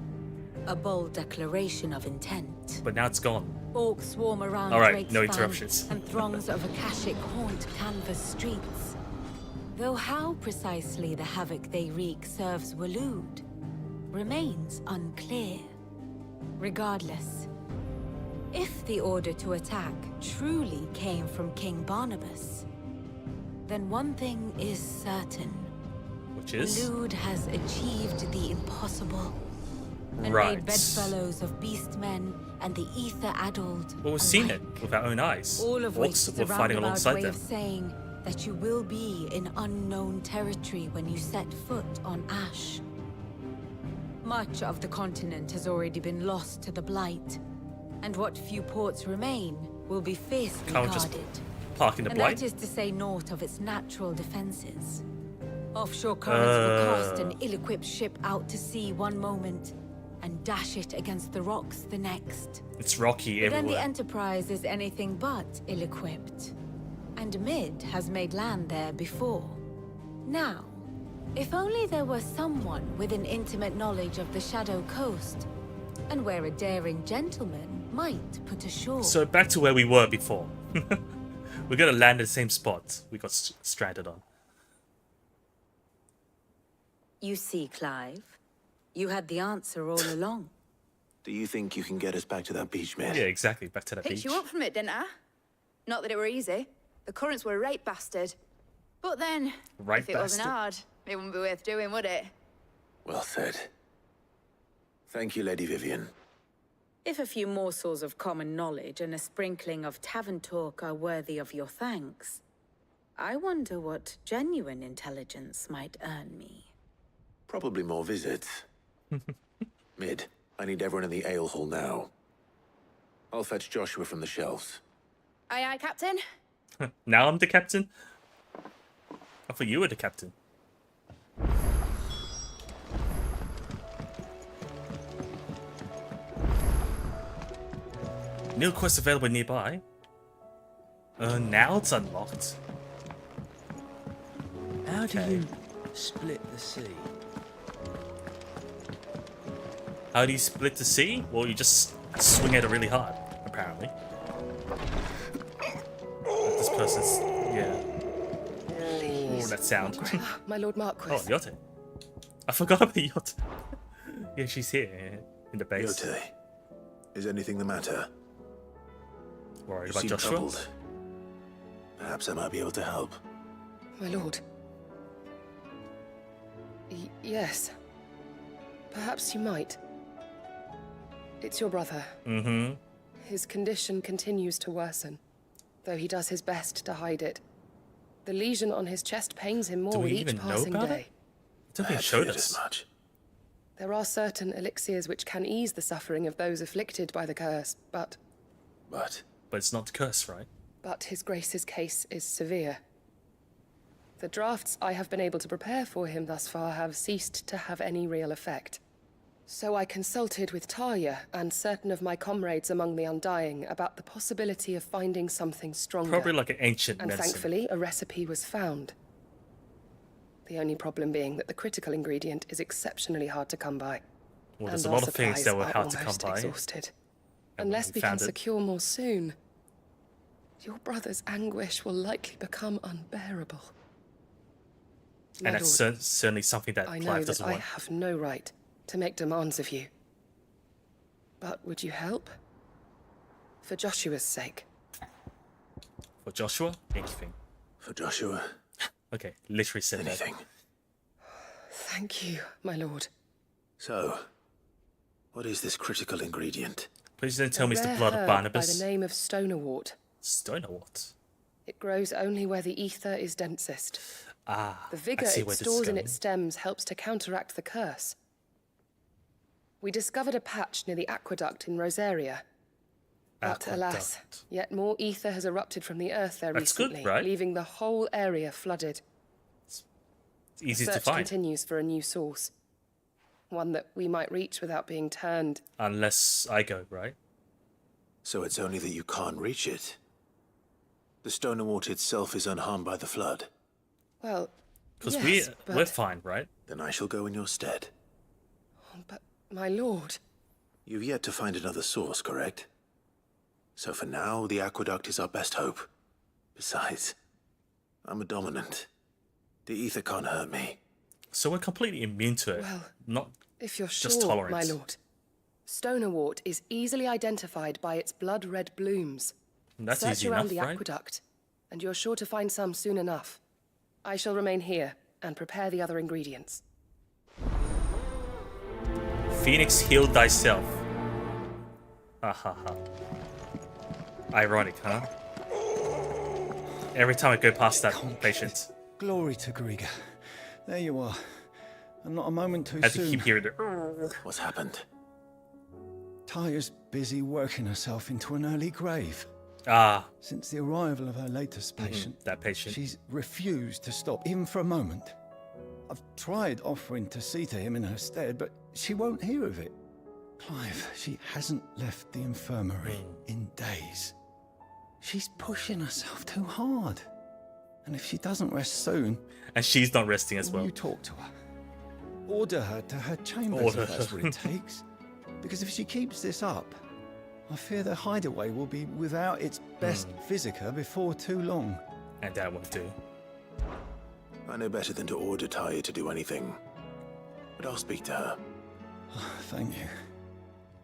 a bold declaration of intent. But now it's gone. Orcs swarm around All right, Drake's no Fan, interruptions. and throngs of Akashic haunt canvas streets. Though how precisely the havoc they wreak serves Waloed remains unclear. Regardless, if the order to attack truly came from King Barnabas, then one thing is certain. Which is? Waloed has achieved the impossible. And Right. made bedfellows of beastmen and the ether-addled. Well, we've seen it with our own eyes. All of which Orcs is were a fighting roundabout alongside way them. of saying that you will be in unknown territory when you set foot on Ash. Much of the continent has already been lost to the Blight, and what few ports remain will be fiercely Can't just guarded. park in the And blight. that is to say naught of its natural defenses. Offshore currents will cast an ill-equipped ship out to sea one moment, and dash it against the rocks the next. It's rocky But then the everywhere. Enterprise is anything but ill-equipped. And Mid has made land there before. Now, if only there were someone with an intimate knowledge of the Shadow Coast, and where a daring gentleman might put ashore. So back to where we were before. We're gonna land at the same spot we got stranded on. You see, Clive, you had the answer all along. Do you think you can get us back to that beach, mate? Yeah, exactly. Back to that Picked beach. you up from it, didn't I? Not that it were easy. The currents were a right bastard. But then, Right if it wasn't bastard? hard, it wouldn't be worth doing, would it? Well said. Thank you, Lady Vivian. If a few morsels of common knowledge and a sprinkling of tavern talk are worthy of your thanks, I wonder what genuine intelligence might earn me. Probably more visits. Mid, I need everyone in the ale hall now. I'll fetch Joshua from the shelves. Aye, aye, Captain. Now I'm the captain? I thought you were the captain. New quest available nearby. Now it's unlocked. How do you split the sea? How do you split the sea? Well, you just swing at it really hard, apparently. But this person's... yeah. Oh, that sound. My Lord Marquis. Oh, Yote. I forgot about Yote. Yeah, she's here in the base. Yote, is anything the matter? Worried You about seem Joshua? troubled. Perhaps I might be able to help. My lord. Yes. Perhaps you might. It's your brother. Mm-hmm. His condition continues to worsen, though he does his best to hide it. The lesion on his chest pains him more Do we with each even know passing about day. it? I don't think it showed us. As much. There are certain elixirs which can ease the suffering of those afflicted by the curse, but But it's not the curse, right? his grace's case is severe. The drafts I have been able to prepare for him thus far have ceased to have any real effect. So I consulted with Talia and certain of my comrades among the Undying about the possibility of finding something stronger. Probably like an ancient And medicine. thankfully, a recipe was found. The only problem being that the critical ingredient is exceptionally hard to come by. Well, there's and a our lot of things that supplies were are hard to come almost by. Exhausted. And Unless we can found it. secure more soon, your brother's anguish will likely become unbearable. My And that's lord, certainly something that I know Clive that doesn't I want. have no right to make demands of you. But would you help? For Joshua's sake. For Joshua? Anything. For Joshua? Okay, literally said anything. Thank you, my lord. So, what is this critical ingredient? Please don't tell me it's the Rare blood of herb Barnabas. by the name of stonerwort. Stonerwort? It grows only where the ether is densest. Ah, The vigor I see it where this is stores in going. its stems helps to counteract the curse. We discovered a patch near the aqueduct in Rosaria. But alas, yet more ether has erupted from the earth there That's good, recently, right? leaving the whole area flooded. It's easy the to search find. continues for a new source. One that we might reach without being turned. Unless I go, right? So it's only that you can't reach it. The stonerwort itself is unharmed by the flood. Well, Because yes, we're but, fine, right? Then I shall go in your stead. but my lord. You've yet to find another source, correct? So for now, the aqueduct is our best hope. Besides, I'm a dominant. The ether can't hurt me. So we're completely immune to it. Well, Not If you're just sure, tolerance. my lord. Stonerwort is easily identified by its blood-red blooms. That's Search easy around enough, the right? aqueduct, and you're sure to find some soon enough. I shall remain here and prepare the other ingredients. Phoenix, heal thyself. Ha ha ha. Ironic, huh? Every time I go past that patient, Glory to Griga. There you are. And not a moment too I have to soon. keep hearing the. What's happened? Taya's busy working herself into an early grave. Ah. Since the arrival of her latest patient, that patient. she's refused to stop, even for a moment. I've tried offering to see to him in her stead, but she won't hear of it. Clive, she hasn't left the infirmary in days. She's pushing herself too hard. And if she doesn't rest soon... And she's not resting as well. You talk to her. Order her to her chambers if that's what it takes. Because if she keeps this up, I fear the hideaway will be without its best physiker before too long. And that won't do. I know better than to order Talia to do anything. But I'll speak to her. Thank you.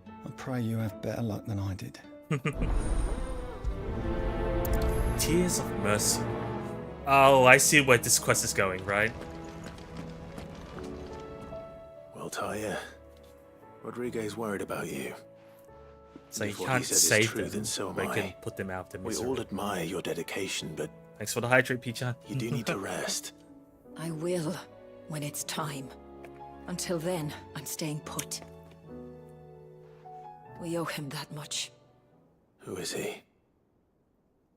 I pray you have better luck than I did. Tears of Mercy. Oh, I see where this quest is going, right? Well, Talia, Rodriguez worried about you. So you If what can't he said is save true, them, then so am but you I. can put them out of their We misery. all admire your dedication, but Thanks for the hydrate, Picha. you do need to rest. I will, when it's time. Until then, I'm staying put. We owe him that much. Who is he?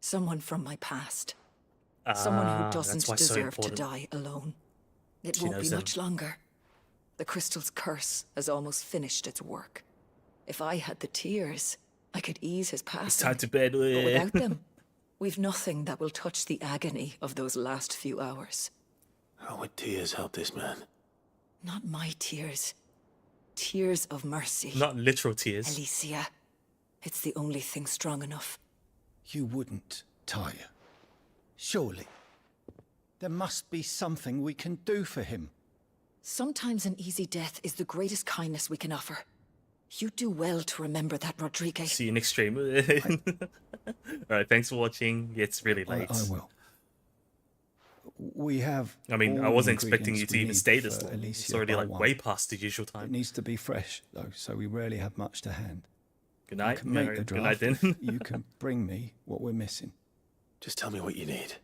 Someone from my past. Someone who doesn't that's why it's so deserve to important. die alone. It She won't be knows him. much longer. The crystal's curse has almost finished its work. If I had the tears, I could ease his passing. It's time to bed. But without them, we've nothing that will touch the agony of those last few hours. How would tears help this man? Not my tears. Tears of mercy. Not literal tears. Alicia, it's the only thing strong enough. You wouldn't, Talia. Surely. There must be something we can do for him. Sometimes an easy death is the greatest kindness we can offer. You do well to remember that, Rodriguez. See you next stream. Alright, thanks for watching. It's really late. I will. We have. I mean, I all wasn't the expecting you ingredients to we even need stay this for long. It's Alicia already by like one. way past the usual It time. needs to be fresh, though, so we rarely have much to hand. Good night. I can make Mary. the Good night draft. then. You can bring me what we're missing. Just tell me what you need.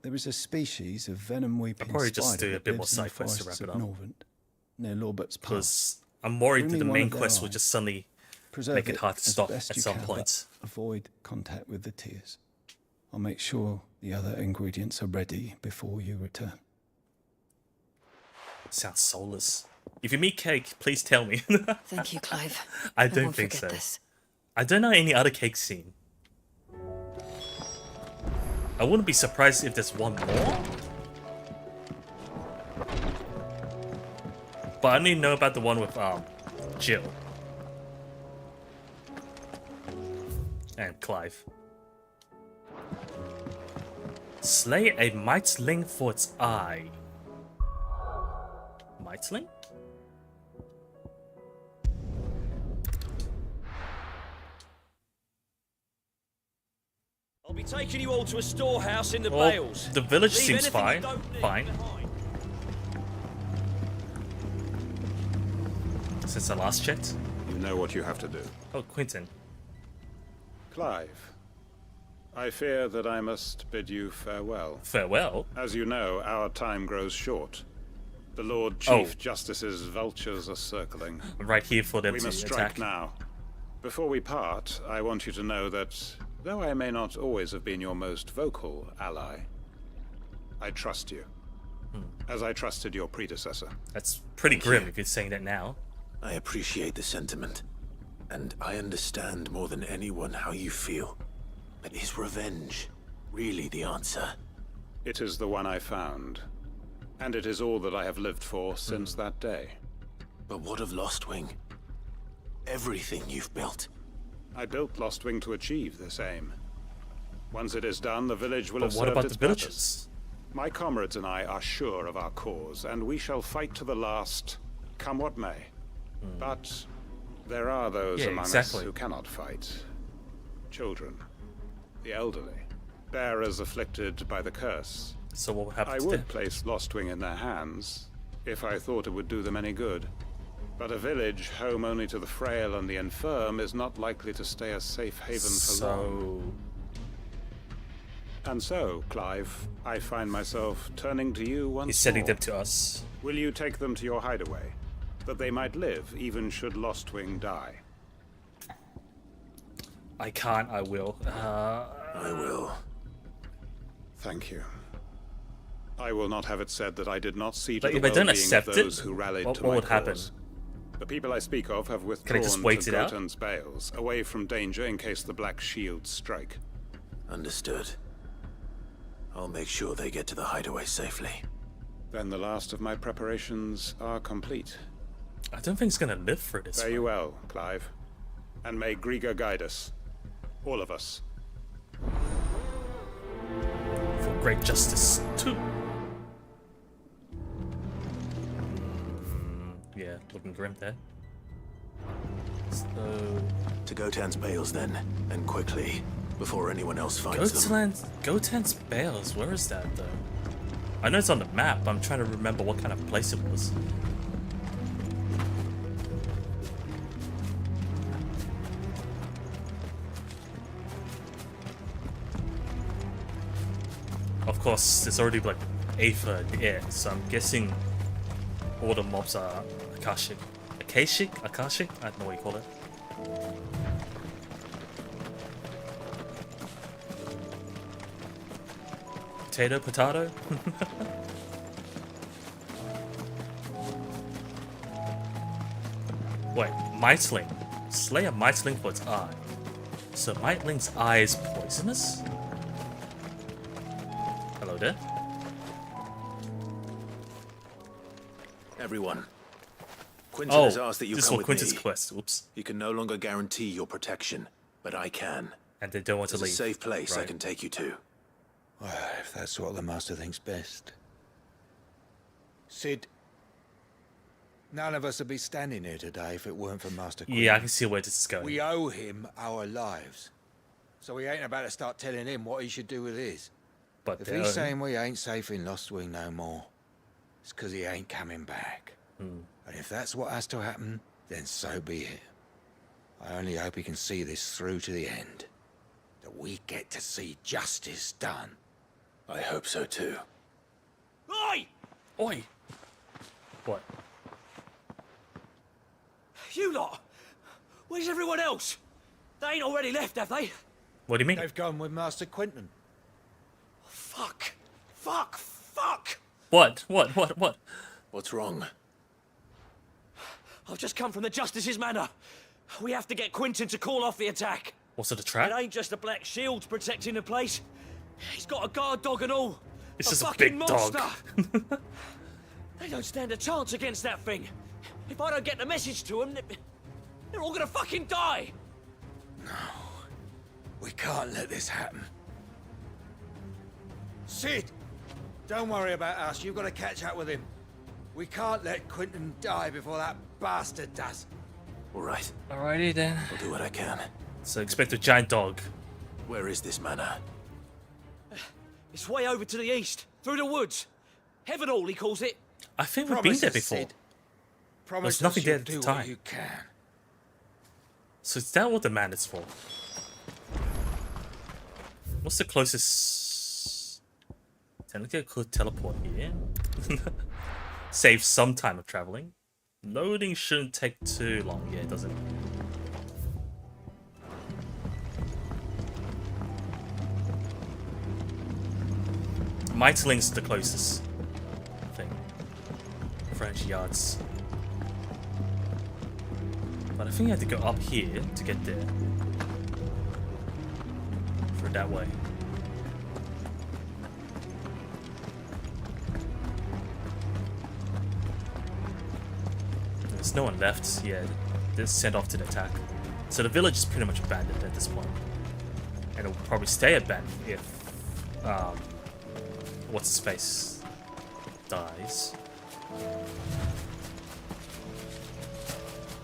There is a species of venom-weeping I'll probably spider just do a that bit more lives in the side quests to forests wrap it of up. Norvent, near Lorbert's Pass. Because I'm worried Bring that the me one main of their quest will eyes. just suddenly Preserve make it hard to as stop best at you some can, point. but avoid contact with the tears. I'll make sure the other ingredients are ready before you return. Sounds soulless. If you meet Cake, please tell me. Thank you, Clive. I I don't won't think forget so. this. I don't know any other Cake scene. I wouldn't be surprised if there's one more. But I only know about the one with Jill and Clive. Slay a mightling for its eye. Mightling? I'll be taking you all to a storehouse in the Well, Vales. the village Leave seems anything you fine. don't need Fine. behind. Since I last checked. You know what you have to do. Oh, Quentin. Clive, I fear that I must bid you farewell. Farewell? As you know, our time grows short. The Lord Oh. Chief Justice's vultures are circling. I'm right here for them We to must strike attack. now. Before we part, I want you to know that, though I may not always have been your most vocal ally, I trust you. As I trusted your predecessor. That's pretty grim if you're saying that now. I appreciate the sentiment, and I understand more than anyone how you feel. But is revenge really the answer? It is the one I found. And it is all that I have lived for since that day. But what of Lostwing? Everything you've built. I built Lostwing to achieve this aim. Once it is done, the village will But have what served about its the purpose. villagers? My comrades and I are sure of our cause, and we shall fight to the last, come what may. But there are those Yeah, among exactly. us who cannot fight. Children, the elderly, bearers afflicted by the curse. So what happened I to would them? place Lostwing in their hands, if I thought it would do them any good. But a village home only to the frail and the infirm is not likely to stay a safe haven for long. And so, Clive, I find myself turning to you once He's sending more. them to us. Will you take them to your hideaway, that they might live, even should Lostwing die? I can't, I will. I will. Thank you. I will not have it said that I did not see to But the if I don't well-being of accept it, those who rallied what to my would happen? cause. The people I speak of have Can I withdrawn just wait to it out? Goten's Bales, away from danger in case the Black Shields strike. Understood. I'll make sure they get to the hideaway safely. Then the last of my preparations are complete. I don't think he's gonna live through this. Fare you well, Clive. And may Griga guide us. All of us. For great justice, too. Yeah, looking grim there. So... To Goten's Bales then, and quickly, before anyone else finds them. Goten's Bales, where is that though? I know it's on the map, but I'm trying to remember what kind of place it was. Of course, there's already like Aether in the air, so I'm guessing all the mobs are Akashic. Akashic? I don't know what you call it. Potato? Wait, Mightling. Slay a Mightling for its eye. So Mightling's eye is poisonous? Hello there. Everyone. Quinton has asked that you this is come for with Quinton's me. quest. Oops. You can no longer guarantee your protection, but I can. And they don't want to There's leave. a safe place I Right. can take you to. Well, if that's what the Master thinks best. Sid, none of us would be standing here today if it weren't for Master Quinton. Yeah, I can see where this is going. We owe him our lives. So we ain't about to start telling him what he should do with his. But if he's saying we ain't safe in Lost Wing no more, it's because he ain't coming back. And if that's what has to happen, then so be it. I only hope he can see this through to the end. That we get to see justice done. I hope so too. Oi! Oi! What? You lot! Where's everyone else? They ain't already left, have they? What do you mean? They've gone with Master Quinton. Fuck! Fuck! Fuck! What? What's wrong? I've just come from the Justice's manor. We have to get Quinton to call off the attack. Was it a trap? It ain't just the Black Shields protecting the place. He's got a guard dog and all. It's just a fucking big dog. monster. They don't stand a chance against that thing. If I don't get the message to them, they're all gonna fucking die. We can't let this happen. Sid! Don't worry about us. You've got to catch up with him. We can't let Quinton die before that bastard does. All right. Alrighty then. I'll do what I can. So expect a giant dog. Where is this manor? It's way over to the east, through the woods. Heaven Hall, he calls it. I think we've been there before. Sid. There's Promise nothing us there you'll at the do time. what you can. So is that what the man is for? What's the closest? Technically, I could teleport here. Save some time of traveling. Loading shouldn't take too long. Yeah, it doesn't. Mightling's the closest thing. French yards. But I think you have to go up here to get there. For that way. There's no one left. Yeah, they're sent off to the attack. So the village is pretty much abandoned at this point. And it will probably stay abandoned if what's his face dies.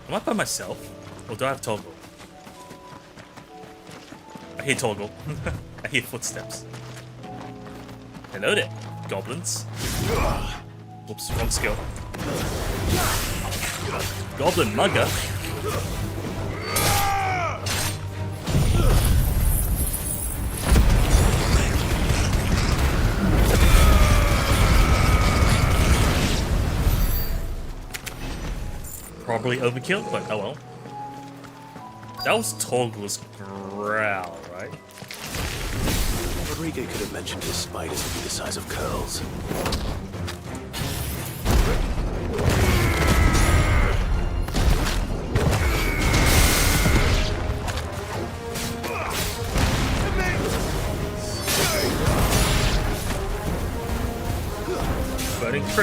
Am I by myself? Or do I have Toggle? I hear Toggle. I hear footsteps. Hello there, goblins. Oops, wrong skill. Goblin mugger. Probably overkill, but oh well. That was Toggle's growl, right? Rodrigo could have mentioned his spiders would be the size of curls.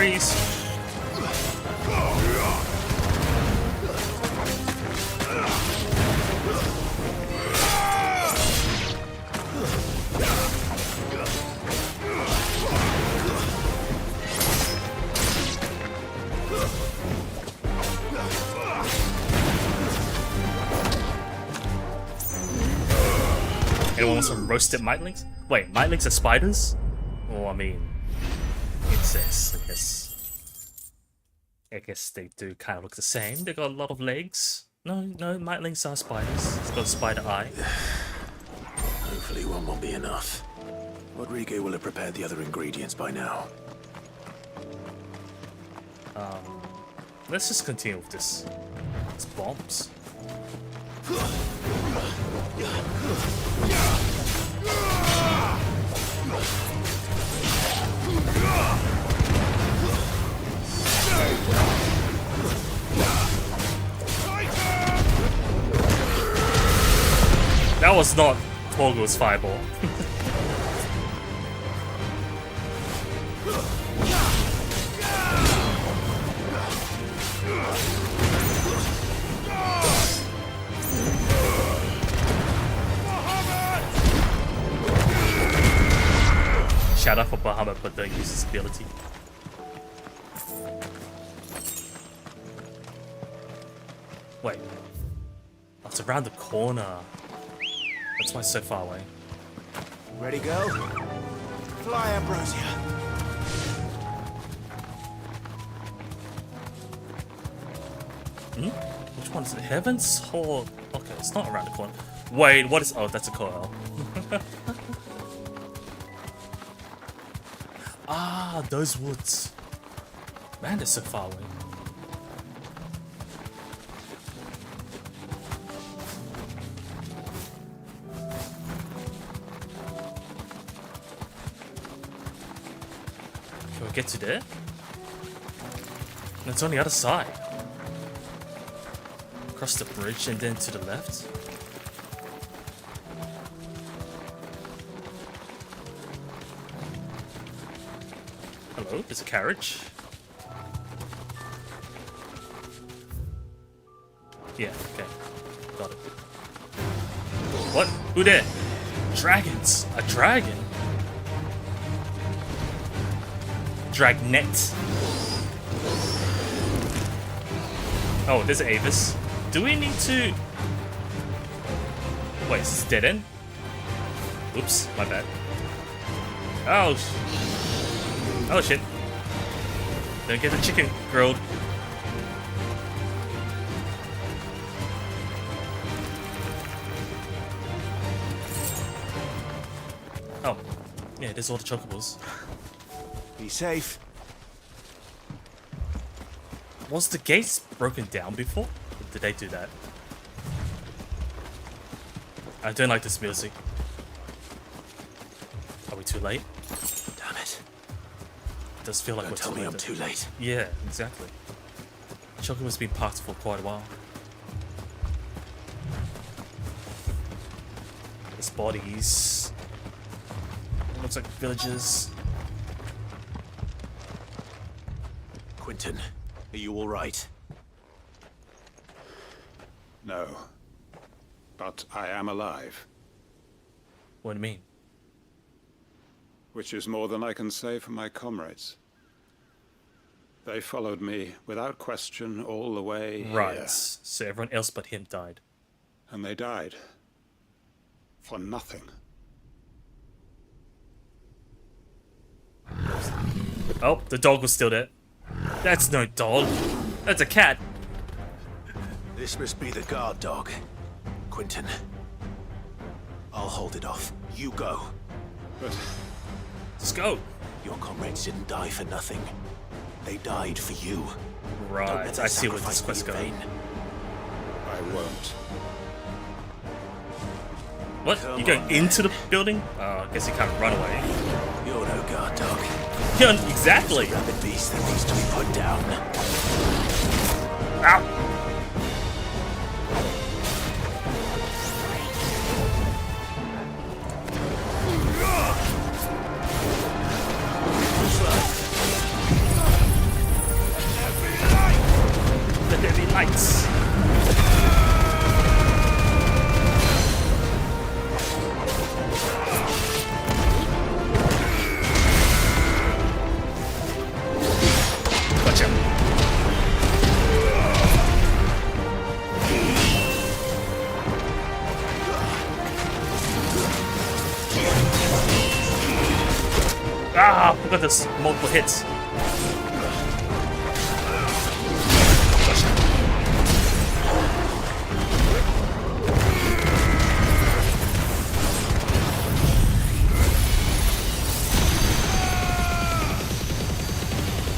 Freeze! Anyone want some roasted mightlings? Wait, mightlings are spiders? Oh, I mean, insects, I guess they do kind of look the same. They got a lot of legs. No, mightlings are spiders. It's got a spider eye. Hopefully one won't be enough. Rodrigo will have prepared the other ingredients by now. Let's just continue with this. It's bombs. That was not Torgo's fireball. Shout out for Bahamut, but don't use his ability. Wait. Oh, it's around the corner. That's why it's so far away. Ready, go? Fly, Ambrosia. Which one is it? Heavens or... Okay, it's not around the corner. Wait, what is... Oh, that's a coil. Ah, those woods. Man, they're so far away. Can we get to there? No, it's on the other side. Across the bridge and then to the left. Hello, there's a carriage. Yeah, okay. Got it. What? Who there? Dragons! A dragon? Dragnet. Oh, there's Avis. Do we need to... Wait, is this dead end? Oops, my bad. Oh, oh shit. Don't get the chicken grilled. Oh, yeah, there's all the chocobos. Be safe. Was the gates broken down before? Or did they do that? I don't like this music. Are we too late? Damn it. It does feel like Don't tell me I'm too late. Yeah, exactly. Chocobo's been parked for quite a while. There's bodies. Looks like villagers. Quentin, are you all right? No. But I am alive. What do you mean? Which is more than I can say for my comrades. They followed me without question all the way Right. here. So everyone else but him died. And they died. For nothing. Oh, the dog was still there. That's no dog. That's a cat. This must be the guard dog. Quentin. I'll hold it off. You go. But... Let's go. Your comrades didn't die for nothing. They died for you. Right, I see where this quest goes. I won't. What? Come You going on, into the building? I guess you can't run away. You're no guard dog. Yeah, exactly. It's a rabid beast that needs to be put down. Ow! Knights. Gotcha. Ah, look at this, multiple hits.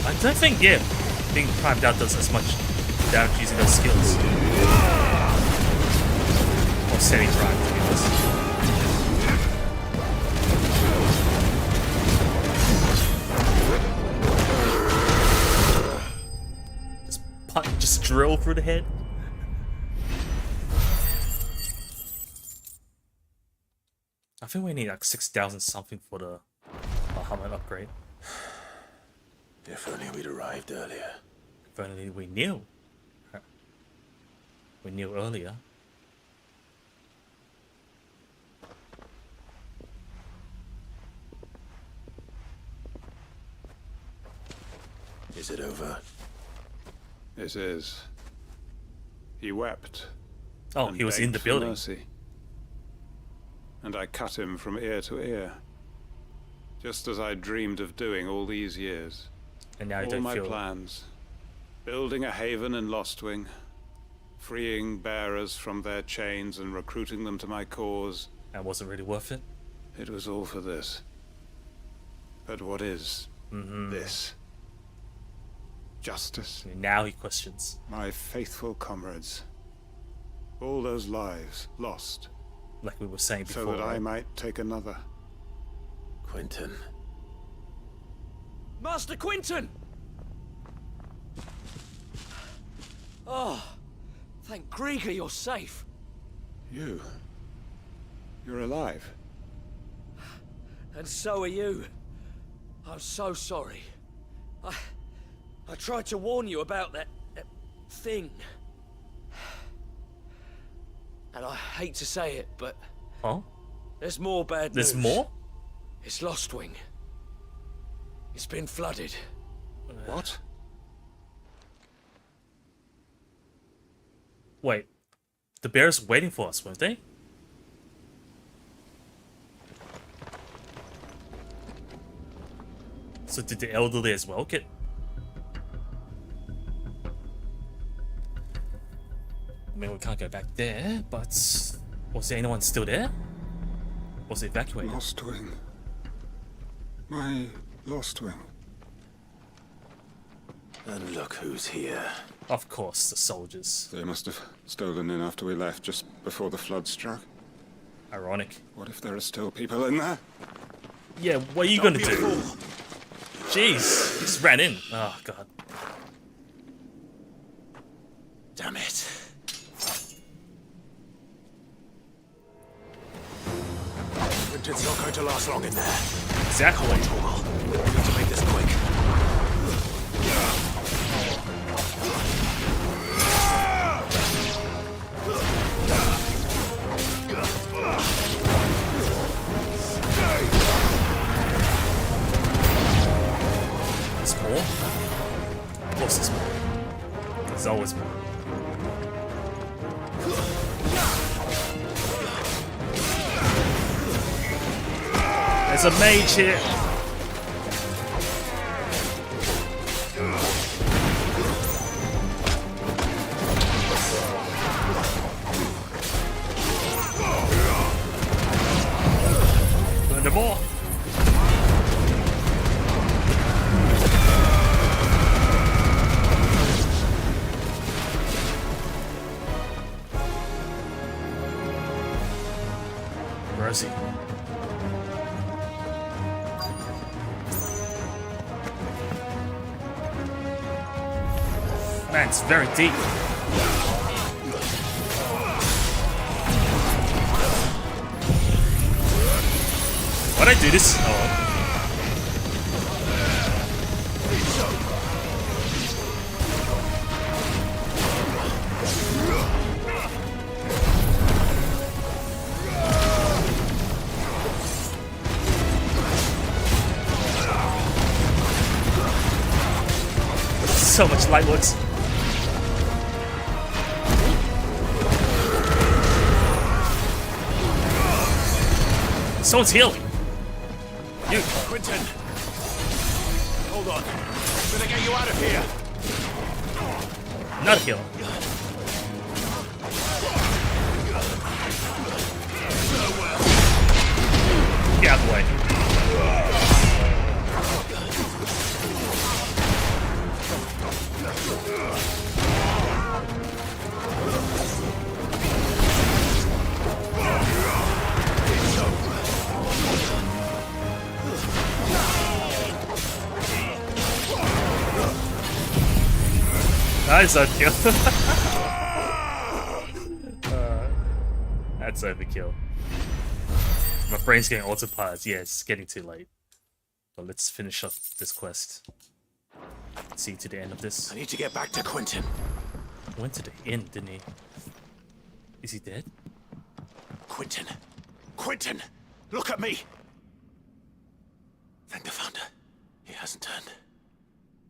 I don't think, yeah, being primed out does as much damage using those skills. Or semi-primed, to be honest. Just drill through the head. I think we need like 6,000 something for the helmet upgrade. If only we'd arrived earlier. If only we knew. We knew earlier. Is it over? It is. He wept. Oh, he was in the building. Mercy. And I cut him from ear to ear. Just as I dreamed of doing all these years. And now you all don't my feel plans. Building a haven in Lostwing. Freeing bearers from their chains and recruiting them to my cause. And wasn't really worth it? It was all for this. But what is this? Justice? Now he questions. My faithful comrades. All those lives lost. Like we were saying before. So that right? I might take another. Quentin. Master Quentin! Oh, thank Grieger you're safe. You're alive. And so are you. I'm so sorry. I tried to warn you about that thing. And I hate to say it, but... Huh? There's more bad news. There's more? It's Lostwing. It's been flooded. What? Wait. The bears waiting for us, weren't they? So did the elderly as well get... I mean, we can't go back there, but... Was there anyone still there? Was it evacuated? Lostwing. My Lostwing. And look who's here. Of course, the soldiers. They must have stolen in after we left, just before the flood struck. Ironic. What if there are still people in there? Yeah, what are you gonna do? Jeez, he just ran in. Oh, God. Damn it. Quentin's not going to last long in there. Exactly. We need to make this quick. There's more? Of course there's more. There's always more. There's a mage here. Burn them all. Where is he? Man, it's very deep. Why'd I do this? Oh. So much lightworks. Someone's healing. You. Quentin. Hold on. I'm gonna get you out of here. Not healing. Get out of the way. Nice overkill. That's overkill. My brain's getting autopilot. Yeah, it's getting too late. But let's finish up this quest. See to the end of this. I need to get back to Quentin. Went to the end, didn't he? Is he dead? Quentin. Quentin! Look at me! Thank the Founder. He hasn't turned.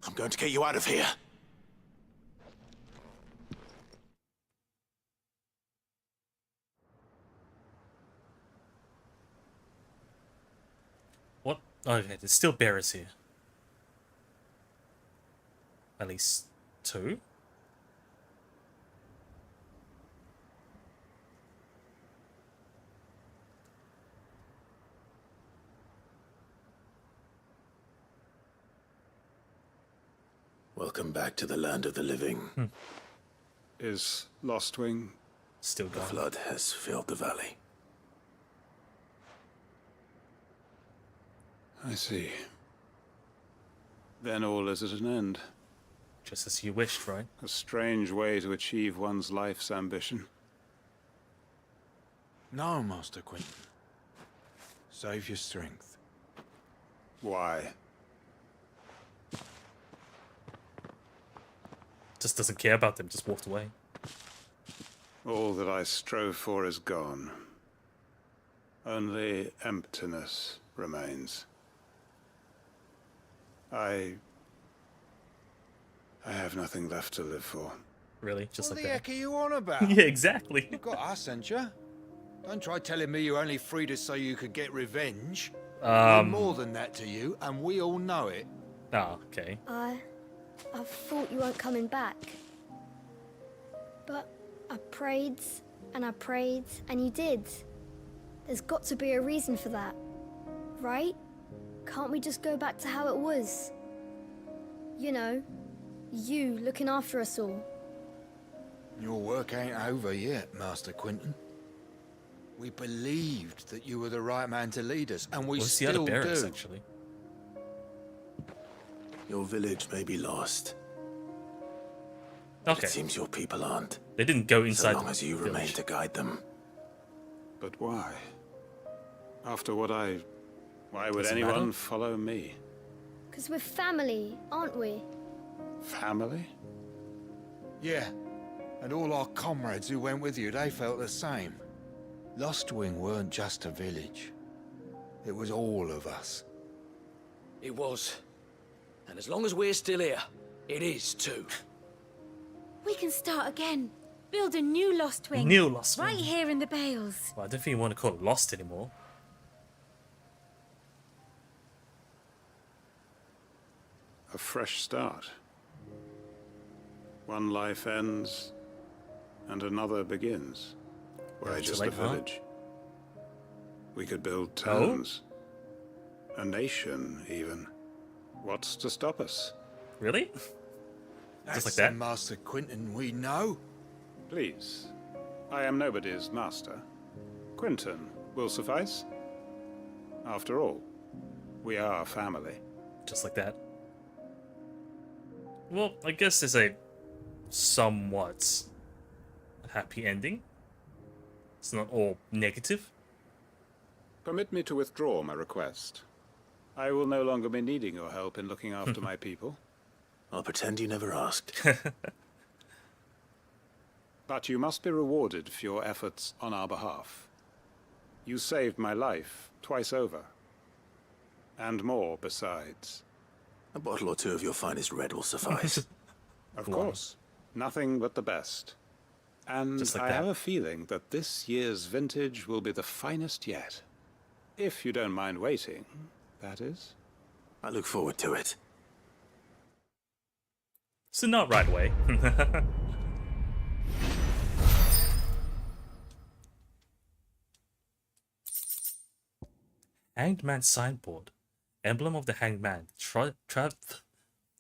I'm going to get you out of here. What? Okay, there's still bearers here. At least 2? Welcome back to the land of the living. Is Lostwing still The gone? flood has filled the valley. I see. Then all is at an end. Just as you wished, right? A strange way to achieve one's life's ambition. No, Master Quentin. Save your strength. Why? Just doesn't care about them, just walked away. All that I strove for is gone. Only emptiness remains. I have nothing left to live for. Really? Just What like the that? heck are you on about? Yeah, exactly. You've got us, ain't you? Don't try telling me you're only freed us so you could get revenge. We're more than that to you, and we all know it. Oh, okay. I thought you weren't coming back. But I prayed, and you did. There's got to be a reason for that, right? Can't we just go back to how it was? You know, you looking after us all. Your work ain't over yet, Master Quentin. We believed that you were the right man to lead us, and we still do. Actually. Your village may be lost. But Okay. it seems your people aren't. They didn't go inside. So long as you the remain village. to guide them. But why? After what why would Does it anyone matter? follow me? Because we're family, aren't we? Family? Yeah, and all our comrades who went with you, they felt the same. Lostwing weren't just a village. It was all of us. It was. And as long as we're still here, it is too. We can start again. Build a new Lost Wing. New Lost Wing. Right here in the Bales. Well, I don't think you want to call it Lost anymore. A fresh start. One life ends, and another begins. We're Yeah, just too a late, huh? village. We could build towns. A nation, even. What's to stop us? Really? That's like that? the Master Quentin we know. Please. I am nobody's master. Quentin will suffice. After all, we are family. Just like that. Well, I guess there's a somewhat happy ending. It's not all negative. Permit me to withdraw my request. I will no longer be needing your help in looking after my people. I'll pretend you never asked. But you must be rewarded for your efforts on our behalf. You saved my life twice over. And more besides. A bottle or two of your finest red will suffice. Of course. Nothing but the best. And Just like I that. have a feeling that this year's vintage will be the finest yet. If you don't mind waiting, that is. I look forward to it. So not right away. Hanged Man signboard. Emblem of the Hanged Man.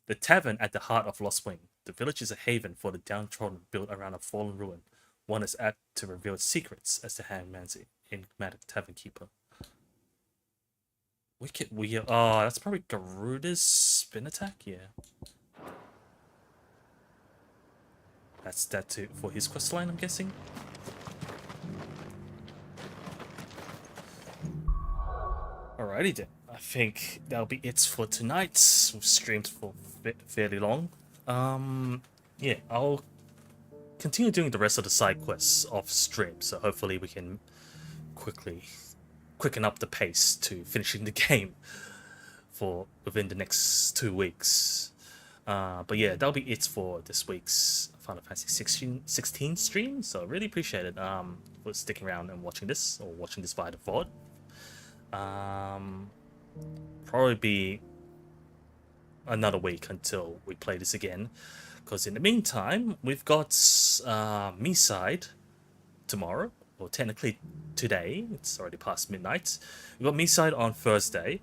The tavern at the heart of Lost Wing. The village is a haven for the downtrodden built around a fallen ruin. One is apt to reveal its secrets as the Hanged Man's enigmatic tavern keeper. Wicked weird. Oh, that's probably Garuda's spin attack? Yeah. That's that too for his questline, I'm guessing. Alrighty then. I think that'll be it for tonight. We've streamed for fairly long. Yeah, I'll continue doing the rest of the side quests off stream, so hopefully we can quicken up the pace to finishing the game for within the next 2 weeks. But yeah, that'll be it for this week's Final Fantasy 16 stream. So I really appreciate it for sticking around and watching this, or watching this via the VOD. Probably be another week until we play this again, because in the meantime we've got Me-Side tomorrow, or technically today. It's already past midnight. We've got Me-Side on Thursday,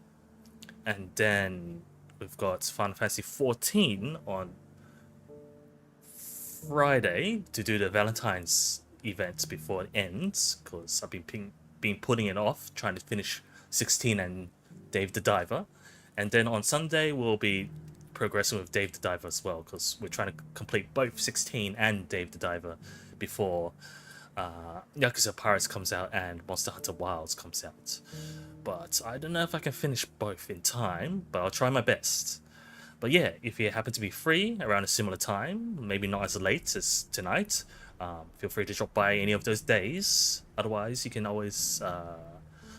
and then we've got Final Fantasy 14 on Friday to do the Valentine's event before it ends, because I've been putting it off, trying to finish 16 and Dave the Diver. And then on Sunday we'll be progressing with Dave the Diver as well, because we're trying to complete both 16 and Dave the Diver before Yakuza Pirates comes out and Monster Hunter Wilds comes out. But I don't know if I can finish both in time, but I'll try my best. But yeah, if you happen to be free around a similar time, maybe not as late as tonight, feel free to drop by any of those days. Otherwise, you can always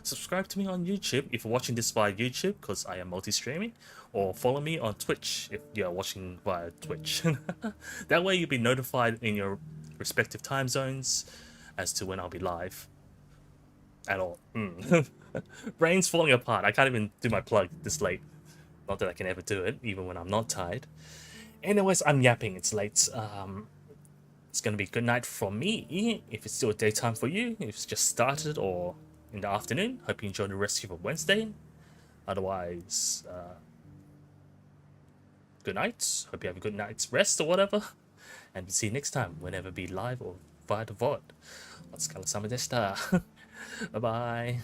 subscribe to me on YouTube if you're watching this via YouTube, because I am multi-streaming, or follow me on Twitch if you're watching via Twitch. That way you'll be notified in your respective time zones as to when I'll be live at all. Brain's falling apart. I can't even do my plug this late. Not that I can ever do it, even when I'm not tired. Anyways, I'm yapping. It's late. It's going to be good night from me, if it's still daytime for you, if it's just started, or in the afternoon. Hope you enjoy the rest of your Wednesday. Otherwise, good night. Hope you have a good night's rest or whatever. And see you next time, whenever be live or via the VOD. Otsukaresama deshita. Bye bye.